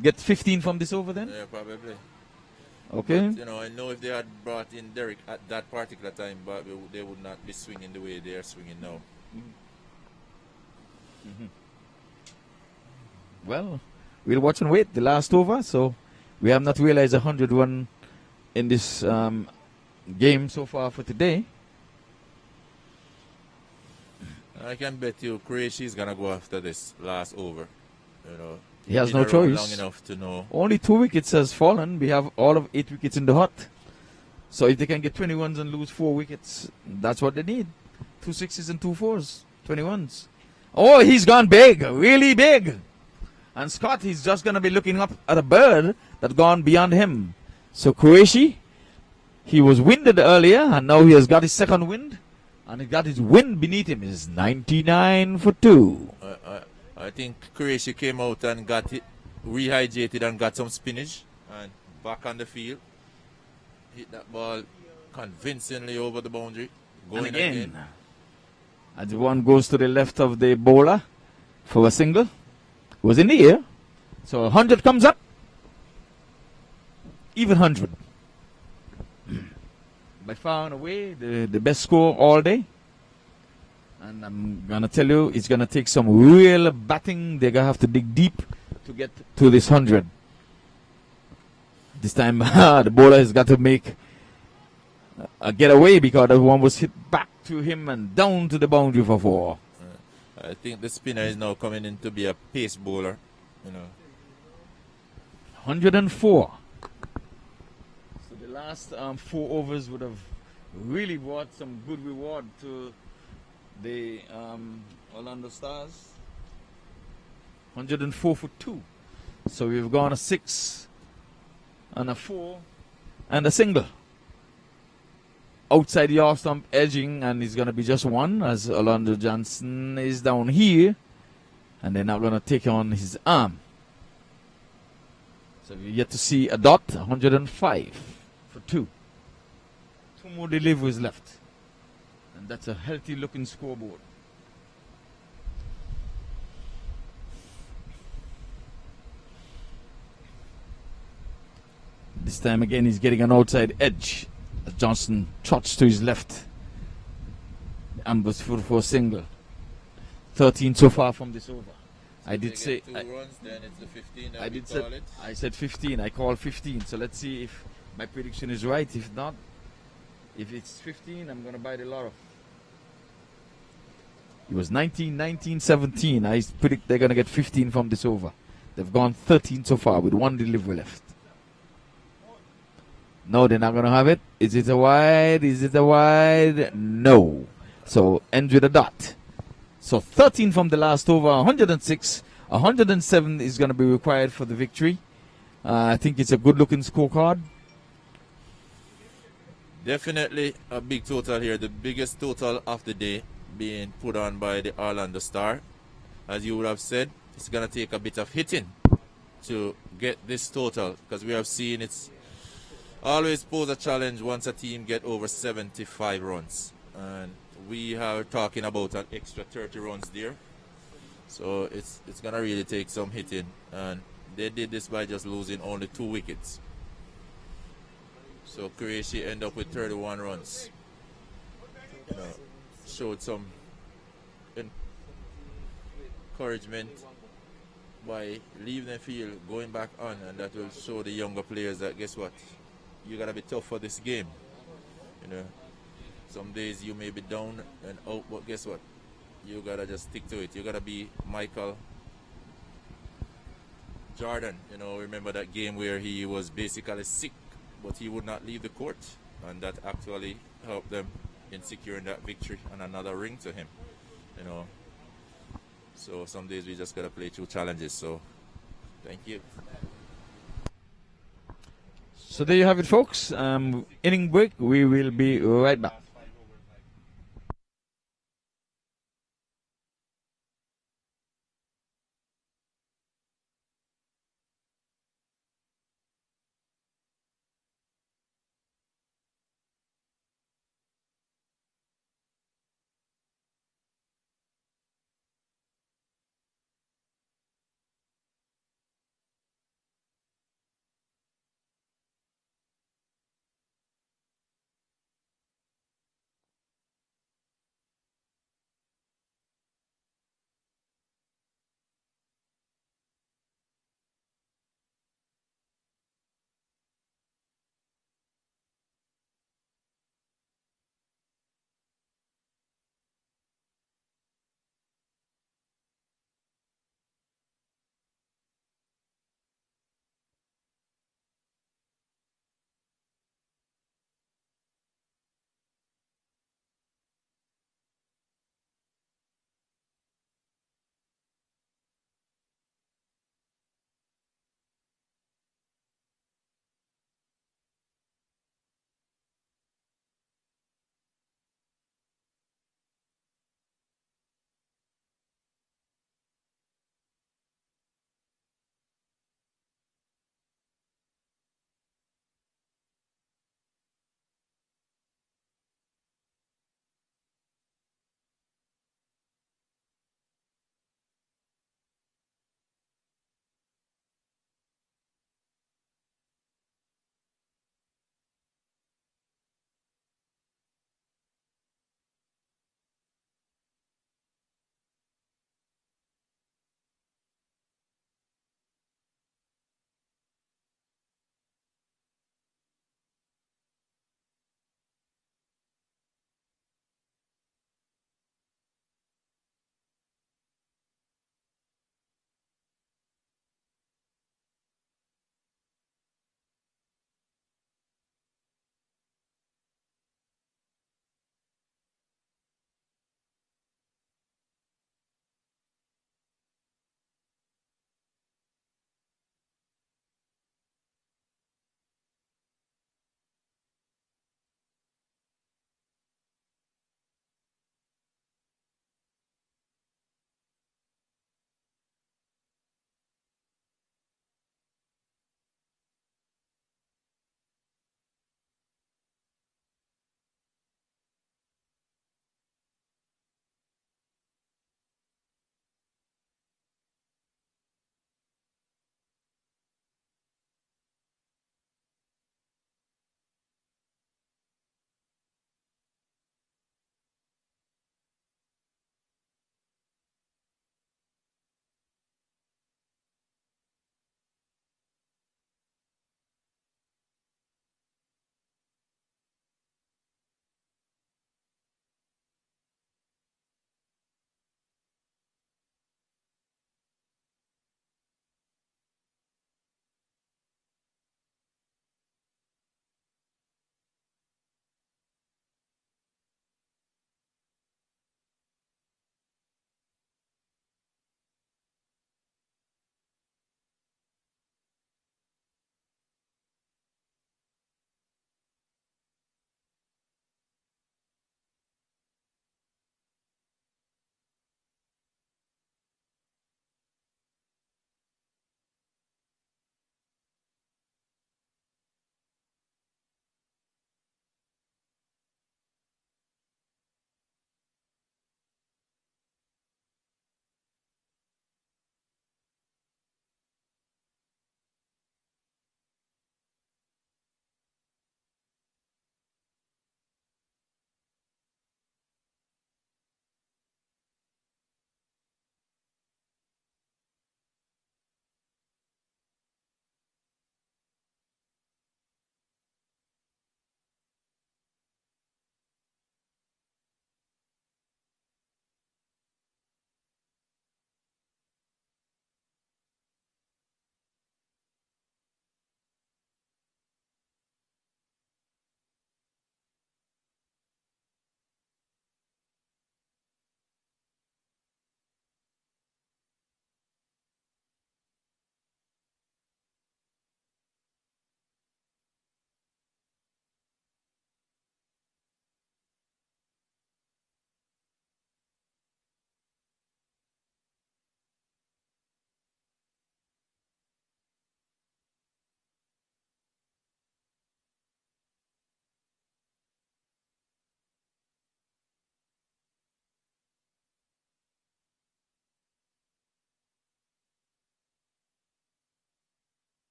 get 15 from this over then? Yeah, probably. Okay. But, you know, I know if they had brought in Derek at that particular time, but they would not be swinging the way they are swinging now. Well, we'll watch and wait. The last over, so we have not realized 100 run in this game so far for today. I can bet you Croatia is gonna go after this last over. You know, He has been no around choice. long enough to know. Only 2 wickets has fallen. We have all of 8 wickets in the hut. So if they can get 20 runs and lose 4 wickets, that's what they need. 2 sixes and 2 fours, 20 runs. Oh, he's gone big, really big. And Scott, he's just going to be looking up at a bird that's gone beyond him. So Qureshi, he was winded earlier, and now he has got his second wind. And he got his wind beneath him. Is 99 for 2. I think Croatia came out and got it rehydrated and got some spinach and back on the field. Hit that ball convincingly over the boundary. Going And again. And the one goes to the left of the bowler for a single. Was in the air. So 100 comes up. Even 100. By far and away, the best score all day. And I'm going to tell you, it's going to take some real batting. They're going to have to dig deep to get to this 100. This time, the bowler has got to make a getaway because the one was hit back to him and down to the boundary for 4. I think the spinner is now coming in to be a pace bowler. You know. 104. So the last 4 overs would have really brought some good reward to the Orlando Stars. 104 for 2. So we've gone a 6 and a 4 and a single. Outside the off stump, edging, and it's going to be just 1 as Orlando Johnson is down here. And they're now going to take on his arm. So we yet to see a dot, 105 for 2. 2 more deliveries left. And that's a healthy looking scoreboard. This time again he's getting an outside edge. Johnson trots to his left. Ambush for a single. 13 so far from this over. So I did say 2 runs, then it's the 15 that I we did call say it. I said 15. I called 15. So let's see if my prediction is right. If not, if it's 15, I'm gonna buy the lotto. It was 19, 19, 17. I predict they're gonna get 15 from this over. They've gone 13 so far with 1 delivery left. No, they're not going to have it. Is it a wide? Is it a wide? No. So, ends with a dot. So, 13 from the last over, 106 107 is going to be required for the victory. I think it's a good-looking scorecard. Definitely a big total here. The biggest total of the day being put on by the Orlando Star. As you would have said, it's going to take a bit of hitting to get this total, because we have seen it's always pose a challenge once a team get over 75 runs. And we are talking about an extra 30 runs there. So it's going to really take some hitting. And they did this by just losing only 2 wickets. So Croatia end up with 31 runs. Showed some encouragement by leaving the field, going back on, and that will show the younger players that, guess what, you gotta be tough for this game. Some days you may be down and out, but guess what, you gotta just stick to it. You gotta be Michael Jordan. Remember that game where he was basically sick, but he would not leave the court, and that actually helped them in securing that victory and another ring to him. So some days we just gotta play through challenges. So thank you. So there you have it, folks. Inning break. We will be right back.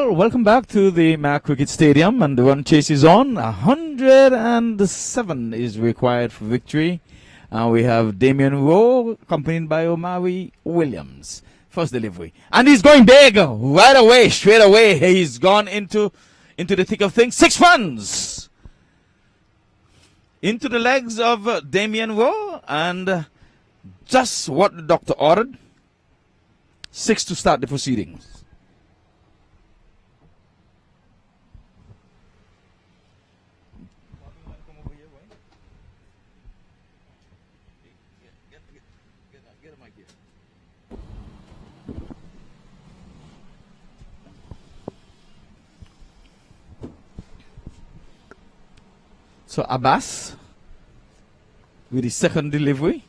Well, welcome back to the MAQ Cricket Stadium, and the run chase is on. 107 is required for victory. We have Damien Rowe accompanied by Omari Williams. First delivery, and he's going big right away, straight away. He's gone into the thick of things. 6 runs into the legs of Damien Rowe, and just what the doctor ordered. 6 to start the proceedings. So Abbas with his second delivery.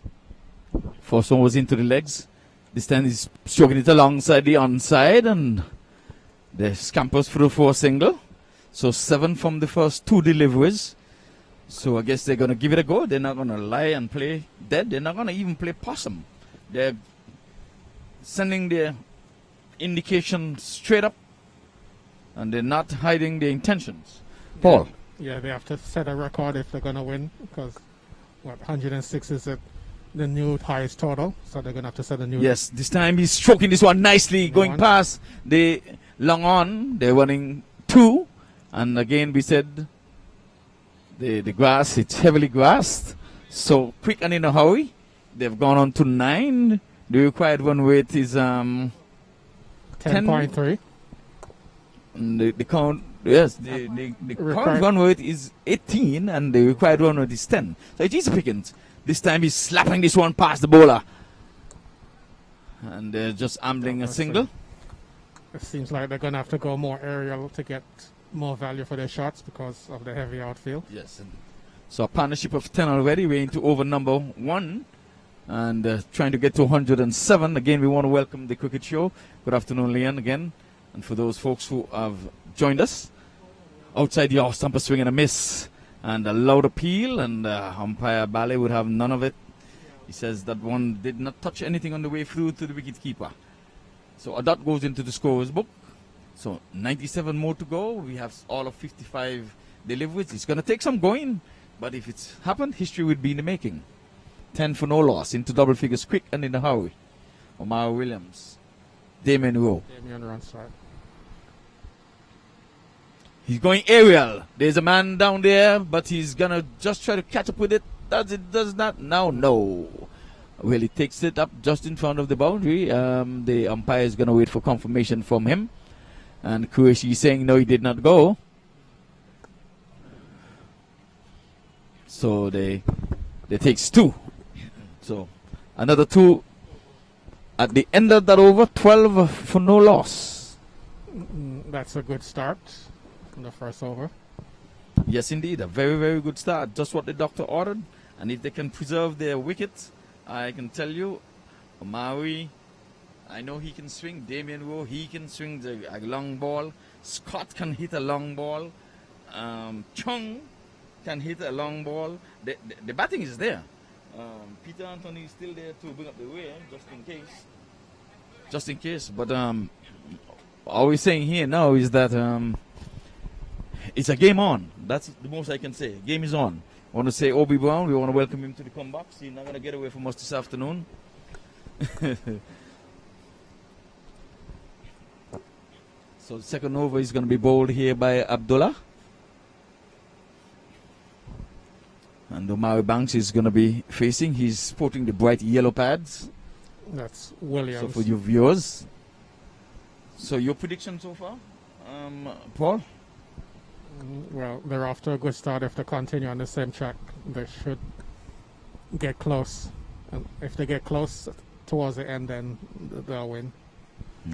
First one was into the legs. This time he's stroking it alongside the onside, and the scampers through for a single. So 7 from the first 2 deliveries. So I guess they're going to give it a go. They're not going to lie and play dead. They're not going to even play possum. They're sending their indication straight up, and they're not hiding their intentions. Paul. Yeah, they have to set a record if they're going to win, because 106 is the new highest total, so they're going to have to set a new. Yes, this time he's stroking this one nicely, going past the long on. They're running 2, and again we said the grass, it's heavily grassed, so quick and in a hurry. They've gone on to 9. The required run rate is 10.3. And the count. Yes, the current run rate is 18, and the required run rate is 10. So it's easy pickings. This time he's slapping this one past the bowler, and they're just ambling a single. It seems like they're going to have to go more aerial to get more value for their shots because of the heavy outfield. Yes. So a partnership of 10 already. We're into over number 1, and trying to get to 107. Again, we want to welcome the cricket show. Good afternoon, Leon, again. And for those folks who have joined us, outside the off stumper swing and a miss, and a loud appeal, and umpire Ballet would have none of it. He says that one did not touch anything on the way through to the wicket keeper. So a dot goes into the scorer's book. So 97 more to go. We have all of 55 deliveries. It's going to take some going, but if it's happened, history would be in the making. 10 for no loss, into double figures quick and in a hurry. Omar Williams, Damien Rowe. Damien runs right. He's going aerial. There's a man down there, but he's going to just try to catch up with it. Does that? Now, no. Well, he takes it up just in front of the boundary. The umpire is going to wait for confirmation from him. And Qureshi is saying, no, he did not go. So they takes 2. So another 2 at the end of that over. 12 for no loss. That's a good start in the first over. Yes, indeed. A very, very good start. Just what the doctor ordered. And if they can preserve their wickets, I can tell you, Omari, I know he can swing. Damien Rowe, he can swing a long ball. Scott can hit a long ball. Chung can hit a long ball. The batting is there. Peter Anthony is still there to bring up the rear, just in case. Just in case. But all we're saying here now is that it's a game on. That's the most I can say. Game is on. I want to say Obi Brown, we want to welcome him to the comeback. He's not going to get away from us this afternoon. So the second over is going to be bowled here by Abdullah. And Omari Banks is going to be facing. He's sporting the bright yellow pads. That's Williams. So for your viewers. So your prediction so far, Paul? Well, they're off to a good start. If they continue on the same track, they should get close. And if they get close towards the end, then they'll win.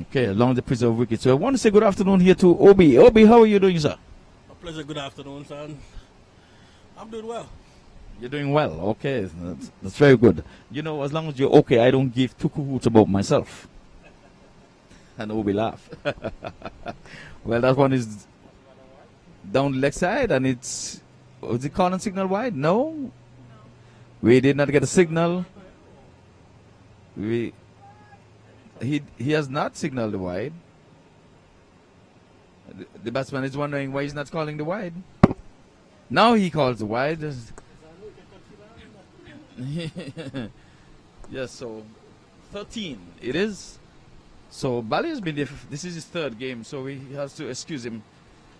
Okay, along the preserve wicket. So I want to say good afternoon here to Obi. Obi, how are you doing, sir? A pleasure. Good afternoon, son. I'm doing well. You're doing well. Okay, that's very good. You know, as long as you're okay, I don't give two hoots about myself. And Obi laugh. Well, that one is down the leg side, and it's, was it calling signal wide? No, we did not get a signal. He has not signaled wide. The batsman is wondering why he's not calling the wide. Now he calls the wide. Yes, so 13 it is. So Bali has been there. This is his third game, so he has to excuse him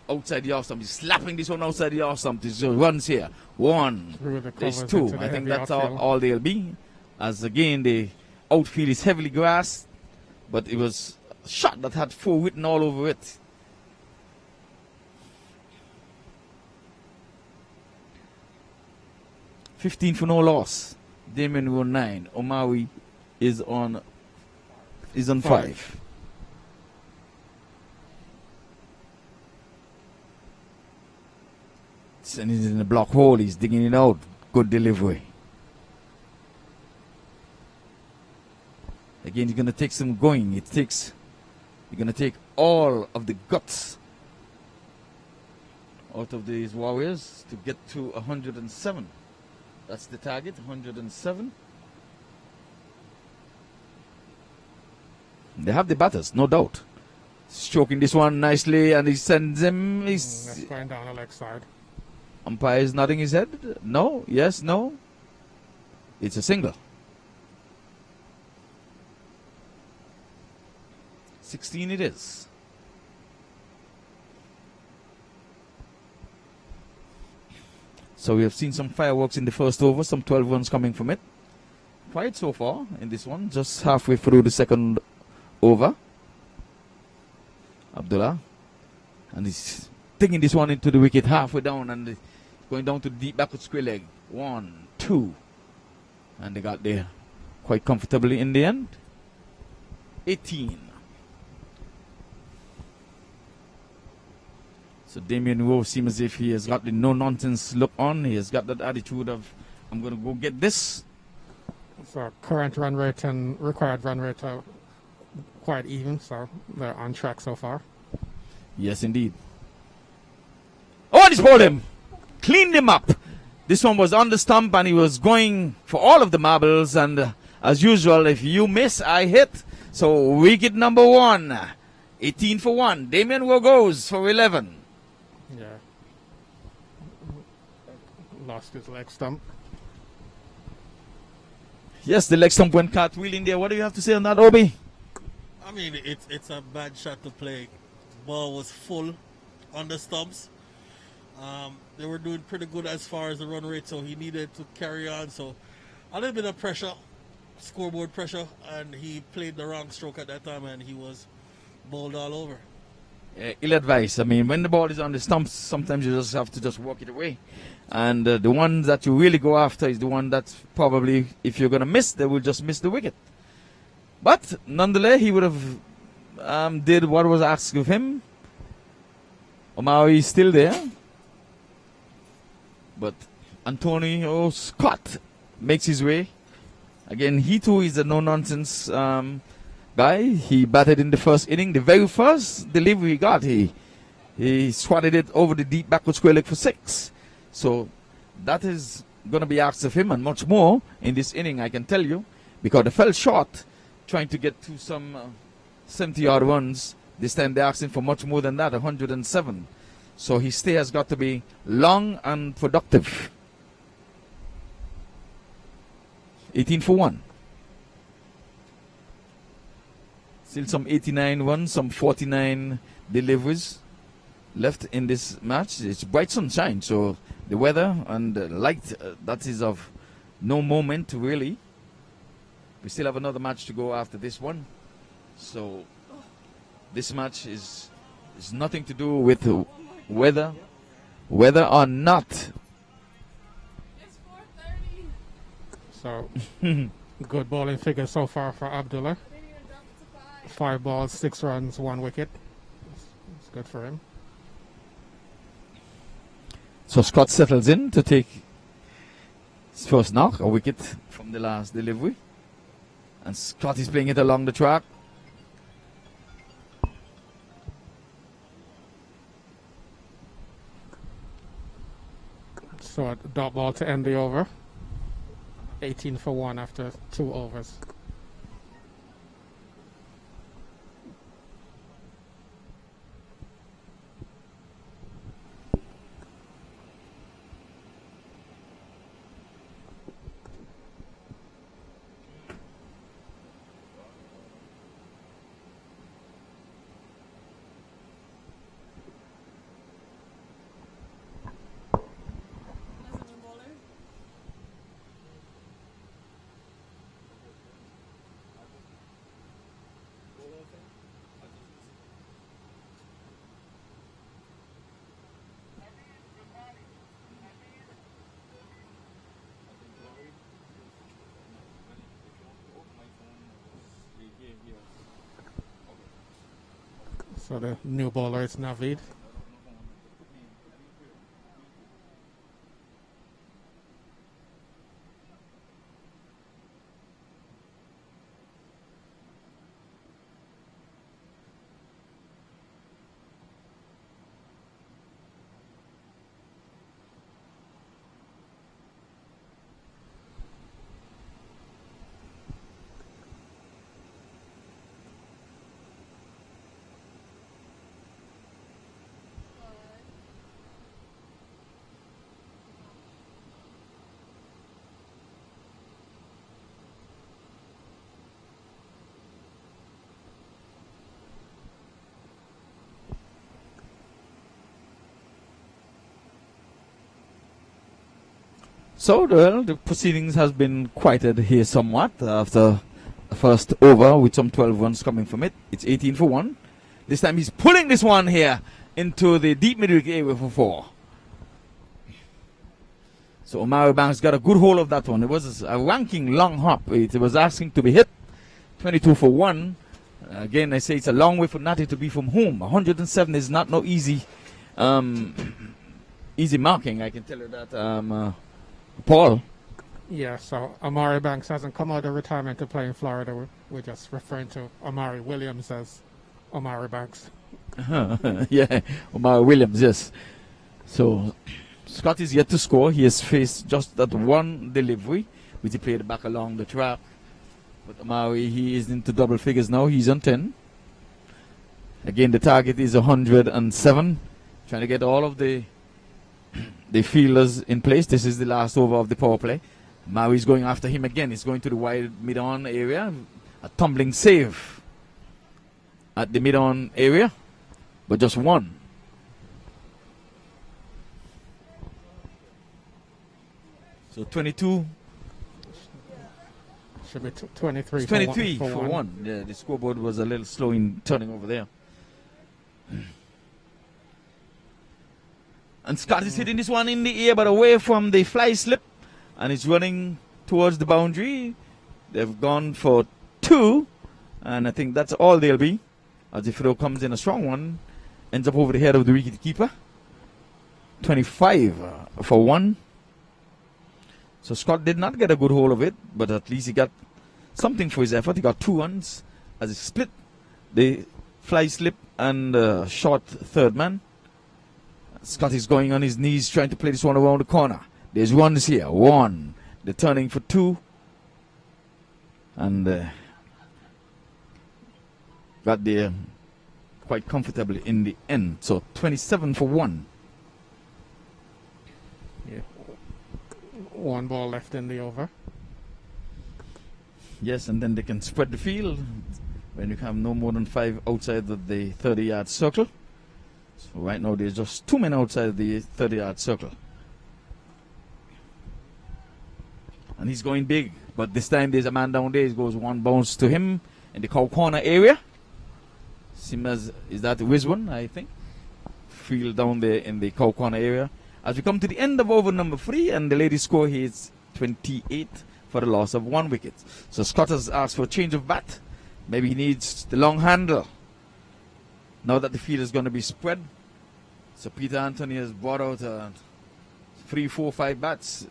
outside the off stump. He's slapping this one outside the off stump. There's runs here. One. There's two. I think that's all they'll be. As again, the outfield is heavily grassed, but it was a shot that had 4 written all over it. $15 for no loss. Damien won 9. Omawi is on 5. And he's in the block hole. He's digging it out. Good delivery. Again, he's going to take some going. You're going to take all of the guts out of these Warriors to get to 107. That's the target, 107. They have the batters, no doubt. Stroking this one nicely, and he sends him. That's going down the leg side. Umpire is nodding his head. No, yes, no. It's a single. 16 it is. So we have seen some fireworks in the first over, some 12 runs coming from it. Quiet so far in this one, just halfway through the second over. Abdullah. And he's taking this one into the wicket halfway down and going down to the deep backward square leg. 1, 2. And they got there quite comfortably in the end. 18. So Damien Rowe seems as if he has got the no-nonsense look on. He has got that attitude of, I'm going to go get this. So current run rate and required run rate are quite even, so they're on track so far. Yes, indeed. Oh, and he's bowled him. Cleaned him up. This one was on the stump and he was going for all of the marbles. And as usual, if you miss, I hit. So wicket number 1. 18 for 1. Damien Rowe goes for 11. Yeah. Lost his leg stump. Yes, the leg stump went cartwheeling there. What do you have to say on that, Obi? I mean, it's a bad shot to play. Ball was full on the stumps. They were doing pretty good as far as the run rate, so he needed to carry on. So a little bit of pressure, scoreboard pressure, and he played the wrong stroke at that time, and he was bowled all over. Ill advice. I mean, when the ball is on the stumps, sometimes you just have to just walk it away. And the one that you really go after is the one that's probably, if you're going to miss, they will just miss the wicket. But nonetheless, he would have did what was asked of him. Omawi is still there. But Antonio Scott makes his way. Again, he too is a no-nonsense guy. He batted in the first inning. The very first delivery he got, he swatted it over the deep backward square leg for 6. So that is going to be asked of him and much more in this inning, I can tell you, because they fell short trying to get to some 70-odd runs. This time they're asking for much more than that, 107. So his stay has got to be long and productive. 18 for 1. Still some 89 runs, some 49 deliveries left in this match. It's bright sunshine, so the weather and the light, that is of no moment, really. We still have another match to go after this one. So this match is nothing to do with whether or not. So good bowling figure so far for Abdullah. 5 balls, 6 runs, 1 wicket. It's good for him. So Scott settles in to take his first knock, a wicket from the last delivery. And Scott is playing it along the track. So a dot ball to end the over. 18 for 1 after 2 overs. So the new bowler is Naveed. So, well, the proceedings has been quieted here somewhat after the first over with some 12 runs coming from it. It's 18 for 1. This time he's pulling this one here into the deep mid-wicket area for 4. So Omari Banks got a good hold of that one. It was a ranking long hop. It was asking to be hit. 22 for 1. Again, I say it's a long way for Natty to be from home. 107 is not no easy easy marking, I can tell you that. Paul? Yeah, so Amari Banks hasn't come out of retirement to play in Florida. We're just referring to Amari Williams as Amari Banks. Yeah, Omari Williams, yes. So, Scott is yet to score. He has faced just that one delivery, which he played back along the track. But Omari, he is into double figures now. He's on 10. Again, the target is 107. Trying to get all of the fielders in place. This is the last over of the power play. Maui's going after him again. He's going to the wide mid-on area. A tumbling save at the mid-on area, but just one. So 22. Should be 23 It's 23 for one. Yeah, the scoreboard was a little slow in turning over there. And Scott is hitting this one in the air, but away from the fly slip. And it's running towards the boundary. They've gone for 2. And I think that's all they'll be. As the throw comes in a strong one. Ends up over the head of the wicket keeper. 25 for 1. So Scott did not get a good hold of it. But at least he got something for his effort. He got 2 runs as he split the fly slip and short third man. Scott is going on his knees trying to play this one around the corner. There's runs here. 1. They're turning for 2. And got there quite comfortably in the end. So 27 for 1. Yeah. 1 ball left in the over. Yes, and then they can spread the field when you have no more than 5 outside of the 30-yard circle. So right now there's just 2 men outside the 30-yard circle. And he's going big. But this time there's a man down there. He goes 1 bounce to him in the cow corner area. Same as, is that Wiswan, I think? Field down there in the cow corner area. As we come to the end of over number 3, and the ladies score here is 28 for the loss of 1 wicket. So Scott has asked for a change of bat. Maybe he needs the long handle. Now that the field is going to be spread. So Peter Anthony has brought out 3, 4, 5 bats.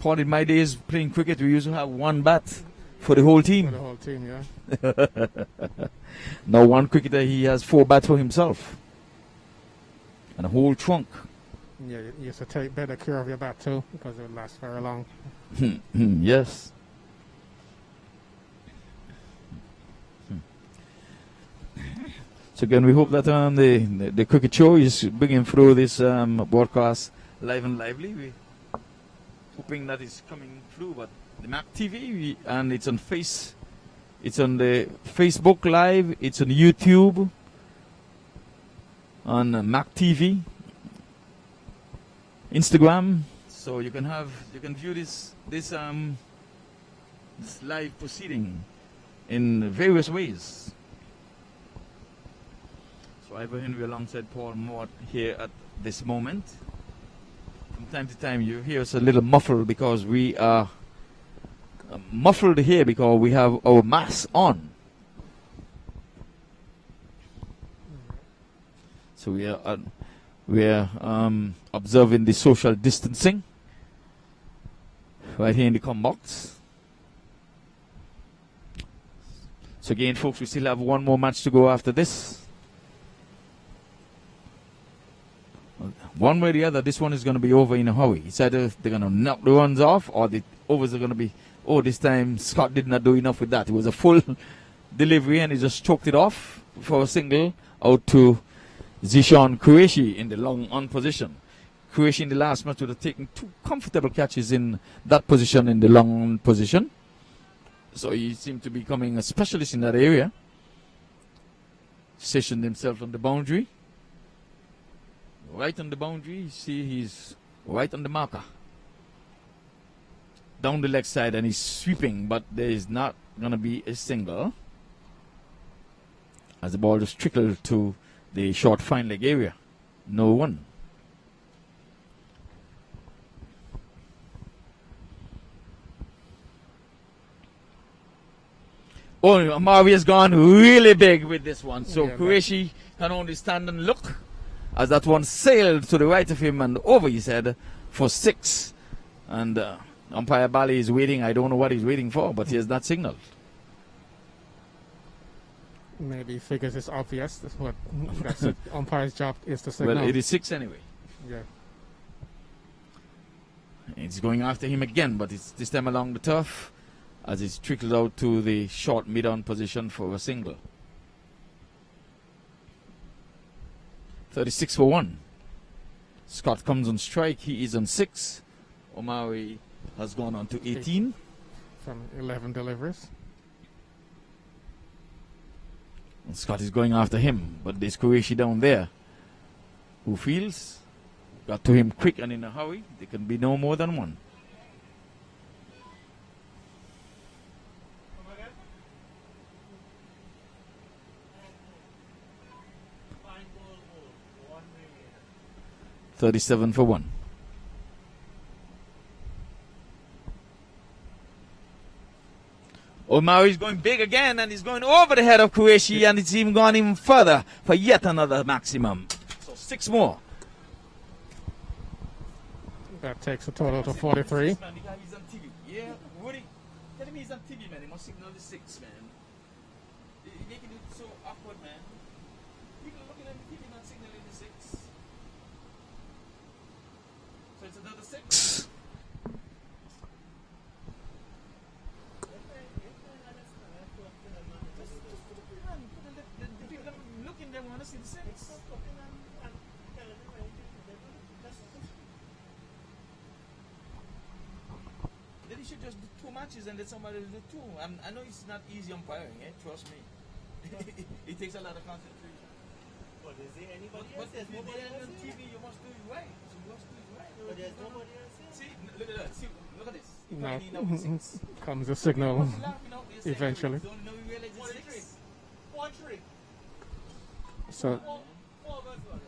Paul, in my days playing cricket, we used to have 1 bat for the whole team. For the whole team, yeah. Now 1 cricketer, he has 4 bats for himself. And a whole trunk. Yeah, you used to take better care of your bat too, because it would last very long. Yes. So again, we hope that the cricket show is bringing through this broadcast live and lively. We're hoping that it's coming through, but the MAQ TV, and it's on it's on the Facebook Live, it's on YouTube, on MAQ TV, Instagram. So you can view this live proceeding in various ways. So Ivor Henry alongside Paul Mort here at this moment. From time to time you hear us a little muffled because we are muffled here because we have our masks on. So we are observing the social distancing right here in the com box. So again, folks, we still have one more match to go after this. One way or the other, this one is going to be over in a hurry. It's either they're going to knock the runs off, or the overs are going to be, oh, this time Scott did not do enough with that. It was a full delivery, and he just choked it off for a single out to Zishan Qureshi in the long on position. Qureshi in the last match would have taken 2 comfortable catches in that position, in the long on position. So he seemed to be becoming a specialist in that area. Stationed himself on the boundary. Right on the boundary, you see he's right on the marker. Down the leg side, and he's sweeping, but there is not going to be a single. As the ball just trickled to the short fine leg area. No one. Oh, Amari has gone really big with this one. So Yeah, Qureshi can only stand and look as that one sailed to the right of him and over his head for 6. And umpire Bali is waiting. I don't know what he's waiting for, but he has not signaled. Maybe he figures it's obvious. That's the umpire's job is to signal. Well, it is 6 anyway. Yeah. It's going after him again, but it's this time along the turf as it's trickled out to the short mid-on position for a single. 36 for 1. Scott comes on strike. He is on 6. Omari has gone on to 18. From 11 deliveries. And Scott is going after him, but there's Qureshi down there who feels. Got to him quick and in a hurry. There can be no more than one. Fine ball, 1 remaining. 37 for 1. Omari's going big again, and he's going over the head of Qureshi, and it's even gone even further for yet another maximum. So 6 more. That takes a total to 43. Man, the guy is on TV. Yeah, Woody. Tell him he's on TV, man. He must signal the 6, man. They can do it so awkward, man. People are looking at the TV, not signaling the 6. So it's another 6. The people looking, they want to see the 6. Then he should just do 2 matches and then somebody will do 2. I know it's not easy umpiring, trust me. It takes a lot of concentration. But is there anybody But else? There's if you're nobody there else on here. TV, you must do it right. So you must do it right. But there's nobody else here. See, look at that. See, look at this. He Now probably know it's 6. comes the signal What's he laughing out there saying? eventually. Don't know he realizes What it's trick? 6. What trick? So, Four versus one.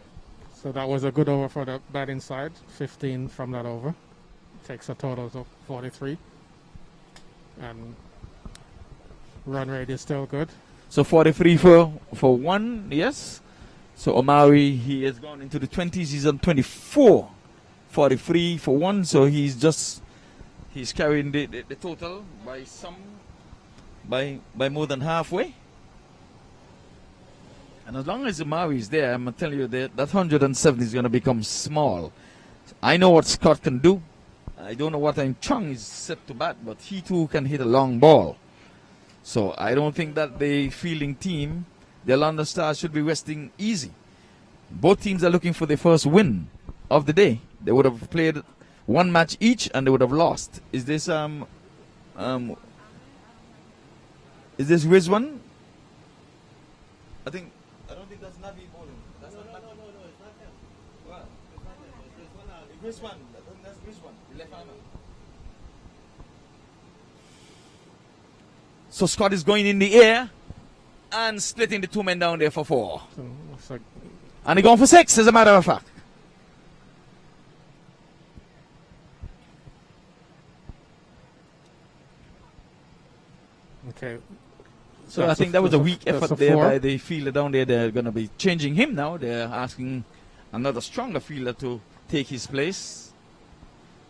so that was a good over for the batting side. 15 from that over. Takes a total of 43. And run rate is still good. So 43 for 1, yes. So Omari, he has gone into the 20s. He's on 24. 43 for 1. So he's carrying the total by more than halfway. And as long as Omari is there, I'm going to tell you that 107 is going to become small. I know what Scott can do. I don't know what Chung is set to bat, but he too can hit a long ball. So I don't think that the fielding team, the London Stars, should be resting easy. Both teams are looking for the first win of the day. They would have played 1 match each and they would have lost. Is this Rizwan? I don't think that's Navi bowling. That's not Navi. No, it's not him. Well, It's not him. That's Rizwan, the left armer. So Scott is going in the air and splitting the 2 men down there for 4. So looks like And he going for 6, as a matter of fact. okay. So I think that was a weak that's effort a there 4. by the fielder down there. They're going to be changing him now. They're asking another stronger fielder to take his place.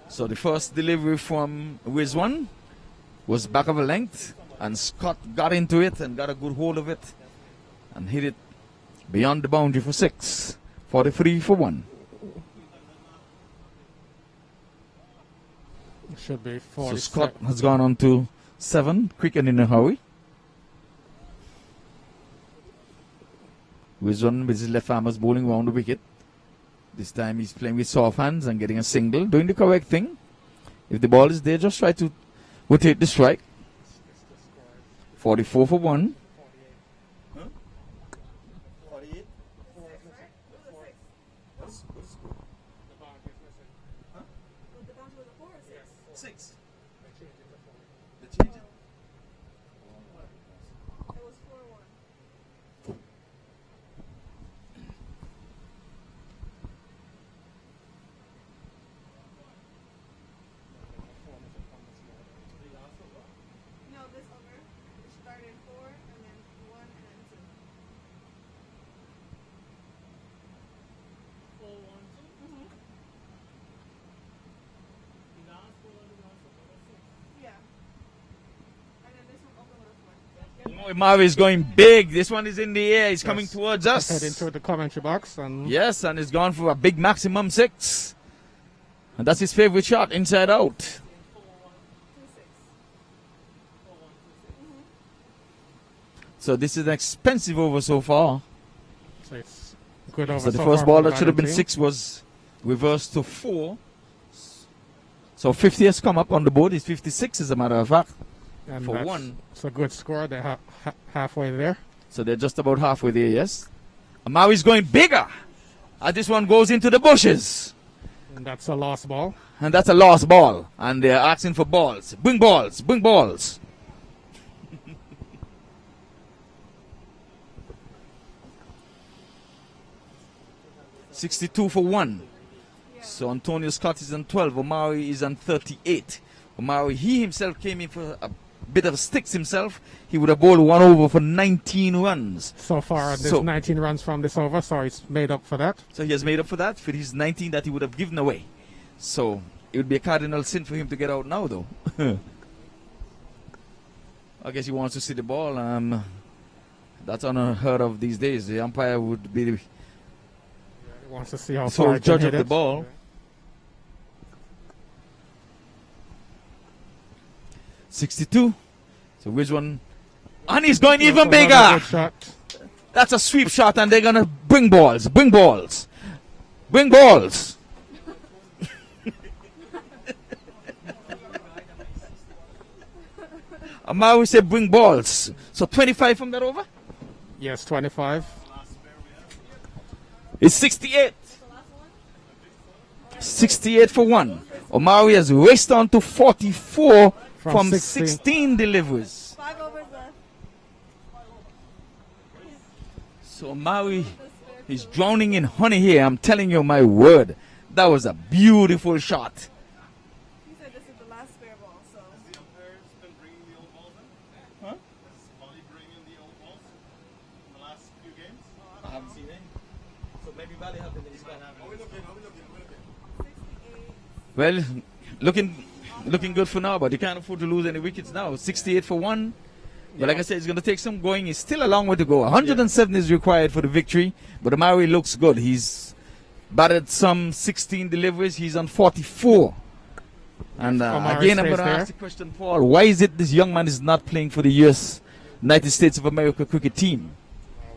So the first delivery from Wiz One was back of a length, and Scott got into it and got a good hold of it and hit it beyond the boundary for 6. 43 for 1. Should be So 40. Scott has gone on to 7. Cricket in a hurry. Wiz One with his left armers bowling round the wicket. This time he's playing with soft hands and getting a single, doing the correct thing. If the ball is there, just try to rotate the strike. 44 for 1. No, this over. It started 4 and then 1 and then 2. 4, 1, 2. Mm-hmm. The last ball, the last over was 6. Yeah. And then this one open with a 4. Maui is going big. This one is in the air. He's coming Yes. towards us. Head into the commentary box and Yes, and he's gone for a big maximum 6. And that's his favorite shot, inside out. 2, 6. 4, 1, 2, 6. So this is an expensive over so far. so it's good over. So the so first far ball from that should have been Batting 6 was reversed to 4. So 50 has come up on the board. It's 56 as a matter of fact. team. And for that's- 1. It's a good score. They're halfway there. So they're just about halfway there, yes. And Maui's going bigger. And this one goes into the bushes. And that's a lost ball. And that's a lost ball. And they're asking for balls. Bring balls. Bring balls. $62 for 1. So Antonio Scott is on 12. Omari is on 38. Omari, he himself came in for a bit of sticks himself. He would have bowled 1 over for 19 runs. So far, there's So- 19 runs from this over, so he's made up for that. So he has made up for that, for his 19 that he would have given away. So it would be a cardinal sin for him to get out now, though. I guess he wants to see the ball. That's unheard of these days. The umpire would be He wants to see how the far sole he can judge hit of the it. ball. 62. So which one? And he's going even That's another bigger. good shot. That's a sweep shot, and they're going to bring balls. Bring balls. Bring balls. Amaru said bring balls. So 25 from that over? Yes, 25. It's 68. 68 for 1. Omari has raced on to 44 from 16 deliveries. 5 overs left. So Omari is drowning in honey here. I'm telling you, my word. That was a beautiful shot. He said this is the last spare ball, so. The umpires been bringing the old balls in? Huh? Has Molly bringing the old balls in the last few games? I haven't seen any. So maybe Valley have them in his bag. Well, looking good for now, but you can't afford to lose any wickets now. 68 for 1. But like I said, it's going to take some going. It's still a long way to go. 107 is required for the victory, but Amari looks good. He's batted some 16 deliveries. He's on 44. And Omari again, I'm stays going to there. ask the question, Paul, why is it this young man is not playing for the United States of America cricket team?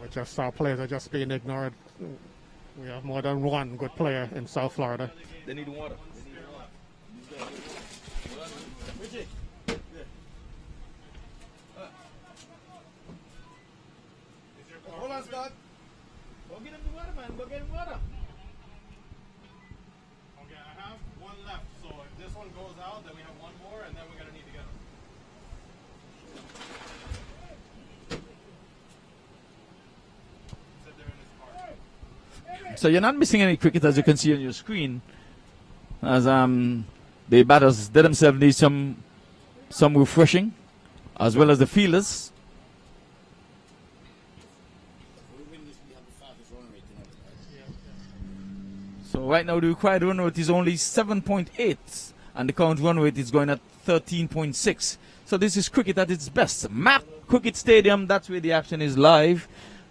We just our players are just being ignored. We have more than one good player in South Florida. They need water. Hold on, Scott. Go get him the water, man. Go get him water. Okay, I have one left, so if this one goes out, then we have one more, and then we're gonna need to get them. Said they're in his car. So you're not missing any cricket, as you can see on your screen. As the batters, themselves need some refreshing, as well as the fielders. So right now the required run rate is only 7.8, and the current run rate is going at 13.6. So this is cricket at its best. MAQ Cricket Stadium, that's where the action is live.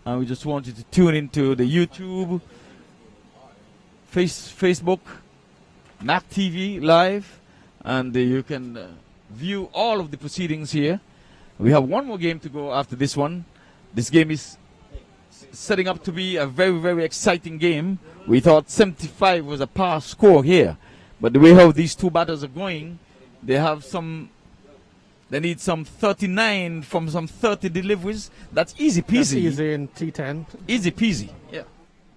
And we just want you to tune into the YouTube, Facebook, MAQ TV live, and you can view all of the proceedings here. We have one more game to go after this one. This game is setting up to be a very, very exciting game. We thought 75 was a pass score here, but the way how these two batters are going, they need some 39 from some 30 deliveries. That's easy peasy. That's easy in T10. Easy peasy. Yeah.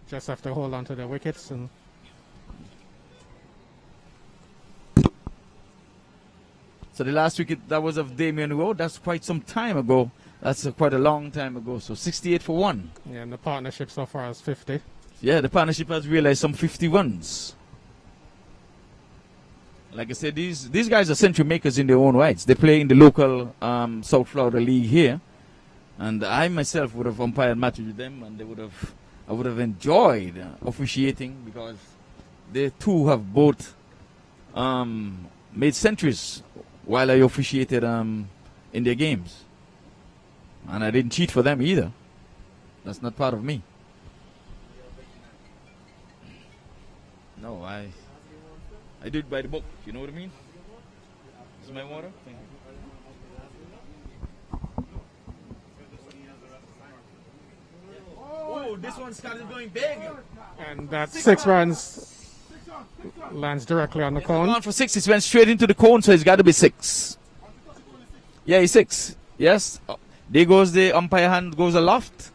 Just have to hold on to the wickets. And so the last wicket, that was of Damien Rowe. That's quite some time ago. That's quite a long time ago. So 68 for 1. yeah, and the partnership so far is 50. Yeah, the partnership has realized some 50 runs. Like I said, these guys are century makers in their own rights. They play in the local South Florida League here. And I myself would have umpired matches with them, and I would have enjoyed officiating, because they too have both made centuries while I officiated in their games. And I didn't cheat for them either. That's not part of me. No, I do it by the book. You know what I mean? This is my water. Thank you. Oh, this one started going big. And that 6 runs lands directly on the cone. Gone for 6. It went straight into the cone, so it's got to be 6. Yeah, he's 6. Yes. There goes the umpire hand, goes aloft.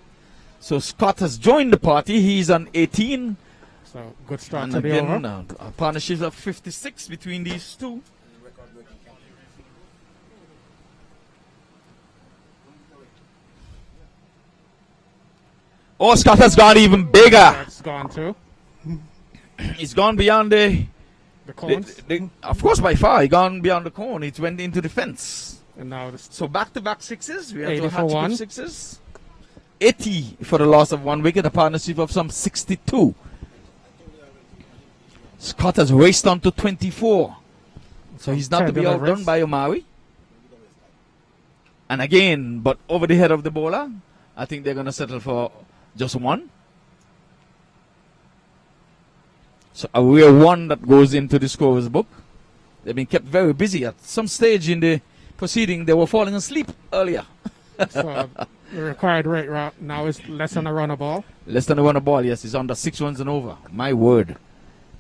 So Scott has joined the party. He's on 18. So good start And to the again, over. a partnership of 56 between these two. Oh, Scott has gone even bigger. That's gone too. He's gone beyond the cones. Of course, by far, he gone beyond the cone. It went into the fence. And now so back-to-back 6s. We have 80 to for hat-trick one. of 6s. 80 for the loss of 1 wicket. A partnership of some 62. Scott has raced on to 24. So he's not to be outdone by Omari. And again, but over the head of the bowler, I think they're going to settle for just 1. So a rare 1 that goes into the scorer's book. They've been kept very busy. At some stage in the proceeding, they were falling asleep earlier. So the required rate now is less than a run a ball. Less than a run a ball, yes. It's under 6 runs and over. My word.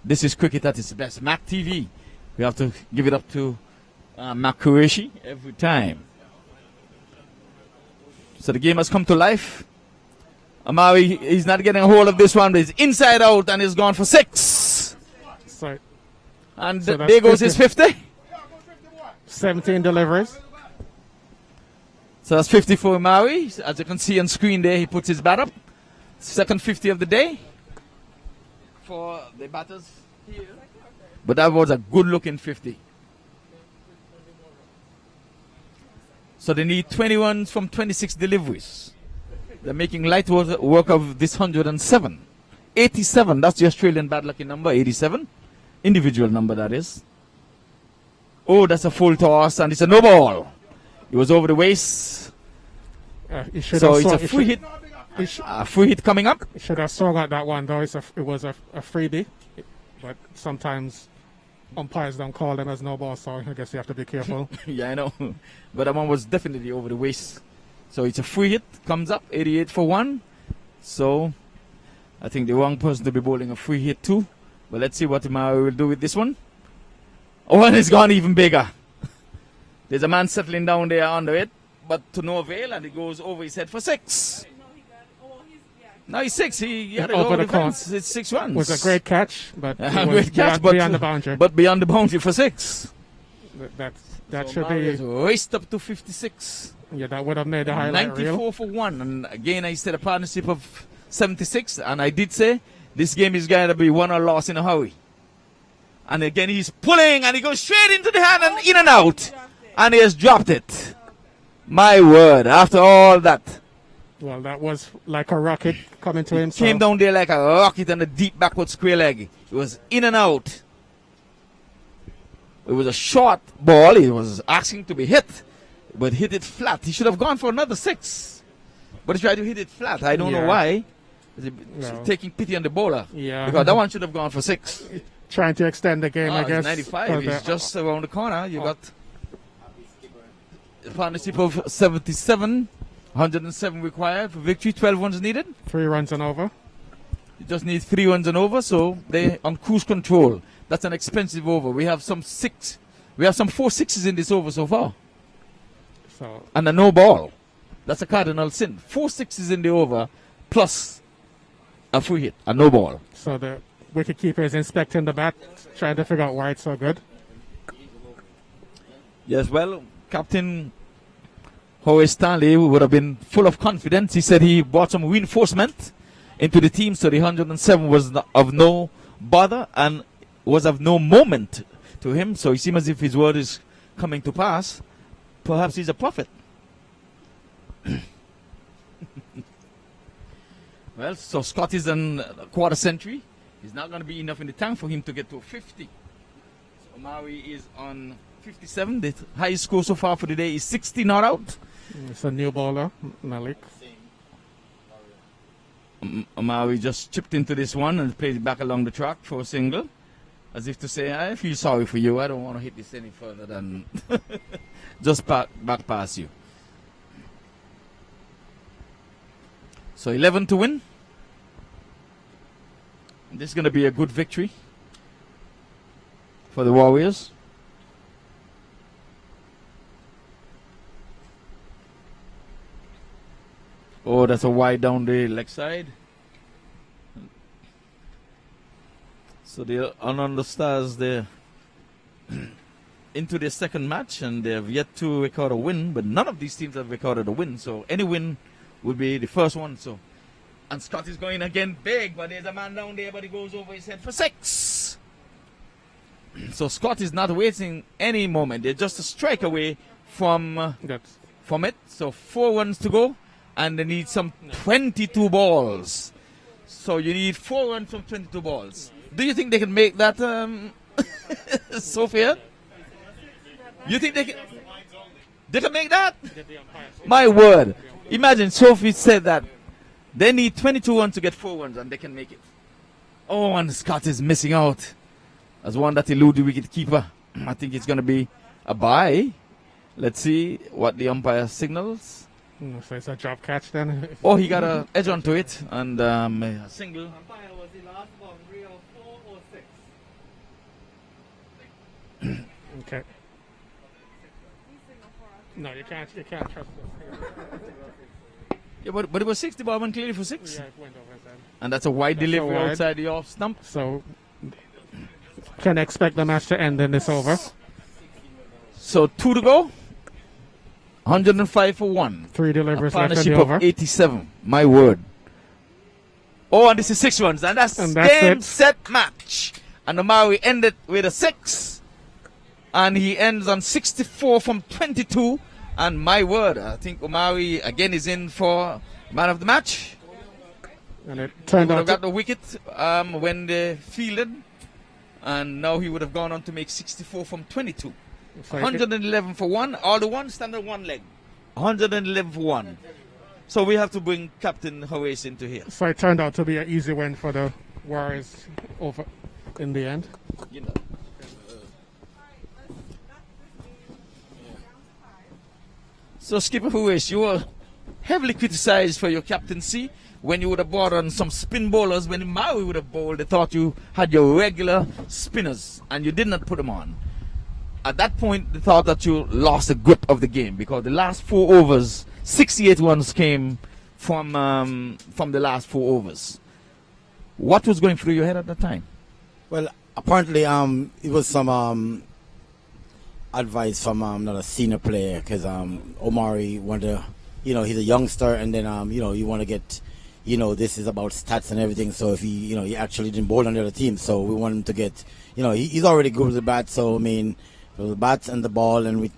This is cricket at its best. MAQ TV. We have to give it up to MAQ Qureshi every time. So the game has come to life. Amari, he's not getting a hold of this one, but he's inside out and he's gone for 6. So, and there goes his 50. 17 deliveries. So that's 50 for Amari. As you can see on screen there, he puts his bat up. Second 50 of the day for the batters here. But that was a good looking 50. So they need 20 runs from 26 deliveries. They're making light work of this 107. 87, that's the Australian bad lucky number, 87. Individual number, that is. Oh, that's a full toss, and it's a no ball. It was over the waist. So it's a free hit. A free hit coming up. He should have swung at that one, though. It was a freebie. But sometimes umpires don't call them as no ball, so I guess you have to be careful. Yeah, I know. But that one was definitely over the waist. So it's a free hit, comes up, 88 for 1. So I think the wrong person to be bowling a free hit too. But let's see what Amari will do with this one. Oh, and it's gone even bigger. There's a man settling down there under it, but to no avail, and it goes over his head for 6. No, he's 6. He had it over the fence. It's 6 runs. It was a great catch, but great catch, beyond the boundary. But beyond the boundary for 6. That so should Mario be raced up to 56. Yeah, that would have made the highlight 94 reel. for 1. And again, I said a partnership of 76. And I did say this game is going to be won or lost in a hurry. And again, he's pulling and he goes straight into the hand and in and out. And he has dropped it. My word, after all that. Well, that was like a rocket coming to him. Came down there like a rocket on a deep backward square leg. It was in and out. It was a short ball. He was asking to be hit, but hit it flat. He should have gone for another 6. But he tried to hit it flat. I don't know why. No. Taking pity on the bowler. Yeah. Because that one should have gone for 6. Trying to extend the game, I It's guess. 95. He's just around the corner. You got a partnership of 77. 107 required for victory. 12 runs needed. 3 runs and over. You just need 3 runs and over. So they on cruise control. That's an expensive over. We have some 6. We have some 4 sixes in this over so far. So And a no ball. That's a cardinal sin. 4 sixes in the over plus a free hit. A no ball. So the wicketkeeper is inspecting the bat, trying to figure out why it's so good. Yes, well, Captain Horace Stanley would have been full of confidence. He said he brought some reinforcement into the team, so the 107 was of no bother and was of no moment to him. So he seems as if his word is coming to pass. Perhaps he's a prophet. Well, so Scott is in a quarter century. He's not going to be enough in the tank for him to get to 50. So Maui is on 57. The highest score so far for the day is 60 not out. It's a new bowler, Malik. Maui just chipped into this one and played it back along the track for a single. As if to say, I feel sorry for you. I don't want to hit this any further than just back past you. So 11 to win. This is going to be a good victory for the Warriors. Oh, that's a wide down the leg side. So they're on the Stars. They're into their second match and they have yet to record a win. But none of these teams have recorded a win. So any win would be the first one. So, and Scott is going again big, but there's a man down there, but he goes over his head for 6. So Scott is not waiting any moment. They're just a strike away from it. So 4 runs to go, and they need some 22 balls. So you need 4 runs from 22 balls. Do you think they can make that, Sophia? You think they can? They can make that? My word. Imagine Sophie said that they need 22 runs to get 4 runs and they can make it. Oh, and Scott is missing out. As one that eluded the wicket keeper. I think it's going to be a bye. Let's see what the umpire signals. So it's a drop catch then. Oh, he got an edge onto it and a single. Umpire was the last boundary of 4 or 6. Okay. No, you can't trust this. Yeah, but it was 60 ball went clearly for 6. Yeah, it went over his head. And that's a wide delivery wide. outside the off stump. So can expect the match to end in this over. So 2 to go. 105 for 1. 3 A deliveries left in partnership the over. of 87. My word. Oh, and this is 6 runs. And that's game, it. set, match. And the Maui ended with a 6. And he ends on 64 from 22. And my word, I think Omari again is in for man of the match. And it turned He would out have got the wicket when they fielded. And now he would have gone on to make 64 from 22. 111 for 1. All the one stand on one leg. 111 for 1. So we have to bring Captain Horace into here. So it turned out to be an easy win for the Warriors over in the end. You know. So Skipper Horace, you were heavily criticized for your captaincy when you would have brought on some spin bowlers. When Maui would have bowled, they thought you had your regular spinners and you did not put them on. At that point, they thought that you lost the grip of the game because the last 4 overs, 68 runs came from the last 4 overs. What was going through your head at that time? Well, apparently, it was some advice from another senior player because Omari wanted to, he's a youngster, and then you want to get, this is about stats and everything. So if he actually didn't bowl on the other team, so we want him to get, he's already good with the bat. So I mean, the bats and the ball, and we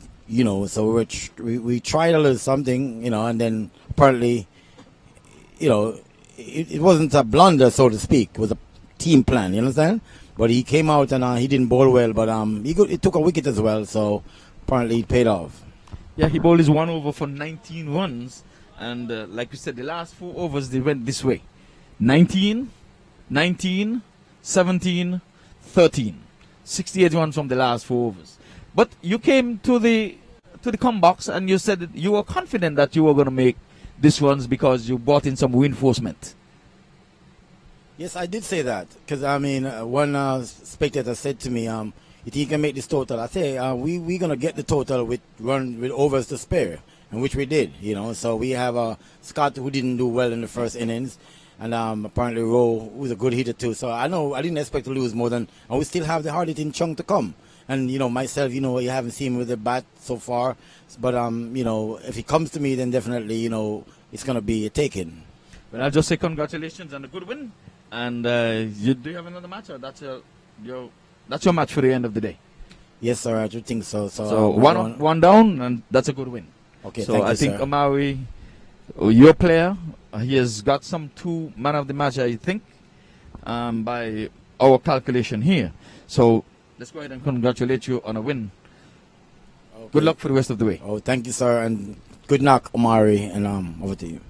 tried a little something, and then apparently you know, it wasn't a blunder, so to speak. It was a team plan. You understand? But he came out and he didn't bowl well. But he took a wicket as well. So apparently it paid off. Yeah, he bowled his 1 over for 19 runs. And like we said, the last 4 overs, they went this way. 19, 19, 17, 13. 68 runs from the last 4 overs. But you came to the come box and you said that you were confident that you were going to make these runs because you brought in some reinforcement. Yes, I did say that. Because, I mean, one spectator said to me, you think you can make this total? I say, we're going to get the total with overs to spare. And which we did, you know. So we have Scott, who didn't do well in the first innings. And apparently Rowe, who's a good hitter too. So I didn't expect to lose more than, and we still have the hard-hitting chunk to come. And, you know, myself, you know, you haven't seen me with the bat so far. But, you know, if he comes to me, then definitely, you know, it's going to be a taking. Well, I'll just say congratulations on a good win. And do you have another match, or that's your match for the end of the day? Yes, sir, I do think so. So one down, and that's a good win. Okay, so thank you, I think sir. Omari, your player, he has got some 2 man of the match, I think, by our calculation here. So let's go ahead and congratulate you on a win. Okay. Good luck for the rest of the way. Oh, thank you, sir, and good knock, Omari, and over to you.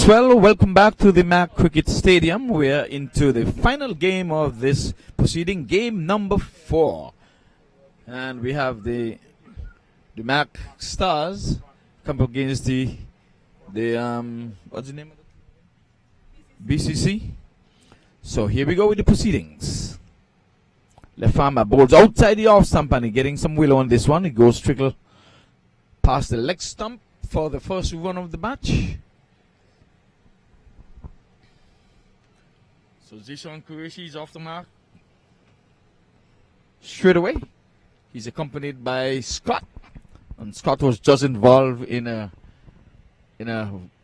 Folks, well, welcome back to the MAQ Cricket Stadium. We're into the final game of this proceeding, game number 4. And we have the MAQ Stars come up against the what's the name of it? BCC. So here we go with the proceedings. Left armer bowls outside the off stump and getting some willow on this one. It goes trickle past the leg stump for the first run of the match. So Zishan Qureshi is off the mark straight away. He's accompanied by Scott, and Scott was just involved in a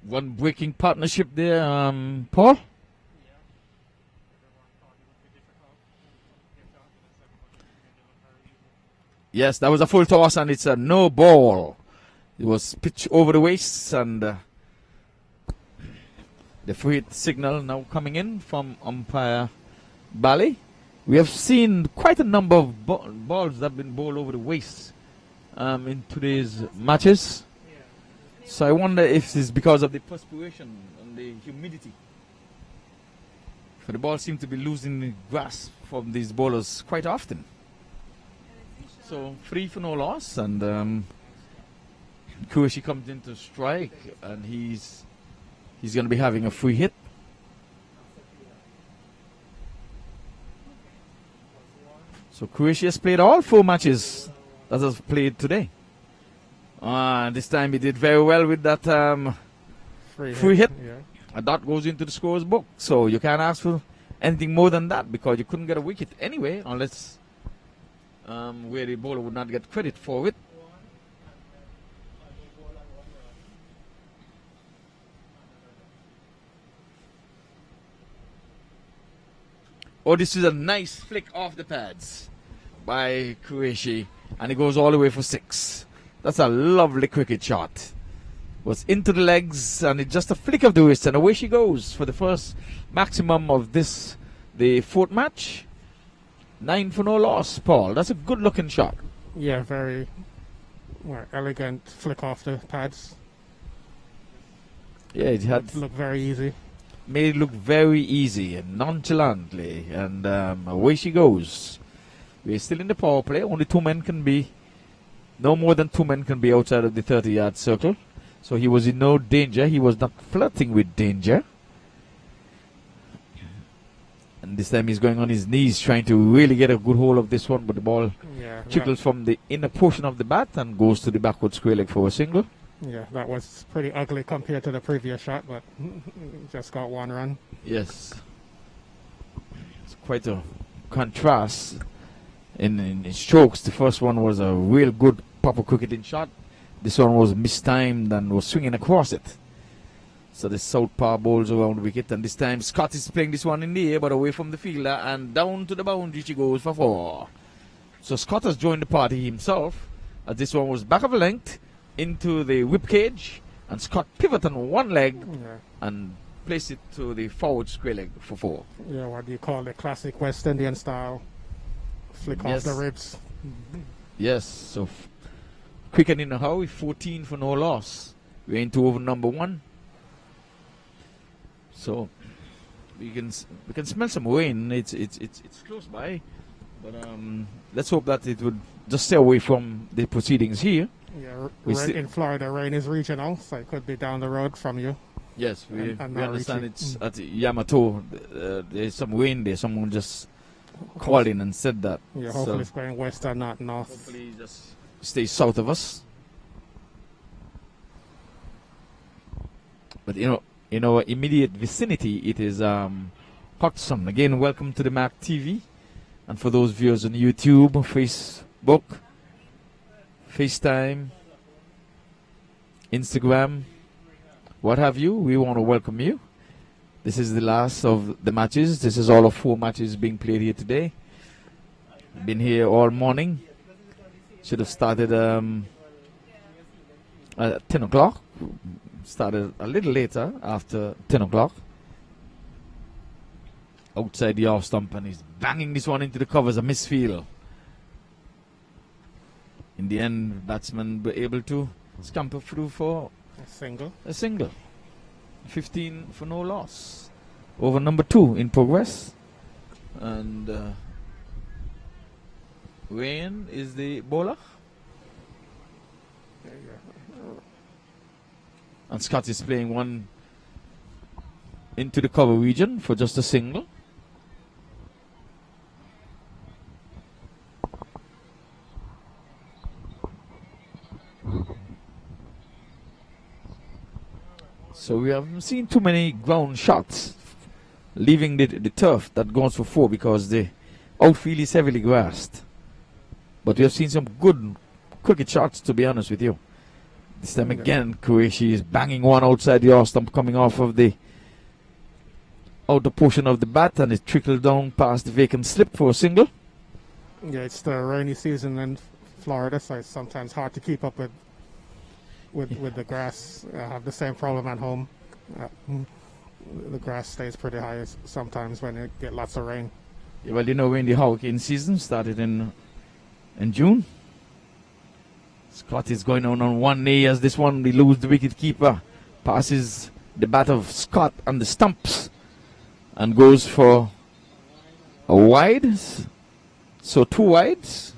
one breaking partnership there. Paul. Yes, that was a full toss, and it's a no ball. It was pitched over the waist, and the free hit signal now coming in from umpire Bally. We have seen quite a number of balls that have been bowled over the waist in today's matches. So I wonder if it's because of the perspiration and the humidity. For the ball seems to be losing the grasp from these bowlers quite often. So 3 for no loss, and Qureshi comes in to strike, and he's going to be having a free hit. So Qureshi has played all 4 matches that has played today. This time he did very well with that free hit. Yeah. A dot goes into the scorer's book. So you can't ask for anything more than that, because you couldn't get a wicket anyway, unless where the bowler would not get credit for it. Oh, this is a nice flick off the pads by Qureshi, and it goes all the way for 6. That's a lovely cricket shot. Was into the legs, and it's just a flick of the wrist, and away she goes for the first maximum of this, the 4th match. 9 for no loss, Paul. That's a good looking shot. Yeah, very elegant flick off the pads. Yeah, it had Looked very easy. made it look very easy and nonchalantly, and away she goes. We're still in the power play. Only 2 men can be, no more than 2 men can be outside of the 30-yard circle. So he was in no danger. He was not flirting with danger. And this time he's going on his knees, trying to really get a good hold of this one, but the ball trickles from the inner portion of the bat and goes to the backward square leg for a single. Yeah, that was pretty ugly compared to the previous shot, but just got 1 run. Yes. It's quite a contrast in strokes. The first one was a real good proper cricketing shot. This one was mistimed and was swinging across it. So the southpaw bowls around the wicket, and this time Scott is playing this one in the air but away from the fielder, and down to the boundary she goes for 4. So Scott has joined the party himself, as this one was back of a length into the whip cage, and Scott pivot on one leg and place it to the forward square leg for 4. Yeah, what do you call the classic West Indian style flick off the ribs. Yes, so quick and in a hurry, 14 for no loss. We're into over number 1. So we can smell some rain. It's close by, but let's hope that it would just stay away from the proceedings here. Yeah, in Florida, rain is regional, so it could be down the road from you. Yes, we understand it's at Yamato. There's some rain there. Someone just called in and said that. Yeah, hopefully it's going west and not north. Hopefully just stay south of us. But in our immediate vicinity, it is hot sun. Again, welcome to the MAQ TV. And for those viewers on YouTube, Facebook, FaceTime, Instagram, what have you, we want to welcome you. This is the last of the matches. This is all of 4 matches being played here today. Been here all morning. Should have started at 10 o'clock. Started a little later, after 10 o'clock. Outside the off stump, and he's banging this one into the covers, a misfield. In the end, batsmen were able to scamper through for a single. 15 for no loss. Over number 2 in progress. And Wayne is the bowler. And Scott is playing one into the cover region for just a single. So we haven't seen too many ground shots leaving the turf that goes for 4 because the outfield is heavily grassed. But we have seen some good cricket shots, to be honest with you. This time again, Qureshi is banging one outside the off stump, coming off of the outer portion of the bat, and it trickled down past the vacant slip for a single. Yeah, it's the rainy season in Florida, so it's sometimes hard to keep up with the grass. I have the same problem at home. The grass stays pretty high sometimes when you get lots of rain. Yeah, well, you know, when the hurricane season started in June, Scott is going on one knee as this one, they lose the wicket keeper, passes the bat of Scott on the stumps and goes for a wide. So 2 wides.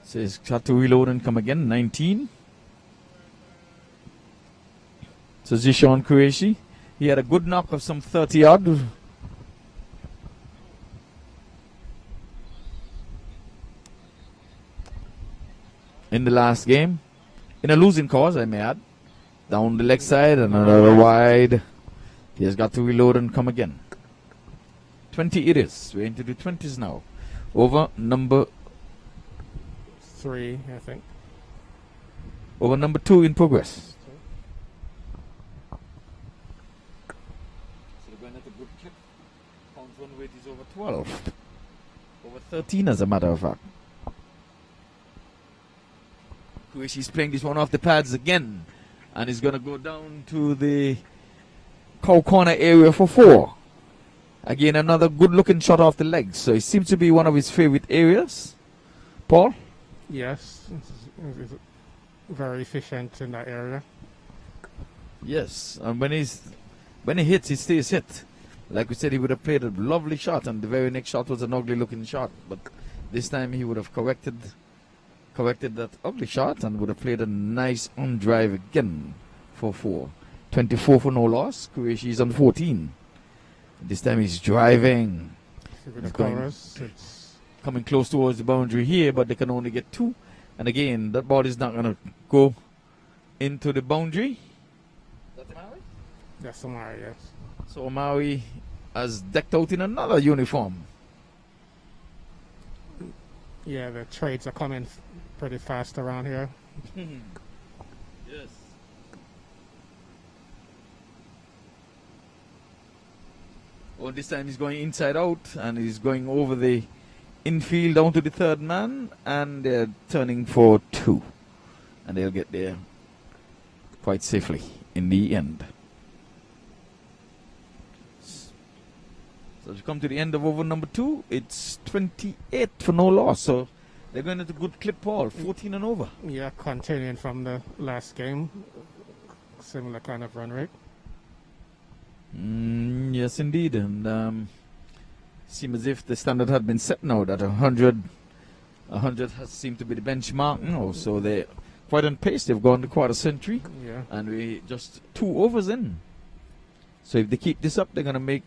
So he's got to reload and come again. 19. So Zishan Qureshi, he had a good knock of some 30 odd. In the last game, in a losing cause, I may add. Down the leg side, another wide. He has got to reload and come again. 20 it is. We're into the 20s now. Over number 3, I think. Over number 2 in progress. So they're going at a good clip. Count run rate is over 12. Over 13 as a matter of fact. She's playing this one off the pads again, and he's going to go down to the cow corner area for 4. Again, another good looking shot off the legs, so it seems to be one of his favorite areas. Paul? Yes, he's very efficient in that area. Yes, and when he hits, he stays hit. Like we said, he would have played a lovely shot, and the very next shot was an ugly looking shot, but this time he would have corrected that ugly shot and would have played a nice on drive again for 4. 24 for no loss. Qureshi is on 14. This time he's driving. Coming close towards the boundary here, but they can only get 2. And again, that ball is not going to go into the boundary. That's Omari? That's Omari, yes. So Omari has decked out in another uniform. Yeah, the trades are coming pretty fast around here. Yes. Well, this time he's going inside out, and he's going over the infield down to the third man, and they're turning for 2. And they'll get there quite safely in the end. So as we come to the end of over number 2, it's 28 for no loss. So they're going at a good clip, Paul. 14 and over. Yeah, continuing from the last game. Similar kind of run rate. Yes, indeed. And seems as if the standard had been set now, that 100 has seemed to be the benchmark now. So they're quite on pace. They've gone the quarter century. Yeah. And we just 2 overs in. So if they keep this up, they're going to make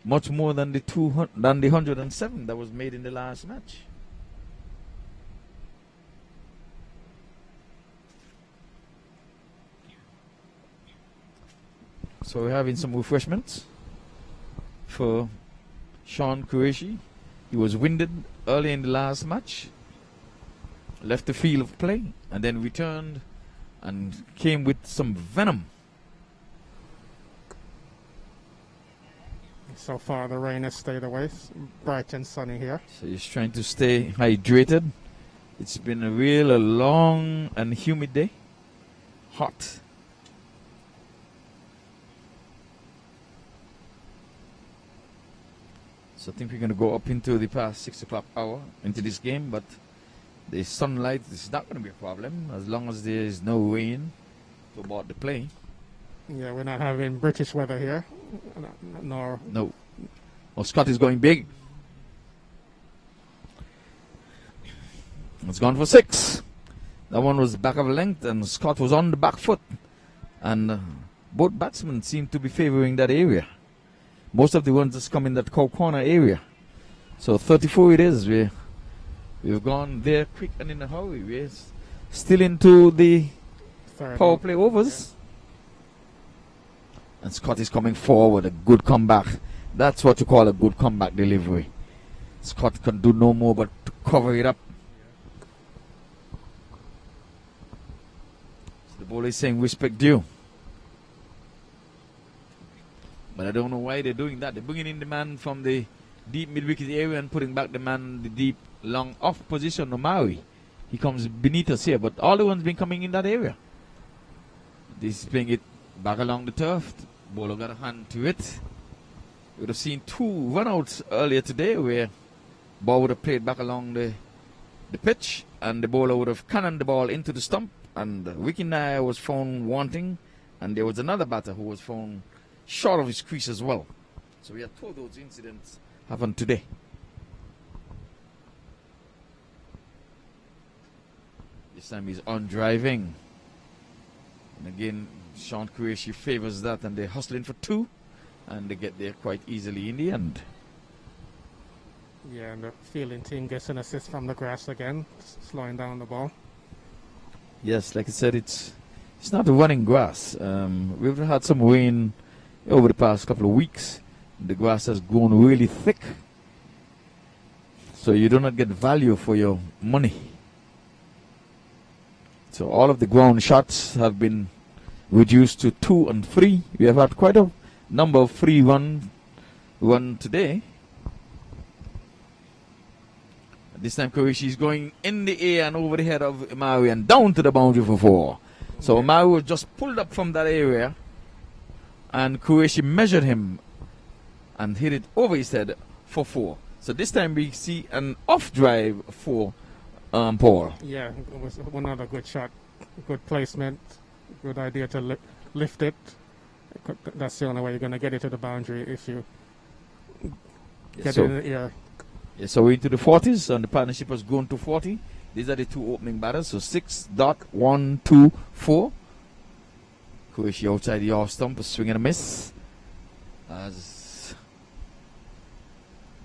much more than the 107 that was made in the last match. So we're having some refreshments for Sean Qureshi. He was winded early in the last match, left the field of play, and then returned and came with some venom. So far the rain has stayed away. Bright and sunny here. So he's trying to stay hydrated. It's been a long and humid day. Hot. So I think we're going to go up into the past 6 o'clock hour into this game, but The sunlight is not going to be a problem as long as there is no rain to about the play. Yeah, we're not having British weather here, nor No. Well, Scott is going big. It's gone for 6. That one was back of length, and Scott was on the back foot. And both batsmen seem to be favoring that area. Most of the ones just come in that corner area. So 34 it is. We've gone there quick and in a hurry. We're still into the power play overs. And Scott is coming forward. A good comeback. That's what you call a good comeback delivery. Scott can do no more but to cover it up. So the bowler is saying respect due. But I don't know why they're doing that. They're bringing in the man from the deep mid-wicket area and putting back the man in the deep long off position, Maui. He comes beneath us here, but all the ones been coming in that area. This is playing it back along the turf. Bowler got a hand to it. We would have seen 2 runouts earlier today where ball would have played back along the pitch and the bowler would have cannoned the ball into the stump, and Ricky Nair was found wanting, and there was another batter who was found short of his crease as well. So we had 2 of those incidents happen today. This time he's on driving. And again, Sean Qureshi favors that, and they're hustling for 2. And they get there quite easily in the end. Yeah, and the fielding team gets an assist from the grass again, slowing down the ball. Yes, like I said, it's not a running grass. We've had some rain over the past couple of weeks. The grass has grown really thick. So you do not get value for your money. So all of the ground shots have been reduced to 2 and 3. We have had quite a number of free run today. This time Qureshi is going in the air and over the head of Maui and down to the boundary for 4. So Maui was just pulled up from that area, and Qureshi measured him and hit it over his head for 4. So this time we see an off drive for Paul. Yeah, it was another good shot, good placement, good idea to lift it. That's the only way you're going to get it to the boundary, if you get it in the air. Yeah, so we're into the 40s, and the partnership has grown to 40. These are the 2 opening batters. So 6.124. Qureshi outside the off stump, a swing and a miss. As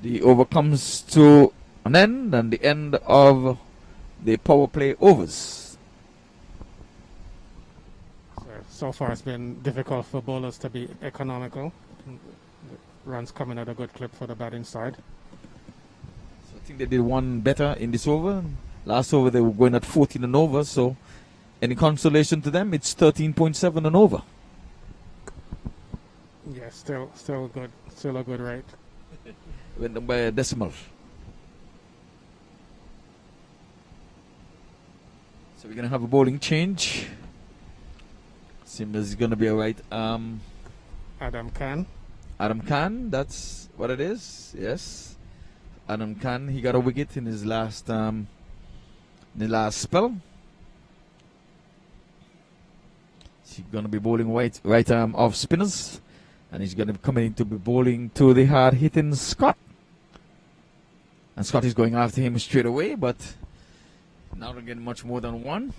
the over comes to an end, and the end of the power play overs. So far it's been difficult for bowlers to be economical. Runs coming at a good clip for the batting side. So I think they did one better in this over. Last over they were going at 14 and over, so any consolation to them, it's 13.7 and over. Yeah, still good. Still a good rate. Went by a decimal. So we're going to have a bowling change. Seems it's going to be alright. Adam Khan, that's what it is. Yes. Adam Khan, he got a wicket in his last spell. He's going to be bowling right arm off spinners. And he's going to be coming to be bowling to the hard-hitting Scott. And Scott is going after him straight away, but not getting much more than 1.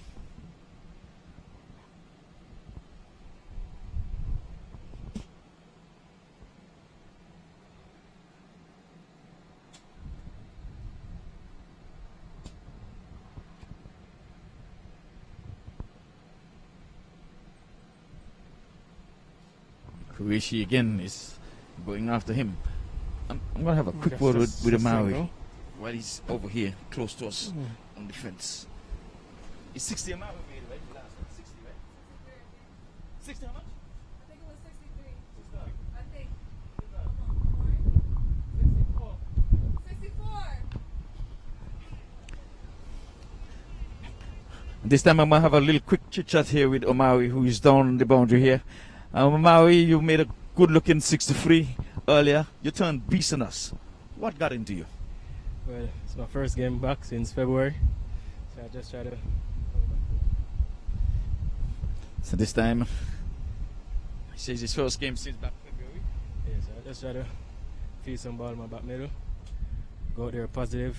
Qureshi again is going after him. I'm going to have a quick word with the Maui while he's over here close to us on the fence. It's 60 a Maui made, right? The last one, 60, right? 60 how much? I think it was 63. I think. 64. This time I'm going to have a little quick chit chat here with Omawi, who is down the boundary here. Omawi, you made a good looking 63 earlier. You turned beast on us. What got into you? Well, it's my first game back since February. I just try to. So this time, he says his first game since back February. Yes, I just try to feel some ball in my back middle. Go out there positive.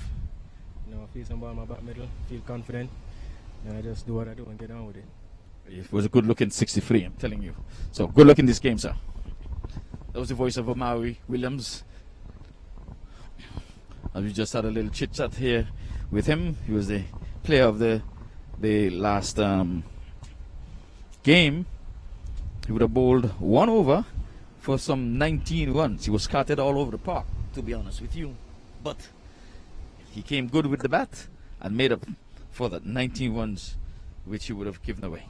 Feel some ball in my back middle. Feel confident. And I just do what I do and get on with it. It was a good looking 63, I'm telling you. So good luck in this game, sir. That was the voice of Omari Williams. And we just had a little chit chat here with him. He was the player of the last game. He would have bowled 1 over for some 19 runs. He was scattered all over the park, to be honest with you. But he came good with the bat and made up for that 19 runs which he would have given away.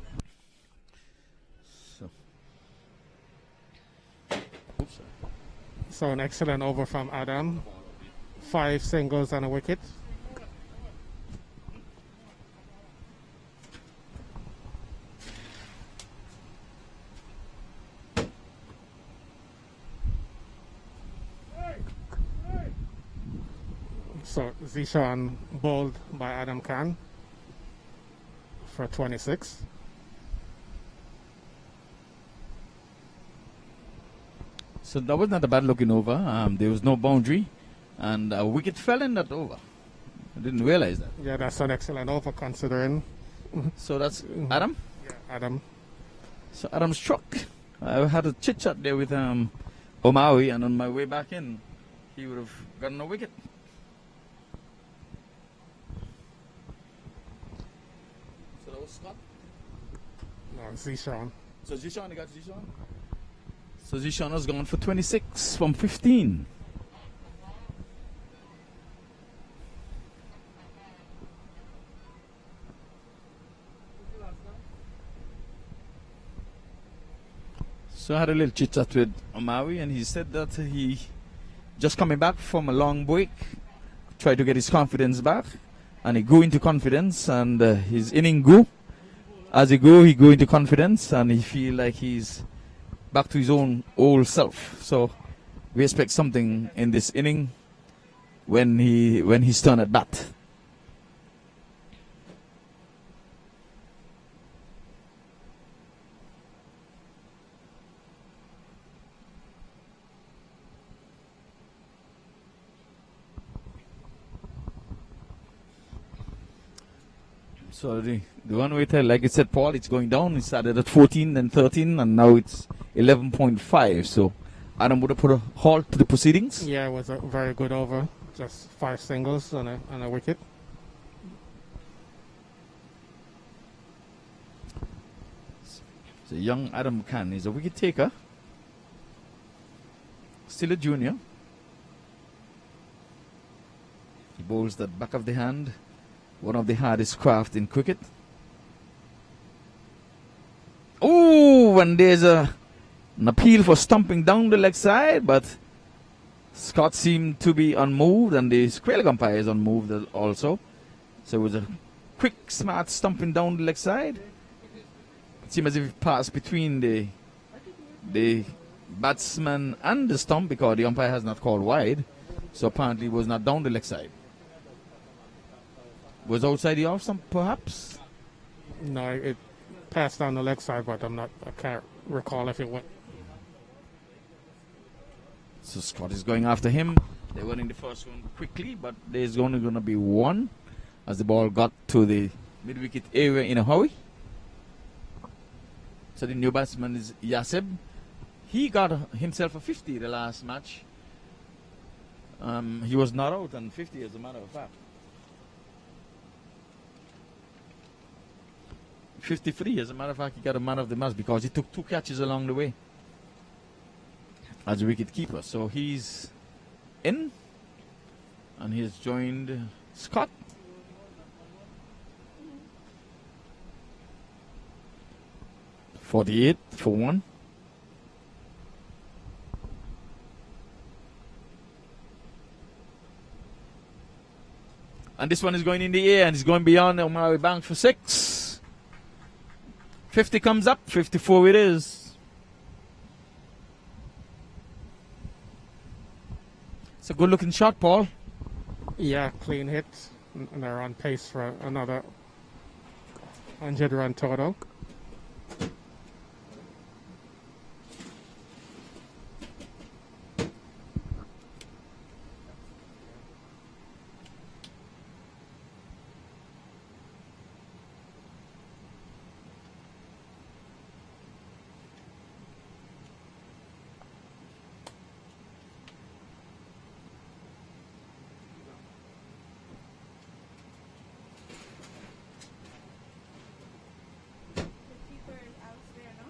So an excellent over from Adam. 5 singles and a wicket. So Zishan bowled by Adam Khan for 26. So that was not a bad looking over. There was no boundary, and a wicket fell in that over. I didn't realize that. Yeah, that's an excellent over considering. So that's Adam? Yeah, Adam. So Adam struck. I had a chit chat there with Omari, and on my way back in, he would have gotten a wicket. So that was Scott? No, Zishan. So Zishan, you got Zishan? So Zishan has gone for 26 from 15. So I had a little chit chat with Omari, and he said that he just coming back from a long break, tried to get his confidence back, and he grew into confidence, and his inning grew. As he grew into confidence, and he feel like he's back to his own old self. So we expect something in this inning when he's turned at bat. So the one way, like I said, Paul, it's going down. It started at 14, then 13, and now it's 11.5. So Adam would have put a halt to the proceedings. Yeah, it was a very good over. Just 5 singles and a wicket. So young Adam Khan is a wicket taker. Still a junior. He bowls that back of the hand. One of the hardest craft in cricket. Oh, and there's an appeal for stumping down the leg side, but Scott seemed to be unmoved, and the square umpire is unmoved also. So it was a quick, smart stumping down the leg side. It seemed as if it passed between the batsman and the stump, because the umpire has not called wide. So apparently it was not down the leg side. Was outside the off stump, perhaps? No, it passed down the leg side, but I can't recall if it went. So Scott is going after him. They went in the first one quickly, but there's only going to be one as the ball got to the mid-wicket area in a hurry. So the new batsman is Yaseb. He got himself a 50 the last match. He was not out on 50 as a matter of fact. 53, as a matter of fact, he got a man of the match because he took 2 catches along the way as a wicket keeper. So he's in, and he has joined Scott. .48 for 1. And this one is going in the air, and it's going beyond Omari Bank for 6. 50 comes up, 54 it is. It's a good looking shot, Paul. Yeah, clean hit. And they're on pace for another 100-run total. The keeper is out there, no?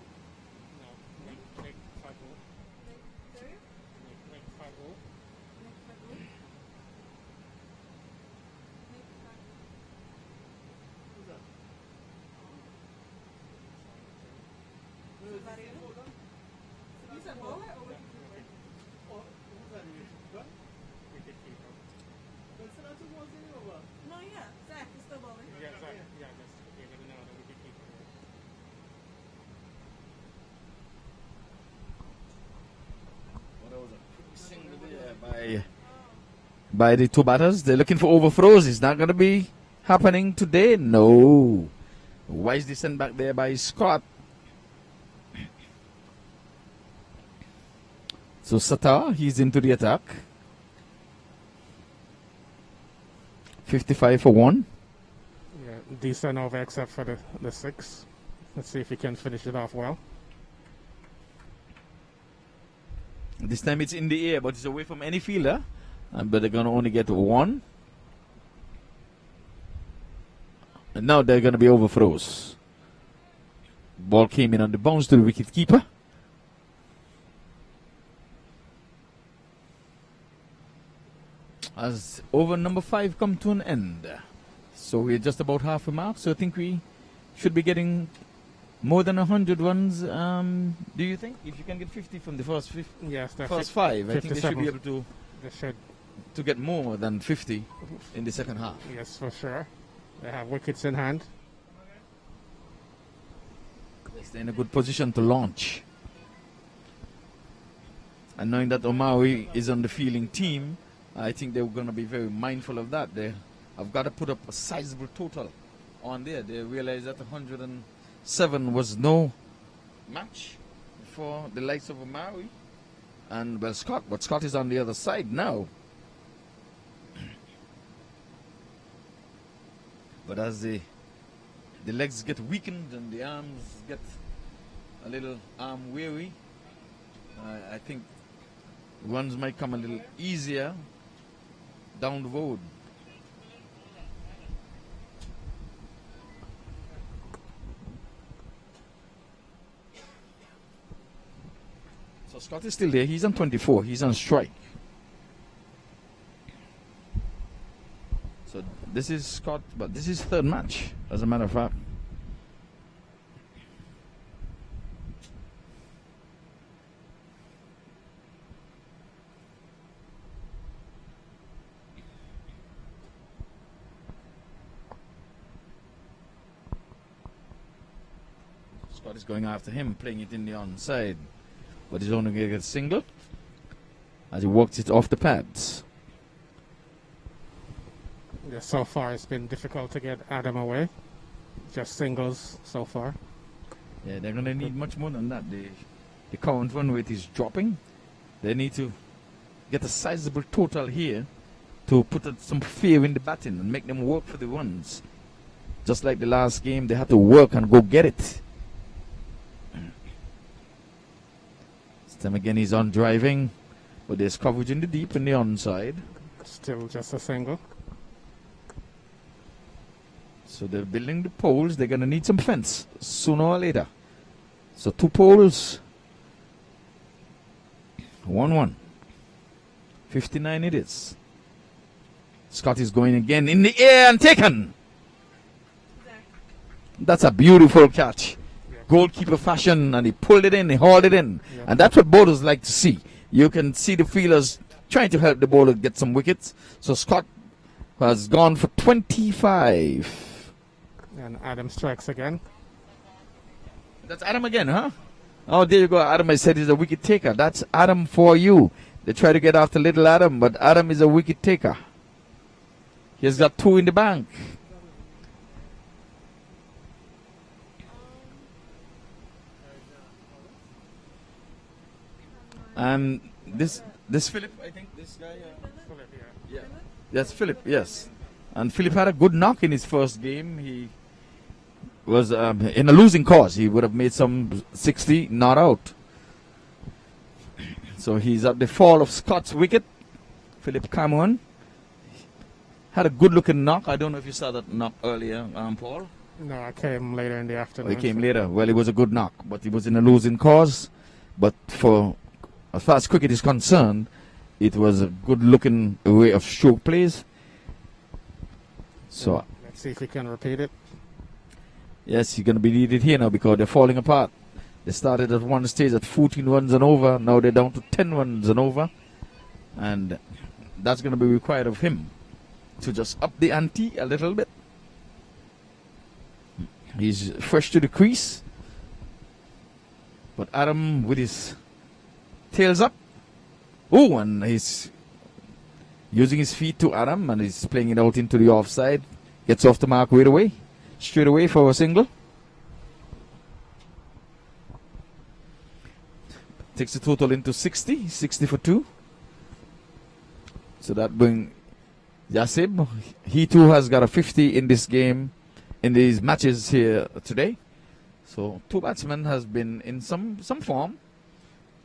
Sorry? Next Fago. Somebody else? You said bowler or wicketkeeper? No, yeah. Zach is still bowling. By the two batters. They're looking for overthrows. It's not going to be happening today. No. Wisely sent back there by Scott. So Sata, he's into the attack. 55 for 1. Yeah, decent over except for the 6. Let's see if he can finish it off well. This time it's in the air, but it's away from any fielder. But they're going to only get 1. And now they're going to be overthrows. Ball came in on the bounce to the wicket keeper. As over number 5 come to an end. So we're just about half a mark. So I think we should be getting more than 100 runs. Do you think? If you can get 50 from the first Yes, first 5, I think they should be able to They should. to get more than 50 in the second half. Yes, for sure. They have wickets in hand. They're in a good position to launch. And knowing that Omawi is on the fielding team, I think they're going to be very mindful of that. They have got to put up a sizable total on there. They realize that 107 was no match for the likes of Omawi and, well, Scott. But Scott is on the other side now. But as the legs get weakened and the arms get a little arm weary, I think runs might come a little easier down the road. So Scott is still there. He's on 24. He's on strike. So this is Scott, but this is third match, as a matter of fact. Scott is going after him, playing it in the onside. But he's only going to get a single as he walks it off the pads. Yeah, so far it's been difficult to get Adam away. Just singles so far. Yeah, they're going to need much more than that. The current run rate is dropping. They need to get a sizable total here to put some fear in the batting and make them work for the runs. Just like the last game, they had to work and go get it. This time again, he's on driving, but there's coverage in the deep and the onside. Still just a single. So they're building the poles. They're going to need some fence sooner or later. So 2 poles. 1-1. 59 it is. Scott is going again in the air and taken. That's a beautiful catch. Goalkeeper fashion, and he pulled it in, he hauled it in. Yeah. And that's what bowlers like to see. You can see the fielders trying to help the bowler get some wickets. So Scott has gone for 25. And Adam strikes again. That's Adam again, huh? Oh, there you go. Adam, I said, is a wicket taker. That's Adam for you. They try to get after little Adam, but Adam is a wicket taker. He has got 2 in the bank. And this Philip, I think this guy. Philip, Yeah. That's Philip. Yes. And Philip had a good knock in his first game. He was in a losing cause. He would have made some 60, not out. So he's at the fall of Scott's wicket. Philip Cameron had a good looking knock. I don't know if you saw that knock earlier, Paul. No, I came later in the afternoon. Oh, he came later. Well, it was a good knock, but he was in a losing cause. But for as far as cricket is concerned, it was a good looking way of stroke plays. So let's see if we can repeat it. yes, you're going to be needed here now because they're falling apart. They started at one stage at 14 runs and over. Now they're down to 10 runs and over. And that's going to be required of him to just up the ante a little bit. He's fresh to the crease. But Adam with his tails up. Oh, and he's using his feet to Adam and he's playing it out into the offside. Gets off the mark right away. Straight away for a single. Takes the total into 60. 60 for 2. So that brings Yasib. He too has got a 50 in this game, in these matches here today. So two batsmen has been in some form.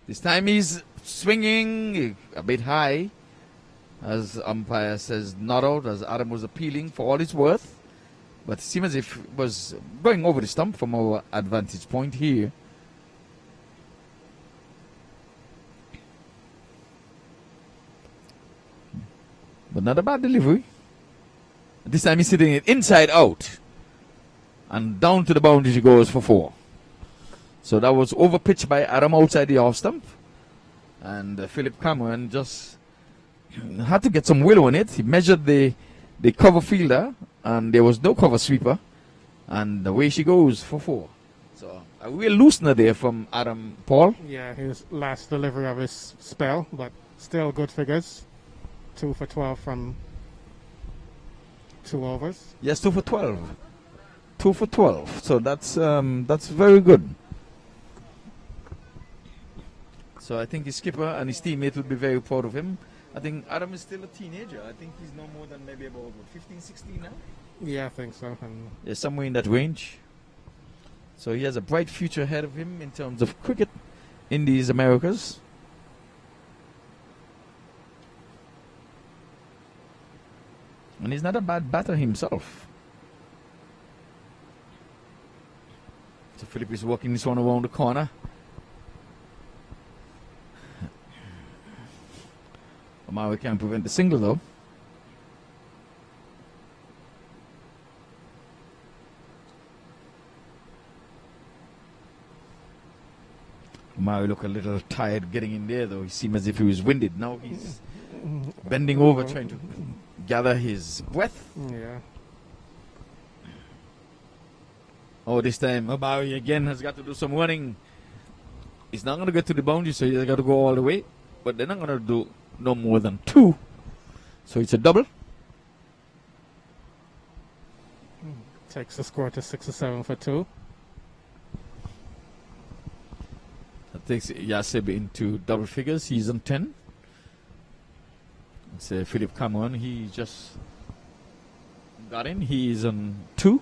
This time he's swinging a bit high. As umpire says, not out, as Adam was appealing for all it's worth. But it seems as if it was going over the stump from our advantage point here. But not a bad delivery. This time he's hitting it inside out. And down to the boundary he goes for 4. So that was overpitched by Adam outside the off stump. And Philip Cameron just had to get some will on it. He measured the cover fielder and there was no cover sweeper. And away she goes for 4. So a real loosener there from Adam Paul. Yeah, his last delivery of his spell, but still good figures. 2 for 12 from 2 overs. Yes, 2 for 12. 2 for 12. So that's very good. So I think his skipper and his teammate will be very proud of him. I think Adam is still a teenager. I think he's no more than maybe about 15, 16 now. Yeah, I think so. And yeah, somewhere in that range. So he has a bright future ahead of him in terms of cricket in these Americas. And he's not a bad batter himself. So Philip is working this one around the corner. Omari can't prevent the single though. Omari looked a little tired getting in there though. He seemed as if he was winded. Now he's bending over trying to gather his breath. yeah. Oh, this time Omari again has got to do some running. He's not going to get to the boundary, so he's got to go all the way. But they're not going to do no more than 2. So it's a double. Takes the score to 6 or 7 for 2. That takes Yasib into double figures. He's on 10. It's Philip Cameron. He just got in. He's on 2.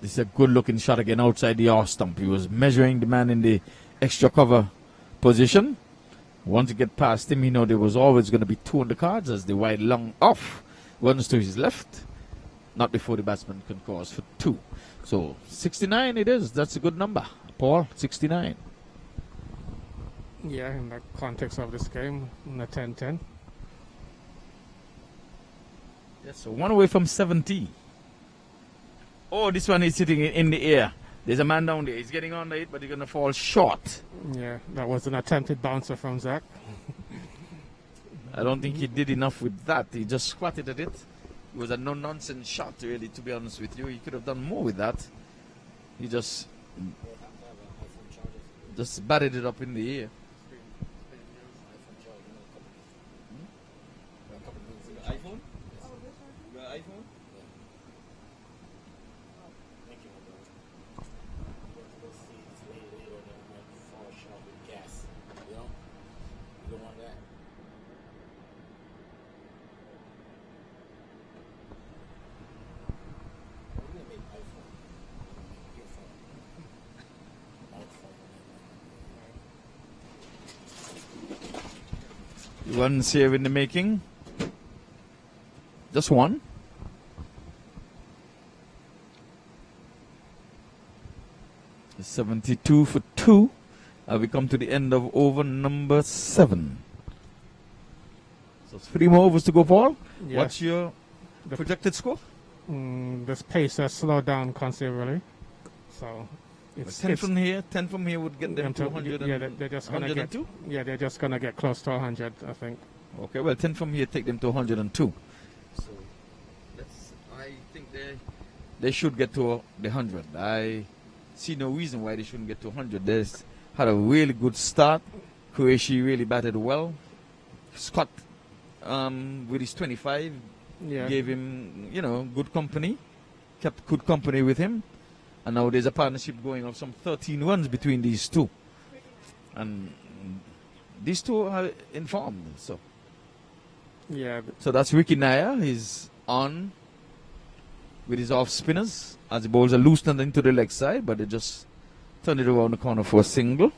This is a good looking shot again outside the off stump. He was measuring the man in the extra cover position. Once you get past him, you know there was always going to be 2 on the cards as the wide long off runs to his left. Not before the batsman can cross for 2. So 69 it is. That's a good number. Paul, 69. Yeah, in the context of this game, in the 10-10. Yes, so 1 away from 70. Oh, this one is sitting in the air. There's a man down there. He's getting under it, but he's going to fall short. Yeah, that was an attempted bouncer from Zach. I don't think he did enough with that. He just squatted at it. It was a no-nonsense shot, really, to be honest with you. He could have done more with that. He just batted it up in the air. iPhone? Your iPhone? Runs here in the making. Just one. It's 72 for 2. We come to the end of over number 7. So 3 more overs to go, Paul. Yes. What's your projected score? This pace has slowed down considerably. So it's 10 from here. 10 from here would get them to 100. Yeah, they're just gonna get. 102? Yeah, they're just gonna get close to 100, I think. Okay, well, 10 from here take them to 102. So I think they should get to the 100. I see no reason why they shouldn't get to 100. They had a really good start. Qureshi really batted well. Scott, with his 25, gave him, good company. Kept good company with him. And now there's a partnership going of some 13 runs between these two. And these two are informed. So that's Ricky Nair. He's on with his off spinners as the balls are loosened into the leg side, but they just turn it around the corner for a single.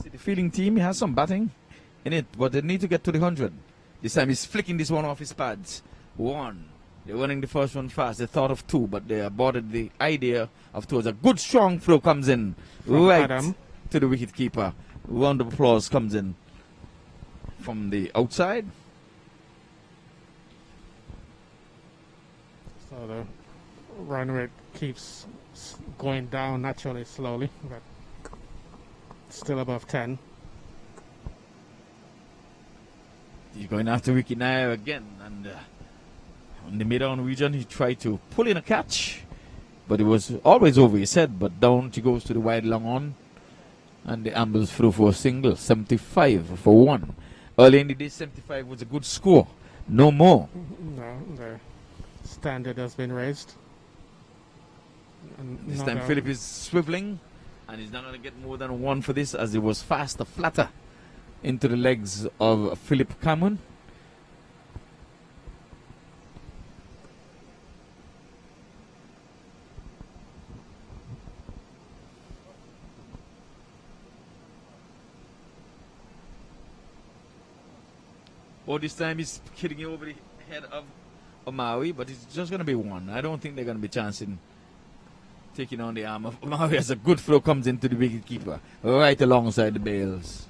See, the fielding team has some batting in it, but they need to get to the 100. This time he's flicking this one off his pads. 1. They're running the first one fast. They thought of 2, but they aborted the idea of 2. A good strong throw comes in right to the wicket keeper. Round of applause comes in from the outside. So the run rate keeps going down naturally slowly, but still above 10. He's going after Ricky Nair again, and on the mid-on region he tried to pull in a catch, but it was always over his head. But down she goes to the wide long on, and the ambles through for a single. 75 for 1. Early in the day, 75 was a good score. No more. No, the standard has been raised. This time Philip is swiveling, and he's not going to get more than 1 for this, as it was faster, flatter into the legs of Philip Cameron. This time he's hitting it over the head of Omawi, but it's just going to be 1. I don't think they're going to be chancing taking on the arm of Omawi as a good throw comes into the wicket keeper right alongside the bails.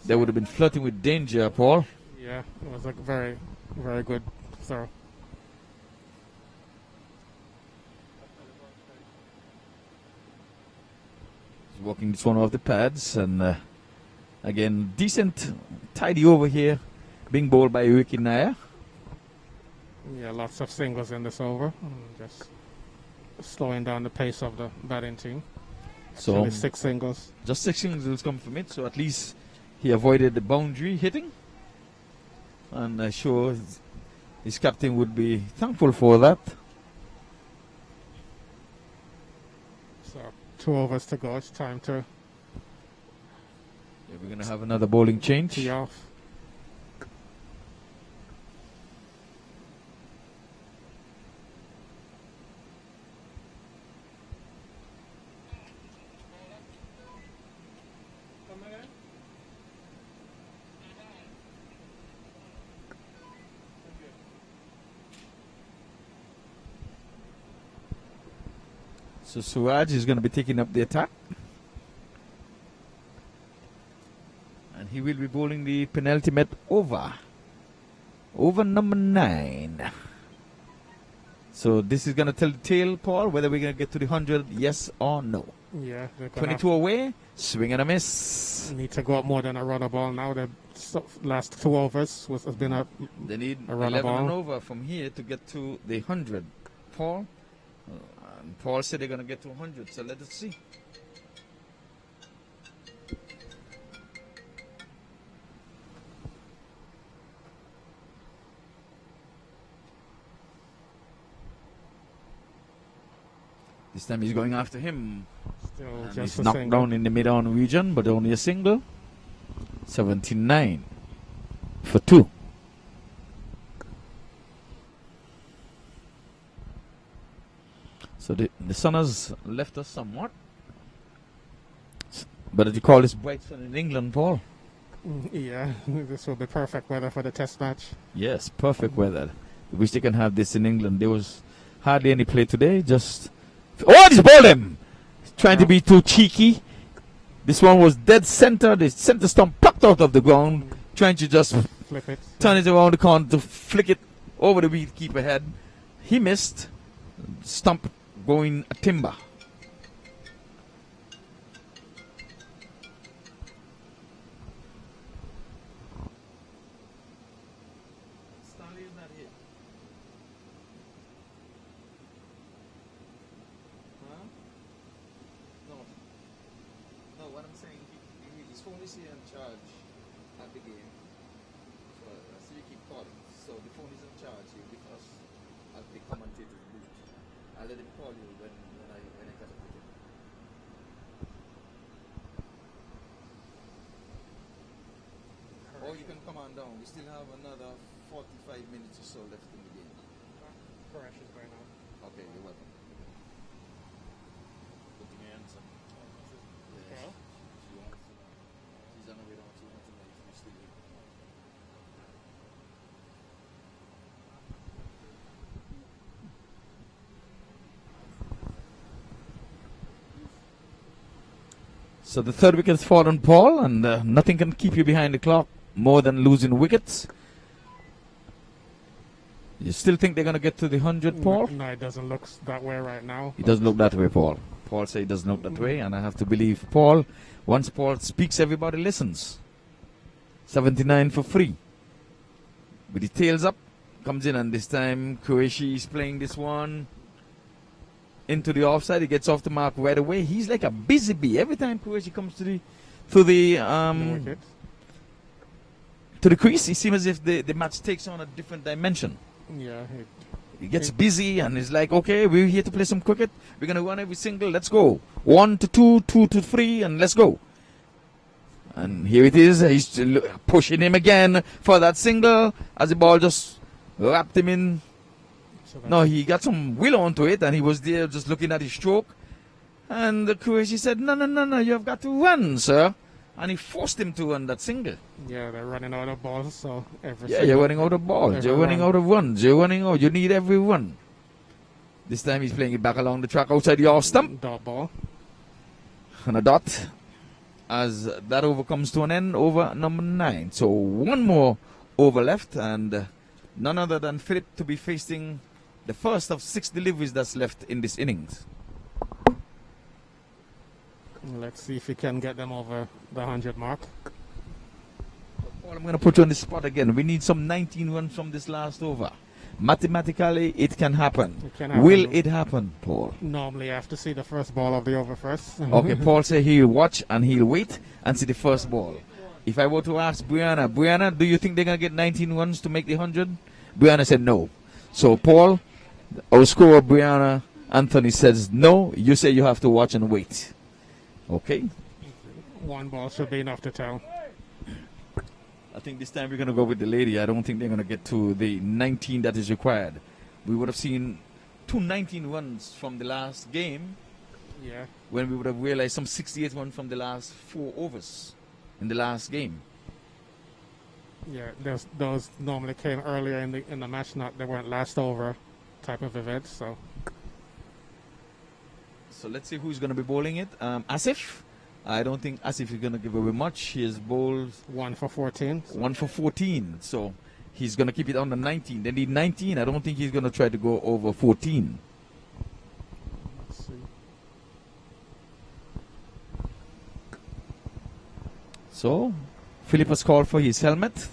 They would have been flirting with danger, Paul. Yeah, it was a very, very good throw. He's walking this one off the pads, and again, decent, tidy over here, being bowled by Ricky Nair. Yeah, lots of singles in this over, just slowing down the pace of the batting team. So only 6 singles. Just 6 singles come from it, so at least he avoided the boundary hitting, and I'm sure his captain would be thankful for that. So 2 overs to go. It's time to. Yeah, we're going to have another bowling change. Tee off. So Suraj is going to be taking up the attack. And he will be bowling the penultimate over. Over number 9. So this is going to tell the tale, Paul, whether we're going to get to the 100, yes or no. Yeah. 22 away, swing and a miss. Need to go up more than a runner ball now. The last 2 overs has been a They need a runner 11 ball. and over from here to get to the 100. Paul? And Paul said they're going to get to 100, so let us see. This time he's going after him. Still And just he's a knocked single. down in the mid-on region, but only a single. 79 for 2. So the sun has left us somewhat. But you call this bright sun in England, Paul? Yeah, this will be perfect weather for the test match. Yes, perfect weather. I wish they can have this in England. There was hardly any play today. Just he's bowled him. Trying to be too cheeky. This one was dead center. The center stump plucked out of the ground. Trying to just Flip it. turn it around the corner to flick it over the wicketkeeper head. He missed. Stump going a timber. Stanley is not here. Huh? No. No, what I'm saying, his phone is here in charge at the game. So I see you keep calling. So the phone is in charge here with us at the commentator's booth. I'll let him call you when I catch up with him. Or you can come on down. We still have another 45 minutes or so left in the game. Crash is going on. Okay, you're welcome. Good thing I answer. Yes. She wants to know. She's on her way down. She wants to know if you're still here. So the third wicket has fallen, Paul, and nothing can keep you behind the clock more than losing wickets. You still think they're going to get to the 100, Paul? No, it doesn't look that way right now. It doesn't look that way, Paul. Paul said it doesn't look that way, and I have to believe Paul. Once Paul speaks, everybody listens. 79 for free. With the tails up, comes in, and this time Qureshi is playing this one into the offside. He gets off the mark right away. He's like a busy bee. Every time Qureshi comes to the crease, it seems as if the match takes on a different dimension. Yeah. He gets busy and is like, okay, we're here to play some cricket. We're going to run every single. Let's go. 1 to 2, 2 to 3, and let's go. And here it is. He's pushing him again for that single as the ball just wrapped him in. No, he got some will onto it, and he was there just looking at his stroke. And the Qureshi said, no, you have got to run, sir. And he forced him to run that single. Yeah, they're running out of balls, so you're running out of balls. You're running out of runs. You're running out. You need every run. This time he's playing it back along the track outside the off stump. Dot ball. And a dot. As that over comes to an end, over number 9. So one more over left, and none other than Philip to be facing the first of 6 deliveries that's left in this innings. Let's see if he can get them over the 100 mark. Paul, I'm going to put you on the spot again. We need some 19 runs from this last over. Mathematically, it can happen. Will it happen, Paul? Normally, I have to see the first ball of the over first. Okay, Paul said he'll watch and he'll wait and see the first ball. If I were to ask Brianna, do you think they're going to get 19 runs to make the 100? Brianna said no. So, Paul, our scorer, Brianna Anthony, says no. You say you have to watch and wait. Okay. One ball should be enough to tell. I think this time we're going to go with the lady. I don't think they're going to get to the 19 that is required. We would have seen 19 runs from the last game. Yeah. When we would have realized some 68 runs from the last 4 overs in the last game. Yeah, those normally came earlier in the match. They weren't last over type of events. So let's see who's going to be bowling it. Asif. I don't think Asif is going to give away much. He has bowled 1 for 14. 1 for 14. So he's going to keep it on the 19. They need 19. I don't think he's going to try to go over 14. Let's see. So Philip has called for his helmet.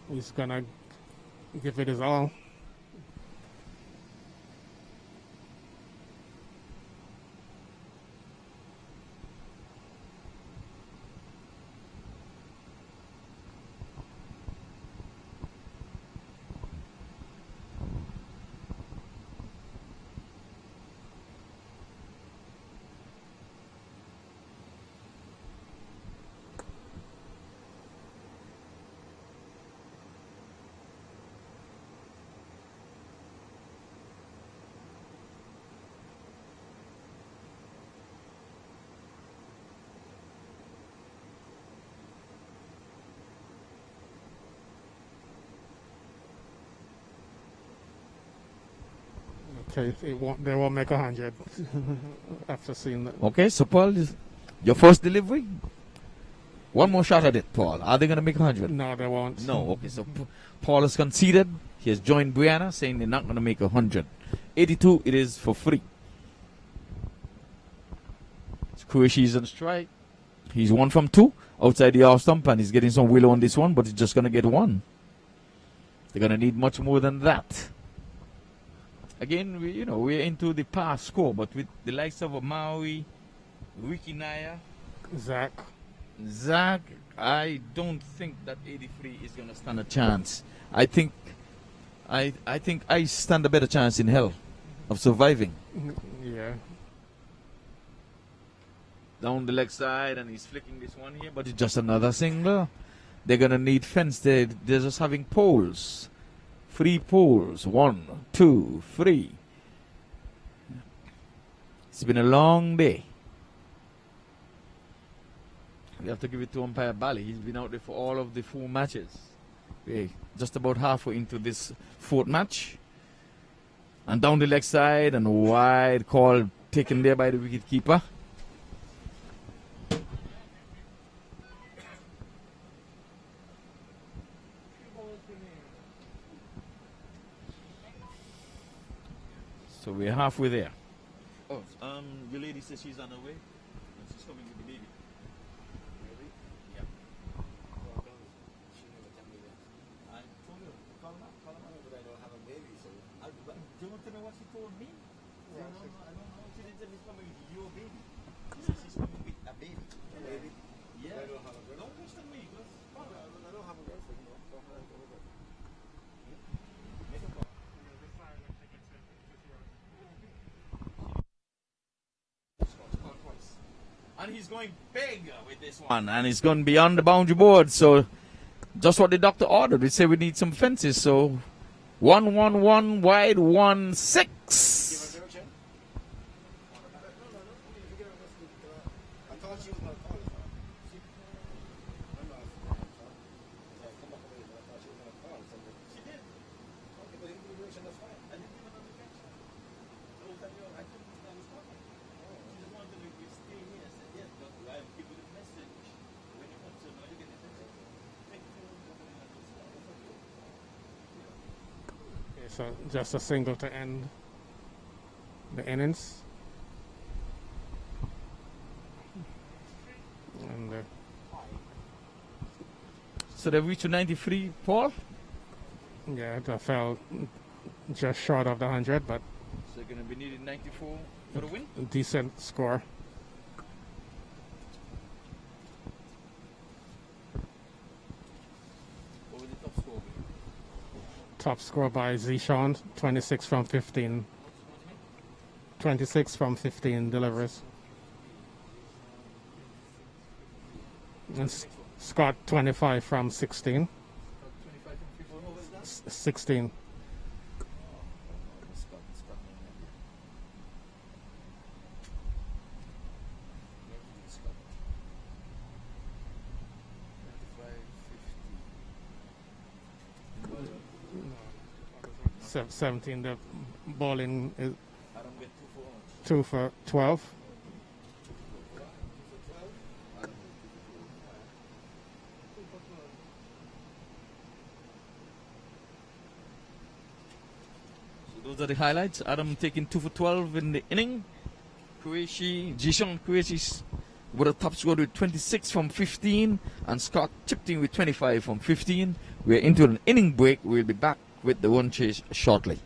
He's going to give it his all. Okay, they won't make 100 after seeing that. Okay, so Paul, your first delivery. One more shot at it, Paul. Are they going to make 100? No, they won't. No. Okay, so Paul has conceded. He has joined Brianna, saying they're not going to make 100. 82, it is for free. Qureshi on strike. He's 1 from 2 outside the off stump, and he's getting some willow on this one, but he's just going to get 1. They're going to need much more than that. Again, we're into the past score, but with the likes of Maui, Ricky Naya, Zach, I don't think that 83 is going to stand a chance. I think I stand a better chance in hell of surviving. Yeah. Down the leg side, and he's flicking this one here, but it's just another single. They're going to need fence. They're just having poles. 3 poles. 1, 2, 3. It's been a long day. We have to give it to umpire Bally. He's been out there for all of the 4 matches. We're just about halfway into this 4th match. And down the leg side, and wide call taken there by the wicket keeper. So we're halfway there. Oh, the lady says she's on her way. And she's coming with the baby. Baby? Yeah. I told her, call her. But I don't have a baby, so. Do you want to know what she told me? I don't know. She didn't tell me she's coming with your baby. She said she's coming with a baby. A baby? Yeah. I don't have a girlfriend. Don't question me, because I don't have a girlfriend. Make a call. And he's going big with this one. And he's going beyond the boundary board. So just what the doctor ordered. We say we need some fences. So 1-1-1 wide 1-6. So just a single to end the innings. And so they've reached to 93, Paul? Yeah, they fell just short of the 100, but So they're going to be needing 94 for the win? decent score. What was the top score? Top score by Zishan, 26 from 15. 26 from 15 deliveries. And Scott, 25 from 16. 16. Se- 17. The bowling is 2 for 12. Those are the highlights. Adam taking 2 for 12 in the inning. Jishan Qureshi with a top score with 26 from 15, and Scott chipped in with 25 from 15. We're into an inning break. We'll be back with the one chase shortly.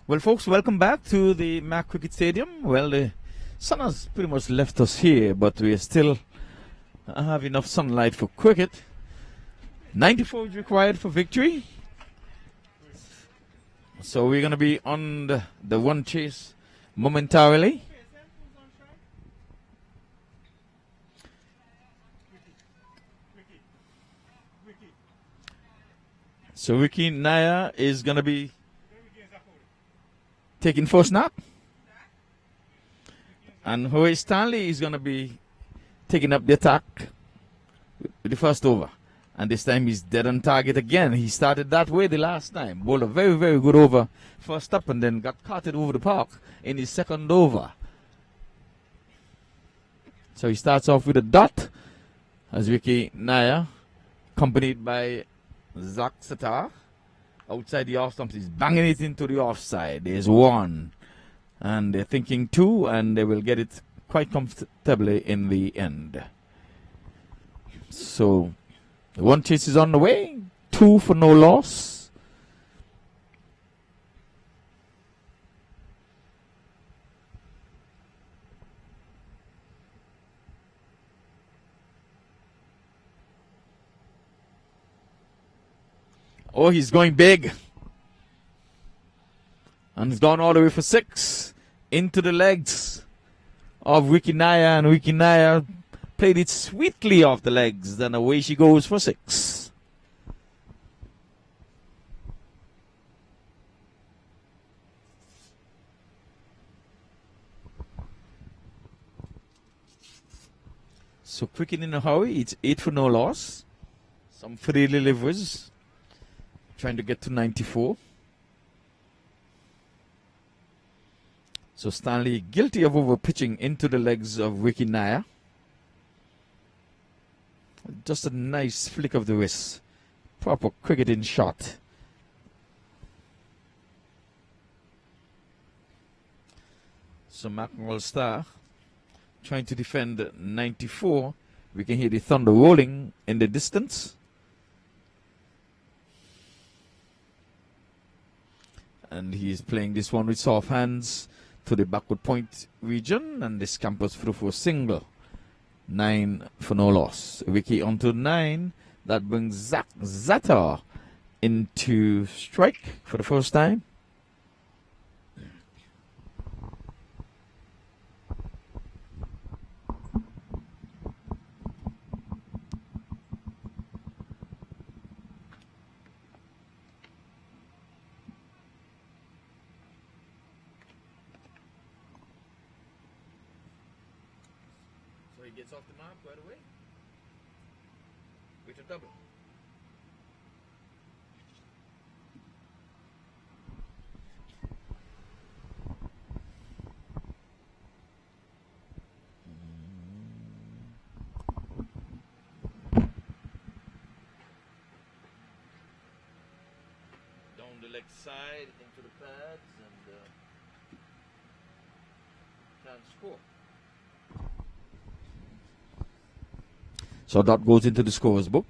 Well, folks, welcome back to the MAQ Cricket Stadium. Well, the sun has pretty much left us here, but we still have enough sunlight for cricket. 94 is required for victory. So we're going to be on the one chase momentarily. So Ricky Naya is going to be taking first snap. And Hoy Stanley is going to be taking up the attack with the first over. And this time he's dead on target again. He started that way the last time. Bowled a very, very good over first up and then got carted over the park in his second over. So he starts off with a dot as Ricky Naya, accompanied by Zach Satar. Outside the off stumps, he's banging it into the offside. There's one. And they're thinking two, and they will get it quite comfortably in the end. So, the one chase is on the way. 2 for no loss. Oh, he's going big. And he's gone all the way for 6. Into the legs of Ricky Naya. And Ricky Naya played it sweetly off the legs. Then away she goes for 6. So cricket in a hurry. It's 8 for no loss. Some free deliveries. Trying to get to 94. So Stanley guilty of over pitching into the legs of Ricky Naya. Just a nice flick of the wrist. Proper cricketing shot. So Maq All-Star trying to defend 94. We can hear the thunder rolling in the distance. And he's playing this one with soft hands to the backward point region. And this campus through for a single. 9 for no loss. Ricky onto 9. That brings Zach Zatar into strike for the first time. Gets off the mark right away with a double. Down the leg side into the pads and can't score. So that goes into the scorer's book.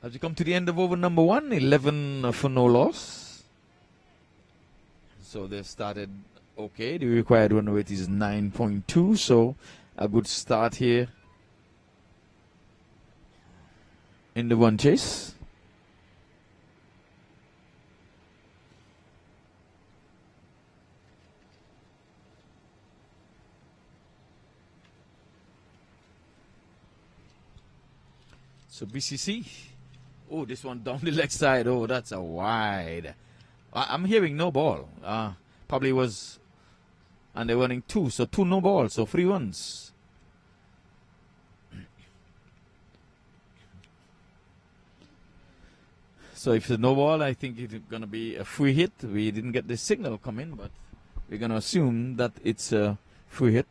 As we come to the end of over number 1, 11 for no loss. So they've started okay. The required run rate is 9.2. So a good start here in the one chase. So BCC, oh, this one down the leg side. Oh, that's a wide. I'm hearing no ball. Probably was, and they're running 2. So 2 no ball, so 3 runs. So if it's no ball, I think it's going to be a free hit. We didn't get the signal come in, but we're going to assume that it's a free hit.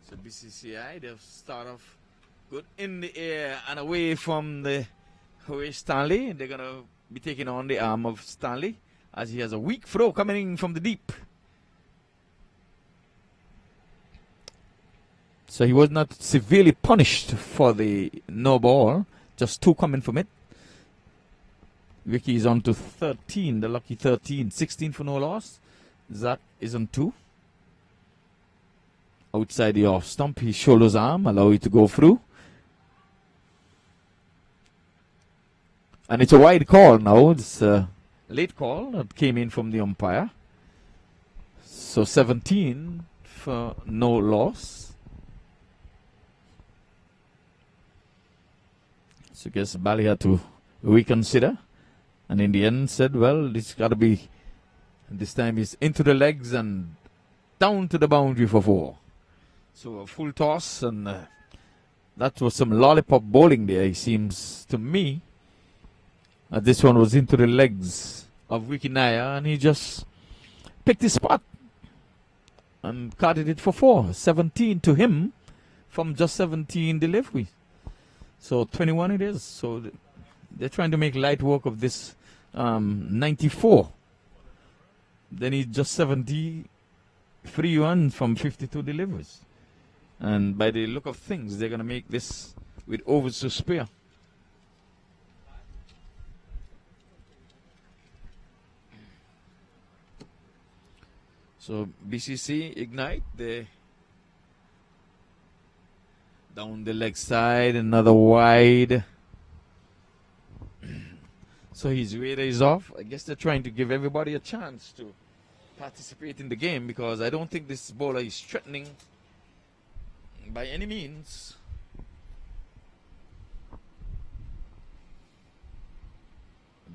So BCCI, they'll start off good in the air and away from the Hoy Stanley. They're going to be taking on the arm of Stanley as he has a weak throw coming in from the deep. So he was not severely punished for the no ball. Just 2 coming from it. Vicky is on to 13, the lucky 13. 16 for no loss. Zach is on 2. Outside the off stump, he shoulders arm, allow it to go through. And it's a wide call now. It's a late call that came in from the umpire. So 17 for no loss. So I guess Bali had to reconsider. And in the end said, well, this got to be, this time it's into the legs and down to the boundary for 4. So a full toss, and that was some lollipop bowling there, it seems to me. This one was into the legs of Ricky Naya, and he just picked his spot and carded it for 4. 17 to him from just 17 delivery. So 21 it is. So they're trying to make light work of this 94. Then he just 73 runs from 52 deliveries. And by the look of things, they're going to make this with overs to spare. So BCC ignite, they down the leg side, another wide. So his radar is off. I guess they're trying to give everybody a chance to participate in the game, because I don't think this bowler is threatening by any means.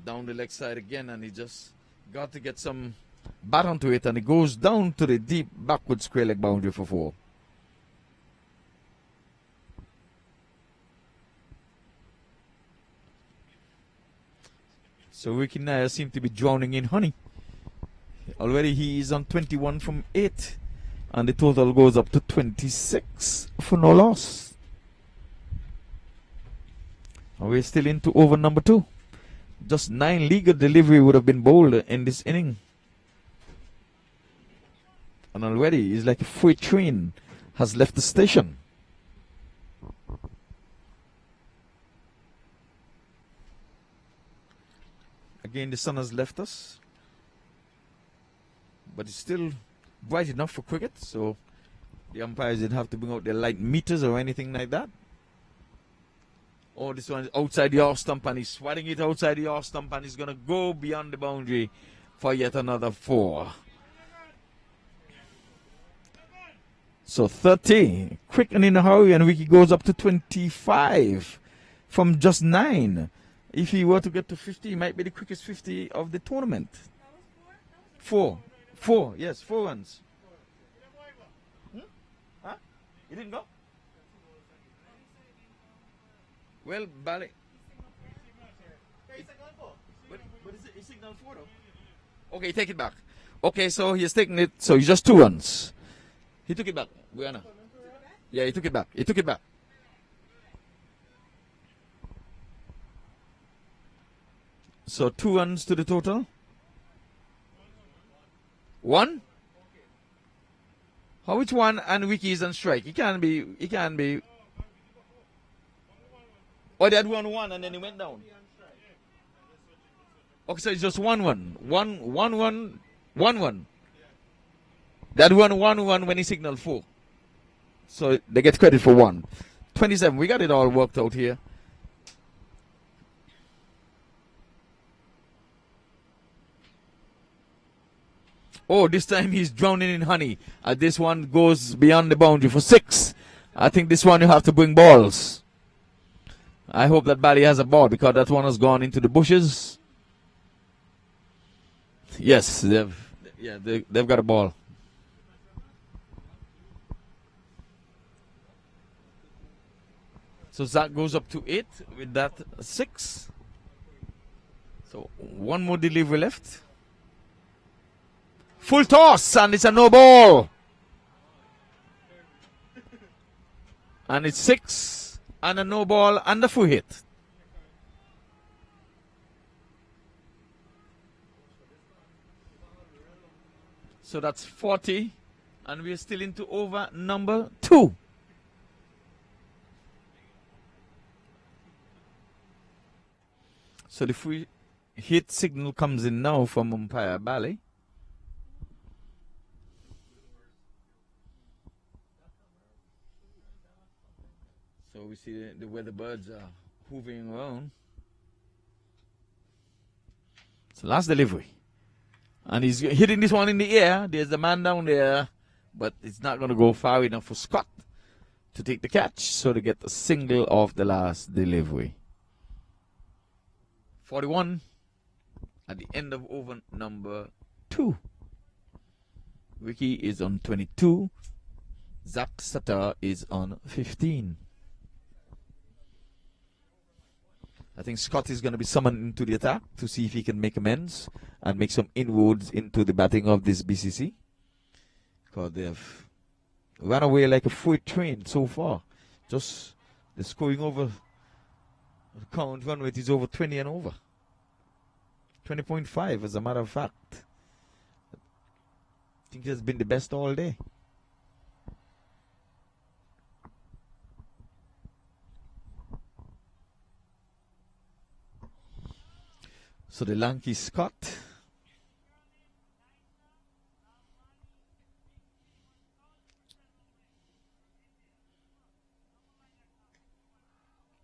Down the leg side again, and he just got to get some bat onto it, and it goes down to the deep backward square leg boundary for 4. So Ricky Naya seems to be drowning in honey. Already he is on 21 from 8. And the total goes up to 26 for no loss. And we're still into over number 2. Just 9 legal delivery would have been bowled in this inning. And already it's like a freight train has left the station. Again, the sun has left us. But it's still bright enough for cricket, so the umpires didn't have to bring out their light meters or anything like that. Oh, this one is outside the off stump, and he's swatting it outside the off stump, and he's going to go beyond the boundary for yet another 4. So 30, quick and in a hurry, and Ricky goes up to 25 from just 9. If he were to get to 50, he might be the quickest 50 of the tournament. 4. 4, yes, 4 runs. Huh? You didn't go? Well, Bali. What is it? He signaled 4 though. Okay, take it back. Okay, so he's taking it. So he's just 2 runs. He took it back. Brianna. Yeah, he took it back. He took it back. So 2 runs to the total. 1? How it's 1 and Ricky is on strike? He can't be. Oh, they had 1-1 and then he went down. Okay, so it's just 1-1. 1-1. They had 1-1 when he signaled 4. So they get credit for 1. 27. We got it all worked out here. Oh, this time he's drowning in honey. This one goes beyond the boundary for 6. I think this one you have to bring balls. I hope that Bali has a ball, because that one has gone into the bushes. Yes, they've got a ball. So Zach goes up to 8 with that 6. So 1 more delivery left. Full toss, and it's a no ball. And it's 6 and a no ball and a full hit. So that's 40, and we're still into over number 2. So the free hit signal comes in now from umpire Bally. So we see the way the birds are hovering around. So last delivery. And he's hitting this one in the air. There's the man down there. But it's not going to go far enough for Scott to take the catch. So they get a single off the last delivery. 41 at the end of over number 2. Ricky is on 22. Zach Sutter is on 15. I think Scott is going to be summoned into the attack to see if he can make amends and make some inroads into the batting of this BCC. Because they have run away like a freight train so far. Just they're scoring over. The current run rate is over 20 and over. 20.5 as a matter of fact. I think it has been the best all day. So the lanky Scott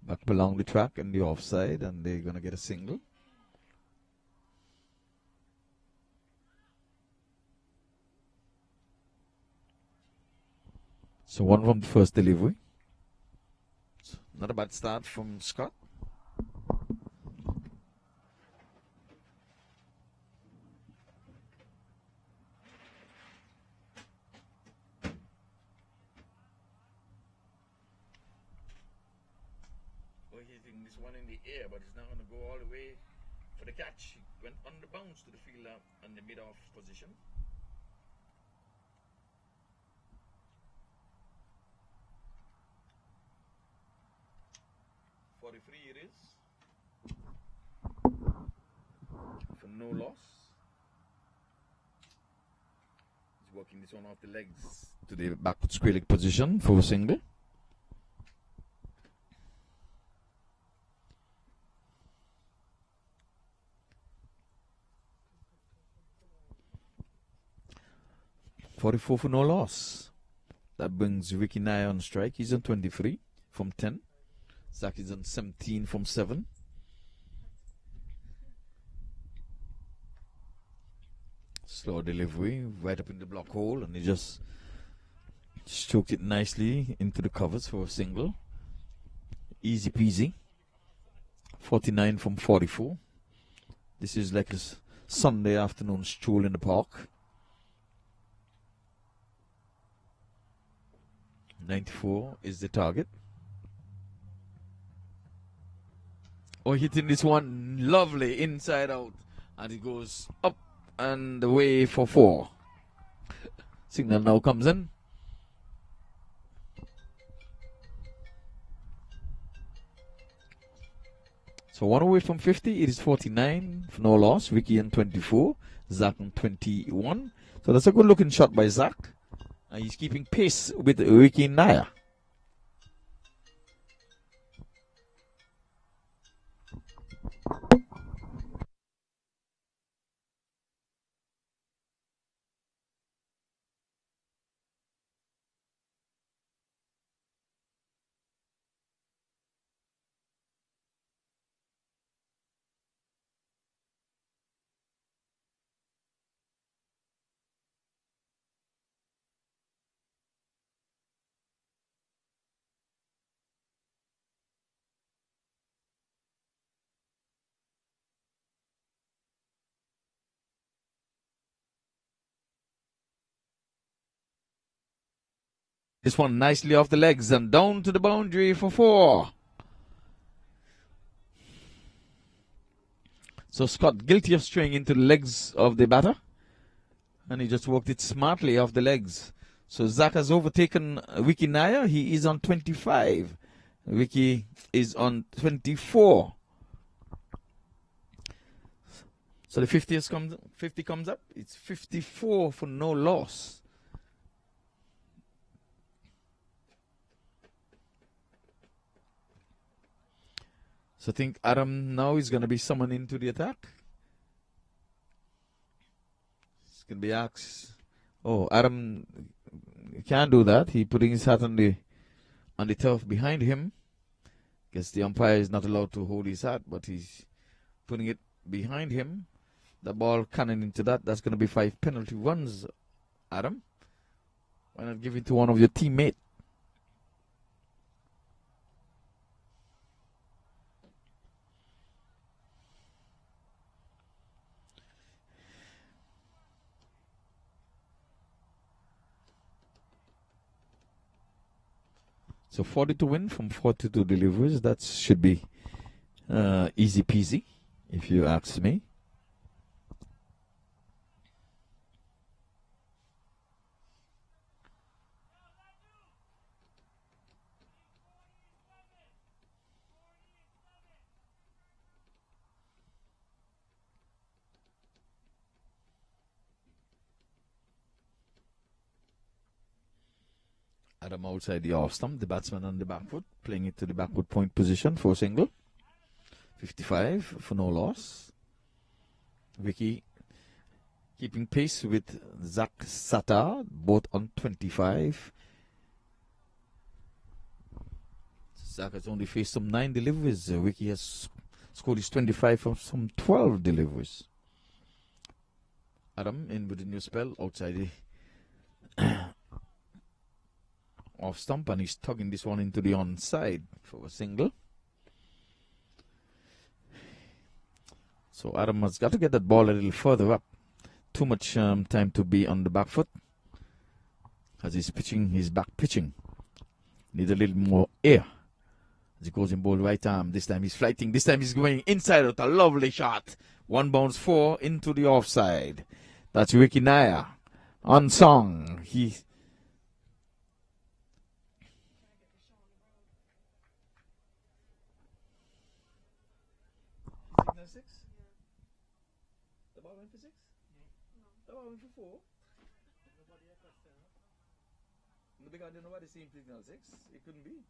back along the track and the offside, and they're going to get a single. So one from the first delivery. Not a bad start from Scott. Hitting this one in the air, but it's not going to go all the way for the catch. He went on the bounce to the fielder on the mid-off position. .43 it is for no loss. He's working this one off the legs to the backward square leg position for a single. .44 for no loss. That brings Ricky Nye on strike. He's on 23 from 10. Zach is on 17 from 7. Slow delivery, right up in the block hole, and he just stroked it nicely into the covers for a single. Easy peasy. 49 from 44. This is like a Sunday afternoon stroll in the park. 94 is the target. Oh, hitting this one lovely inside out, and it goes up and away for 4. Signal now comes in. So one away from 50. It is 49 for no loss. Ricky on 24. Zach on 21. So that's a good looking shot by Zach. And he's keeping pace with Ricky Naya. This one nicely off the legs and down to the boundary for 4. So Scott guilty of straying into the legs of the batter. And he just worked it smartly off the legs. So Zach has overtaken Ricky Naya. He is on 25. Ricky is on 24. So the 50 comes up. It's 54 for no loss. So So I think Adam now is going to be summoned into the attack. It's going to be asked. Oh, Adam can't do that. He putting his hat on the turf behind him. Guess the umpire is not allowed to hold his hat, but he's putting it behind him. The ball cannon into that. That's going to be 5 penalty runs, Adam. Why not give it to one of your teammates? So 40 to win from 42 deliveries. That should be easy peasy, if you ask me. Adam outside the off stump, the batsman on the back foot, playing it to the backward point position for a single. 55 for no loss. Vicky keeping pace with Zach Sata, both on 25. Zach has only faced some 9 deliveries. Vicky has scored his 25 from some 12 deliveries. Adam in with a new spell outside the off stump, and he's tugging this one into the onside for a single. So Adam has got to get that ball a little further up. Too much time to be on the back foot as he's pitching, his back pitching. Need a little more air as he goes in ball right arm. This time he's flighting. This time he's going inside with a lovely shot. 1 bounce 4 into the offside. That's Ricky Naya. Unsung. He signal 6? The ball went for 6? The ball went for 4? No, because nobody seen signal 6. It couldn't be.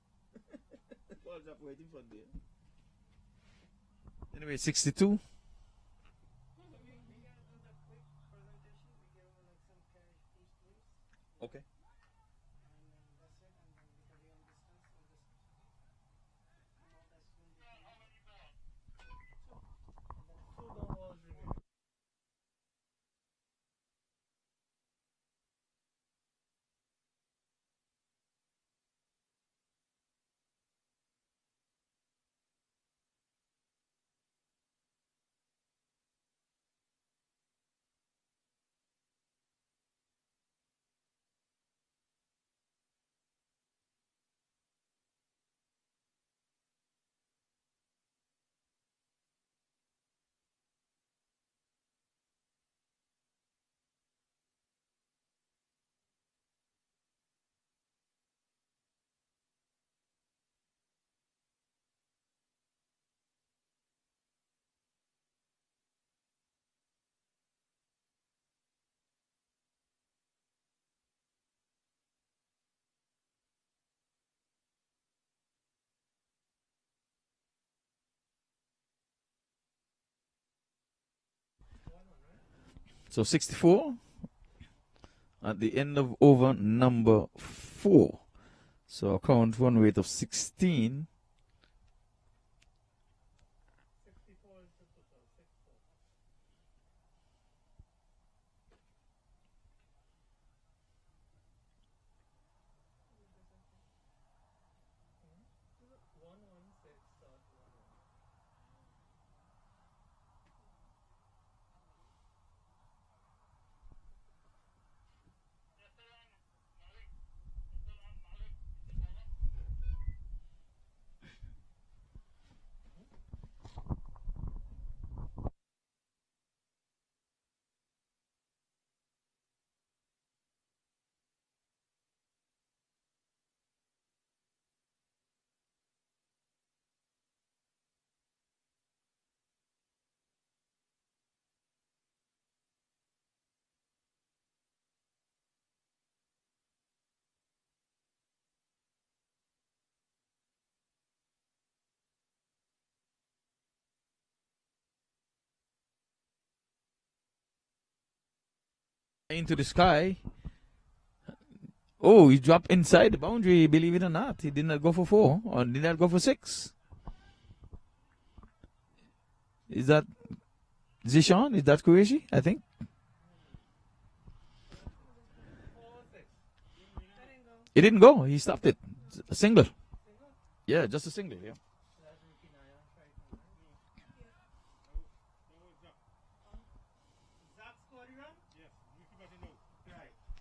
The ball's up waiting for there. Anyway, 62. Okay. So 64 at the end of over number 4. So a current run rate of 16. into the sky. Oh, he dropped inside the boundary, believe it or not. He did not go for 4 or did not go for 6. Is that Zishan? Is that Qureshi? I think. It didn't go. He stopped it. A single. Yeah, just a single. Yeah.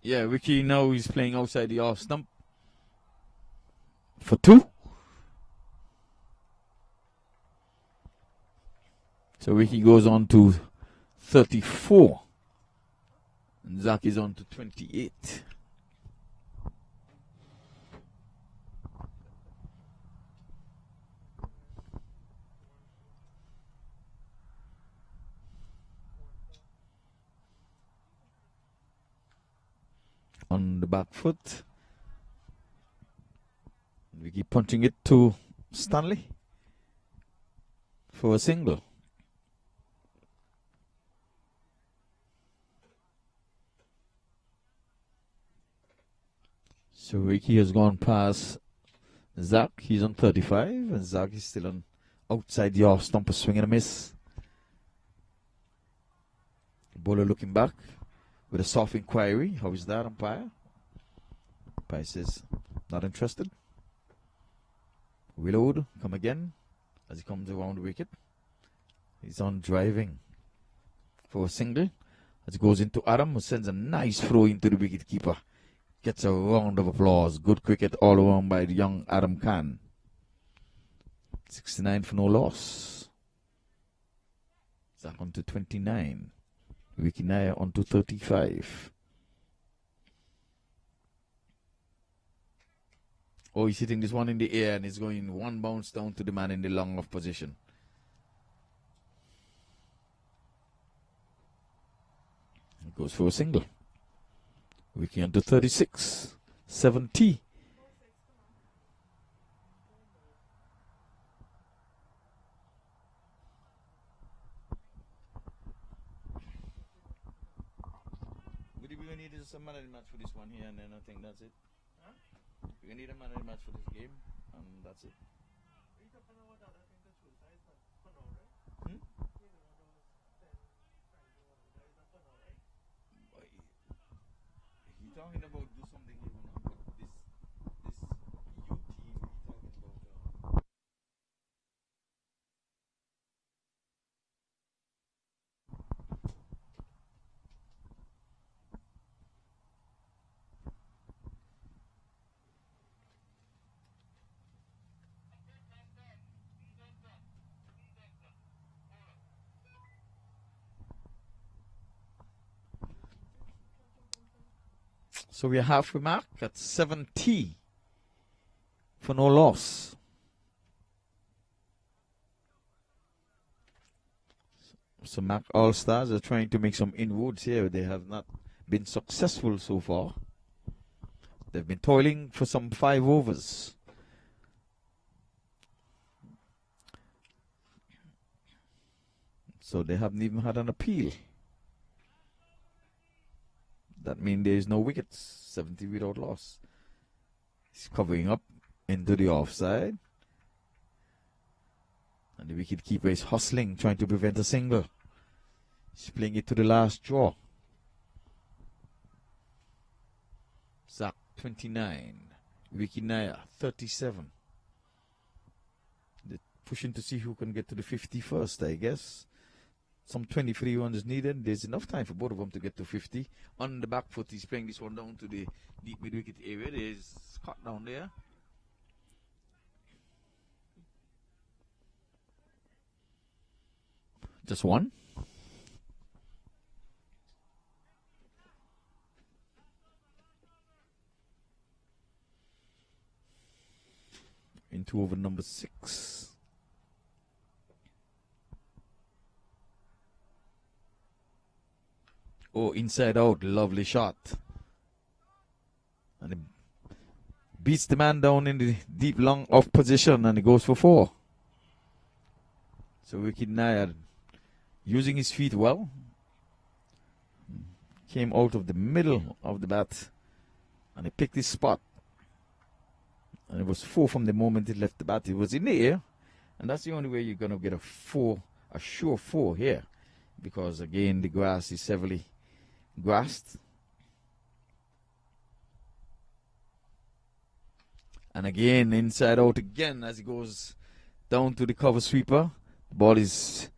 Yeah, Ricky now is playing outside the off stump for 2. So Ricky goes on to 34. And Zach is on to 28. On the back foot. We keep punching it to Stanley for a single. So Ricky has gone past Zach. He's on 35 and Zach is still on outside the off stump, a swing and a miss. Bowler looking back with a soft inquiry. How is that, umpire? Umpire says, not interested. Reload, come again as he comes around the wicket. He's on driving for a single as it goes into Adam, who sends a nice throw into the wicket keeper. Gets a round of applause. Good cricket all around by the young Adam Khan. 69 for no loss. Zach on to 29. Ricky Nair on to 35. Oh, he's hitting this one in the air and it's going one bounce down to the man in the long off position. It goes for a single. Ricky on to 36. 70. We're going to need some man of the match for this one here, and then I think that's it. Huh? We're going to need a man of the match for this game, and that's it. Hmm? He's talking about do something even now. This youth team he's talking about. So we are halfway mark at 70 for no loss. So Maq All-Stars are trying to make some inroads here. They have not been successful so far. They've been toiling for some 5 overs. So they haven't even had an appeal. That means there is no wickets. 70 without loss. He's covering up into the offside. And the wicket keeper is hustling, trying to prevent a single. He's playing it to the last draw. Zach 29. Ricky Nair 37. They're pushing to see who can get to the 50 first, I guess. Some 23 runs needed. There's enough time for both of them to get to 50. On the back foot, he's playing this one down to the deep mid-wicket area. There's Scott down there. Just one. Into over number 6. Oh, inside out, lovely shot. And it beats the man down in the deep long off position and it goes for 4. So Ricky Nair using his feet well. came out of the middle of the bat and he picked his spot. And it was 4 from the moment he left the bat. It was in the air, and that's the only way you're going to get a sure 4 here, because again the grass is heavily grassed. And again, inside out again as he goes down to the cover sweeper. The ball is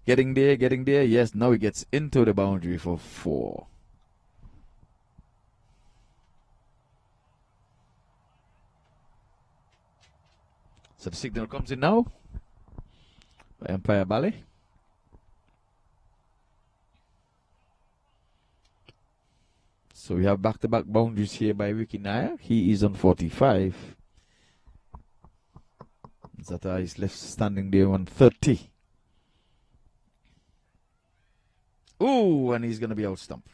getting there. Yes, now he gets into the boundary for 4. So the signal comes in now by umpire Bally. So we have back-to-back boundaries here by Ricky Nayak. He is on 45. Zata is left standing there on 30. Ooh, and he's going to be out stump.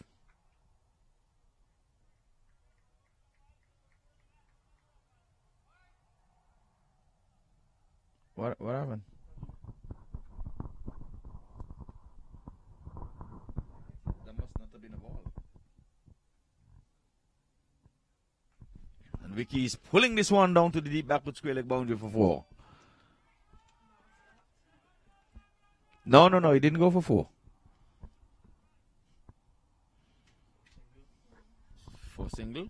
What happened? That must not have been a ball. And Vicky is pulling this one down to the deep backward square leg boundary for 4. No, he didn't go for 4. 4 single.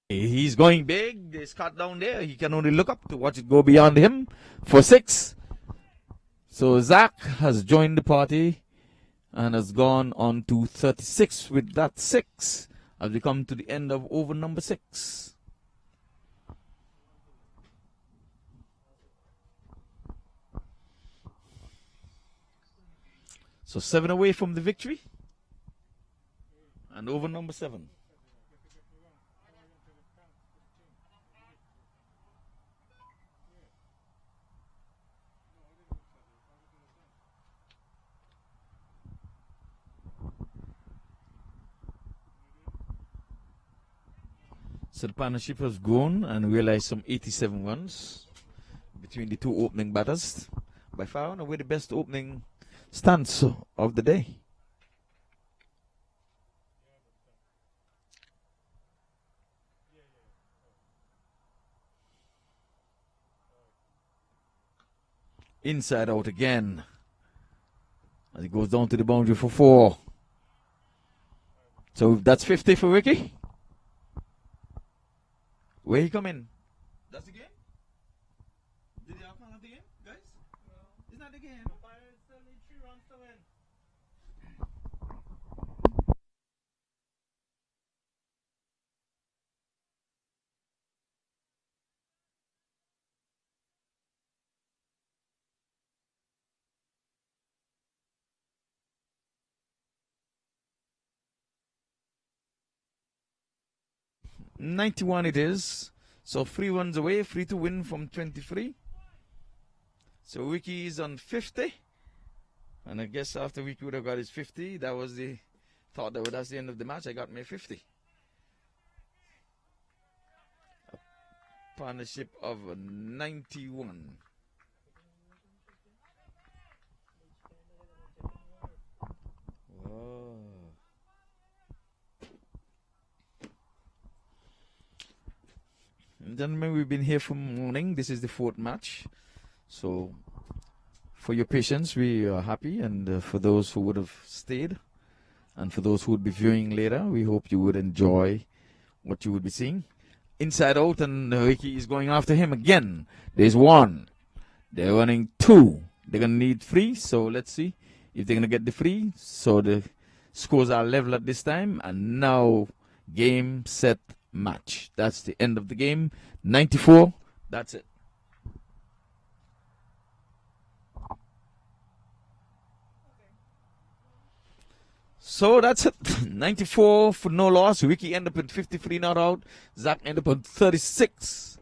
He's going big. There's cut down there. He can only look up to watch it go beyond him for 6. So Zach has joined the party and has gone on to 36 with that 6 as we come to the end of over number 6. So 7 away from the victory and over number 7. So the partnership has grown and realized some 87 runs between the 2 opening batters. By far and away the best opening stance of the day. Inside out again as he goes down to the boundary for 4. So that's 50 for Ricky. Where he come in? That's the game? Did y'all call out the game, guys? No. It's not the game. Umpire still need 3 runs to win. .91 it is. So 3 runs away, 3 to win from 23. So Ricky is on 50. And I guess after Ricky would have got his 50, that was the thought that that's the end of the match. I got me 50. A partnership of 91. Whoa. Gentlemen, we've been here from morning. This is the 4th match. So, for your patience, we are happy. And for those who would have stayed, and for those who would be viewing later, we hope you would enjoy what you would be seeing. Inside out, and Ricky is going after him again. There's 1. They're running 2. They're going to need 3. So, let's see if they're going to get the 3. So, the scores are level at this time. And now, game, set, match. That's the end of the game. 94. That's it. So that's it. 94 for no loss. Ricky ended up in 53 not out. Zach ended up on 36.